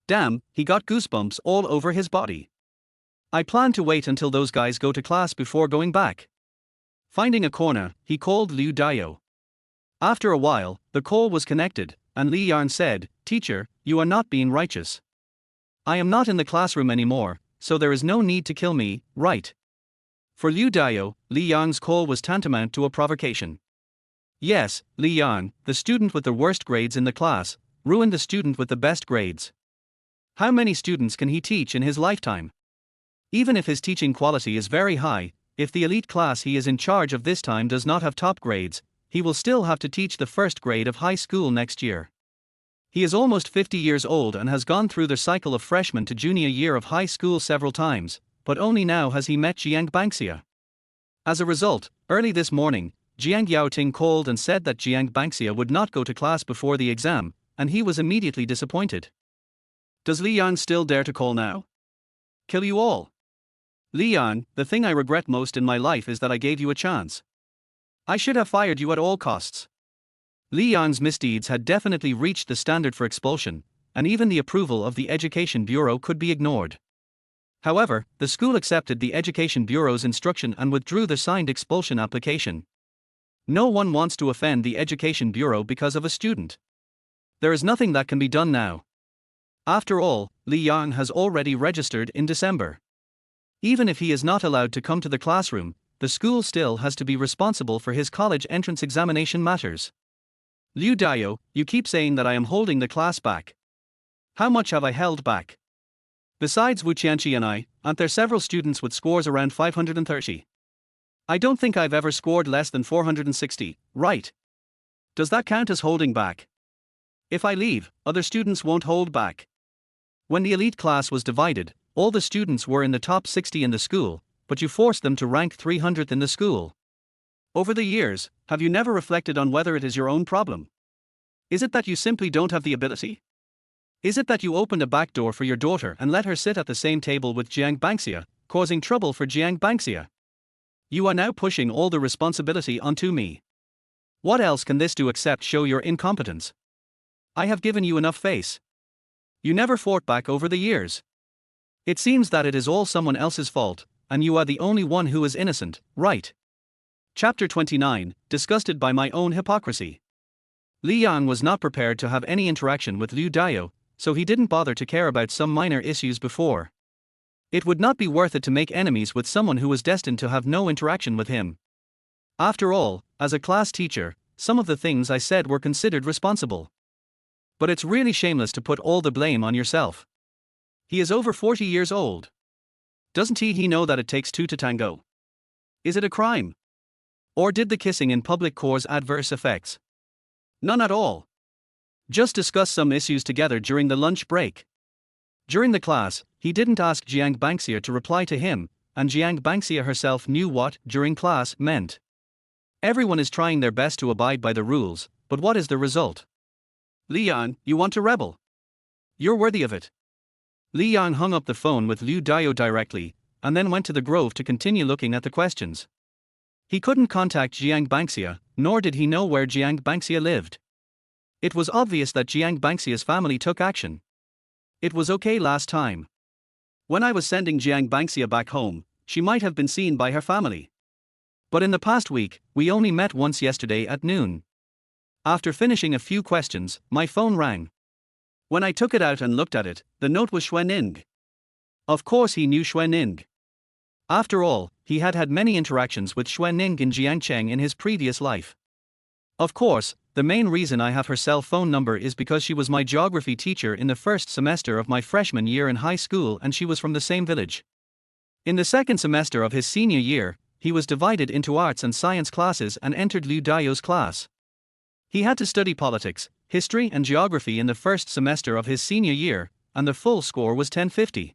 Damn, he got goosebumps all over his body. I plan to wait until those guys go to class before going back. Finding a corner, he called Liu Dayo. After a while, the call was connected, and Li Yarn said, Teacher, you are not being righteous. I am not in the classroom anymore, so there is no need to kill me, right? For Liu Dayo, Li Yang's call was tantamount to a provocation. Yes, Li Yang, the student with the worst grades in the class, ruined the student with the best grades. How many students can he teach in his lifetime? Even if his teaching quality is very high, if the elite class he is in charge of this time does not have top grades, he will still have to teach the first grade of high school next year. He is almost 50 years old and has gone through the cycle of freshman to junior year of high school several times, but only now has he met Jiang Bangxia. As a result, early this morning, Jiang Yaoting called and said that Jiang Bangxia would not go to class before the exam, and he was immediately disappointed. Does Li Yang still dare to call now? Kill you all. Li Yang, the thing I regret most in my life is that I gave you a chance. I should have fired you at all costs. Li Yang's misdeeds had definitely reached the standard for expulsion, and even the approval of the Education Bureau could be ignored. However, the school accepted the Education Bureau's instruction and withdrew the signed expulsion application. No one wants to offend the Education Bureau because of a student. There is nothing that can be done now. After all, Li Yang has already registered in December. Even if he is not allowed to come to the classroom, the school still has to be responsible for his college entrance examination matters. Liu Dayo, you keep saying that I am holding the class back. How much have I held back? Besides Wu Qianqi and I, aren't there several students with scores around 530? I don't think I've ever scored less than 460, right? Does that count as holding back? If I leave, other students won't hold back. When the elite class was divided, all the students were in the top 60 in the school, but you forced them to rank 300th in the school. Over the years, have you never reflected on whether it is your own problem? Is it that you simply don't have the ability? Is it that you opened a back door for your daughter and let her sit at the same table with Jiang Bangxia, causing trouble for Jiang Bangxia? You are now pushing all the responsibility onto me. What else can this do except show your incompetence? I have given you enough face. You never fought back over the years. It seems that it is all someone else's fault, and you are the only one who is innocent, right? Chapter 29, disgusted by my own hypocrisy. Li Yang was not prepared to have any interaction with Liu Dao, so he didn't bother to care about some minor issues before. It would not be worth it to make enemies with someone who was destined to have no interaction with him. After all, as a class teacher, some of the things I said were considered responsible. But it's really shameless to put all the blame on yourself. He is over 40 years old. Doesn't he know that it takes two to tango? Is it a crime? Or did the kissing in public cause adverse effects? None at all. Just discuss some issues together during the lunch break. During the class, he didn't ask Jiang Bangxia to reply to him, and Jiang Bangxia herself knew what during class meant. Everyone is trying their best to abide by the rules, but what is the result? Li Yang, you want to rebel? You're worthy of it. Li Yang hung up the phone with Liu Dao directly, and then went to the grove to continue looking at the questions. He couldn't contact Jiang Bangxia, nor did he know where Jiang Bangxia lived. It was obvious that Jiang Bangxia's family took action. It was okay last time. When I was sending Jiang Bangxia back home, she might have been seen by her family. But in the past week, we only met once yesterday at noon. After finishing a few questions, my phone rang. When I took it out and looked at it, the note was Xuanning. Of course he knew Xuanning. After all, he had had many interactions with Xuanning in Jiangcheng in his previous life. Of course, the main reason I have her cell phone number is because she was my geography teacher in the first semester of my freshman year in high school and she was from the same village. In the second semester of his senior year, he was divided into arts and science classes and entered Liu Dao's class. He had to study politics, history and geography in the first semester of his senior year, and the full score was 1050.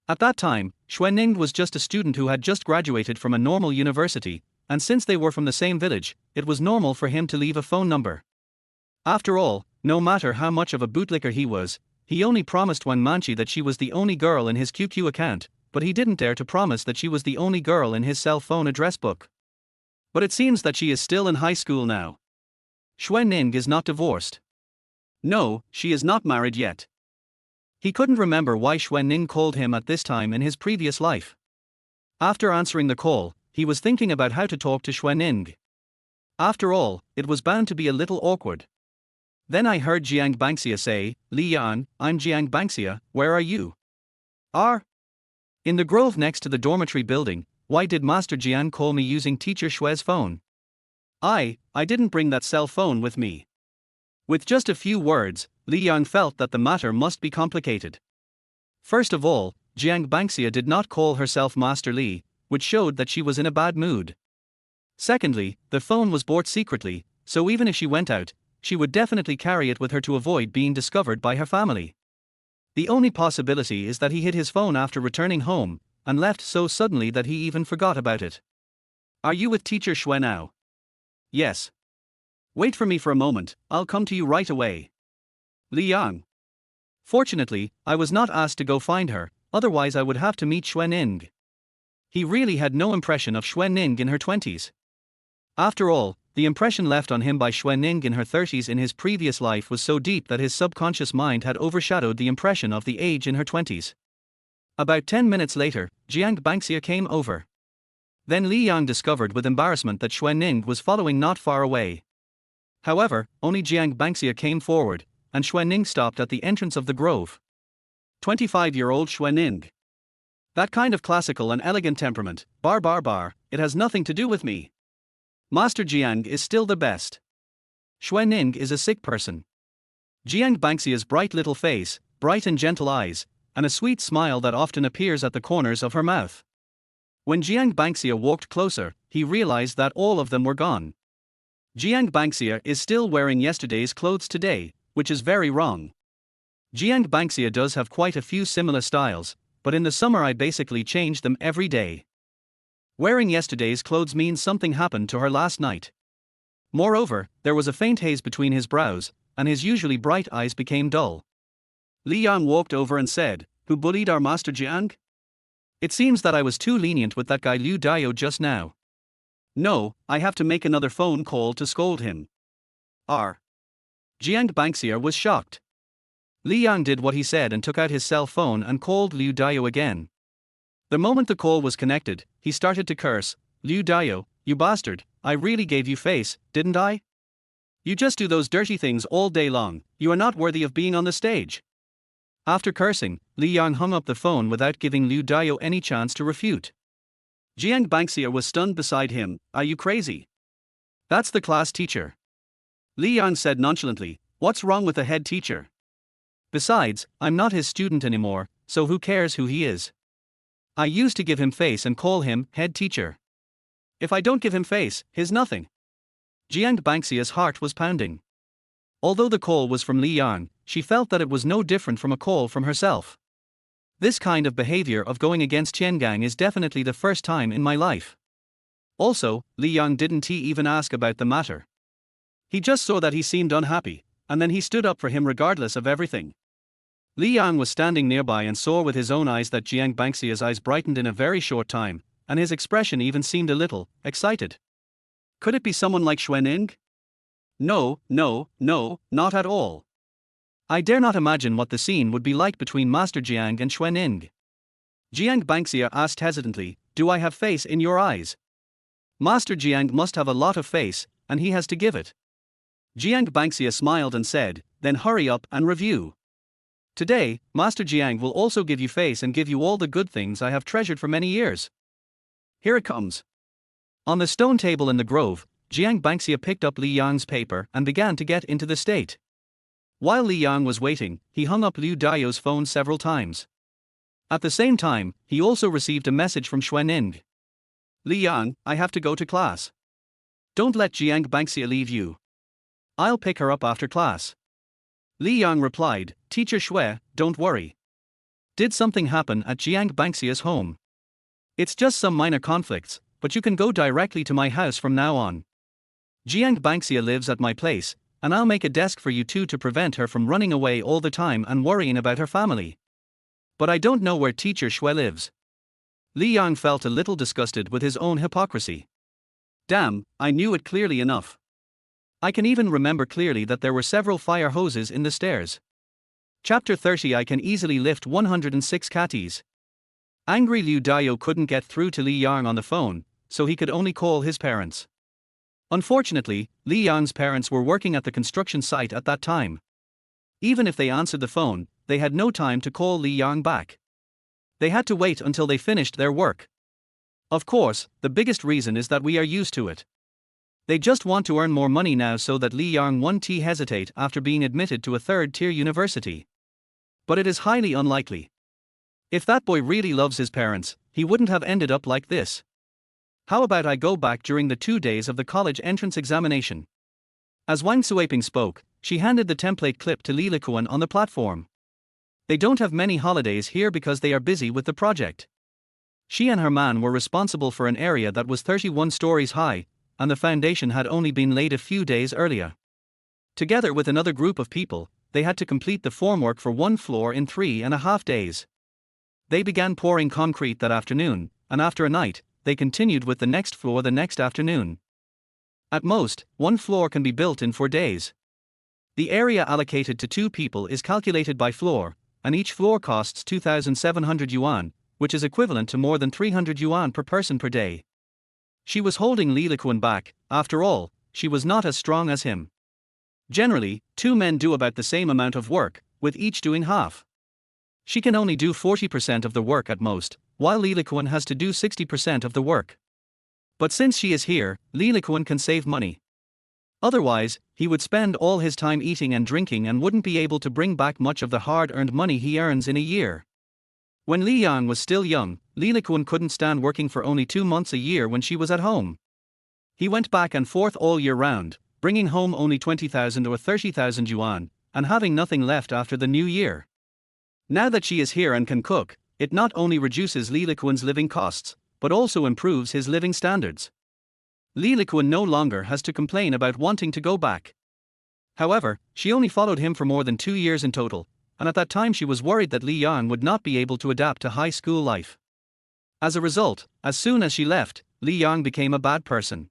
At that time, Xuanning was just a student who had just graduated from a normal university, and since they were from the same village, it was normal for him to leave a phone number. After all, no matter how much of a bootlicker he was, he only promised Wen Manchi that she was the only girl in his QQ account, but he didn't dare to promise that she was the only girl in his cell phone address book. But it seems that she is still in high school now. Xuanning is not divorced. No, she is not married yet. He couldn't remember why Xuanning called him at this time in his previous life. After answering the call, he was thinking about how to talk to Xuanning. After all, it was bound to be a little awkward. Then I heard Jiang Bangxia say, "Li Yan, I'm Jiang Bangxia, where are you?" In the grove next to the dormitory building. Why did Master Jian call me using Teacher Shue's phone? I didn't bring that cell phone with me. With just a few words, Li Yang felt that the matter must be complicated. First of all, Jiang Bangxia did not call herself Master Li, which showed that she was in a bad mood. Secondly, the phone was bought secretly, so even if she went out, she would definitely carry it with her to avoid being discovered by her family. The only possibility is that he hid his phone after returning home, and left so suddenly that he even forgot about it. "Are you with Teacher Shui now?" "Yes." "Wait for me for a moment, I'll come to you right away." Li Yang. Fortunately, I was not asked to go find her, otherwise I would have to meet Xuanning. He really had no impression of Xuanning in her 20s. After all, the impression left on him by Xuanning in her 30s in his previous life was so deep that his subconscious mind had overshadowed the impression of the age in her 20s. About 10 minutes later, Jiang Bangxia came over. Then Li Yang discovered with embarrassment that Xuanning was following not far away. However, only Jiang Bangxia came forward, and Xuanning stopped at the entrance of the grove. 25-year-old Xuanning. That kind of classical and elegant temperament, it has nothing to do with me. Master Jiang is still the best. Xuanning is a sick person. Jiang Bangxia's bright little face, bright and gentle eyes, and a sweet smile that often appears at the corners of her mouth. When Jiang Bangxia walked closer, he realized that all of them were gone. Jiang Bangxia is still wearing yesterday's clothes today, which is very wrong. Jiang Bangxia does have quite a few similar styles, but in the summer I basically change them every day. Wearing yesterday's clothes means something happened to her last night. Moreover, there was a faint haze between his brows, and his usually bright eyes became dull. Li Yang walked over and said, "Who bullied our master Jiang? It seems that I was too lenient with that guy Liu Dao just now. No, I have to make another phone call to scold him." R. Jiang Bangxia was shocked. Li Yang did what he said and took out his cell phone and called Liu Dao again. The moment the call was connected, he started to curse, "Liu Dao, you bastard, I really gave you face, didn't I? You just do those dirty things all day long, you are not worthy of being on the stage." After cursing, Li Yang hung up the phone without giving Liu Dao any chance to refute. Jiang Bangxia was stunned beside him. "Are you crazy? That's the class teacher." Li Yang said nonchalantly, "What's wrong with the head teacher? Besides, I'm not his student anymore, so who cares who he is? I used to give him face and call him head teacher. If I don't give him face, he's nothing." Jiang Bangxia's heart was pounding. Although the call was from Li Yang, she felt that it was no different from a call from herself. This kind of behavior of going against Tiangang is definitely the first time in my life. Also, Li Yang didn't even ask about the matter. He just saw that he seemed unhappy, and then he stood up for him regardless of everything. Li Yang was standing nearby and saw with his own eyes that Jiang Bangxia's eyes brightened in a very short time, and his expression even seemed a little excited. Could it be someone like Xuaning? No, not at all. I dare not imagine what the scene would be like between Master Jiang and Xuaning. Jiang Bangxia asked hesitantly, "Do I have face in your eyes?" Master Jiang must have a lot of face, and he has to give it. Jiang Bangxia smiled and said, "Then hurry up and review. Today, Master Jiang will also give you face and give you all the good things I have treasured for many years. Here it comes." On the stone table in the grove, Jiang Bangxia picked up Li Yang's paper and began to get into the state. While Li Yang was waiting, he hung up Liu Dao's phone several times. At the same time, he also received a message from Xuaning. "Li Yang, I have to go to class. Don't let Jiang Bangxia leave you. I'll pick her up after class." Li Yang replied, "Teacher Xue, don't worry. Did something happen at Jiang Bangxia's home? It's just some minor conflicts, but you can go directly to my house from now on. Jiang Bangxia lives at my place, and I'll make a desk for you two to prevent her from running away all the time and worrying about her family. But I don't know where Teacher Xue lives." Li Yang felt a little disgusted with his own hypocrisy. Damn, I knew it clearly enough. I can even remember clearly that there were several fire hoses in the stairs. Chapter 30. I can easily lift 106 katis. Angry Liu Dao couldn't get through to Li Yang on the phone, so he could only call his parents. Unfortunately, Li Yang's parents were working at the construction site at that time. Even if they answered the phone, they had no time to call Li Yang back. They had to wait until they finished their work. Of course, the biggest reason is that we are used to it. They just want to earn more money now so that Li Yang won't hesitate after being admitted to a third-tier university. But it is highly unlikely. If that boy really loves his parents, he wouldn't have ended up like this. How about I go back during the 2 days of the college entrance examination? As Wang Suiping spoke, she handed the template clip to Li Likuan on the platform. They don't have many holidays here because they are busy with the project. She and her man were responsible for an area that was 31 stories high, and the foundation had only been laid a few days earlier. Together with another group of people, they had to complete the formwork for one floor in 3.5 days. They began pouring concrete that afternoon, and after a night, they continued with the next floor the next afternoon. At most, one floor can be built in 4 days. The area allocated to 2 people is calculated by floor, and each floor costs 2,700 yuan, which is equivalent to more than 300 yuan per person per day. She was holding Li Likuan back. After all, she was not as strong as him. Generally, 2 men do about the same amount of work, with each doing half. She can only do 40% of the work at most, while Li Likuan has to do 60% of the work. But since she is here, Li Likuan can save money. Otherwise, he would spend all his time eating and drinking and wouldn't be able to bring back much of the hard-earned money he earns in a year. When Li Yang was still young, Li Likuan couldn't stand working for only 2 months a year when she was at home. He went back and forth all year round, bringing home only 20,000 or 30,000 yuan, and having nothing left after the new year. Now that she is here and can cook, it not only reduces Li Likuan's living costs, but also improves his living standards. Li Likuan no longer has to complain about wanting to go back. However, she only followed him for more than 2 years in total, and at that time she was worried that Li Yang would not be able to adapt to high school life. As a result, as soon as she left, Li Yang became a bad person.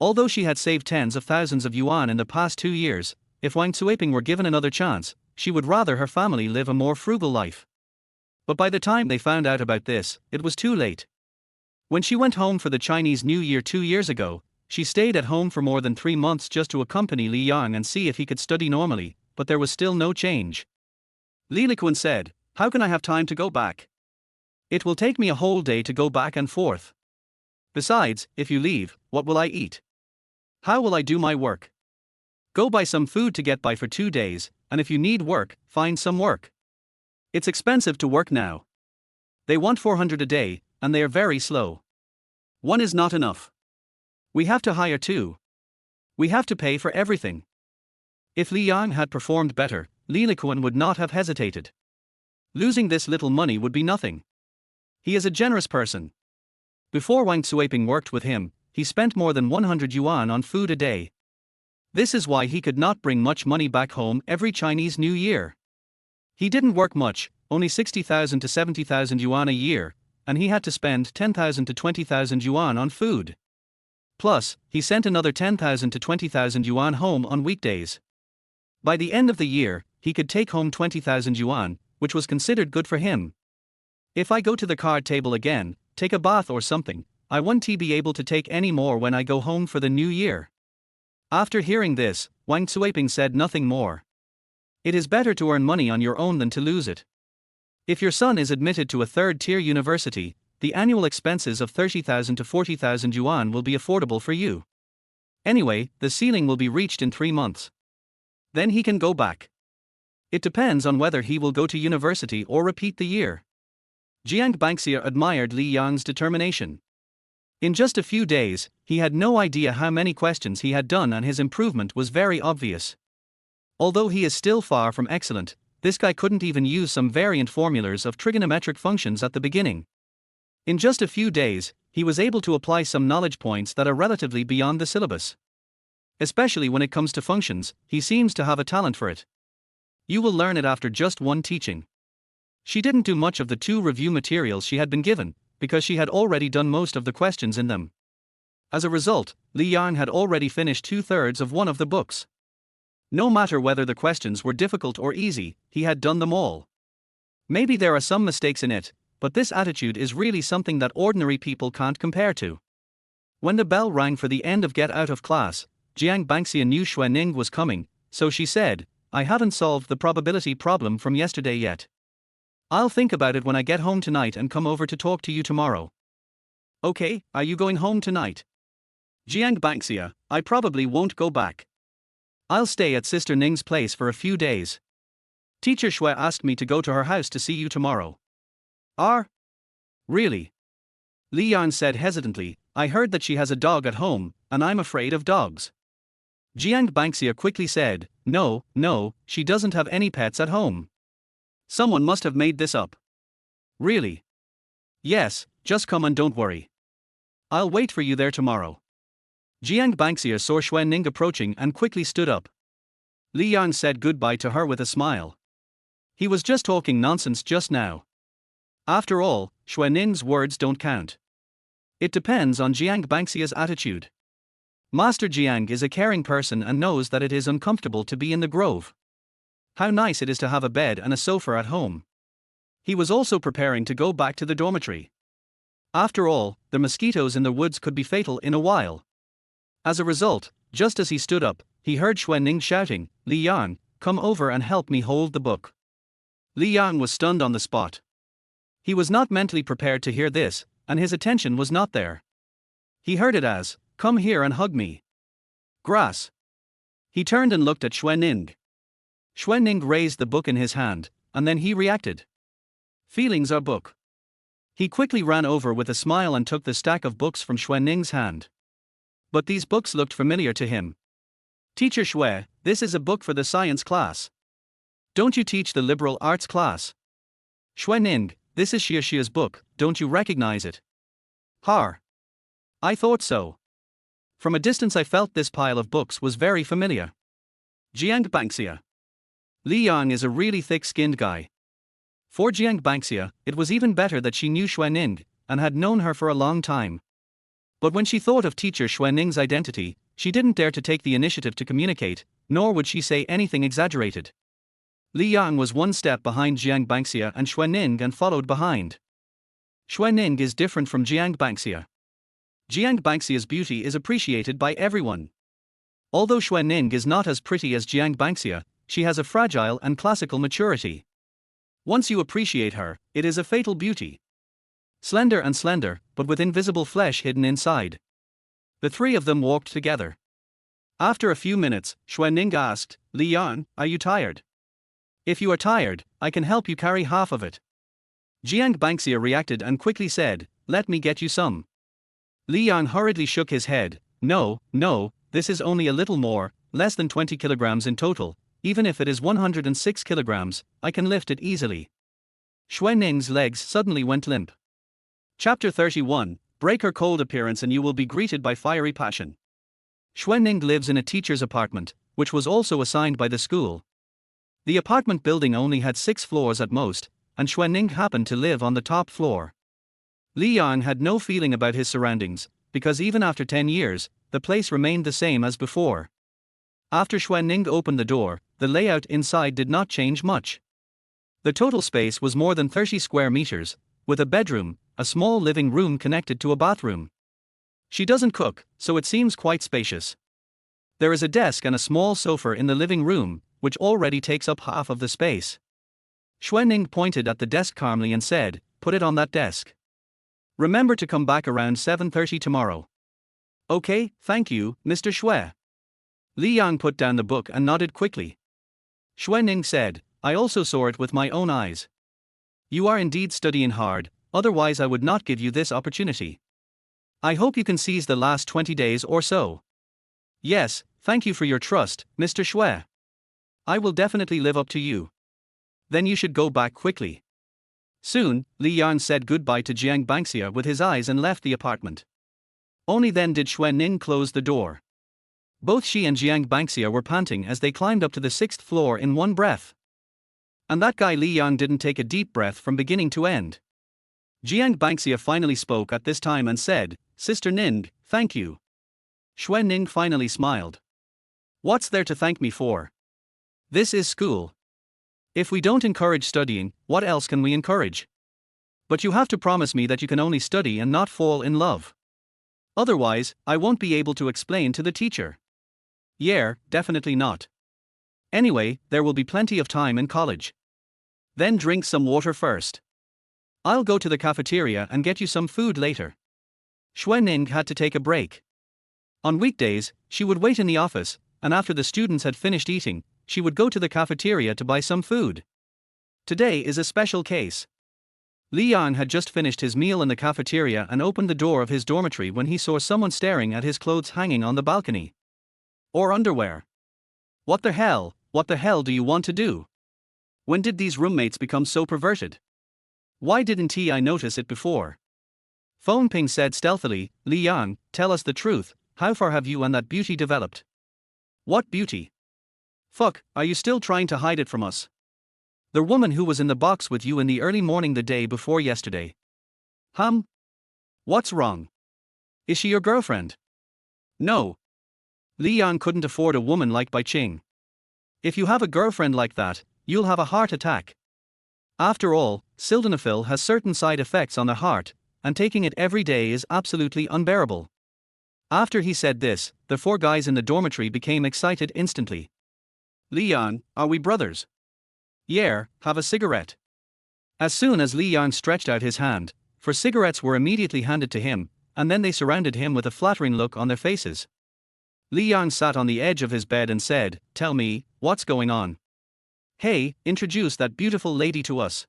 Although she had saved tens of thousands of yuan in the past 2 years, if Wang Tsuiping were given another chance, she would rather her family live a more frugal life. But by the time they found out about this, it was too late. When she went home for the Chinese New Year 2 years ago, she stayed at home for more than 3 months just to accompany Li Yang and see if he could study normally, but there was still no change. Li Liquan said, "How can I have time to go back? It will take me a whole day to go back and forth. Besides, if you leave, what will I eat? How will I do my work? Go buy some food to get by for 2 days, and if you need work, find some work. It's expensive to work now. They want 400 a day, and they are very slow. One is not enough. We have to hire two. We have to pay for everything." If Li Yang had performed better, Li Liquan would not have hesitated. Losing this little money would be nothing. He is a generous person. Before Wang Tsuiping worked with him, he spent more than 100 yuan on food a day. This is why he could not bring much money back home every Chinese New Year. He didn't work much, only 60,000 to 70,000 yuan a year, and he had to spend 10,000 to 20,000 yuan on food. Plus, he sent another 10,000 to 20,000 yuan home on weekdays. By the end of the year, he could take home 20,000 yuan, which was considered good for him. If I go to the card table again, take a bath or something, I won't be able to take any more when I go home for the new year. After hearing this, Wang Tsuiping said nothing more. It is better to earn money on your own than to lose it. If your son is admitted to a third-tier university, the annual expenses of 30,000 to 40,000 yuan will be affordable for you. Anyway, the ceiling will be reached in 3 months. Then he can go back. It depends on whether he will go to university or repeat the year. Jiang Banxia admired Li Yang's determination. In just a few days, he had no idea how many questions he had done, and his improvement was very obvious. Although he is still far from excellent, this guy couldn't even use some variant formulas of trigonometric functions at the beginning. In just a few days, he was able to apply some knowledge points that are relatively beyond the syllabus. Especially when it comes to functions, he seems to have a talent for it. You will learn it after just one teaching. She didn't do much of the 2 review materials she had been given, because she had already done most of the questions in them. As a result, Li Yang had already finished 2/3 of one of the books. No matter whether the questions were difficult or easy, he had done them all. Maybe there are some mistakes in it, but this attitude is really something that ordinary people can't compare to. When the bell rang for the end of get out of class, Jiang Banxia knew Xuening was coming, so she said, "I haven't solved the probability problem from yesterday yet. I'll think about it when I get home tonight and come over to talk to you tomorrow." "Okay, are you going home tonight?" "Jiang Banxia, I probably won't go back. I'll stay at Sister Ning's place for a few days. Teacher Shui asked me to go to her house to see you tomorrow." Really?" Li Yan said hesitantly, "I heard that she has a dog at home, and I'm afraid of dogs." Jiang Banxia quickly said, No, she doesn't have any pets at home. Someone must have made this up." "Really?" "Yes, just come and don't worry. I'll wait for you there tomorrow." Jiang Banxia saw Xuening approaching and quickly stood up. Li Yang said goodbye to her with a smile. He was just talking nonsense just now. After all, Xuening's words don't count. It depends on Jiang Banxia's attitude. Master Jiang is a caring person and knows that it is uncomfortable to be in the grove. How nice it is to have a bed and a sofa at home. He was also preparing to go back to the dormitory. After all, the mosquitoes in the woods could be fatal in a while. As a result, just as he stood up, he heard Xuening shouting, "Li Yang, come over and help me hold the book." Li Yang was stunned on the spot. He was not mentally prepared to hear this, and his attention was not there. He heard it as, "Come here and hug me." Grass. He turned and looked at Xuening. Xuening raised the book in his hand, and then he reacted. Feelings are book. He quickly ran over with a smile and took the stack of books from Xuening's hand. But these books looked familiar to him. "Teacher Shui, this is a book for the science class. Don't you teach the liberal arts class?" "Xuening, this is Xia's book, don't you recognize it?" I thought so. From a distance I felt this pile of books was very familiar. Jiang Bangxia. Li Yang is a really thick-skinned guy. For Jiang Bangxia, it was even better that she knew Xuanning, and had known her for a long time. But when she thought of teacher Xuanning's identity, she didn't dare to take the initiative to communicate, nor would she say anything exaggerated. Li Yang was one step behind Jiang Bangxia and Xuanning and followed behind. Xuanning is different from Jiang Bangxia. Jiang Bangxia's beauty is appreciated by everyone. Although Xuanning is not as pretty as Jiang Bangxia, she has a fragile and classical maturity. Once you appreciate her, it is a fatal beauty. Slender, but with invisible flesh hidden inside. The three of them walked together. After a few minutes, Xuanning asked, Li Yan, are you tired? If you are tired, I can help you carry half of it. Jiang Bangxia reacted and quickly said, let me get you some. Li Yan hurriedly shook his head, no, this is only a little more, less than 20 kilograms in total, even if it is 106 kilograms, I can lift it easily. Xuanning's legs suddenly went limp. Chapter 31, Break her cold appearance and you will be greeted by fiery passion. Xuanning lives in a teacher's apartment, which was also assigned by the school. The apartment building only had 6 floors at most, and Xuanning happened to live on the top floor. Li Yang had no feeling about his surroundings, because even after 10 years, the place remained the same as before. After Xuanning opened the door, the layout inside did not change much. The total space was more than 30 square meters, with a bedroom, a small living room connected to a bathroom. She doesn't cook, so it seems quite spacious. There is a desk and a small sofa in the living room, which already takes up half of the space. Xuanning pointed at the desk calmly and said, put it on that desk. Remember to come back around 7:30 tomorrow. Okay, thank you, Mr. Xue. Li Yang put down the book and nodded quickly. Xuanning said, I also saw it with my own eyes. You are indeed studying hard, otherwise I would not give you this opportunity. I hope you can seize the last 20 days or so. Yes, thank you for your trust, Mr. Xue. I will definitely live up to you. Then you should go back quickly. Soon, Li Yan said goodbye to Jiang Bangxia with his eyes and left the apartment. Only then did Xuanning close the door. Both she and Jiang Bangxia were panting as they climbed up to the 6th floor in one breath. And that guy Li Yang didn't take a deep breath from beginning to end. Jiang Bangxia finally spoke at this time and said, Sister Ning, thank you. Xuanning finally smiled. What's there to thank me for? This is school. If we don't encourage studying, what else can we encourage? But you have to promise me that you can only study and not fall in love. Otherwise, I won't be able to explain to the teacher. Yeah, definitely not. Anyway, there will be plenty of time in college. Then drink some water first. I'll go to the cafeteria and get you some food later. Xuanning had to take a break. On weekdays, she would wait in the office, and after the students had finished eating, she would go to the cafeteria to buy some food. Today is a special case. Li Yang had just finished his meal in the cafeteria and opened the door of his dormitory when he saw someone staring at his clothes hanging on the balcony. Or underwear. What the hell do you want to do? When did these roommates become so perverted? Why didn't I notice it before? Phone Ping said stealthily, Li Yang, tell us the truth, how far have you and that beauty developed? What beauty? Fuck, are you still trying to hide it from us? The woman who was in the box with you in the early morning the day before yesterday. What's wrong? Is she your girlfriend? No. Li Yang couldn't afford a woman like Bai Qing. If you have a girlfriend like that, you'll have a heart attack. After all, sildenafil has certain side effects on the heart, and taking it every day is absolutely unbearable. After he said this, the 4 guys in the dormitory became excited instantly. Li Yang, are we brothers? Yeah, have a cigarette. As soon as Li Yang stretched out his hand, 4 cigarettes were immediately handed to him, and then they surrounded him with a flattering look on their faces. Li Yang sat on the edge of his bed and said, tell me, what's going on? Hey, introduce that beautiful lady to us.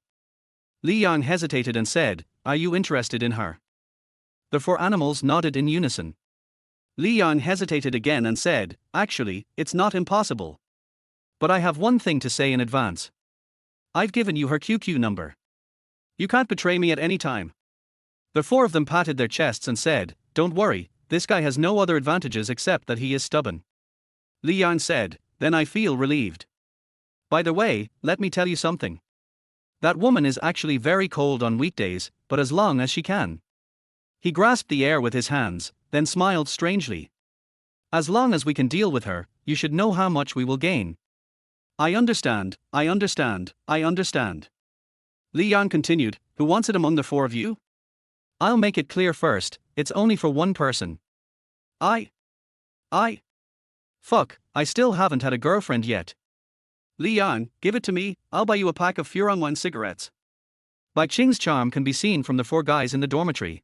Li Yang hesitated and said, are you interested in her? The 4 animals nodded in unison. Li Yang hesitated again and said, actually, it's not impossible. But I have one thing to say in advance. I've given you her QQ number. You can't betray me at any time. The 4 of them patted their chests and said, don't worry, this guy has no other advantages except that he is stubborn. Li Yan said, Then I feel relieved. By the way, let me tell you something. That woman is actually very cold on weekdays, but as long as she can. He grasped the air with his hands, then smiled strangely. As long as we can deal with her, you should know how much we will gain. I understand, I understand, I understand. Li Yan continued, who wants it among the four of you? I'll make it clear first, it's only for one person. I. Fuck, I still haven't had a girlfriend yet. Li Yan, give it to me, I'll buy you a pack of Furonwan cigarettes. Bai Qing's charm can be seen from the four guys in the dormitory.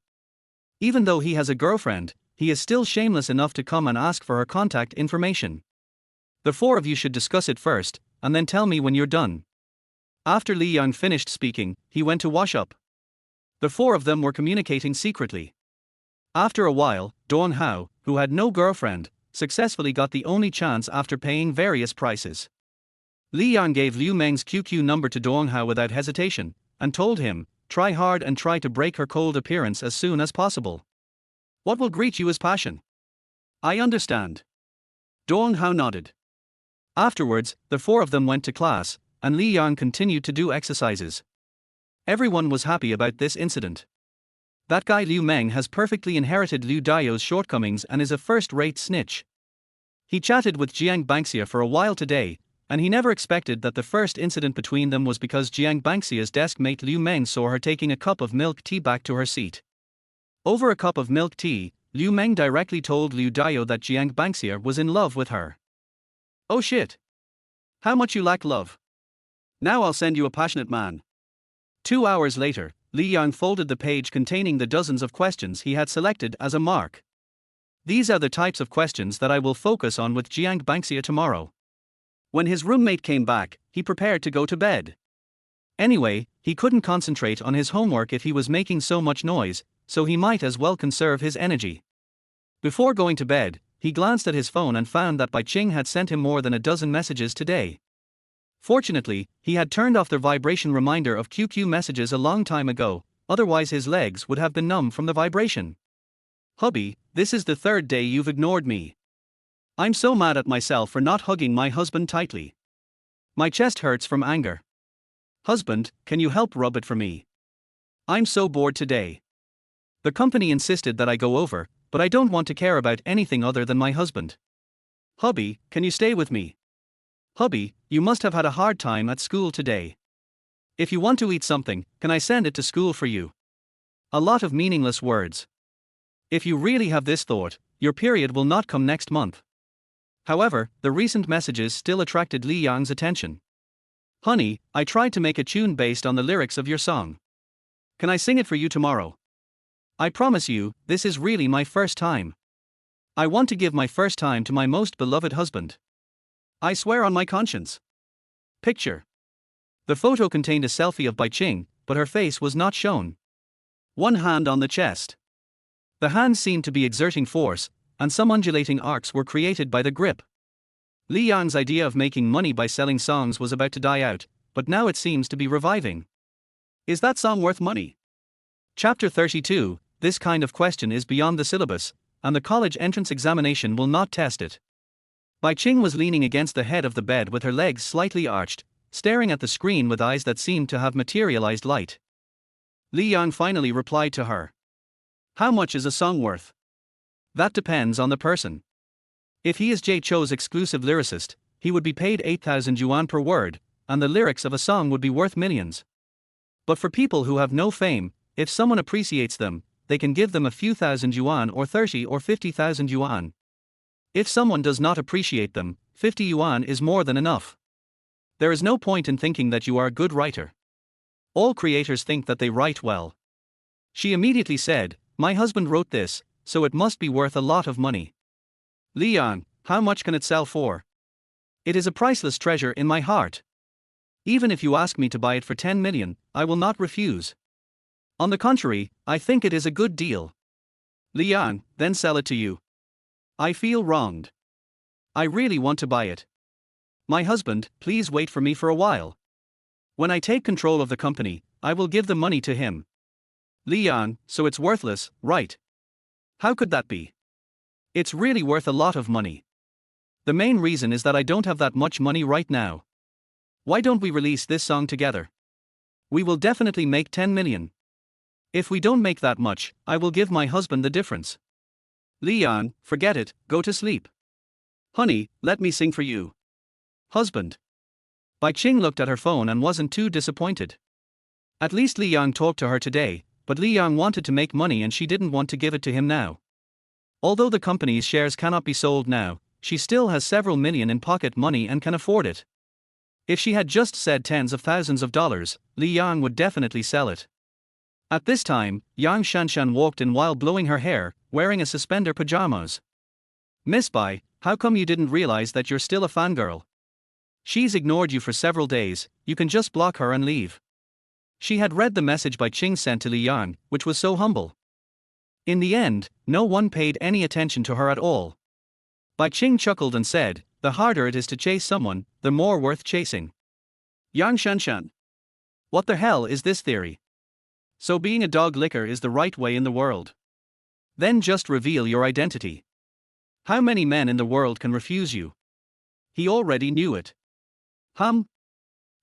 Even though he has a girlfriend, he is still shameless enough to come and ask for her contact information. The four of you should discuss it first, and then tell me when you're done. After Li Yan finished speaking, he went to wash up. The four of them were communicating secretly. After a while, Dawn Hao, who had no girlfriend, successfully got the only chance after paying various prices. Li Yan gave Liu Meng's QQ number to Dawn Hao without hesitation, and told him, try hard and try to break her cold appearance as soon as possible. What will greet you as passion? I understand. Dawn Hao nodded. Afterwards, the four of them went to class, and Li Yan continued to do exercises. Everyone was happy about this incident. That guy Liu Meng has perfectly inherited Liu Daio's shortcomings and is a first-rate snitch. He chatted with Jiang Bangxia for a while today, and he never expected that the first incident between them was because Jiang Bangxia's desk mate Liu Meng saw her taking a cup of milk tea back to her seat. Over a cup of milk tea, Liu Meng directly told Liu Daio that Jiang Bangxia was in love with her. Oh shit. How much you lack love. Now I'll send you a passionate man. 2 hours later, Li Yan folded the page containing the dozens of questions he had selected as a mark. These are the types of questions that I will focus on with Jiang Bangxia tomorrow. When his roommate came back, he prepared to go to bed. Anyway, he couldn't concentrate on his homework if he was making so much noise, so he might as well conserve his energy. Before going to bed, he glanced at his phone and found that Bai Qing had sent him more than a dozen messages today. Fortunately, he had turned off the vibration reminder of QQ messages a long time ago, otherwise his legs would have been numb from the vibration. Hubby, this is the third day you've ignored me. I'm so mad at myself for not hugging my husband tightly. My chest hurts from anger. Husband, can you help rub it for me? I'm so bored today. The company insisted that I go over, but I don't want to care about anything other than my husband. Hubby, can you stay with me? Hubby, you must have had a hard time at school today. If you want to eat something, can I send it to school for you? A lot of meaningless words. If you really have this thought, your period will not come next month. However, the recent messages still attracted Li Yang's attention. Honey, I tried to make a tune based on the lyrics of your song. Can I sing it for you tomorrow? I promise you, this is really my first time. I want to give my first time to my most beloved husband. I swear on my conscience. Picture. The photo contained a selfie of Bai Qing, but her face was not shown. One hand on the chest. The hands seemed to be exerting force, and some undulating arcs were created by the grip. Li Yang's idea of making money by selling songs was about to die out, but now it seems to be reviving. Is that song worth money? Chapter 32. This kind of question is beyond the syllabus, and the college entrance examination will not test it. Bai Qing was leaning against the head of the bed with her legs slightly arched, staring at the screen with eyes that seemed to have materialized light. Li Yang finally replied to her. How much is a song worth? That depends on the person. If he is Jay Cho's exclusive lyricist, he would be paid 8,000 yuan per word, and the lyrics of a song would be worth millions. But for people who have no fame, if someone appreciates them, they can give them a few thousand yuan or 30 or 50,000 yuan. If someone does not appreciate them, 50 yuan is more than enough. There is no point in thinking that you are a good writer. All creators think that they write well. She immediately said, my husband wrote this, so it must be worth a lot of money. Li Yan, how much can it sell for? It is a priceless treasure in my heart. Even if you ask me to buy it for 10 million, I will not refuse. On the contrary, I think it is a good deal. Li Yan, then sell it to you. I feel wronged. I really want to buy it. My husband, please wait for me for a while. When I take control of the company, I will give the money to him. Li Yan, so it's worthless, right? How could that be? It's really worth a lot of money. The main reason is that I don't have that much money right now. Why don't we release this song together? We will definitely make 10 million. If we don't make that much, I will give my husband the difference. Leon, forget it, go to sleep. Honey, let me sing for you. Husband. Bai Qing looked at her phone and wasn't too disappointed. At least Li Yang talked to her today, but Li Yang wanted to make money and she didn't want to give it to him now. Although the company's shares cannot be sold now, she still has several million in pocket money and can afford it. If she had just said tens of thousands of dollars, Li Yang would definitely sell it. At this time, Yang Shanshan walked in while blowing her hair, wearing a suspender pajamas. Miss Bai, how come you didn't realize that you're still a fangirl? She's ignored you for several days, you can just block her and leave. She had read the message Bai Qing sent to Li Yang, which was so humble. In the end, no one paid any attention to her at all. Bai Qing chuckled and said, the harder it is to chase someone, the more worth chasing. Yang Shanshan. What the hell is this theory? So being a dog licker is the right way in the world. Then just reveal your identity. How many men in the world can refuse you? He already knew it.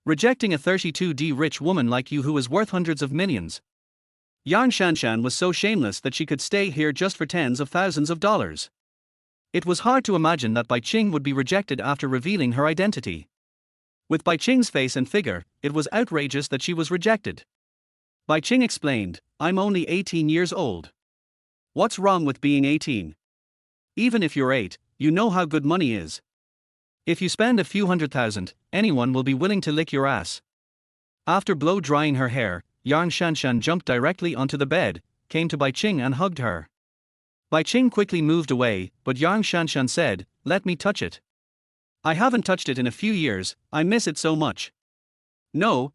Rejecting a 32D rich woman like you who is worth hundreds of millions. Yang Shanshan was so shameless that she could stay here just for tens of thousands of dollars. It was hard to imagine that Bai Qing would be rejected after revealing her identity. With Bai Qing's face and figure, it was outrageous that she was rejected. Bai Qing explained, I'm only 18 years old. What's wrong with being 18? Even if you're 8, you know how good money is. If you spend a few $100,000, anyone will be willing to lick your ass. After blow drying her hair, Yang Shanshan jumped directly onto the bed, came to Bai Qing and hugged her. Bai Qing quickly moved away, but Yang Shanshan said, let me touch it. I haven't touched it in a few years, I miss it so much. No.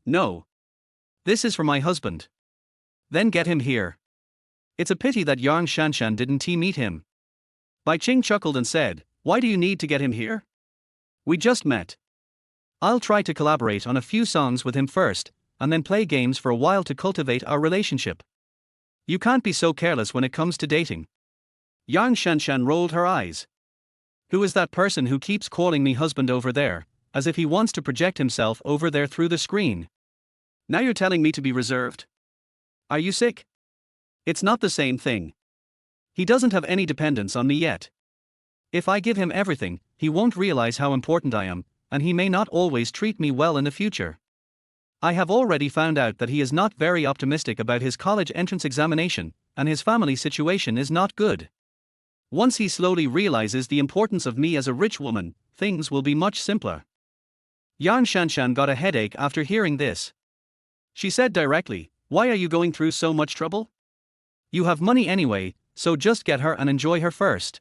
This is for my husband. Then get him here. It's a pity that Yang Shanshan didn't meet him. Bai Qing chuckled and said, why do you need to get him here? We just met. I'll try to collaborate on a few songs with him first, and then play games for a while to cultivate our relationship. You can't be so careless when it comes to dating. Yang Shanshan rolled her eyes. Who is that person who keeps calling me husband over there, as if he wants to project himself over there through the screen? Now you're telling me to be reserved? Are you sick? It's not the same thing. He doesn't have any dependence on me yet. If I give him everything, he won't realize how important I am, and he may not always treat me well in the future. I have already found out that he is not very optimistic about his college entrance examination, and his family situation is not good. Once he slowly realizes the importance of me as a rich woman, things will be much simpler. Yang Shanshan got a headache after hearing this. She said directly, why are you going through so much trouble? You have money anyway, so just get her and enjoy her first.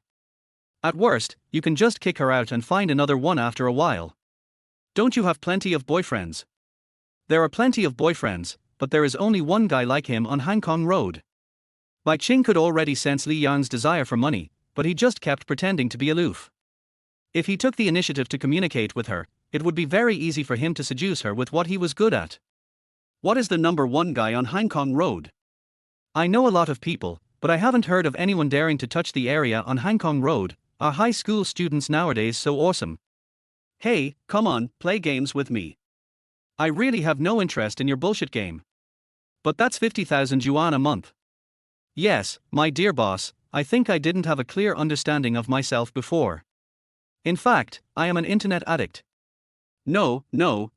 At worst, you can just kick her out and find another one after a while. Don't you have plenty of boyfriends? There are plenty of boyfriends, but there is only one guy like him on Hong Kong Road. Bai Qing could already sense Li Yang's desire for money, but he just kept pretending to be aloof. If he took the initiative to communicate with her, it would be very easy for him to seduce her with what he was good at. What is the number one guy on Hong Kong Road? I know a lot of people, but I haven't heard of anyone daring to touch the area on Hong Kong Road. Are high school students nowadays so awesome? Hey, come on, play games with me. I really have no interest in your bullshit game. But that's 50,000 yuan a month. Yes, my dear boss, I think I didn't have a clear understanding of myself before. In fact, I am an internet addict. No,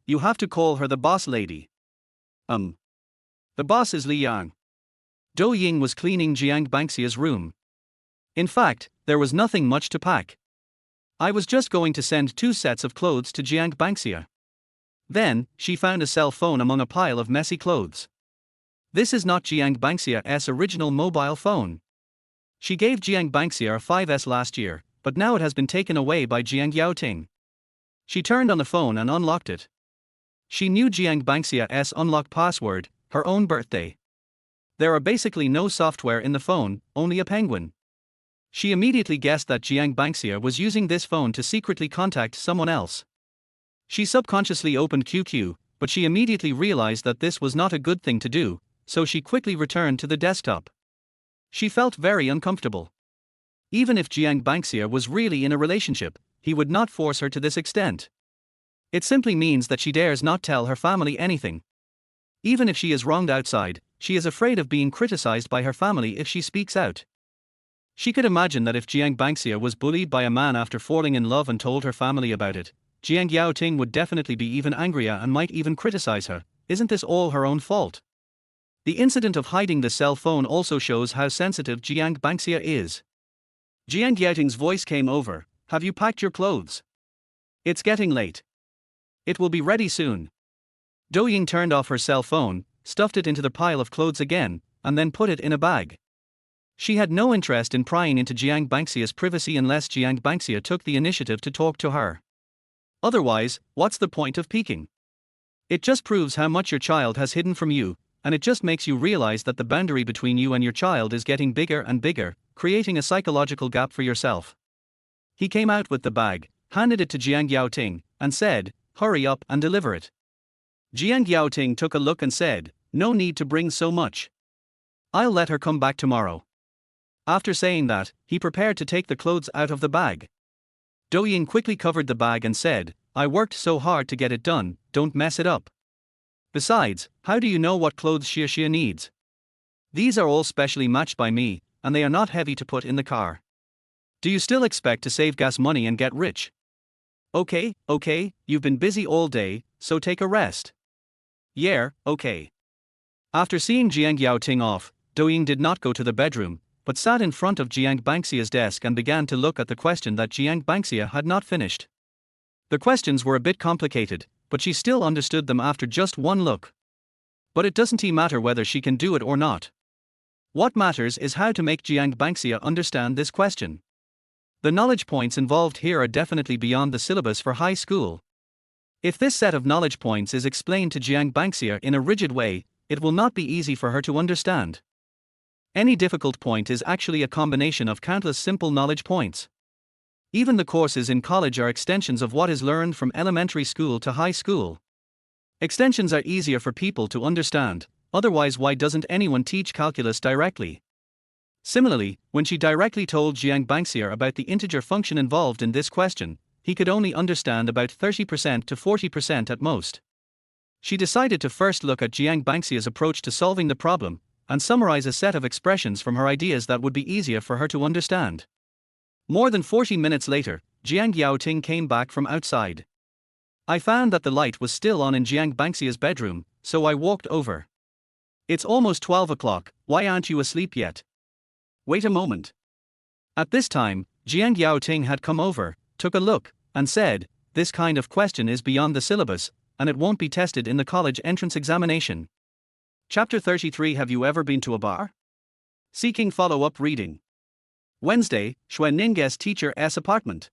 you have to call her the boss lady. The boss is Li Yang. Do Ying was cleaning Jiang Bangxia's room. In fact, there was nothing much to pack. I was just going to send 2 sets of clothes to Jiang Bangxia. Then, she found a cell phone among a pile of messy clothes. This is not Jiang Bangxia's original mobile phone. She gave Jiang Bangxia a 5S last year, but now it has been taken away by Jiang Yaoting. She turned on the phone and unlocked it. She knew Jiang Bangxia's unlock password, her own birthday. There are basically no software in the phone, only a penguin. She immediately guessed that Jiang Bangxia was using this phone to secretly contact someone else. She subconsciously opened QQ, but she immediately realized that this was not a good thing to do, so she quickly returned to the desktop. She felt very uncomfortable. Even if Jiang Bangxia was really in a relationship, he would not force her to this extent. It simply means that she dares not tell her family anything. Even if she is wronged outside, she is afraid of being criticized by her family if she speaks out. She could imagine that if Jiang Bangxia was bullied by a man after falling in love and told her family about it, Jiang Yaoting would definitely be even angrier and might even criticize her. Isn't this all her own fault? The incident of hiding the cell phone also shows how sensitive Jiang Bangxia is. Jiang Yaoting's voice came over. Have you packed your clothes? It's getting late. It will be ready soon. Douying turned off her cell phone, stuffed it into the pile of clothes again, and then put it in a bag. She had no interest in prying into Jiang Bangxia's privacy unless Jiang Bangxia took the initiative to talk to her. Otherwise, what's the point of peeking? It just proves how much your child has hidden from you, and it just makes you realize that the boundary between you and your child is getting bigger and bigger, creating a psychological gap for yourself. He came out with the bag, handed it to Jiang Yaoting, and said, "Hurry up and deliver it." Jiang Yaoting took a look and said, "No need to bring so much. I'll let her come back tomorrow." After saying that, he prepared to take the clothes out of the bag. Douying quickly covered the bag and said, "I worked so hard to get it done, don't mess it up. Besides, how do you know what clothes Xia needs? These are all specially matched by me, and they are not heavy to put in the car. Do you still expect to save gas money and get rich? Okay, you've been busy all day, so take a rest." "Yeah, okay." After seeing Jiang Yaoting off, Douying did not go to the bedroom, but sat in front of Jiang Bangxia's desk and began to look at the question that Jiang Bangxia had not finished. The questions were a bit complicated, but she still understood them after just one look. But it doesn't matter whether she can do it or not. What matters is how to make Jiang Bangxia understand this question. The knowledge points involved here are definitely beyond the syllabus for high school. If this set of knowledge points is explained to Jiang Bangxia in a rigid way, it will not be easy for her to understand. Any difficult point is actually a combination of countless simple knowledge points. Even the courses in college are extensions of what is learned from elementary school to high school. Extensions are easier for people to understand, otherwise why doesn't anyone teach calculus directly? Similarly, when she directly told Jiang Bangxia about the integer function involved in this question, he could only understand about 30% to 40% at most. She decided to first look at Jiang Bangxia's approach to solving the problem, and summarize a set of expressions from her ideas that would be easier for her to understand. More than 40 minutes later, Jiang Yaoting came back from outside. "I found that the light was still on in Jiang Bangxia's bedroom, so I walked over. It's almost 12 o'clock, why aren't you asleep yet?" "Wait a moment." At this time, Jiang Yaoting had come over, took a look, and said, "This kind of question is beyond the syllabus, and it won't be tested in the college entrance examination." Chapter 33. Have you ever been to a bar? Seeking follow-up reading. Wednesday, Xuan Ning's teacher's apartment.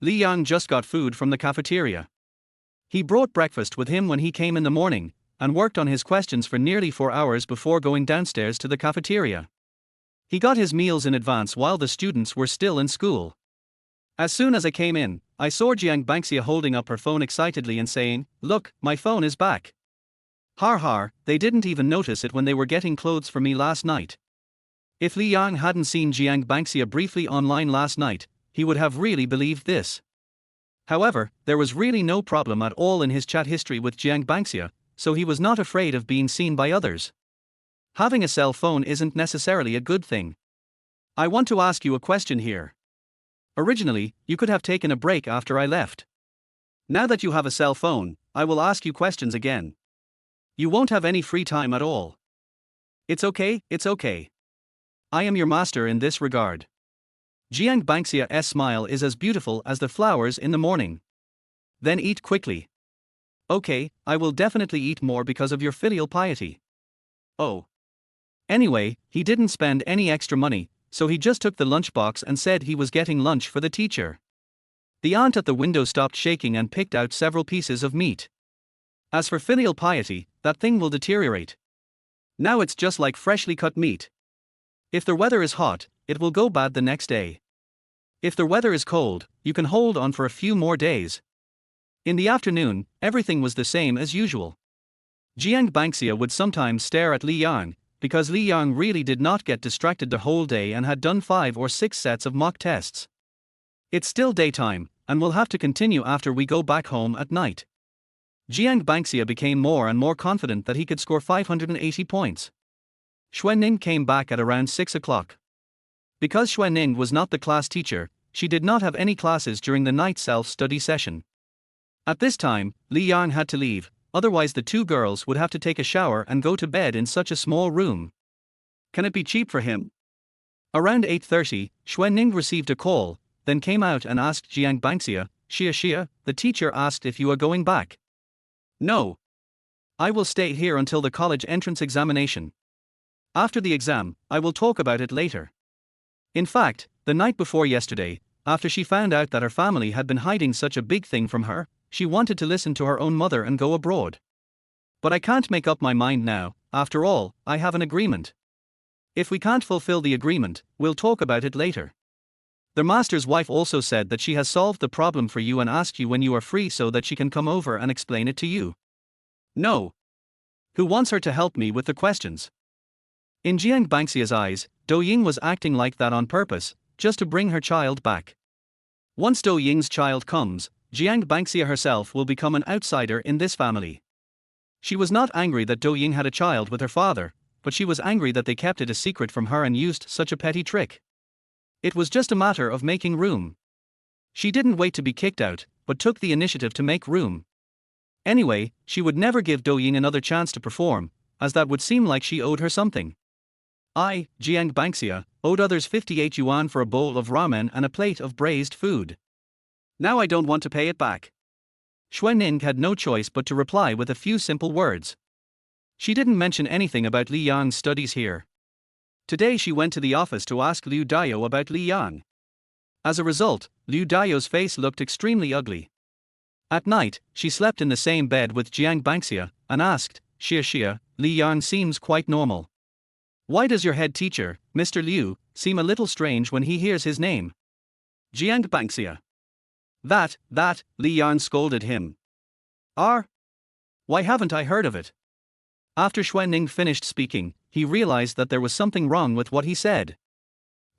Li Yang just got food from the cafeteria. He brought breakfast with him when he came in the morning, and worked on his questions for nearly 4 hours before going downstairs to the cafeteria. He got his meals in advance while the students were still in school. As soon as I came in, I saw Jiang Bangxia holding up her phone excitedly and saying, "Look, my phone is back. Har, they didn't even notice it when they were getting clothes for me last night." If Li Yang hadn't seen Jiang Bangxia briefly online last night, he would have really believed this. However, there was really no problem at all in his chat history with Jiang Bangxia, so he was not afraid of being seen by others. Having a cell phone isn't necessarily a good thing. I want to ask you a question here. Originally, you could have taken a break after I left. Now that you have a cell phone, I will ask you questions again. You won't have any free time at all. It's okay. I am your master in this regard. Jiang Bangxia's smile is as beautiful as the flowers in the morning. Then eat quickly. Okay, I will definitely eat more because of your filial piety. Oh. Anyway, he didn't spend any extra money, so he just took the lunchbox and said he was getting lunch for the teacher. The aunt at the window stopped shaking and picked out several pieces of meat. As for filial piety, that thing will deteriorate. Now it's just like freshly cut meat. If the weather is hot, it will go bad the next day. If the weather is cold, you can hold on for a few more days. In the afternoon, everything was the same as usual. Jiang Bangxia would sometimes stare at Li Yang, because Li Yang really did not get distracted the whole day and had done 5 or 6 sets of mock tests. It's still daytime, and we'll have to continue after we go back home at night. Jiang Bangxia became more and more confident that he could score 580 points. Xuanning came back at around 6 o'clock. Because Xuanning was not the class teacher, she did not have any classes during the night self-study session. At this time, Li Yang had to leave, otherwise the two girls would have to take a shower and go to bed in such a small room. Can it be cheap for him? Around 8:30, Xuanning received a call, then came out and asked Jiang Bangxia, Xia, the teacher asked if you are going back. No. I will stay here until the college entrance examination. After the exam, I will talk about it later. In fact, the night before yesterday, after she found out that her family had been hiding such a big thing from her, she wanted to listen to her own mother and go abroad. But I can't make up my mind now, after all, I have an agreement. If we can't fulfill the agreement, we'll talk about it later. The master's wife also said that she has solved the problem for you and asked you when you are free so that she can come over and explain it to you. No. Who wants her to help me with the questions? In Jiang Bangxia's eyes, Do Ying was acting like that on purpose, just to bring her child back. Once Do Ying's child comes, Jiang Bangxia herself will become an outsider in this family. She was not angry that Do Ying had a child with her father, but she was angry that they kept it a secret from her and used such a petty trick. It was just a matter of making room. She didn't wait to be kicked out, but took the initiative to make room. Anyway, she would never give Do Ying another chance to perform, as that would seem like she owed her something. I, Jiang Bangxia, owed others 58 yuan for a bowl of ramen and a plate of braised food. Now I don't want to pay it back. Xuanning had no choice but to reply with a few simple words. She didn't mention anything about Li Yang's studies here. Today she went to the office to ask Liu Dayo about Li Yang. As a result, Liu Dayo's face looked extremely ugly. At night, she slept in the same bed with Jiang Bangxia, and asked, Xia, Li Yang seems quite normal. Why does your head teacher, Mr. Liu, seem a little strange when he hears his name? Jiang Bangxia. That, Li Yang scolded him. Why haven't I heard of it? After Xuanning finished speaking, he realized that there was something wrong with what he said.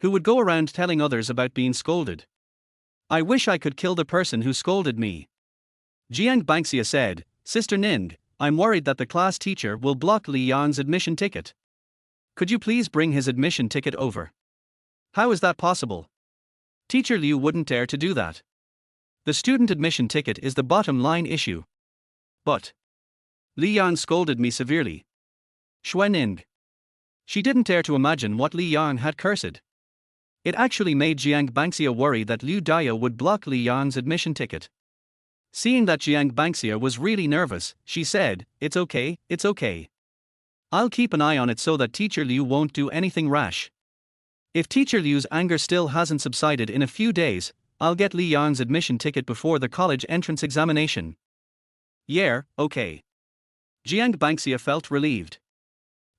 Who would go around telling others about being scolded? I wish I could kill the person who scolded me. Jiang Bangxia said, Sister Ning, I'm worried that the class teacher will block Li Yang's admission ticket. Could you please bring his admission ticket over? How is that possible? Teacher Liu wouldn't dare to do that. The student admission ticket is the bottom line issue. But Li Yang scolded me severely. Xuanning. She didn't dare to imagine what Li Yang had cursed. It actually made Jiang Bangxia worry that Liu Dayo would block Li Yang's admission ticket. Seeing that Jiang Bangxia was really nervous, she said, It's okay. I'll keep an eye on it so that Teacher Liu won't do anything rash. If Teacher Liu's anger still hasn't subsided in a few days, I'll get Li Yang's admission ticket before the college entrance examination. Yeah, okay. Jiang Bangxia felt relieved.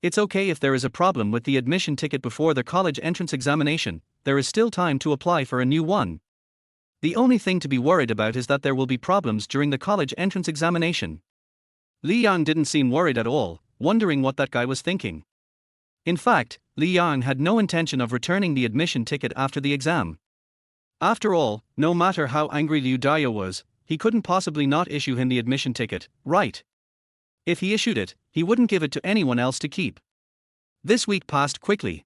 It's okay if there is a problem with the admission ticket before the college entrance examination, there is still time to apply for a new one. The only thing to be worried about is that there will be problems during the college entrance examination. Li Yang didn't seem worried at all, wondering what that guy was thinking. In fact, Li Yang had no intention of returning the admission ticket after the exam. After all, no matter how angry Liu Dayo was, he couldn't possibly not issue him the admission ticket, right? If he issued it, he wouldn't give it to anyone else to keep. This week passed quickly.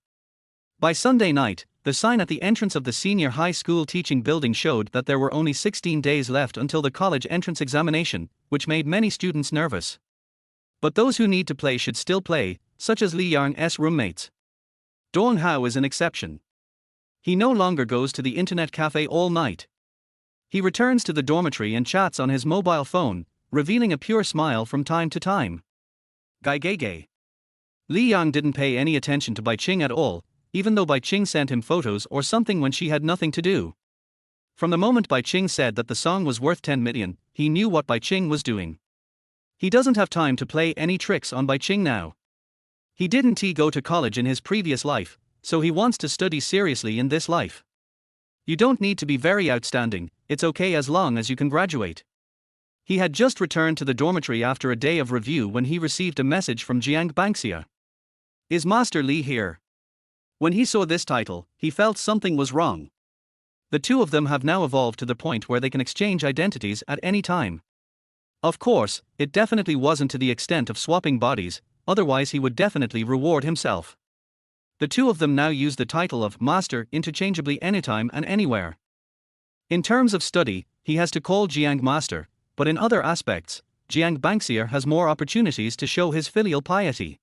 By Sunday night, the sign at the entrance of the senior high school teaching building showed that there were only 16 days left until the college entrance examination, which made many students nervous. But those who need to play should still play, such as Li Yang's roommates. Dong Hao is an exception. He no longer goes to the internet cafe all night. He returns to the dormitory and chats on his mobile phone, revealing a pure smile from time to time. Gay. Li Yang didn't pay any attention to Bai Qing at all, even though Bai Qing sent him photos or something when she had nothing to do. From the moment Bai Qing said that the song was worth 10 million, he knew what Bai Qing was doing. He doesn't have time to play any tricks on Bai Qing now. He didn't go to college in his previous life, so he wants to study seriously in this life. You don't need to be very outstanding, it's okay as long as you can graduate. He had just returned to the dormitory after a day of review when he received a message from Jiang Bangxia. Is Master Li here? When he saw this title, he felt something was wrong. The two of them have now evolved to the point where they can exchange identities at any time. Of course, it definitely wasn't to the extent of swapping bodies, otherwise he would definitely reward himself. The two of them now use the title of Master interchangeably anytime and anywhere. In terms of study, he has to call Jiang Master, but in other aspects, Jiang Banxier has more opportunities to show his filial piety.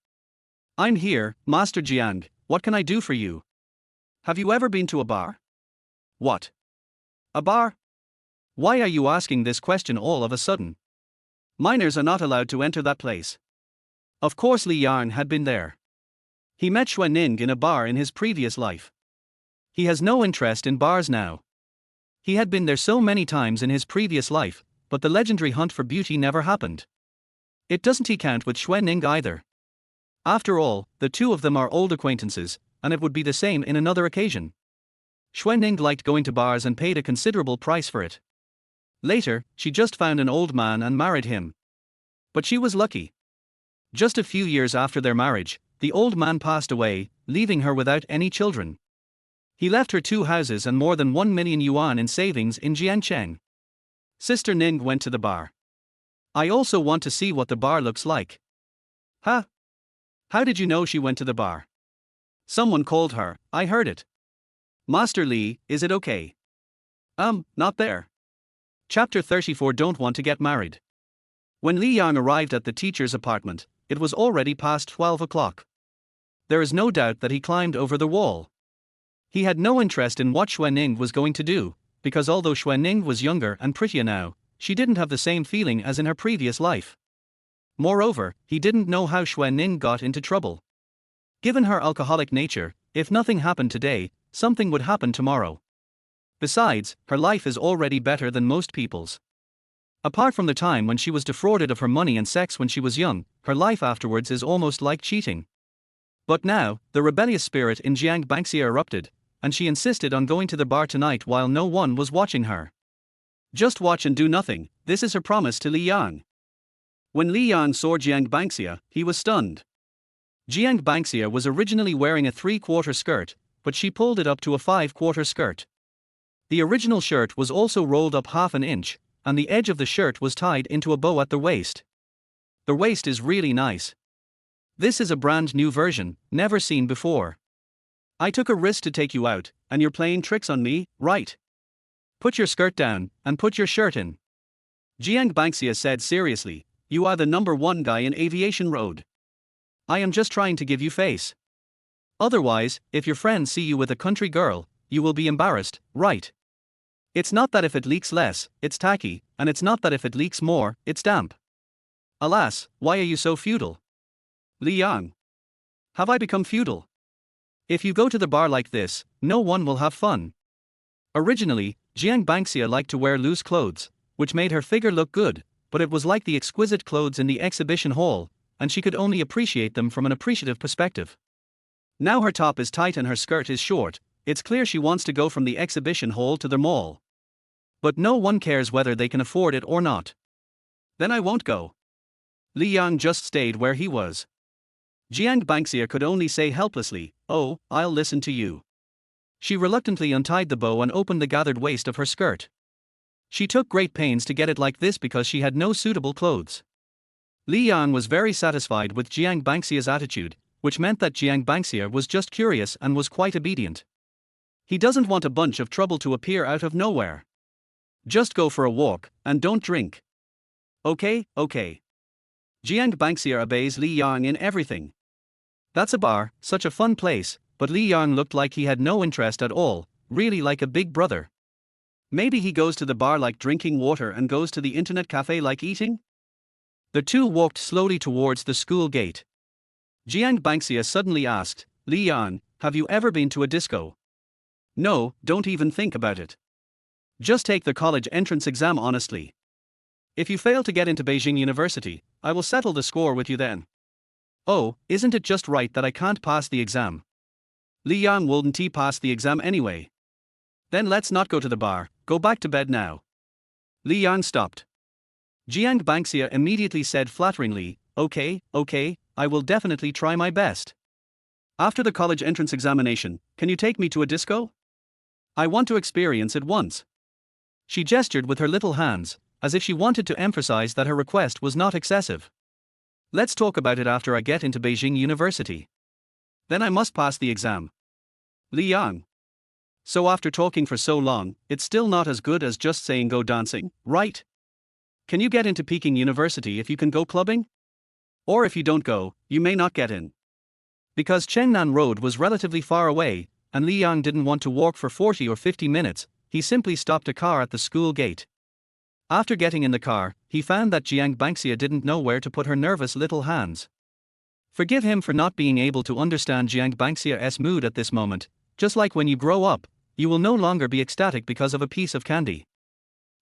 I'm here, Master Jiang, what can I do for you? Have you ever been to a bar? What? A bar? Why are you asking this question all of a sudden? Minors are not allowed to enter that place. Of course Li Yan had been there. He met Xue Ning in a bar in his previous life. He has no interest in bars now. He had been there so many times in his previous life, but the legendary hunt for beauty never happened. It doesn't he count with Xue Ning either. After all, the two of them are old acquaintances, and it would be the same in another occasion. Xue Ning liked going to bars and paid a considerable price for it. Later, she just found an old man and married him. But she was lucky. Just a few years after their marriage, the old man passed away, leaving her without any children. He left her 2 houses and more than 1 million yuan in savings in Jiancheng. Sister Ning went to the bar. I also want to see what the bar looks like. Huh? How did you know she went to the bar? Someone called her, I heard it. Master Li, is it okay? Not there. Chapter 34 Don't Want to Get Married. When Li Yang arrived at the teacher's apartment, it was already past 12 o'clock. There is no doubt that he climbed over the wall. He had no interest in what Xue Ning was going to do, because although Xue Ning was younger and prettier now, she didn't have the same feeling as in her previous life. Moreover, he didn't know how Xue Ning got into trouble. Given her alcoholic nature, if nothing happened today, something would happen tomorrow. Besides, her life is already better than most people's. Apart from the time when she was defrauded of her money and sex when she was young, her life afterwards is almost like cheating. But now, the rebellious spirit in Jiang Banxia erupted, and she insisted on going to the bar tonight while no one was watching her. Just watch and do nothing, this is her promise to Li Yang. When Li Yang saw Jiang Banxia, he was stunned. Jiang Banxia was originally wearing a 3/4 skirt, but she pulled it up to a 5/4 skirt. The original shirt was also rolled up half an inch, and the edge of the shirt was tied into a bow at the waist. The waist is really nice. This is a brand new version, never seen before. I took a risk to take you out, and you're playing tricks on me, right? Put your skirt down, and put your shirt in. Jiang Banxia said seriously, you are the number 1 guy in Aviation Road. I am just trying to give you face. Otherwise, if your friends see you with a country girl, you will be embarrassed, right? It's not that if it leaks less, it's tacky, and it's not that if it leaks more, it's damp. Alas, why are you so feudal? Li Yang. Have I become feudal? If you go to the bar like this, no one will have fun. Originally, Jiang Banxia liked to wear loose clothes, which made her figure look good, but it was like the exquisite clothes in the exhibition hall, and she could only appreciate them from an appreciative perspective. Now her top is tight and her skirt is short, it's clear she wants to go from the exhibition hall to the mall. But no one cares whether they can afford it or not. Then I won't go. Li Yang just stayed where he was. Jiang Banxia could only say helplessly, oh, I'll listen to you. She reluctantly untied the bow and opened the gathered waist of her skirt. She took great pains to get it like this because she had no suitable clothes. Li Yang was very satisfied with Jiang Banxia's attitude, which meant that Jiang Banxia was just curious and was quite obedient. He doesn't want a bunch of trouble to appear out of nowhere. Just go for a walk, and don't drink. Okay. Jiang Banxia obeys Li Yang in everything. That's a bar, such a fun place, but Li Yang looked like he had no interest at all, really like a big brother. Maybe he goes to the bar like drinking water and goes to the internet cafe like eating? The two walked slowly towards the school gate. Jiang Banxia suddenly asked, Li Yang, have you ever been to a disco? No, don't even think about it. Just take the college entrance exam honestly. If you fail to get into Beijing University, I will settle the score with you then. Oh, isn't it just right that I can't pass the exam? Li Yang wouldn't he pass the exam anyway? Then let's not go to the bar, go back to bed now. Li Yang stopped. Jiang Banxia immediately said flatteringly, okay, I will definitely try my best. After the college entrance examination, can you take me to a disco? I want to experience it once. She gestured with her little hands, as if she wanted to emphasize that her request was not excessive. Let's talk about it after I get into Beijing University. Then I must pass the exam. Li Yang. So after talking for so long, it's still not as good as just saying go dancing, right? Can you get into Peking University if you can go clubbing? Or if you don't go, you may not get in. Because Chengnan Road was relatively far away, and Li Yang didn't want to walk for 40 or 50 minutes, he simply stopped a car at the school gate. After getting in the car, he found that Jiang Bangxia didn't know where to put her nervous little hands. Forgive him for not being able to understand Jiang Bangxia's mood at this moment. Just like when you grow up, you will no longer be ecstatic because of a piece of candy.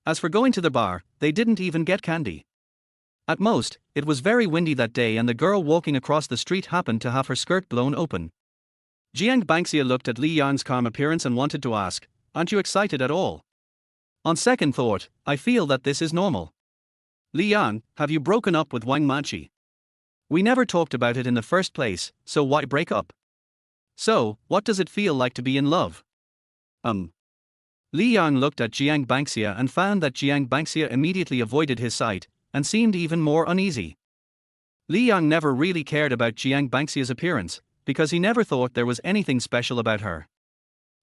As for going to the bar, they didn't even get candy. At most, it was very windy that day and the girl walking across the street happened to have her skirt blown open. Jiang Bangxia looked at Li Yang's calm appearance and wanted to ask, "Aren't you excited at all?" On second thought, I feel that this is normal. Li Yang, have you broken up with Wang Manchi? We never talked about it in the first place, so why break up? So, what does it feel like to be in love? Li Yang looked at Jiang Bangxia and found that Jiang Bangxia immediately avoided his sight, and seemed even more uneasy. Li Yang never really cared about Jiang Bangxia's appearance, because he never thought there was anything special about her.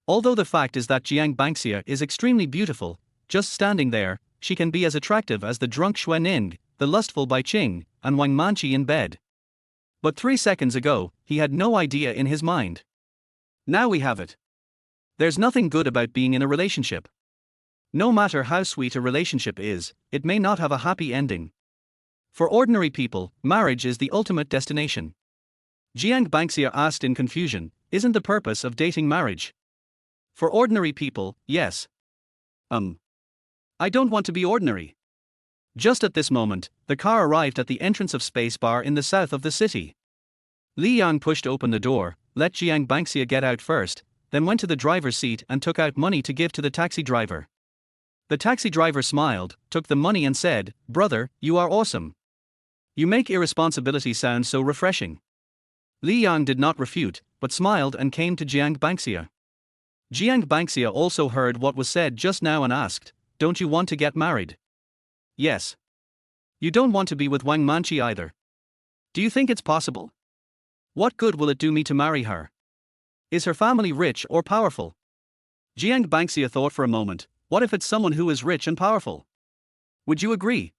Although the fact is that Jiang Bangxia is extremely beautiful, just standing there, she can be as attractive as the drunk Xue Ning, the lustful Bai Qing, and Wang Manchi in bed. But 3 seconds ago, he had no idea in his mind. Now we have it. There's nothing good about being in a relationship. No matter how sweet a relationship is, it may not have a happy ending. For ordinary people, marriage is the ultimate destination. Jiang Bangxia asked in confusion, isn't the purpose of dating marriage? For ordinary people, yes. I don't want to be ordinary. Just at this moment, the car arrived at the entrance of Space Bar in the south of the city. Li Yang pushed open the door, let Jiang Bangxia get out first, then went to the driver's seat and took out money to give to the taxi driver. The taxi driver smiled, took the money and said, "Brother, you are awesome. You make irresponsibility sound so refreshing." Li Yang did not refute, but smiled and came to Jiang Bangxia. Jiang Bangxia also heard what was said just now and asked, "Don't you want to get married?" "Yes." "You don't want to be with Wang Manchi either?" "Do you think it's possible?" "What good will it do me to marry her? Is her family rich or powerful?" Jiang Bangxia thought for a moment, what if it's someone who is rich and powerful? "Would you agree?"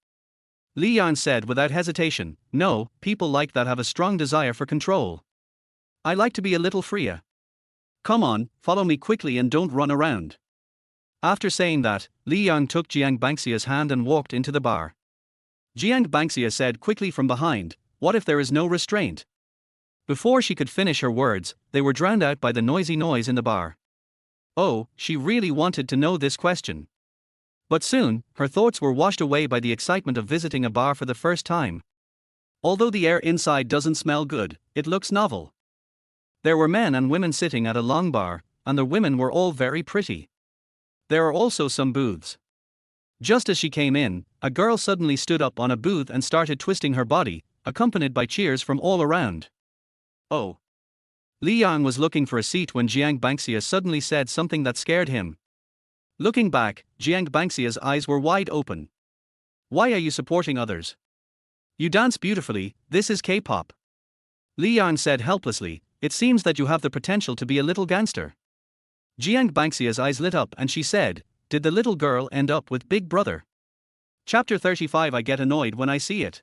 Li Yang said without hesitation, "No, people like that have a strong desire for control. I like to be a little freer. Come on, follow me quickly and don't run around." After saying that, Li Yang took Jiang Bangxia's hand and walked into the bar. Jiang Bangxia said quickly from behind, "What if there is no restraint?" Before she could finish her words, they were drowned out by the noisy noise in the bar. Oh, she really wanted to know this question. But soon, her thoughts were washed away by the excitement of visiting a bar for the first time. Although the air inside doesn't smell good, it looks novel. There were men and women sitting at a long bar, and the women were all very pretty. There are also some booths. Just as she came in, a girl suddenly stood up on a booth and started twisting her body, accompanied by cheers from all around. Oh. Li Yang was looking for a seat when Jiang Bangxia suddenly said something that scared him. Looking back, Jiang Bangxia's eyes were wide open. "Why are you supporting others? You dance beautifully, this is K-pop." Li Yang said helplessly, "It seems that you have the potential to be a little gangster." Jiang Bangxia's eyes lit up and she said, "Did the little girl end up with Big Brother?" Chapter 35. I get annoyed when I see it.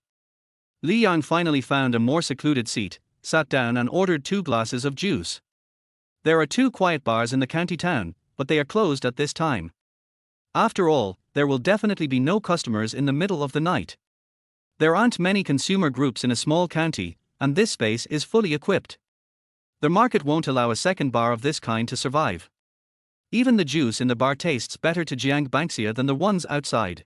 Li Yang finally found a more secluded seat, sat down and ordered 2 glasses of juice. There are 2 quiet bars in the county town, but they are closed at this time. After all, there will definitely be no customers in the middle of the night. There aren't many consumer groups in a small county, and this space is fully equipped. The market won't allow a second bar of this kind to survive. Even the juice in the bar tastes better to Jiang Bangxia than the ones outside.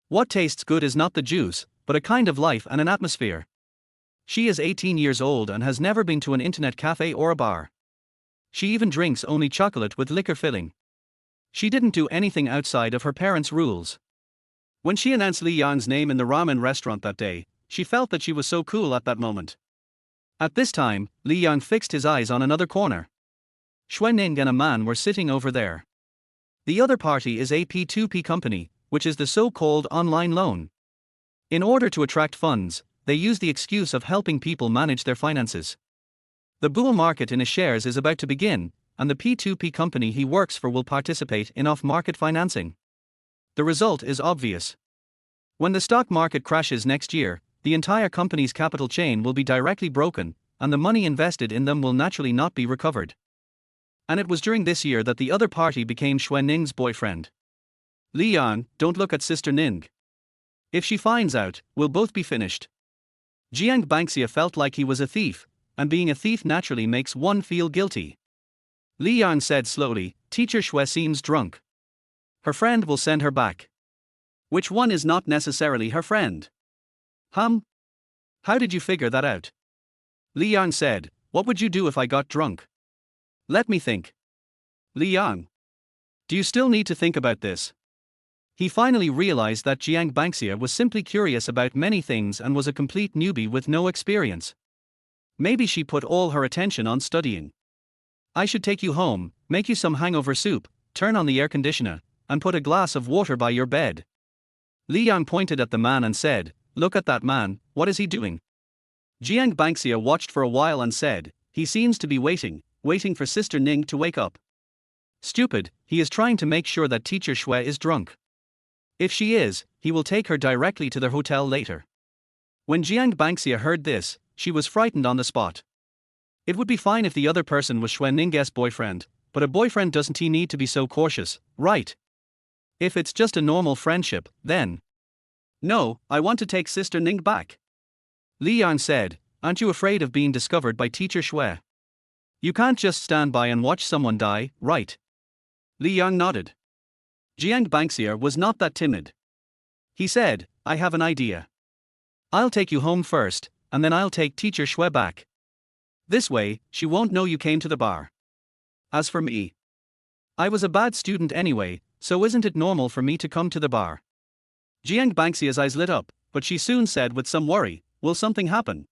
What tastes good is not the juice, but a kind of life and an atmosphere. She is 18 years old and has never been to an internet cafe or a bar. She even drinks only chocolate with liquor filling. She didn't do anything outside of her parents' rules. When she announced Li Yang's name in the ramen restaurant that day, she felt that she was so cool at that moment. At this time, Li Yang fixed his eyes on another corner. Xue Ning and a man were sitting over there. The other party is a P2P company, which is the so-called online loan. In order to attract funds, they use the excuse of helping people manage their finances. The bull market in his shares is about to begin, and the P2P company he works for will participate in off-market financing. The result is obvious. When the stock market crashes next year, the entire company's capital chain will be directly broken, and the money invested in them will naturally not be recovered. And it was during this year that the other party became Xue Ning's boyfriend. Li Yang, don't look at Sister Ning. If she finds out, we'll both be finished. Jiang Bangxia felt like he was a thief, and being a thief naturally makes one feel guilty. Li Yang said slowly, Teacher Xue seems drunk. Her friend will send her back. Which one is not necessarily her friend? How did you figure that out? Li Yang said, what would you do if I got drunk? Let me think. Li Yang. Do you still need to think about this? He finally realized that Jiang Bangxia was simply curious about many things and was a complete newbie with no experience. Maybe she put all her attention on studying. I should take you home, make you some hangover soup, turn on the air conditioner, and put a glass of water by your bed. Li Yang pointed at the man and said, look at that man, what is he doing? Jiang Bangxia watched for a while and said, he seems to be waiting for Sister Ning to wake up. Stupid, he is trying to make sure that Teacher Xue is drunk. If she is, he will take her directly to their hotel later. When Jiang Bangxia heard this, she was frightened on the spot. It would be fine if the other person was Xue Ning's boyfriend, but a boyfriend doesn't he need to be so cautious, right? If it's just a normal friendship, then. No, I want to take Sister Ning back. Li Yang said, aren't you afraid of being discovered by Teacher Xue? You can't just stand by and watch someone die, right? Li Yang nodded. Jiang Bangxia was not that timid. He said, I have an idea. I'll take you home first, and then I'll take Teacher Xue back. This way, she won't know you came to the bar. As for me, I was a bad student anyway, so isn't it normal for me to come to the bar? Jiang Bangxia's eyes lit up, but she soon said with some worry, will something happen?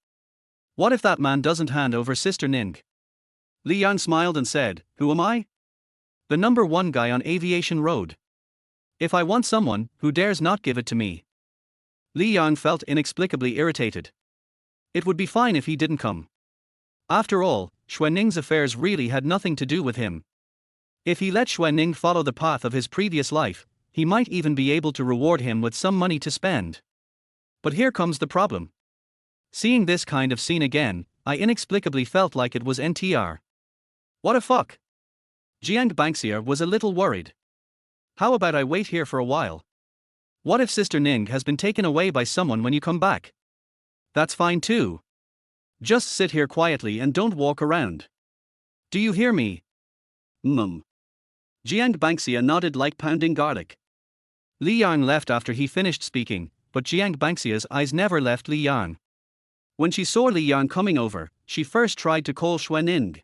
What if that man doesn't hand over Sister Ning? Li Yang smiled and said, who am I? The number one guy on Aviation Road. If I want someone, who dares not give it to me? Li Yang felt inexplicably irritated. It would be fine if he didn't come. After all, Xue Ning's affairs really had nothing to do with him. If he let Xue Ning follow the path of his previous life, he might even be able to reward him with some money to spend. But here comes the problem. Seeing this kind of scene again, I inexplicably felt like it was NTR. What a fuck? Jiang Bangxia was a little worried. How about I wait here for a while? What if Sister Ning has been taken away by someone when you come back? That's fine too. Just sit here quietly and don't walk around. Do you hear me? Jiang Bangxia nodded like pounding garlic. Li Yang left after he finished speaking, but Jiang Bangxia's eyes never left Li Yang. When she saw Li Yang coming over, she first tried to call Xue Ning.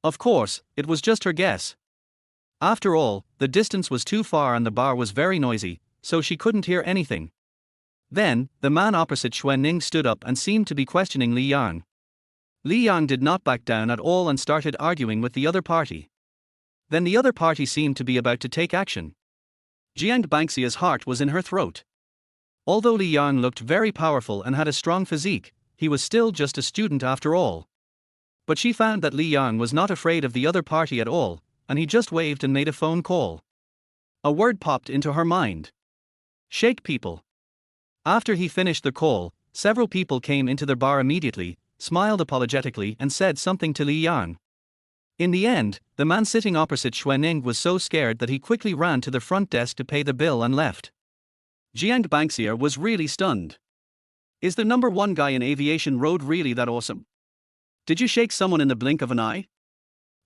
Of course, it was just her guess. After all, the distance was too far and the bar was very noisy, so she couldn't hear anything. Then, the man opposite Xue Ning stood up and seemed to be questioning Li Yang. Li Yang did not back down at all and started arguing with the other party. Then the other party seemed to be about to take action. Jiang Bangxia's heart was in her throat. Although Li Yang looked very powerful and had a strong physique, he was still just a student after all. But she found that Li Yang was not afraid of the other party at all, and he just waved and made a phone call. A word popped into her mind. Shake people. After he finished the call, several people came into the bar immediately, smiled apologetically and said something to Li Yang. In the end, the man sitting opposite Xue Ning was so scared that he quickly ran to the front desk to pay the bill and left. Jiang Bangxia was really stunned. Is the number one guy in Aviation Road really that awesome? Did you shake someone in the blink of an eye?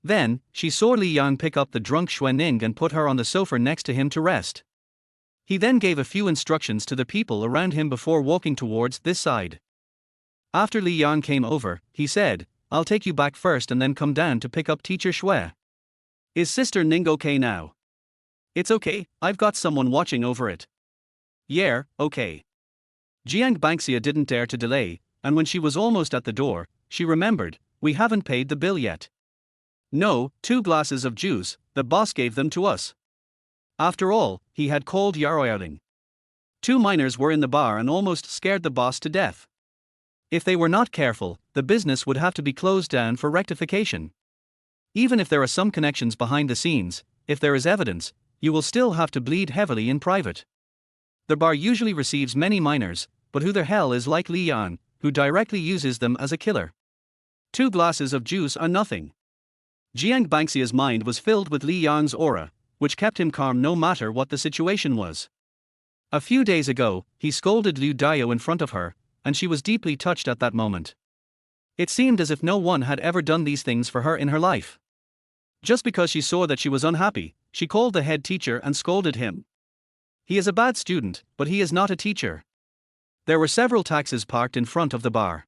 Then, she saw Li Yang pick up the drunk Xue Ning and put her on the sofa next to him to rest. He then gave a few instructions to the people around him before walking towards this side. After Li Yang came over, he said, I'll take you back first and then come down to pick up Teacher Xue. Is Sister Ning okay now? It's okay, I've got someone watching over it. Yeah, okay. Jiang Bangxia didn't dare to delay, and when she was almost at the door, she remembered, we haven't paid the bill yet. No, 2 glasses of juice, the boss gave them to us. After all, he had called Yaroyouting. Two minors were in the bar and almost scared the boss to death. If they were not careful, the business would have to be closed down for rectification. Even if there are some connections behind the scenes, if there is evidence, you will still have to bleed heavily in private. The bar usually receives many minors, but who the hell is like Li Yang, who directly uses them as a killer? 2 glasses of juice are nothing. Jiang Bangxia's mind was filled with Li Yang's aura, which kept him calm no matter what the situation was. A few days ago, he scolded Liu Dao in front of her, and she was deeply touched at that moment. It seemed as if no one had ever done these things for her in her life. Just because she saw that she was unhappy, she called the head teacher and scolded him. He is a bad student, but he is not a teacher. There were several taxis parked in front of the bar.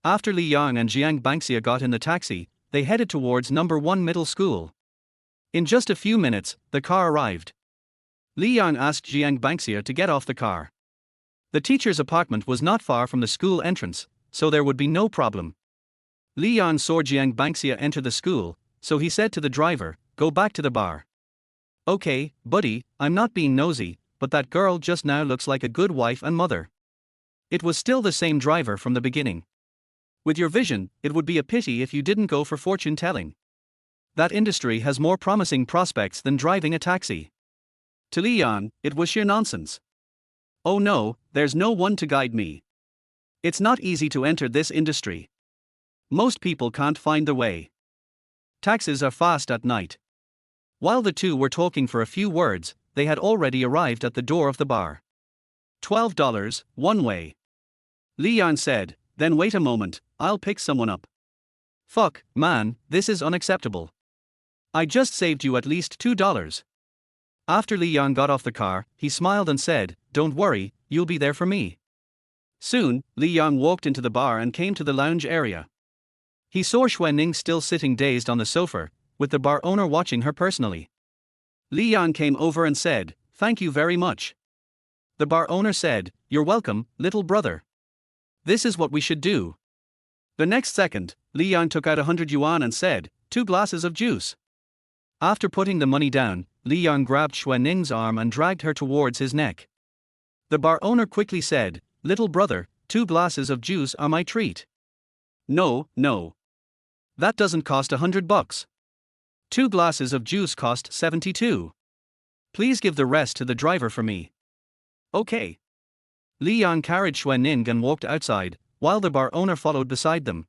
After Li Yang and Jiang Bangxia got in the taxi, they headed towards number 1 middle school. In just a few minutes, the car arrived. Li Yang asked Jiang Bangxia to get off the car. The teacher's apartment was not far from the school entrance, so there would be no problem. Li Yang saw Jiang Bangxia enter the school, so he said to the driver, "Go back to the bar." "Okay, buddy, I'm not being nosy, but that girl just now looks like a good wife and mother." It was still the same driver from the beginning. "With your vision, it would be a pity if you didn't go for fortune telling. That industry has more promising prospects than driving a taxi." To Li Yang, it was sheer nonsense. "Oh no, there's no one to guide me. It's not easy to enter this industry. Most people can't find the way. Taxis are fast at night." While the two were talking for a few words, they had already arrived at the door of the bar. $12, one way. Li Yang said, "Then wait a moment, I'll pick someone up." "Fuck, man, this is unacceptable. I just saved you at least $2. After Li Yang got off the car, he smiled and said, "Don't worry, you'll be there for me." Soon, Li Yang walked into the bar and came to the lounge area. He saw Xuanning still sitting dazed on the sofa, with the bar owner watching her personally. Li Yang came over and said, "Thank you very much." The bar owner said, "You're welcome, little brother. This is what we should do." The next second, Li Yang took out 100 yuan and said, "2 glasses of juice." After putting the money down, Li Yang grabbed Xuanning's arm and dragged her towards his neck. The bar owner quickly said, "Little brother, 2 glasses of juice are my treat." No. That doesn't cost $100. 2 glasses of juice cost 72. Please give the rest to the driver for me. Okay. Li Yang carried Xuanning and walked outside, while the bar owner followed beside them.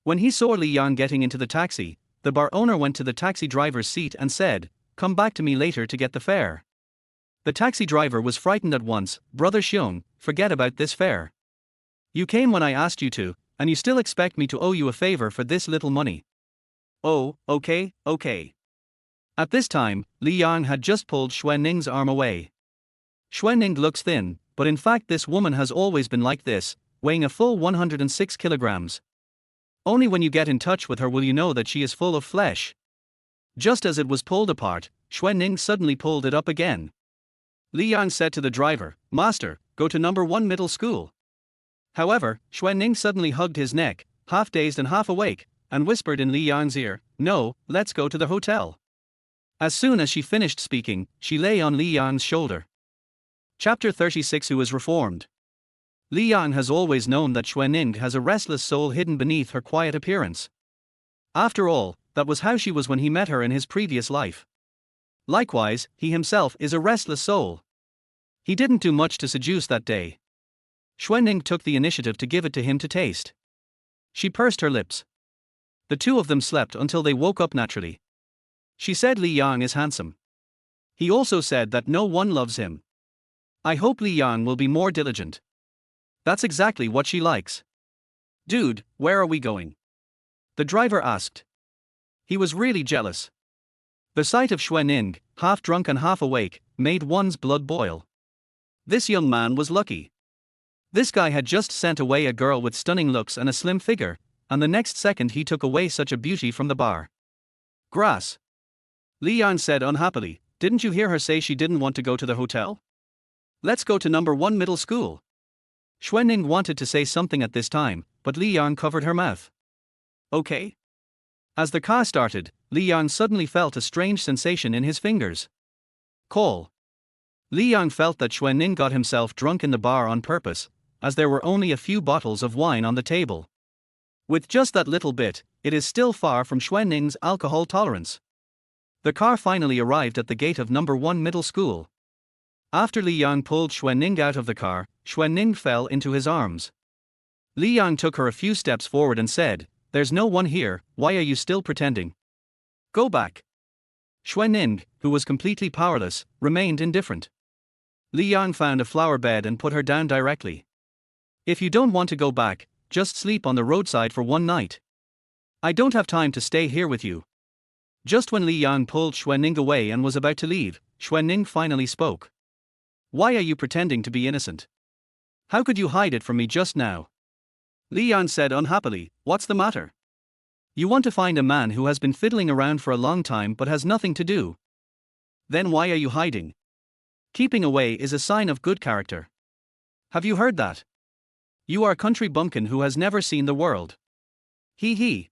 When he saw Li Yang getting into the taxi, the bar owner went to the taxi driver's seat and said, "Come back to me later to get the fare." The taxi driver was frightened at once. "Brother Xiong, forget about this fare. You came when I asked you to, and you still expect me to owe you a favor for this little money." "Oh, okay. At this time, Li Yang had just pulled Xuanning's arm away. Xuanning looks thin, but in fact this woman has always been like this, weighing a full 106 kilograms. Only when you get in touch with her will you know that she is full of flesh. Just as it was pulled apart, Xuanning suddenly pulled it up again. Li Yang said to the driver, "Master, go to number 1 middle school." However, Xuanning suddenly hugged his neck, half dazed and half awake, and whispered in Li Yang's ear, "No, let's go to the hotel." As soon as she finished speaking, she lay on Li Yang's shoulder. Chapter 36. Who is reformed? Li Yang has always known that Xuanning has a restless soul hidden beneath her quiet appearance. After all, that was how she was when he met her in his previous life. Likewise, he himself is a restless soul. He didn't do much to seduce that day. Xuanning took the initiative to give it to him to taste. She pursed her lips. The two of them slept until they woke up naturally. She said Li Yang is handsome. He also said that no one loves him. I hope Li Yang will be more diligent. That's exactly what she likes. "Dude, where are we going?" the driver asked. He was really jealous. The sight of Xuanning, half drunk and half awake, made one's blood boil. This young man was lucky. This guy had just sent away a girl with stunning looks and a slim figure, and the next second he took away such a beauty from the bar. Grass. Li Yang said unhappily, "Didn't you hear her say she didn't want to go to the hotel? Let's go to number 1 middle school." Xuanning wanted to say something at this time, but Li Yang covered her mouth. "Okay." As the car started, Li Yang suddenly felt a strange sensation in his fingers. Call. Li Yang felt that Xuan Ning got himself drunk in the bar on purpose, as there were only a few bottles of wine on the table. With just that little bit, it is still far from Xuan Ning's alcohol tolerance. The car finally arrived at the gate of number 1 middle school. After Li Yang pulled Xuan Ning out of the car, Xuan Ning fell into his arms. Li Yang took her a few steps forward and said, "There's no one here, why are you still pretending? Go back." Xuan Ning, who was completely powerless, remained indifferent. Li Yang found a flower bed and put her down directly. "If you don't want to go back, just sleep on the roadside for one night. I don't have time to stay here with you." Just when Li Yang pulled Xuan Ning away and was about to leave, Xuan Ning finally spoke. "Why are you pretending to be innocent? How could you hide it from me just now?" Li Yang said unhappily, "What's the matter? You want to find a man who has been fiddling around for a long time but has nothing to do. Then why are you hiding? Keeping away is a sign of good character. Have you heard that? You are a country bumpkin who has never seen the world. He.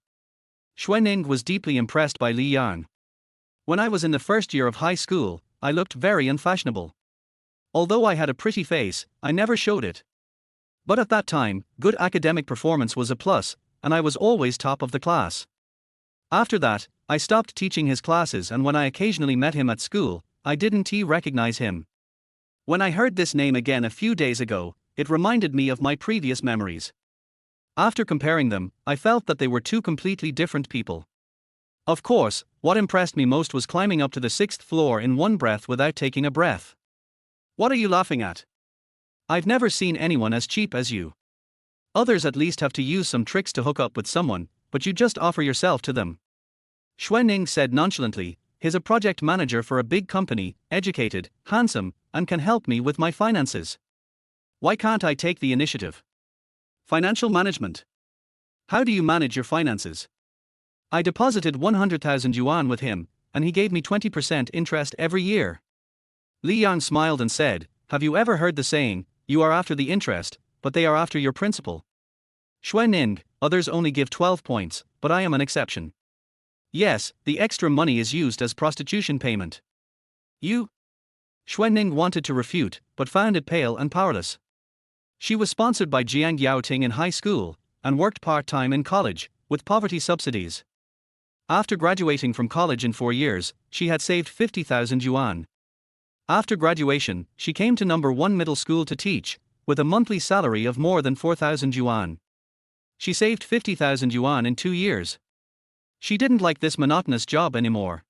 Xuan Ning was deeply impressed by Li Yang. "When I was in the first year of high school, I looked very unfashionable. Although I had a pretty face, I never showed it. But at that time, good academic performance was a plus, and I was always top of the class. After that, I stopped teaching his classes, and when I occasionally met him at school, I didn't recognize him. When I heard this name again a few days ago, it reminded me of my previous memories. After comparing them, I felt that they were two completely different people. Of course, what impressed me most was climbing up to the 6th floor in one breath without taking a breath. What are you laughing at? I've never seen anyone as cheap as you. Others at least have to use some tricks to hook up with someone, but you just offer yourself to them." Xuan Ning said nonchalantly, "He's a project manager for a big company, educated, handsome, and can help me with my finances. Why can't I take the initiative? Financial management. How do you manage your finances? I deposited 100,000 yuan with him, and he gave me 20% interest every year." Li Yang smiled and said, "Have you ever heard the saying, 'You are after the interest, but they are after your principal'? Xuan Ning, others only give 12 points, but I am an exception. Yes, the extra money is used as prostitution payment." "You?" Xuan Ning wanted to refute, but found it pale and powerless. She was sponsored by Jiang Yaoting in high school, and worked part-time in college, with poverty subsidies. After graduating from college in 4 years, she had saved 50,000 yuan. After graduation, she came to number 1 middle school to teach, with a monthly salary of more than 4,000 yuan. She saved 50,000 yuan in 2 years. She didn't like this monotonous job anymore.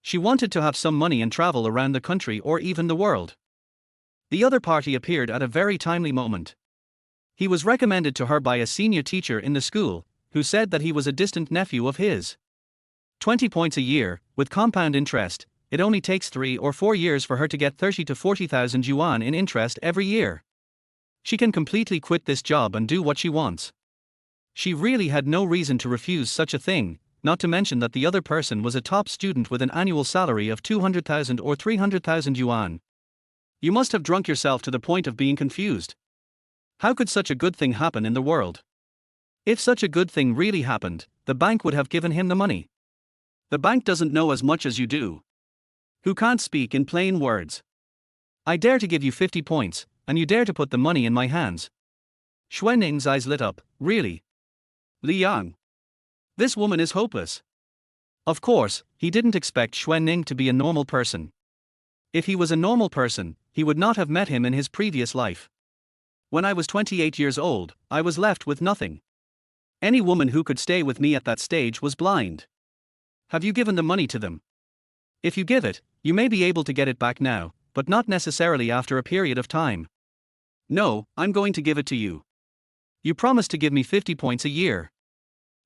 She wanted to have some money and travel around the country or even the world. The other party appeared at a very timely moment. He was recommended to her by a senior teacher in the school, who said that he was a distant nephew of his. 20 points a year, with compound interest. It only takes 3 or 4 years for her to get 30 to 40,000 yuan in interest every year. She can completely quit this job and do what she wants. She really had no reason to refuse such a thing, not to mention that the other person was a top student with an annual salary of 200,000 or 300,000 yuan. You must have drunk yourself to the point of being confused. How could such a good thing happen in the world? If such a good thing really happened, the bank would have given him the money. The bank doesn't know as much as you do. Who can't speak in plain words. I dare to give you 50 points, and you dare to put the money in my hands." Xuan Ning's eyes lit up. "Really? Li Yang? This woman is hopeless." Of course, he didn't expect Xuan Ning to be a normal person. If he was a normal person, he would not have met him in his previous life. "When I was 28 years old, I was left with nothing. Any woman who could stay with me at that stage was blind. Have you given the money to them? If you give it, you may be able to get it back now, but not necessarily after a period of time." "No, I'm going to give it to you. You promised to give me 50 points a year."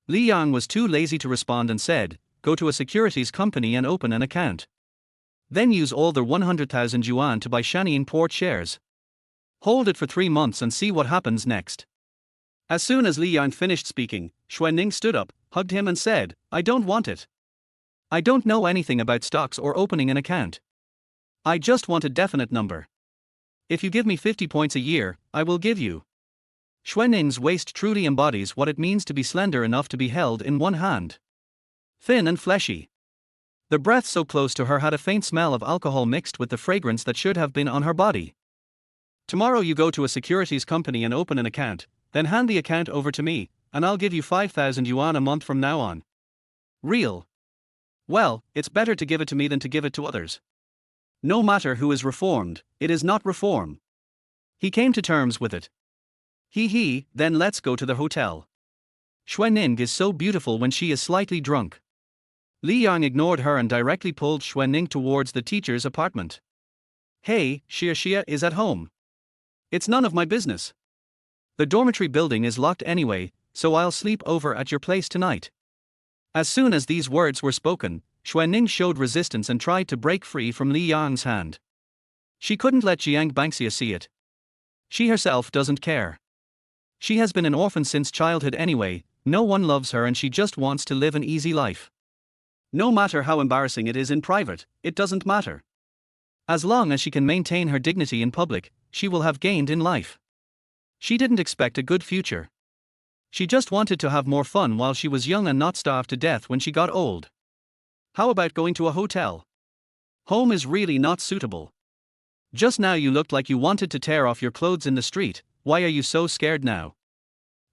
Li Yang was too lazy to respond and said, "Go to a securities company and open an account. Then use all their 100,000 yuan to buy Shanying Port shares. Hold it for 3 months and see what happens next." As soon as Li Yang finished speaking, Xuan Ning stood up, hugged him and said, "I don't want it. I don't know anything about stocks or opening an account. I just want a definite number. If you give me 50 points a year, I will give you." Xuan Ning's waist truly embodies what it means to be slender enough to be held in one hand. Thin and fleshy. The breath so close to her had a faint smell of alcohol mixed with the fragrance that should have been on her body. Tomorrow you go to a securities company and open an account, then hand the account over to me, and I'll give you 5,000 yuan a month from now on. Real. Well, it's better to give it to me than to give it to others. No matter who is reformed, it is not reform. He came to terms with it. Then let's go to the hotel. Xuanning is so beautiful when she is slightly drunk. Li Yang ignored her and directly pulled Xuanning towards the teacher's apartment. Hey, Xia is at home. It's none of my business. The dormitory building is locked anyway, so I'll sleep over at your place tonight. As soon as these words were spoken, Xuanning showed resistance and tried to break free from Li Yang's hand. She couldn't let Jiang Bangxia see it. She herself doesn't care. She has been an orphan since childhood anyway, no one loves her and she just wants to live an easy life. No matter how embarrassing it is in private, it doesn't matter. As long as she can maintain her dignity in public, she will have gained in life. She didn't expect a good future. She just wanted to have more fun while she was young and not starve to death when she got old. How about going to a hotel? Home is really not suitable. Just now you looked like you wanted to tear off your clothes in the street, why are you so scared now?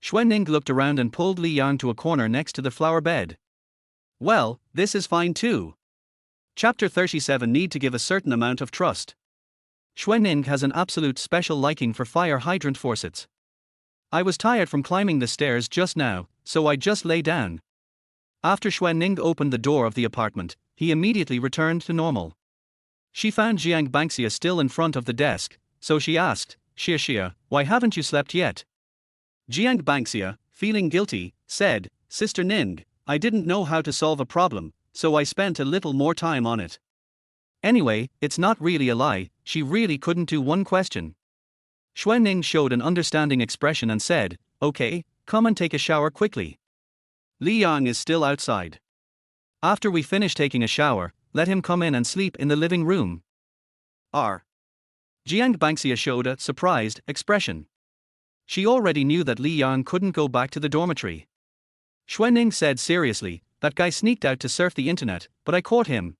Xuanning looked around and pulled Li Yang to a corner next to the flower bed. Well, this is fine too. Chapter 37 Need to give a certain amount of trust. Xuanning has an absolute special liking for fire hydrant faucets. I was tired from climbing the stairs just now, so I just lay down. After Xuanning opened the door of the apartment, he immediately returned to normal. She found Jiang Bangxia still in front of the desk, so she asked, Xia, why haven't you slept yet? Jiang Bangxia, feeling guilty, said, Sister Ning, I didn't know how to solve a problem, so I spent a little more time on it. Anyway, it's not really a lie, she really couldn't do one question. Xuanning showed an understanding expression and said, okay, come and take a shower quickly. Li Yang is still outside. After we finish taking a shower, let him come in and sleep in the living room. Jiang Bangxia showed a surprised expression. She already knew that Li Yang couldn't go back to the dormitory. Xuanning said seriously, that guy sneaked out to surf the internet, but I caught him.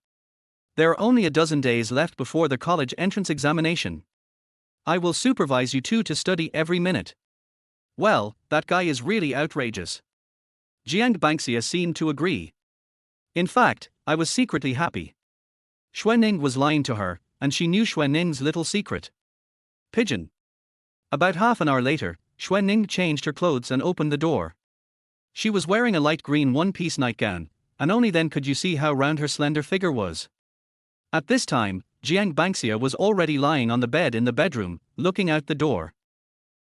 There are only a dozen days left before the college entrance examination. I will supervise you two to study every minute. Well, that guy is really outrageous. Jiang Bangxia seemed to agree. In fact, I was secretly happy. Xuanning was lying to her, and she knew Xuanning's little secret. Pigeon. About half an hour later, Xuanning changed her clothes and opened the door. She was wearing a light green one-piece nightgown, and only then could you see how round her slender figure was. At this time, Jiang Bangxia was already lying on the bed in the bedroom, looking out the door.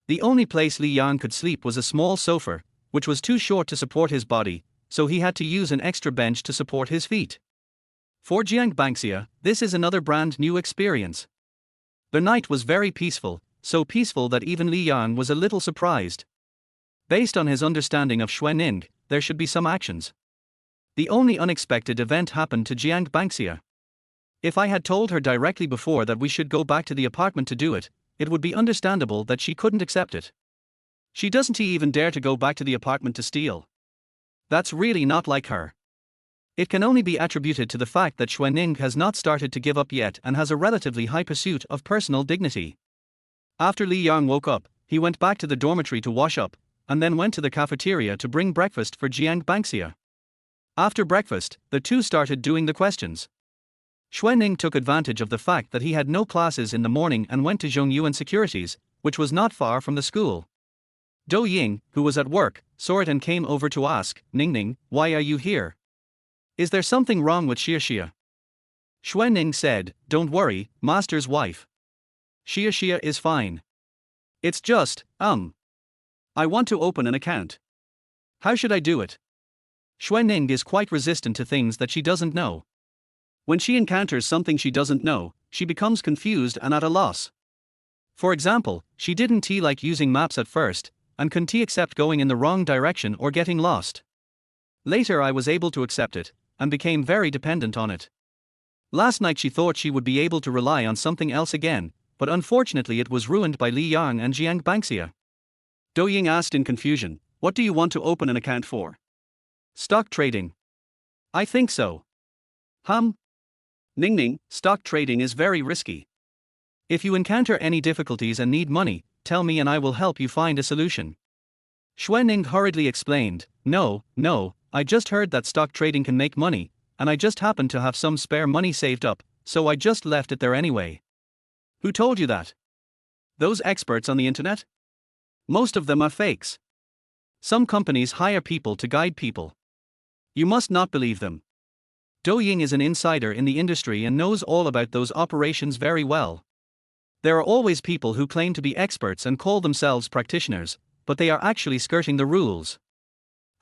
The only place Li Yang could sleep was a small sofa, which was too short to support his body, so he had to use an extra bench to support his feet. For Jiang Bangxia, this is another brand new experience. The night was very peaceful, so peaceful that even Li Yang was a little surprised. Based on his understanding of Xuanning, there should be some actions. The only unexpected event happened to Jiang Bangxia. If I had told her directly before that we should go back to the apartment to do it, it would be understandable that she couldn't accept it. She doesn't even dare to go back to the apartment to steal. That's really not like her. It can only be attributed to the fact that Xuanning has not started to give up yet and has a relatively high pursuit of personal dignity. After Li Yang woke up, he went back to the dormitory to wash up, and then went to the cafeteria to bring breakfast for Jiang Bangxia. After breakfast, the two started doing the questions. Xuanning took advantage of the fact that he had no classes in the morning and went to Zhongyuan Securities, which was not far from the school. Dou Ying, who was at work, saw it and came over to ask, Ningning, why are you here? Is there something wrong with Xia? Xuanning said, don't worry, master's wife. Xia is fine. It's just, I want to open an account. How should I do it? Xuanning is quite resistant to things that she doesn't know. When she encounters something she doesn't know, she becomes confused and at a loss. For example, she didn't like using maps at first, and couldn't accept going in the wrong direction or getting lost. Later I was able to accept it, and became very dependent on it. Last night she thought she would be able to rely on something else again, but unfortunately it was ruined by Li Yang and Jiang Bangxia. Dou Ying asked in confusion, what do you want to open an account for? Stock trading. I think so. Ning, stock trading is very risky. If you encounter any difficulties and need money, tell me and I will help you find a solution. Xuanning hurriedly explained, No, I just heard that stock trading can make money, and I just happen to have some spare money saved up, so I just left it there anyway. Who told you that? Those experts on the internet? Most of them are fakes. Some companies hire people to guide people. You must not believe them. Douying is an insider in the industry and knows all about those operations very well. There are always people who claim to be experts and call themselves practitioners, but they are actually skirting the rules.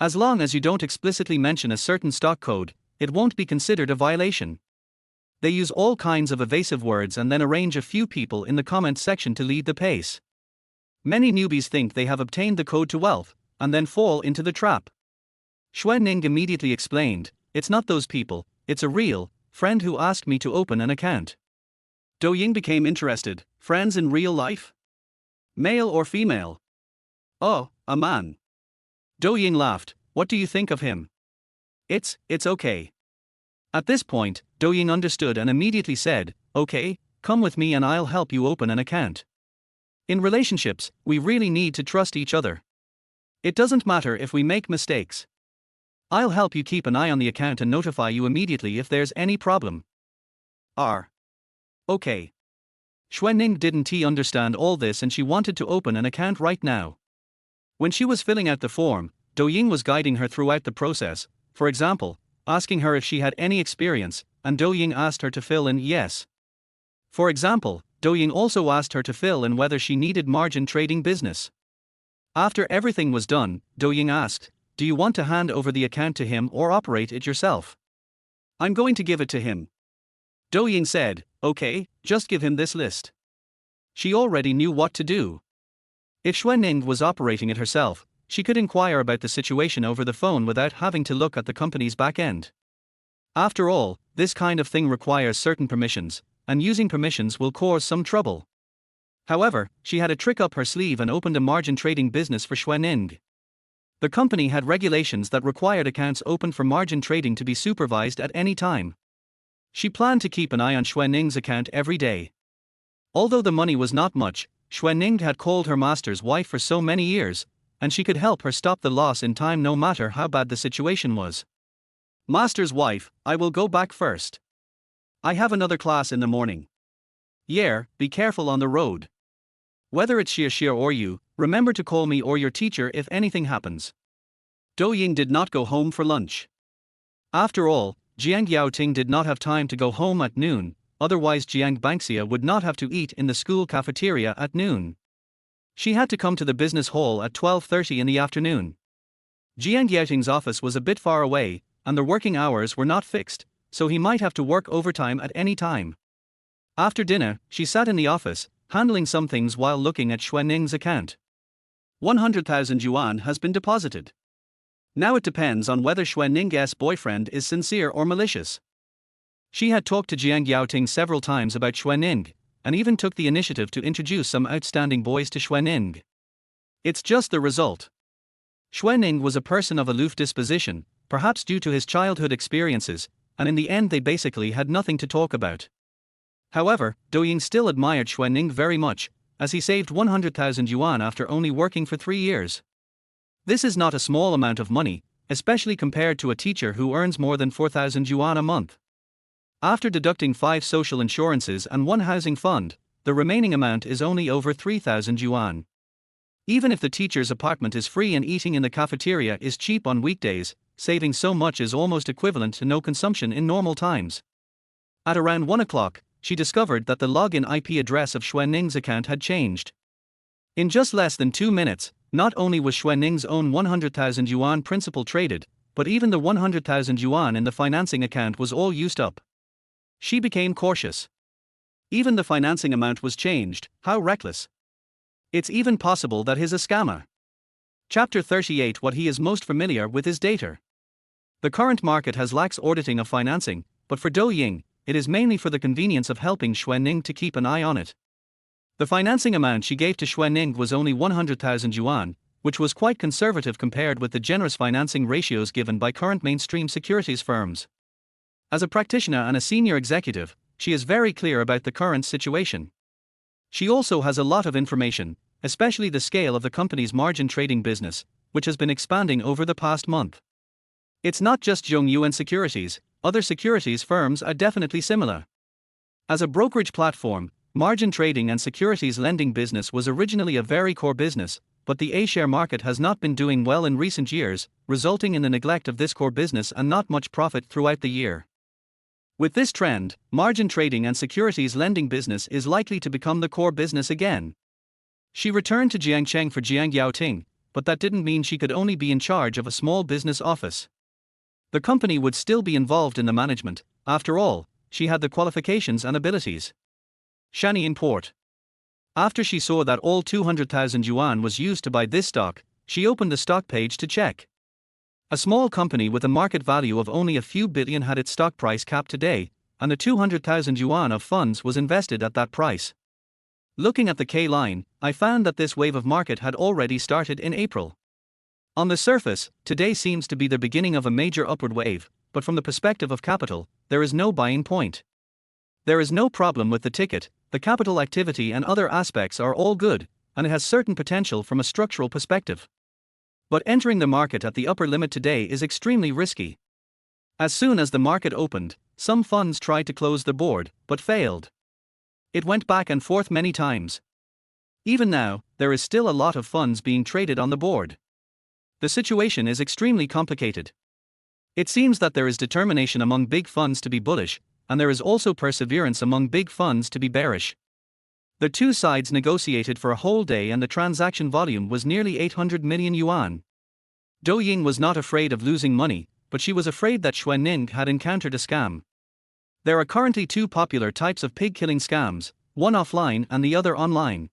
As long as you don't explicitly mention a certain stock code, it won't be considered a violation. They use all kinds of evasive words and then arrange a few people in the comment section to lead the pace. Many newbies think they have obtained the code to wealth, and then fall into the trap. Xuanning immediately explained, It's not those people, it's a real friend who asked me to open an account. Douying became interested. Friends in real life? Male or female? Oh, a man. Douying laughed. What do you think of him? It's okay. At this point, Douying understood and immediately said, Okay, come with me and I'll help you open an account. In relationships, we really need to trust each other. It doesn't matter if we make mistakes. I'll help you keep an eye on the account and notify you immediately if there's any problem. Okay. Xuanning didn't understand all this and she wanted to open an account right now. When she was filling out the form, Douying was guiding her throughout the process, for example, asking her if she had any experience, and Douying asked her to fill in yes. For example, Douying also asked her to fill in whether she needed margin trading business. After everything was done, Douying asked, Do you want to hand over the account to him or operate it yourself? I'm going to give it to him. Douying said, Okay, just give him this list. She already knew what to do. If Xuanning was operating it herself, she could inquire about the situation over the phone without having to look at the company's back end. After all, this kind of thing requires certain permissions, and using permissions will cause some trouble. However, she had a trick up her sleeve and opened a margin trading business for Xuanning. The company had regulations that required accounts opened for margin trading to be supervised at any time. She planned to keep an eye on Xuanning's account every day. Although the money was not much, Xuanning had called her master's wife for so many years, and she could help her stop the loss in time no matter how bad the situation was. Master's wife, I will go back first. I have another class in the morning. Yeah, be careful on the road. Whether it's Xie or you, remember to call me or your teacher if anything happens. Douying did not go home for lunch. After all, Jiang Yaoting did not have time to go home at noon, otherwise Jiang Bangxia would not have to eat in the school cafeteria at noon. She had to come to the business hall at 12:30 in the afternoon. Jiang Yaoting's office was a bit far away, and the working hours were not fixed, so he might have to work overtime at any time. After dinner, she sat in the office, handling some things while looking at Xuanning's account. 100,000 yuan has been deposited. Now it depends on whether Xuanning's boyfriend is sincere or malicious. She had talked to Jiang Yaoting several times about Xuanning, and even took the initiative to introduce some outstanding boys to Xuanning. It's just the result. Xuanning was a person of aloof disposition, perhaps due to his childhood experiences, and in the end they basically had nothing to talk about. However, Douying still admired Xuanning very much, as he saved 100,000 yuan after only working for 3 years. This is not a small amount of money, especially compared to a teacher who earns more than 4,000 yuan a month. After deducting 5 social insurances and 1 housing fund, the remaining amount is only over 3,000 yuan. Even if the teacher's apartment is free and eating in the cafeteria is cheap on weekdays, saving so much is almost equivalent to no consumption in normal times. At around 1 o'clock, she discovered that the login IP address of Xuanning's account had changed. In just less than 2 minutes, not only was Xuanning's own 100,000 yuan principal traded, but even the 100,000 yuan in the financing account was all used up. She became cautious. Even the financing amount was changed. How reckless. It's even possible that he's a scammer. Chapter 38. What he is most familiar with is data. The current market has lax auditing of financing, but for Douying, it is mainly for the convenience of helping Xuanning to keep an eye on it. The financing amount she gave to Xuanning was only 100,000 yuan, which was quite conservative compared with the generous financing ratios given by current mainstream securities firms. As a practitioner and a senior executive, she is very clear about the current situation. She also has a lot of information, especially the scale of the company's margin trading business, which has been expanding over the past month. It's not just Yuan Securities, other securities firms are definitely similar. As a brokerage platform, margin trading and securities lending business was originally a very core business, but the A-share market has not been doing well in recent years, resulting in the neglect of this core business and not much profit throughout the year. With this trend, margin trading and securities lending business is likely to become the core business again. She returned to Jiangcheng for Jiang Yaoting, but that didn't mean she could only be in charge of a small business office. The company would still be involved in the management. After all, she had the qualifications and abilities. Shani in port. After she saw that all 200,000 yuan was used to buy this stock, she opened the stock page to check. A small company with a market value of only a few billion had its stock price capped today, and the 200,000 yuan of funds was invested at that price. Looking at the K line, I found that this wave of market had already started in April. On the surface, today seems to be the beginning of a major upward wave, but from the perspective of capital, there is no buying point. There is no problem with the ticket, the capital activity and other aspects are all good, and it has certain potential from a structural perspective. But entering the market at the upper limit today is extremely risky. As soon as the market opened, some funds tried to close the board, but failed. It went back and forth many times. Even now, there is still a lot of funds being traded on the board. The situation is extremely complicated. It seems that there is determination among big funds to be bullish, and there is also perseverance among big funds to be bearish. The two sides negotiated for a whole day and the transaction volume was nearly 800 million yuan. Dou Ying was not afraid of losing money, but she was afraid that Xuan Ning had encountered a scam. There are currently two popular types of pig-killing scams, one offline and the other online.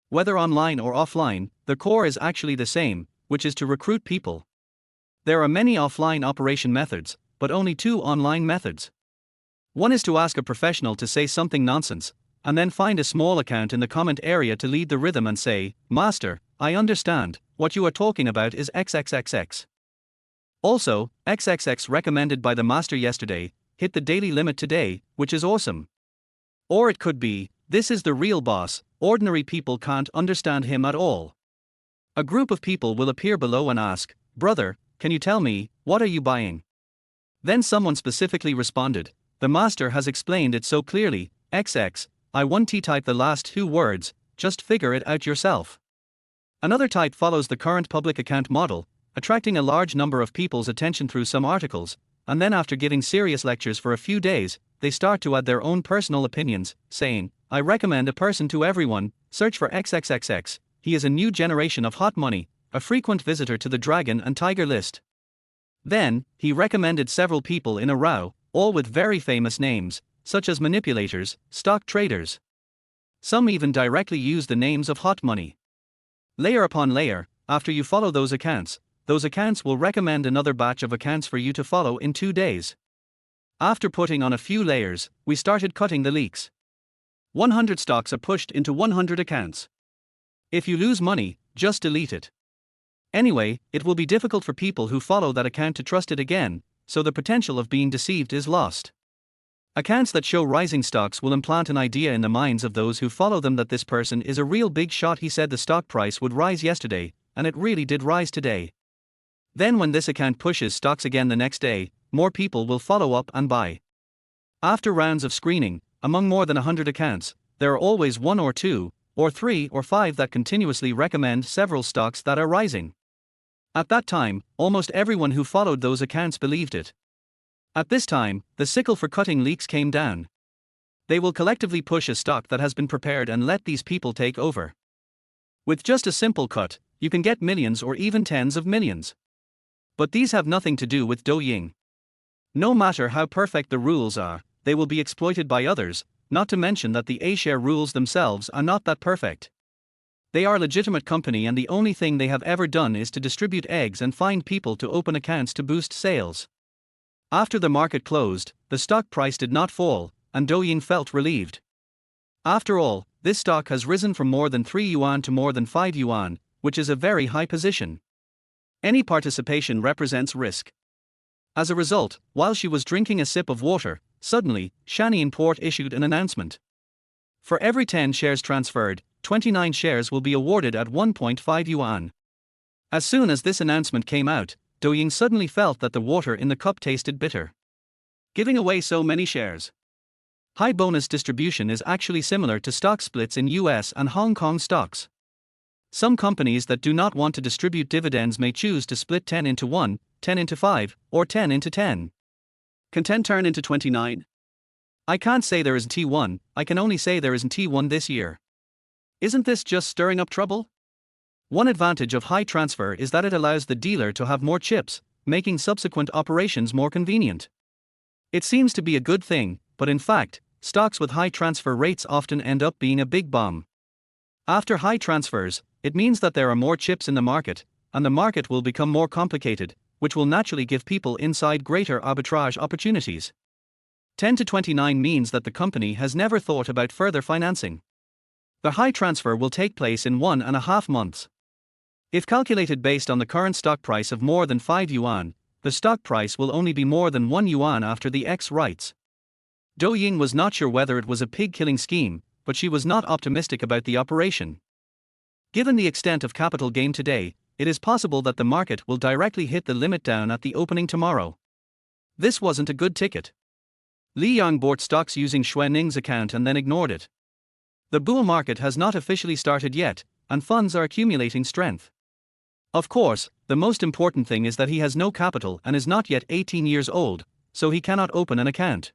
Whether online or offline, the core is actually the same, which is to recruit people. There are many offline operation methods, but only two online methods. One is to ask a professional to say something nonsense, and then find a small account in the comment area to lead the rhythm and say, "Master, I understand, what you are talking about is XXXX. Also, XXX recommended by the master yesterday, hit the daily limit today, which is awesome." Or it could be, "This is the real boss, ordinary people can't understand him at all." A group of people will appear below and ask, "Brother, can you tell me, what are you buying?" Then someone specifically responded, "The master has explained it so clearly, XX, I want to type the last two words, just figure it out yourself." Another type follows the current public account model, attracting a large number of people's attention through some articles, and then after giving serious lectures for a few days, they start to add their own personal opinions, saying, "I recommend a person to everyone, search for XXXX, he is a new generation of hot money, a frequent visitor to the Dragon and Tiger list." Then, he recommended several people in a row, all with very famous names, such as manipulators, stock traders. Some even directly use the names of hot money. Layer upon layer, after you follow those accounts will recommend another batch of accounts for you to follow in 2 days. After putting on a few layers, we started cutting the leaks. 100 stocks are pushed into 100 accounts. If you lose money, just delete it. Anyway, it will be difficult for people who follow that account to trust it again, so the potential of being deceived is lost. Accounts that show rising stocks will implant an idea in the minds of those who follow them that this person is a real big shot. He said the stock price would rise yesterday, and it really did rise today. Then when this account pushes stocks again the next day, more people will follow up and buy. After rounds of screening, among more than 100 accounts, there are always 1 or 2, or 3 or 5 that continuously recommend several stocks that are rising. At that time, almost everyone who followed those accounts believed it. At this time, the sickle for cutting leaks came down. They will collectively push a stock that has been prepared and let these people take over. With just a simple cut, you can get millions or even tens of millions. But these have nothing to do with Dou Ying. No matter how perfect the rules are, they will be exploited by others, not to mention that the A-share rules themselves are not that perfect. They are a legitimate company and the only thing they have ever done is to distribute eggs and find people to open accounts to boost sales. After the market closed, the stock price did not fall, and Dou Ying felt relieved. After all, this stock has risen from more than 3 yuan to more than 5 yuan, which is a very high position. Any participation represents risk. As a result, while she was drinking a sip of water, suddenly, Shannon Port issued an announcement. For every 10 shares transferred, 29 shares will be awarded at 1.5 yuan. As soon as this announcement came out, Doying suddenly felt that the water in the cup tasted bitter. Giving away so many shares. High bonus distribution is actually similar to stock splits in US and Hong Kong stocks. Some companies that do not want to distribute dividends may choose to split 10 into 1, 10 into 5, or 10 into 10. Can 10 turn into 29? I can't say there isn't T1, I can only say there isn't T1 this year. Isn't this just stirring up trouble? One advantage of high transfer is that it allows the dealer to have more chips, making subsequent operations more convenient. It seems to be a good thing, but in fact, stocks with high transfer rates often end up being a big bomb. After high transfers, it means that there are more chips in the market, and the market will become more complicated, which will naturally give people inside greater arbitrage opportunities. 10 to 29 means that the company has never thought about further financing. The high transfer will take place in 1.5 months. If calculated based on the current stock price of more than 5 yuan, the stock price will only be more than 1 yuan after the X rights. Doying was not sure whether it was a pig-killing scheme, but she was not optimistic about the operation. Given the extent of capital gain today, it is possible that the market will directly hit the limit down at the opening tomorrow. This wasn't a good ticket. Li Yang bought stocks using Xuan Ning's account and then ignored it. The bull market has not officially started yet, and funds are accumulating strength. Of course, the most important thing is that he has no capital and is not yet 18 years old, so he cannot open an account.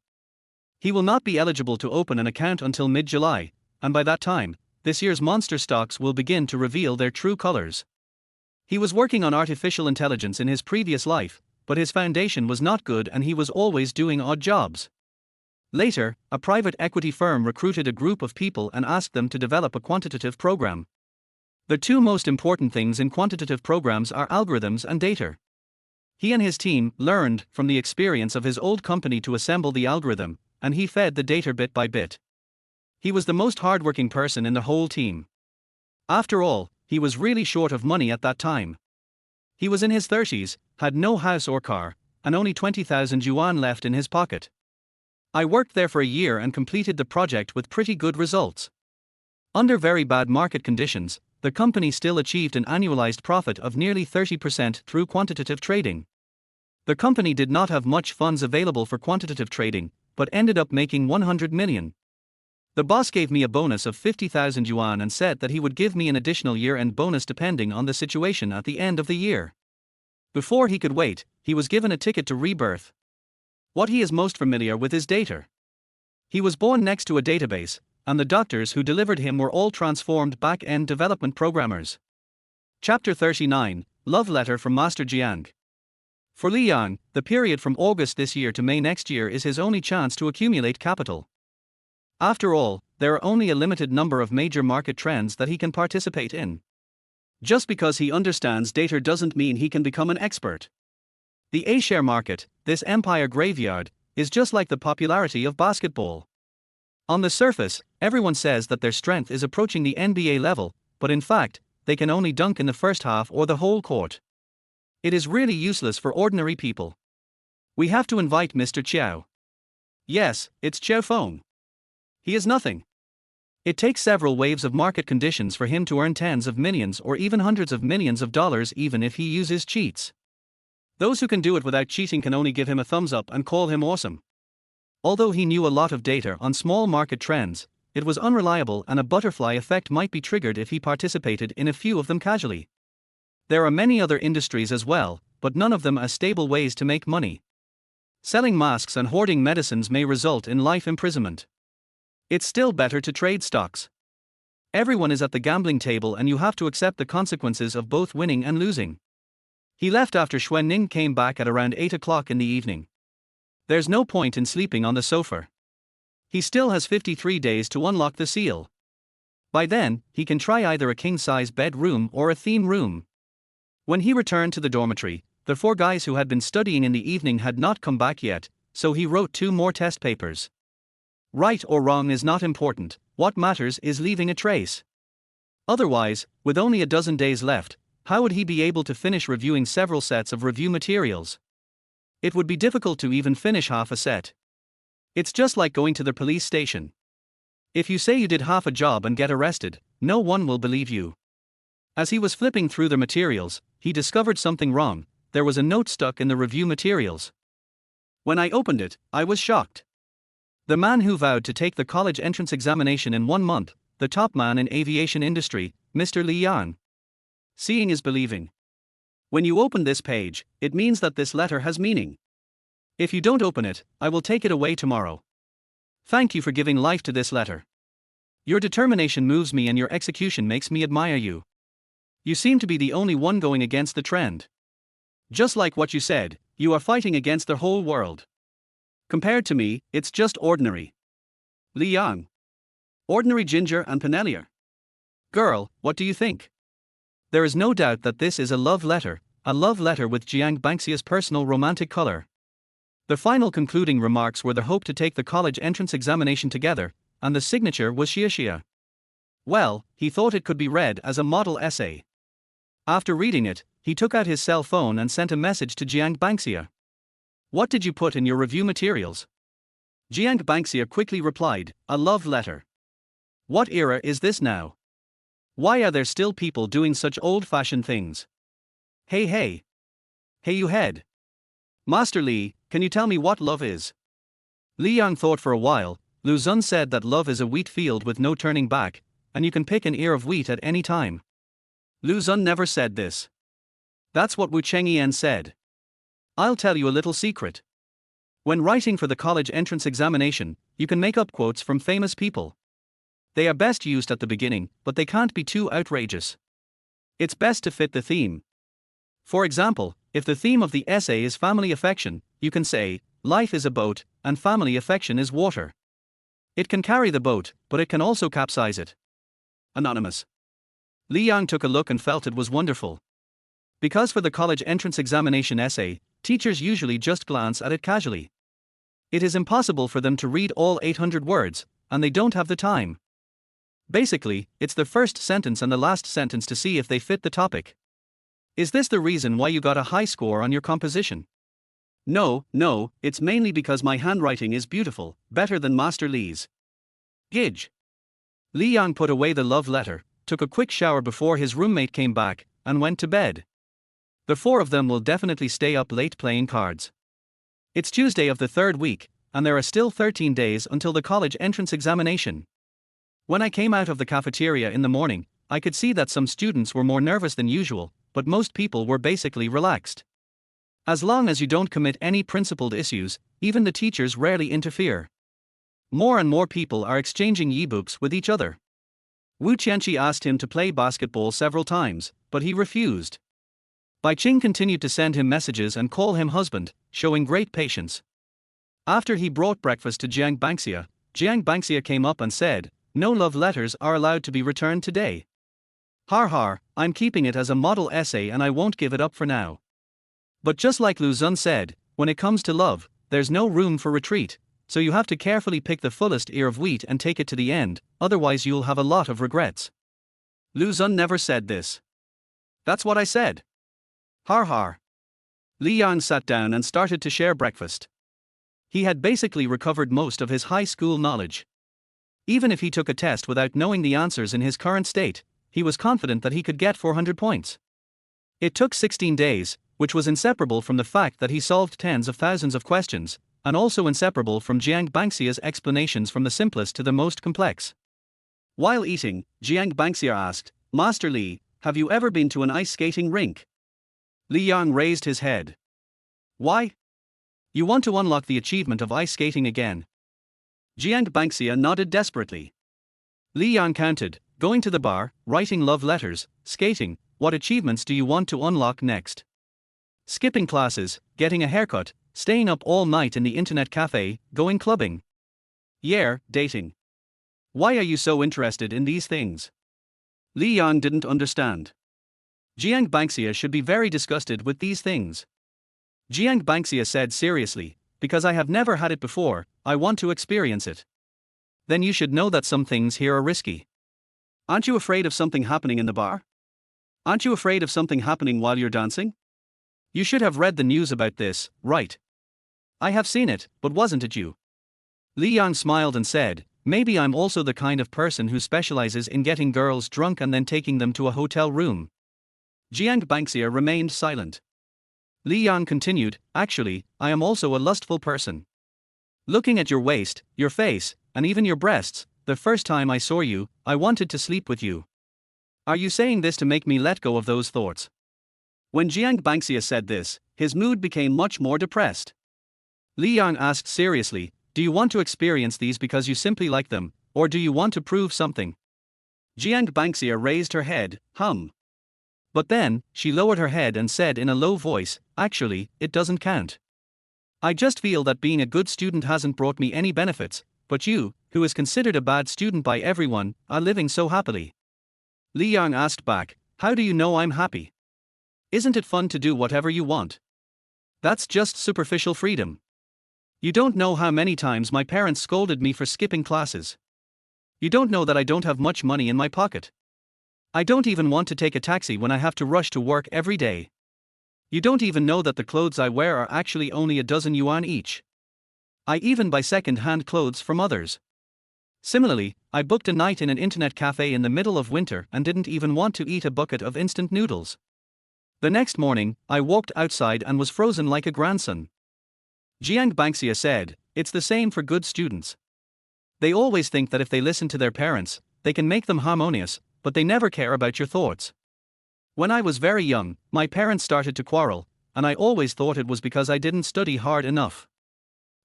He will not be eligible to open an account until mid-July, and by that time, this year's monster stocks will begin to reveal their true colors. He was working on artificial intelligence in his previous life, but his foundation was not good and he was always doing odd jobs. Later, a private equity firm recruited a group of people and asked them to develop a quantitative program. The two most important things in quantitative programs are algorithms and data. He and his team learned from the experience of his old company to assemble the algorithm, and he fed the data bit by bit. He was the most hardworking person in the whole team. After all, he was really short of money at that time. He was in his 30s, had no house or car, and only 20,000 yuan left in his pocket. I worked there for a year and completed the project with pretty good results. Under very bad market conditions, the company still achieved an annualized profit of nearly 30% through quantitative trading. The company did not have much funds available for quantitative trading, but ended up making 100 million. The boss gave me a bonus of 50,000 yuan and said that he would give me an additional year-end bonus depending on the situation at the end of the year. Before he could wait, he was given a ticket to rebirth. What he is most familiar with is data. He was born next to a database, and the doctors who delivered him were all transformed back-end development programmers. Chapter 39, Love Letter from Master Jiang. For Li Yang, the period from August this year to May next year is his only chance to accumulate capital. After all, there are only a limited number of major market trends that he can participate in. Just because he understands data doesn't mean he can become an expert. The A-share market, this empire graveyard, is just like the popularity of basketball. On the surface, everyone says that their strength is approaching the NBA level, but in fact, they can only dunk in the first half or the whole court. It is really useless for ordinary people. We have to invite Mr. Chiao. Yes, it's Chiao Feng. He is nothing. It takes several waves of market conditions for him to earn tens of millions or even hundreds of millions of dollars even if he uses cheats. Those who can do it without cheating can only give him a thumbs up and call him awesome. Although he knew a lot of data on small market trends, it was unreliable and a butterfly effect might be triggered if he participated in a few of them casually. There are many other industries as well, but none of them as stable ways to make money. Selling masks and hoarding medicines may result in life imprisonment. It's still better to trade stocks. Everyone is at the gambling table and you have to accept the consequences of both winning and losing. He left after Xuan Ning came back at around 8 o'clock in the evening. There's no point in sleeping on the sofa. He still has 53 days to unlock the seal. By then, he can try either a king-size bedroom or a theme room. When he returned to the dormitory, the 4 guys who had been studying in the evening had not come back yet, so he wrote 2 more test papers. Right or wrong is not important, what matters is leaving a trace. Otherwise, with only a dozen days left, how would he be able to finish reviewing several sets of review materials? It would be difficult to even finish half a set. It's just like going to the police station. If you say you did half a job and get arrested, no one will believe you. As he was flipping through the materials, he discovered something wrong. There was a note stuck in the review materials. When I opened it, I was shocked. The man who vowed to take the college entrance examination in 1 month, the top man in aviation industry, Mr. Li Yan. Seeing is believing. When you open this page, it means that this letter has meaning. If you don't open it, I will take it away tomorrow. Thank you for giving life to this letter. Your determination moves me and your execution makes me admire you. You seem to be the only one going against the trend. Just like what you said, you are fighting against the whole world. Compared to me, it's just ordinary. Li Yang. Ordinary ginger and panelier. Girl, what do you think? There is no doubt that this is a love letter with Jiang Banxia's personal romantic color. The final concluding remarks were the hope to take the college entrance examination together, and the signature was Xia. Well, he thought it could be read as a model essay. After reading it, he took out his cell phone and sent a message to Jiang Banxia. What did you put in your review materials? Jiang Banxia quickly replied, a love letter. What era is this now? Why are there still people doing such old-fashioned things? Hey hey. Hey you head. Master Li, can you tell me what love is? Li Yang thought for a while. Lu Xun said that love is a wheat field with no turning back, and you can pick an ear of wheat at any time. Lu Xun never said this. That's what Wu Chengyan said. I'll tell you a little secret. When writing for the college entrance examination, you can make up quotes from famous people. They are best used at the beginning, but they can't be too outrageous. It's best to fit the theme. For example, if the theme of the essay is family affection, you can say, life is a boat, and family affection is water. It can carry the boat, but it can also capsize it. Anonymous. Li Yang took a look and felt it was wonderful. Because for the college entrance examination essay, teachers usually just glance at it casually. It is impossible for them to read all 800 words, and they don't have the time. Basically, it's the first sentence and the last sentence to see if they fit the topic. Is this the reason why you got a high score on your composition? No, it's mainly because my handwriting is beautiful, better than Master Li's. Gidge. Li Yang put away the love letter, took a quick shower before his roommate came back, and went to bed. The four of them will definitely stay up late playing cards. It's Tuesday of the third week, and there are still 13 days until the college entrance examination. When I came out of the cafeteria in the morning, I could see that some students were more nervous than usual, but most people were basically relaxed. As long as you don't commit any principled issues, even the teachers rarely interfere. More and more people are exchanging e-books with each other. Wu Qianqi asked him to play basketball several times, but he refused. Bai Qing continued to send him messages and call him husband, showing great patience. After he brought breakfast to Jiang Banxia came up and said, no love letters are allowed to be returned today. Har, I'm keeping it as a model essay and I won't give it up for now. But just like Lu Xun said, when it comes to love, there's no room for retreat, so you have to carefully pick the fullest ear of wheat and take it to the end, otherwise you'll have a lot of regrets. Lu Xun never said this. That's what I said. Har. Li Yang sat down and started to share breakfast. He had basically recovered most of his high school knowledge. Even if he took a test without knowing the answers in his current state, he was confident that he could get 400 points. It took 16 days, which was inseparable from the fact that he solved tens of thousands of questions, and also inseparable from Jiang Banxia's explanations from the simplest to the most complex. While eating, Jiang Banxia asked, Master Li, have you ever been to an ice skating rink? Li Yang raised his head. Why? You want to unlock the achievement of ice skating again? Jiang Banxia nodded desperately. Li Yang counted, going to the bar, writing love letters, skating, what achievements do you want to unlock next? Skipping classes, getting a haircut, staying up all night in the internet cafe, going clubbing. Yeah, dating. Why are you so interested in these things? Li Yang didn't understand. Jiang Banxia should be very disgusted with these things. Jiang Banxia said seriously, because I have never had it before, I want to experience it. Then you should know that some things here are risky. Aren't you afraid of something happening in the bar? Aren't you afraid of something happening while you're dancing? You should have read the news about this, right? I have seen it, but wasn't it you? Li Yang smiled and said, maybe I'm also the kind of person who specializes in getting girls drunk and then taking them to a hotel room. Jiang Bangxia remained silent. Li Yang continued, actually, I am also a lustful person. Looking at your waist, your face, and even your breasts, the first time I saw you, I wanted to sleep with you. Are you saying this to make me let go of those thoughts? When Jiang Bangxia said this, his mood became much more depressed. Li Yang asked seriously, do you want to experience these because you simply like them, or do you want to prove something? Jiang Bangxia raised her head, But then, she lowered her head and said in a low voice, actually, it doesn't count. I just feel that being a good student hasn't brought me any benefits, but you, who is considered a bad student by everyone, are living so happily. Li Yang asked back, how do you know I'm happy? Isn't it fun to do whatever you want? That's just superficial freedom. You don't know how many times my parents scolded me for skipping classes. You don't know that I don't have much money in my pocket. I don't even want to take a taxi when I have to rush to work every day. You don't even know that the clothes I wear are actually only a dozen yuan each. I even buy second-hand clothes from others. Similarly, I booked a night in an internet cafe in the middle of winter and didn't even want to eat a bucket of instant noodles. The next morning, I walked outside and was frozen like a grandson. Jiang Bangxia said, it's the same for good students. They always think that if they listen to their parents, they can make them harmonious, but they never care about your thoughts. When I was very young, my parents started to quarrel, and I always thought it was because I didn't study hard enough.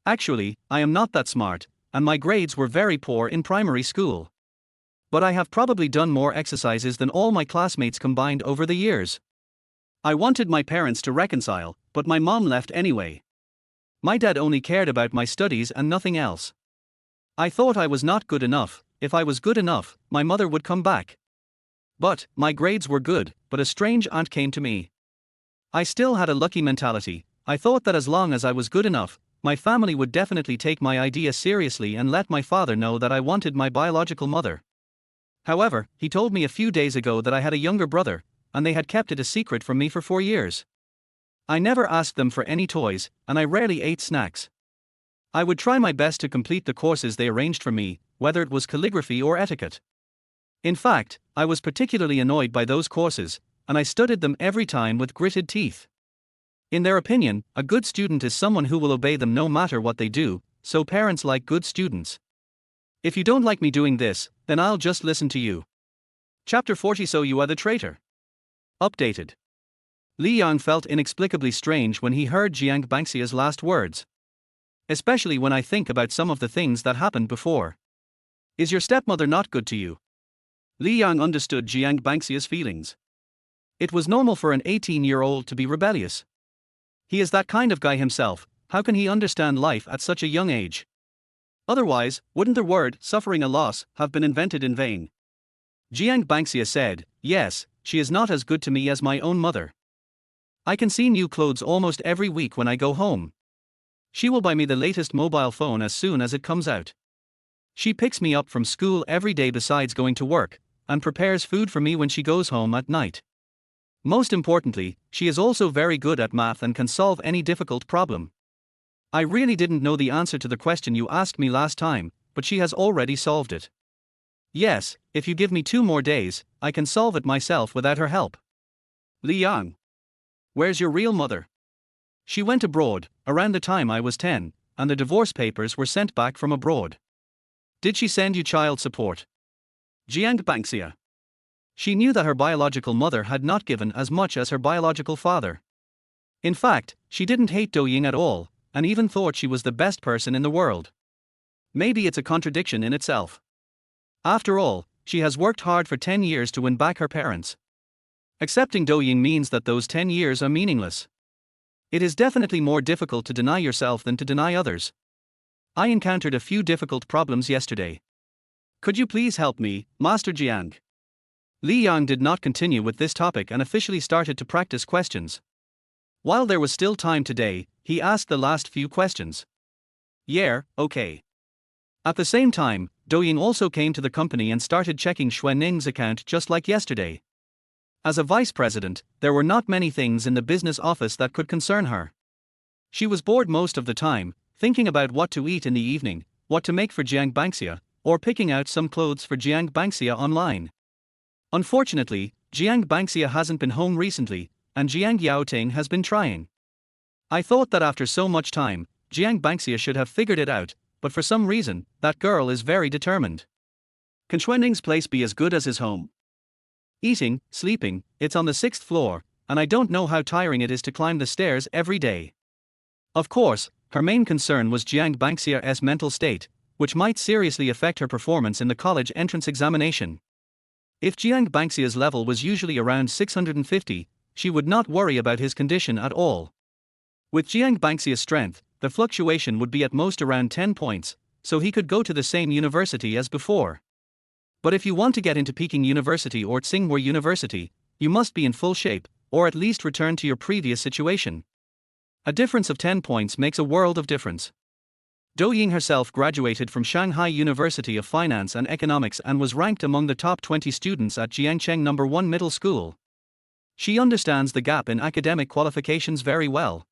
Actually, I am not that smart, and my grades were very poor in primary school. But I have probably done more exercises than all my classmates combined over the years. I wanted my parents to reconcile, but my mom left anyway. My dad only cared about my studies and nothing else. I thought I was not good enough. If I was good enough, my mother would come back. But, my grades were good, but a strange aunt came to me. I still had a lucky mentality. I thought that as long as I was good enough, my family would definitely take my idea seriously and let my father know that I wanted my biological mother. However, he told me a few days ago that I had a younger brother, and they had kept it a secret from me for 4 years. I never asked them for any toys, and I rarely ate snacks. I would try my best to complete the courses they arranged for me, whether it was calligraphy or etiquette. In fact, I was particularly annoyed by those courses, and I studied them every time with gritted teeth. In their opinion, a good student is someone who will obey them no matter what they do, so parents like good students. If you don't like me doing this, then I'll just listen to you. Chapter 40. So you are the traitor. Updated. Li Yang felt inexplicably strange when he heard Jiang Bangxia's last words. Especially when I think about some of the things that happened before. Is your stepmother not good to you? Li Yang understood Jiang Bangxia's feelings. It was normal for an 18-year-old to be rebellious. He is that kind of guy himself. How can he understand life at such a young age? Otherwise, wouldn't the word suffering a loss have been invented in vain? Jiang Bangxia said, yes, she is not as good to me as my own mother. I can see new clothes almost every week when I go home. She will buy me the latest mobile phone as soon as it comes out. She picks me up from school every day besides going to work, and prepares food for me when she goes home at night. Most importantly, she is also very good at math and can solve any difficult problem. I really didn't know the answer to the question you asked me last time, but she has already solved it. Yes, if you give me 2 more days, I can solve it myself without her help. Li Yang. Where's your real mother? She went abroad, around the time I was 10, and the divorce papers were sent back from abroad. Did she send you child support? Jiang Bangxia. She knew that her biological mother had not given as much as her biological father. In fact, she didn't hate Douying at all, and even thought she was the best person in the world. Maybe it's a contradiction in itself. After all, she has worked hard for 10 years to win back her parents. Accepting Douying means that those 10 years are meaningless. It is definitely more difficult to deny yourself than to deny others. I encountered a few difficult problems yesterday. Could you please help me, Master Jiang? Li Yang did not continue with this topic and officially started to practice questions. While there was still time today, he asked the last few questions. Yeah, okay. At the same time, Douying also came to the company and started checking Xuaning's account just like yesterday. As a vice president, there were not many things in the business office that could concern her. She was bored most of the time, thinking about what to eat in the evening, what to make for Jiang Bangxia, or picking out some clothes for Jiang Bangxia online. Unfortunately, Jiang Bangxia hasn't been home recently, and Jiang Yaoting has been trying. I thought that after so much time, Jiang Bangxia should have figured it out, but for some reason, that girl is very determined. Can Xuanning's place be as good as his home? Eating, sleeping, it's on the 6th floor, and I don't know how tiring it is to climb the stairs every day. Of course, her main concern was Jiang Bangxia's mental state, which might seriously affect her performance in the college entrance examination. If Jiang Bangxia's level was usually around 650, she would not worry about his condition at all. With Jiang Bangxia's strength, the fluctuation would be at most around 10 points, so he could go to the same university as before. But if you want to get into Peking University or Tsinghua University, you must be in full shape, or at least return to your previous situation. A difference of 10 points makes a world of difference. Dou Ying herself graduated from Shanghai University of Finance and Economics and was ranked among the top 20 students at Jiangcheng No. 1 Middle School. She understands the gap in academic qualifications very well.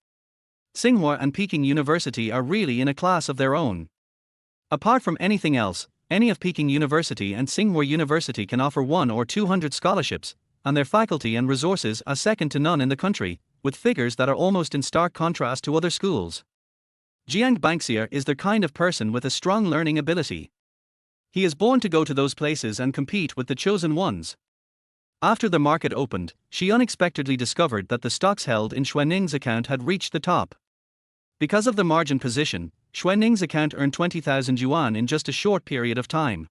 Tsinghua and Peking University are really in a class of their own. Apart from anything else, any of Peking University and Tsinghua University can offer 100 or 200 scholarships, and their faculty and resources are second to none in the country, with figures that are almost in stark contrast to other schools. Jiang Bangxia is the kind of person with a strong learning ability. He is born to go to those places and compete with the chosen ones. After the market opened, she unexpectedly discovered that the stocks held in Xuanning's account had reached the top. Because of the margin position, Xuanning's account earned 20,000 yuan in just a short period of time.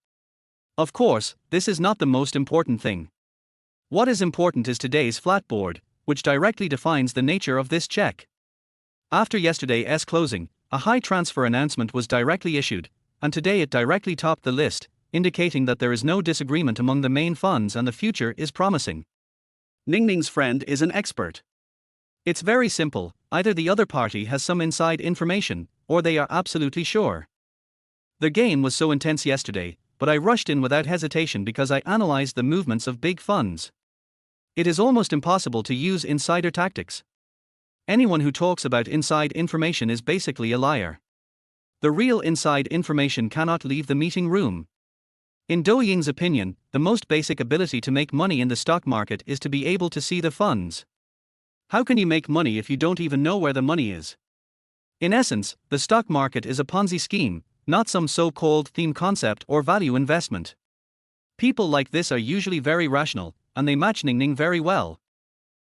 Of course, this is not the most important thing. What is important is today's flatboard, which directly defines the nature of this check. After yesterday's closing, a high transfer announcement was directly issued, and today it directly topped the list, indicating that there is no disagreement among the main funds and the future is promising. Ningning's friend is an expert. It's very simple, either the other party has some inside information, or they are absolutely sure. The game was so intense yesterday, but I rushed in without hesitation because I analyzed the movements of big funds. It is almost impossible to use insider tactics. Anyone who talks about inside information is basically a liar. The real inside information cannot leave the meeting room. In Dou Ying's opinion, the most basic ability to make money in the stock market is to be able to see the funds. How can you make money if you don't even know where the money is? In essence, the stock market is a Ponzi scheme, not some so-called theme concept or value investment. People like this are usually very rational, and they match Ningning very well.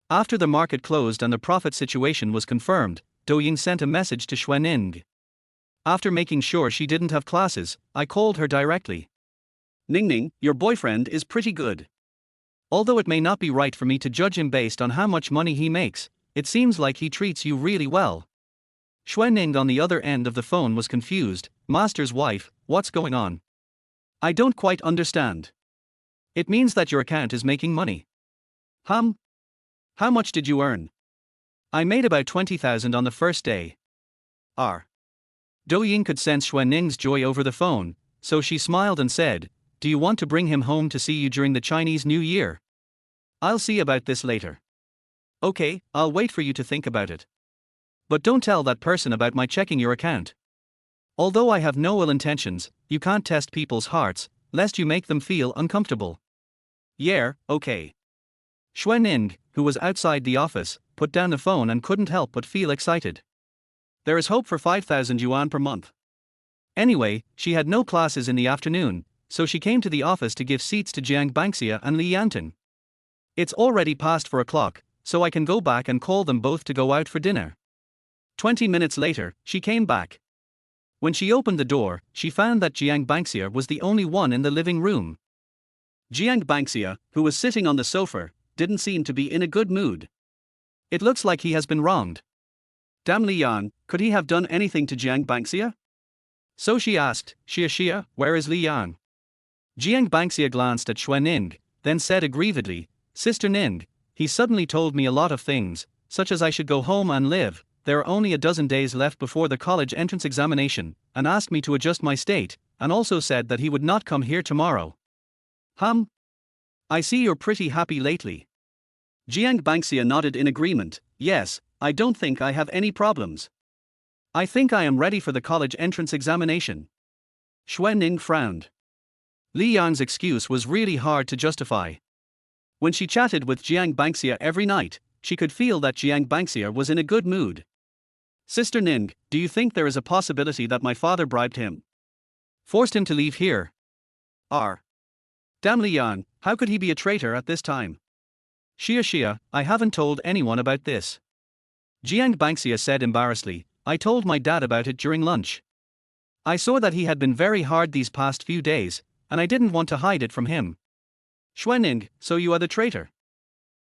After the market closed and the profit situation was confirmed, Dou Ying sent a message to Xuanning. After making sure she didn't have classes, I called her directly. Ningning, your boyfriend is pretty good. Although it may not be right for me to judge him based on how much money he makes, it seems like he treats you really well. Xuanning on the other end of the phone was confused. Master's wife, what's going on? I don't quite understand. It means that your account is making money. How much did you earn? I made about 20,000 on the first day. Dou Ying could sense Xuanning's joy over the phone, so she smiled and said, do you want to bring him home to see you during the Chinese New Year? I'll see about this later. Okay, I'll wait for you to think about it. But don't tell that person about my checking your account. Although I have no ill intentions, you can't test people's hearts, lest you make them feel uncomfortable. Yeah, okay. Xuanning, who was outside the office, put down the phone and couldn't help but feel excited. There is hope for 5,000 yuan per month. Anyway, she had no classes in the afternoon, so she came to the office to give seats to Jiang Bangxia and Li Yanting. It's already past 4 o'clock, so I can go back and call them both to go out for dinner. 20 minutes later, she came back. When she opened the door, she found that Jiang Bangxia was the only one in the living room. Jiang Bangxia, who was sitting on the sofa, didn't seem to be in a good mood. It looks like he has been wronged. Damn Li Yan, could he have done anything to Jiang Bangxia? So she asked, Xia, where is Li Yan? Jiang Bangxia glanced at Xuanning, then said aggrievedly, Sister Ning, he suddenly told me a lot of things, such as I should go home and live, there are only a dozen days left before the college entrance examination, and asked me to adjust my state, and also said that he would not come here tomorrow. I see you're pretty happy lately. Jiang Bangxia nodded in agreement, yes, I don't think I have any problems. I think I am ready for the college entrance examination. Xuan frowned. Li Yan's excuse was really hard to justify. When she chatted with Jiang Bangxia every night, she could feel that Jiang Bangxia was in a good mood. Sister Ning, do you think there is a possibility that my father bribed him? Forced him to leave here? Damn Li Yan, how could he be a traitor at this time? Xia, I haven't told anyone about this. Jiang Bangxia said embarrassedly, I told my dad about it during lunch. I saw that he had been very hard these past few days, and I didn't want to hide it from him. Xuanning, so you are the traitor.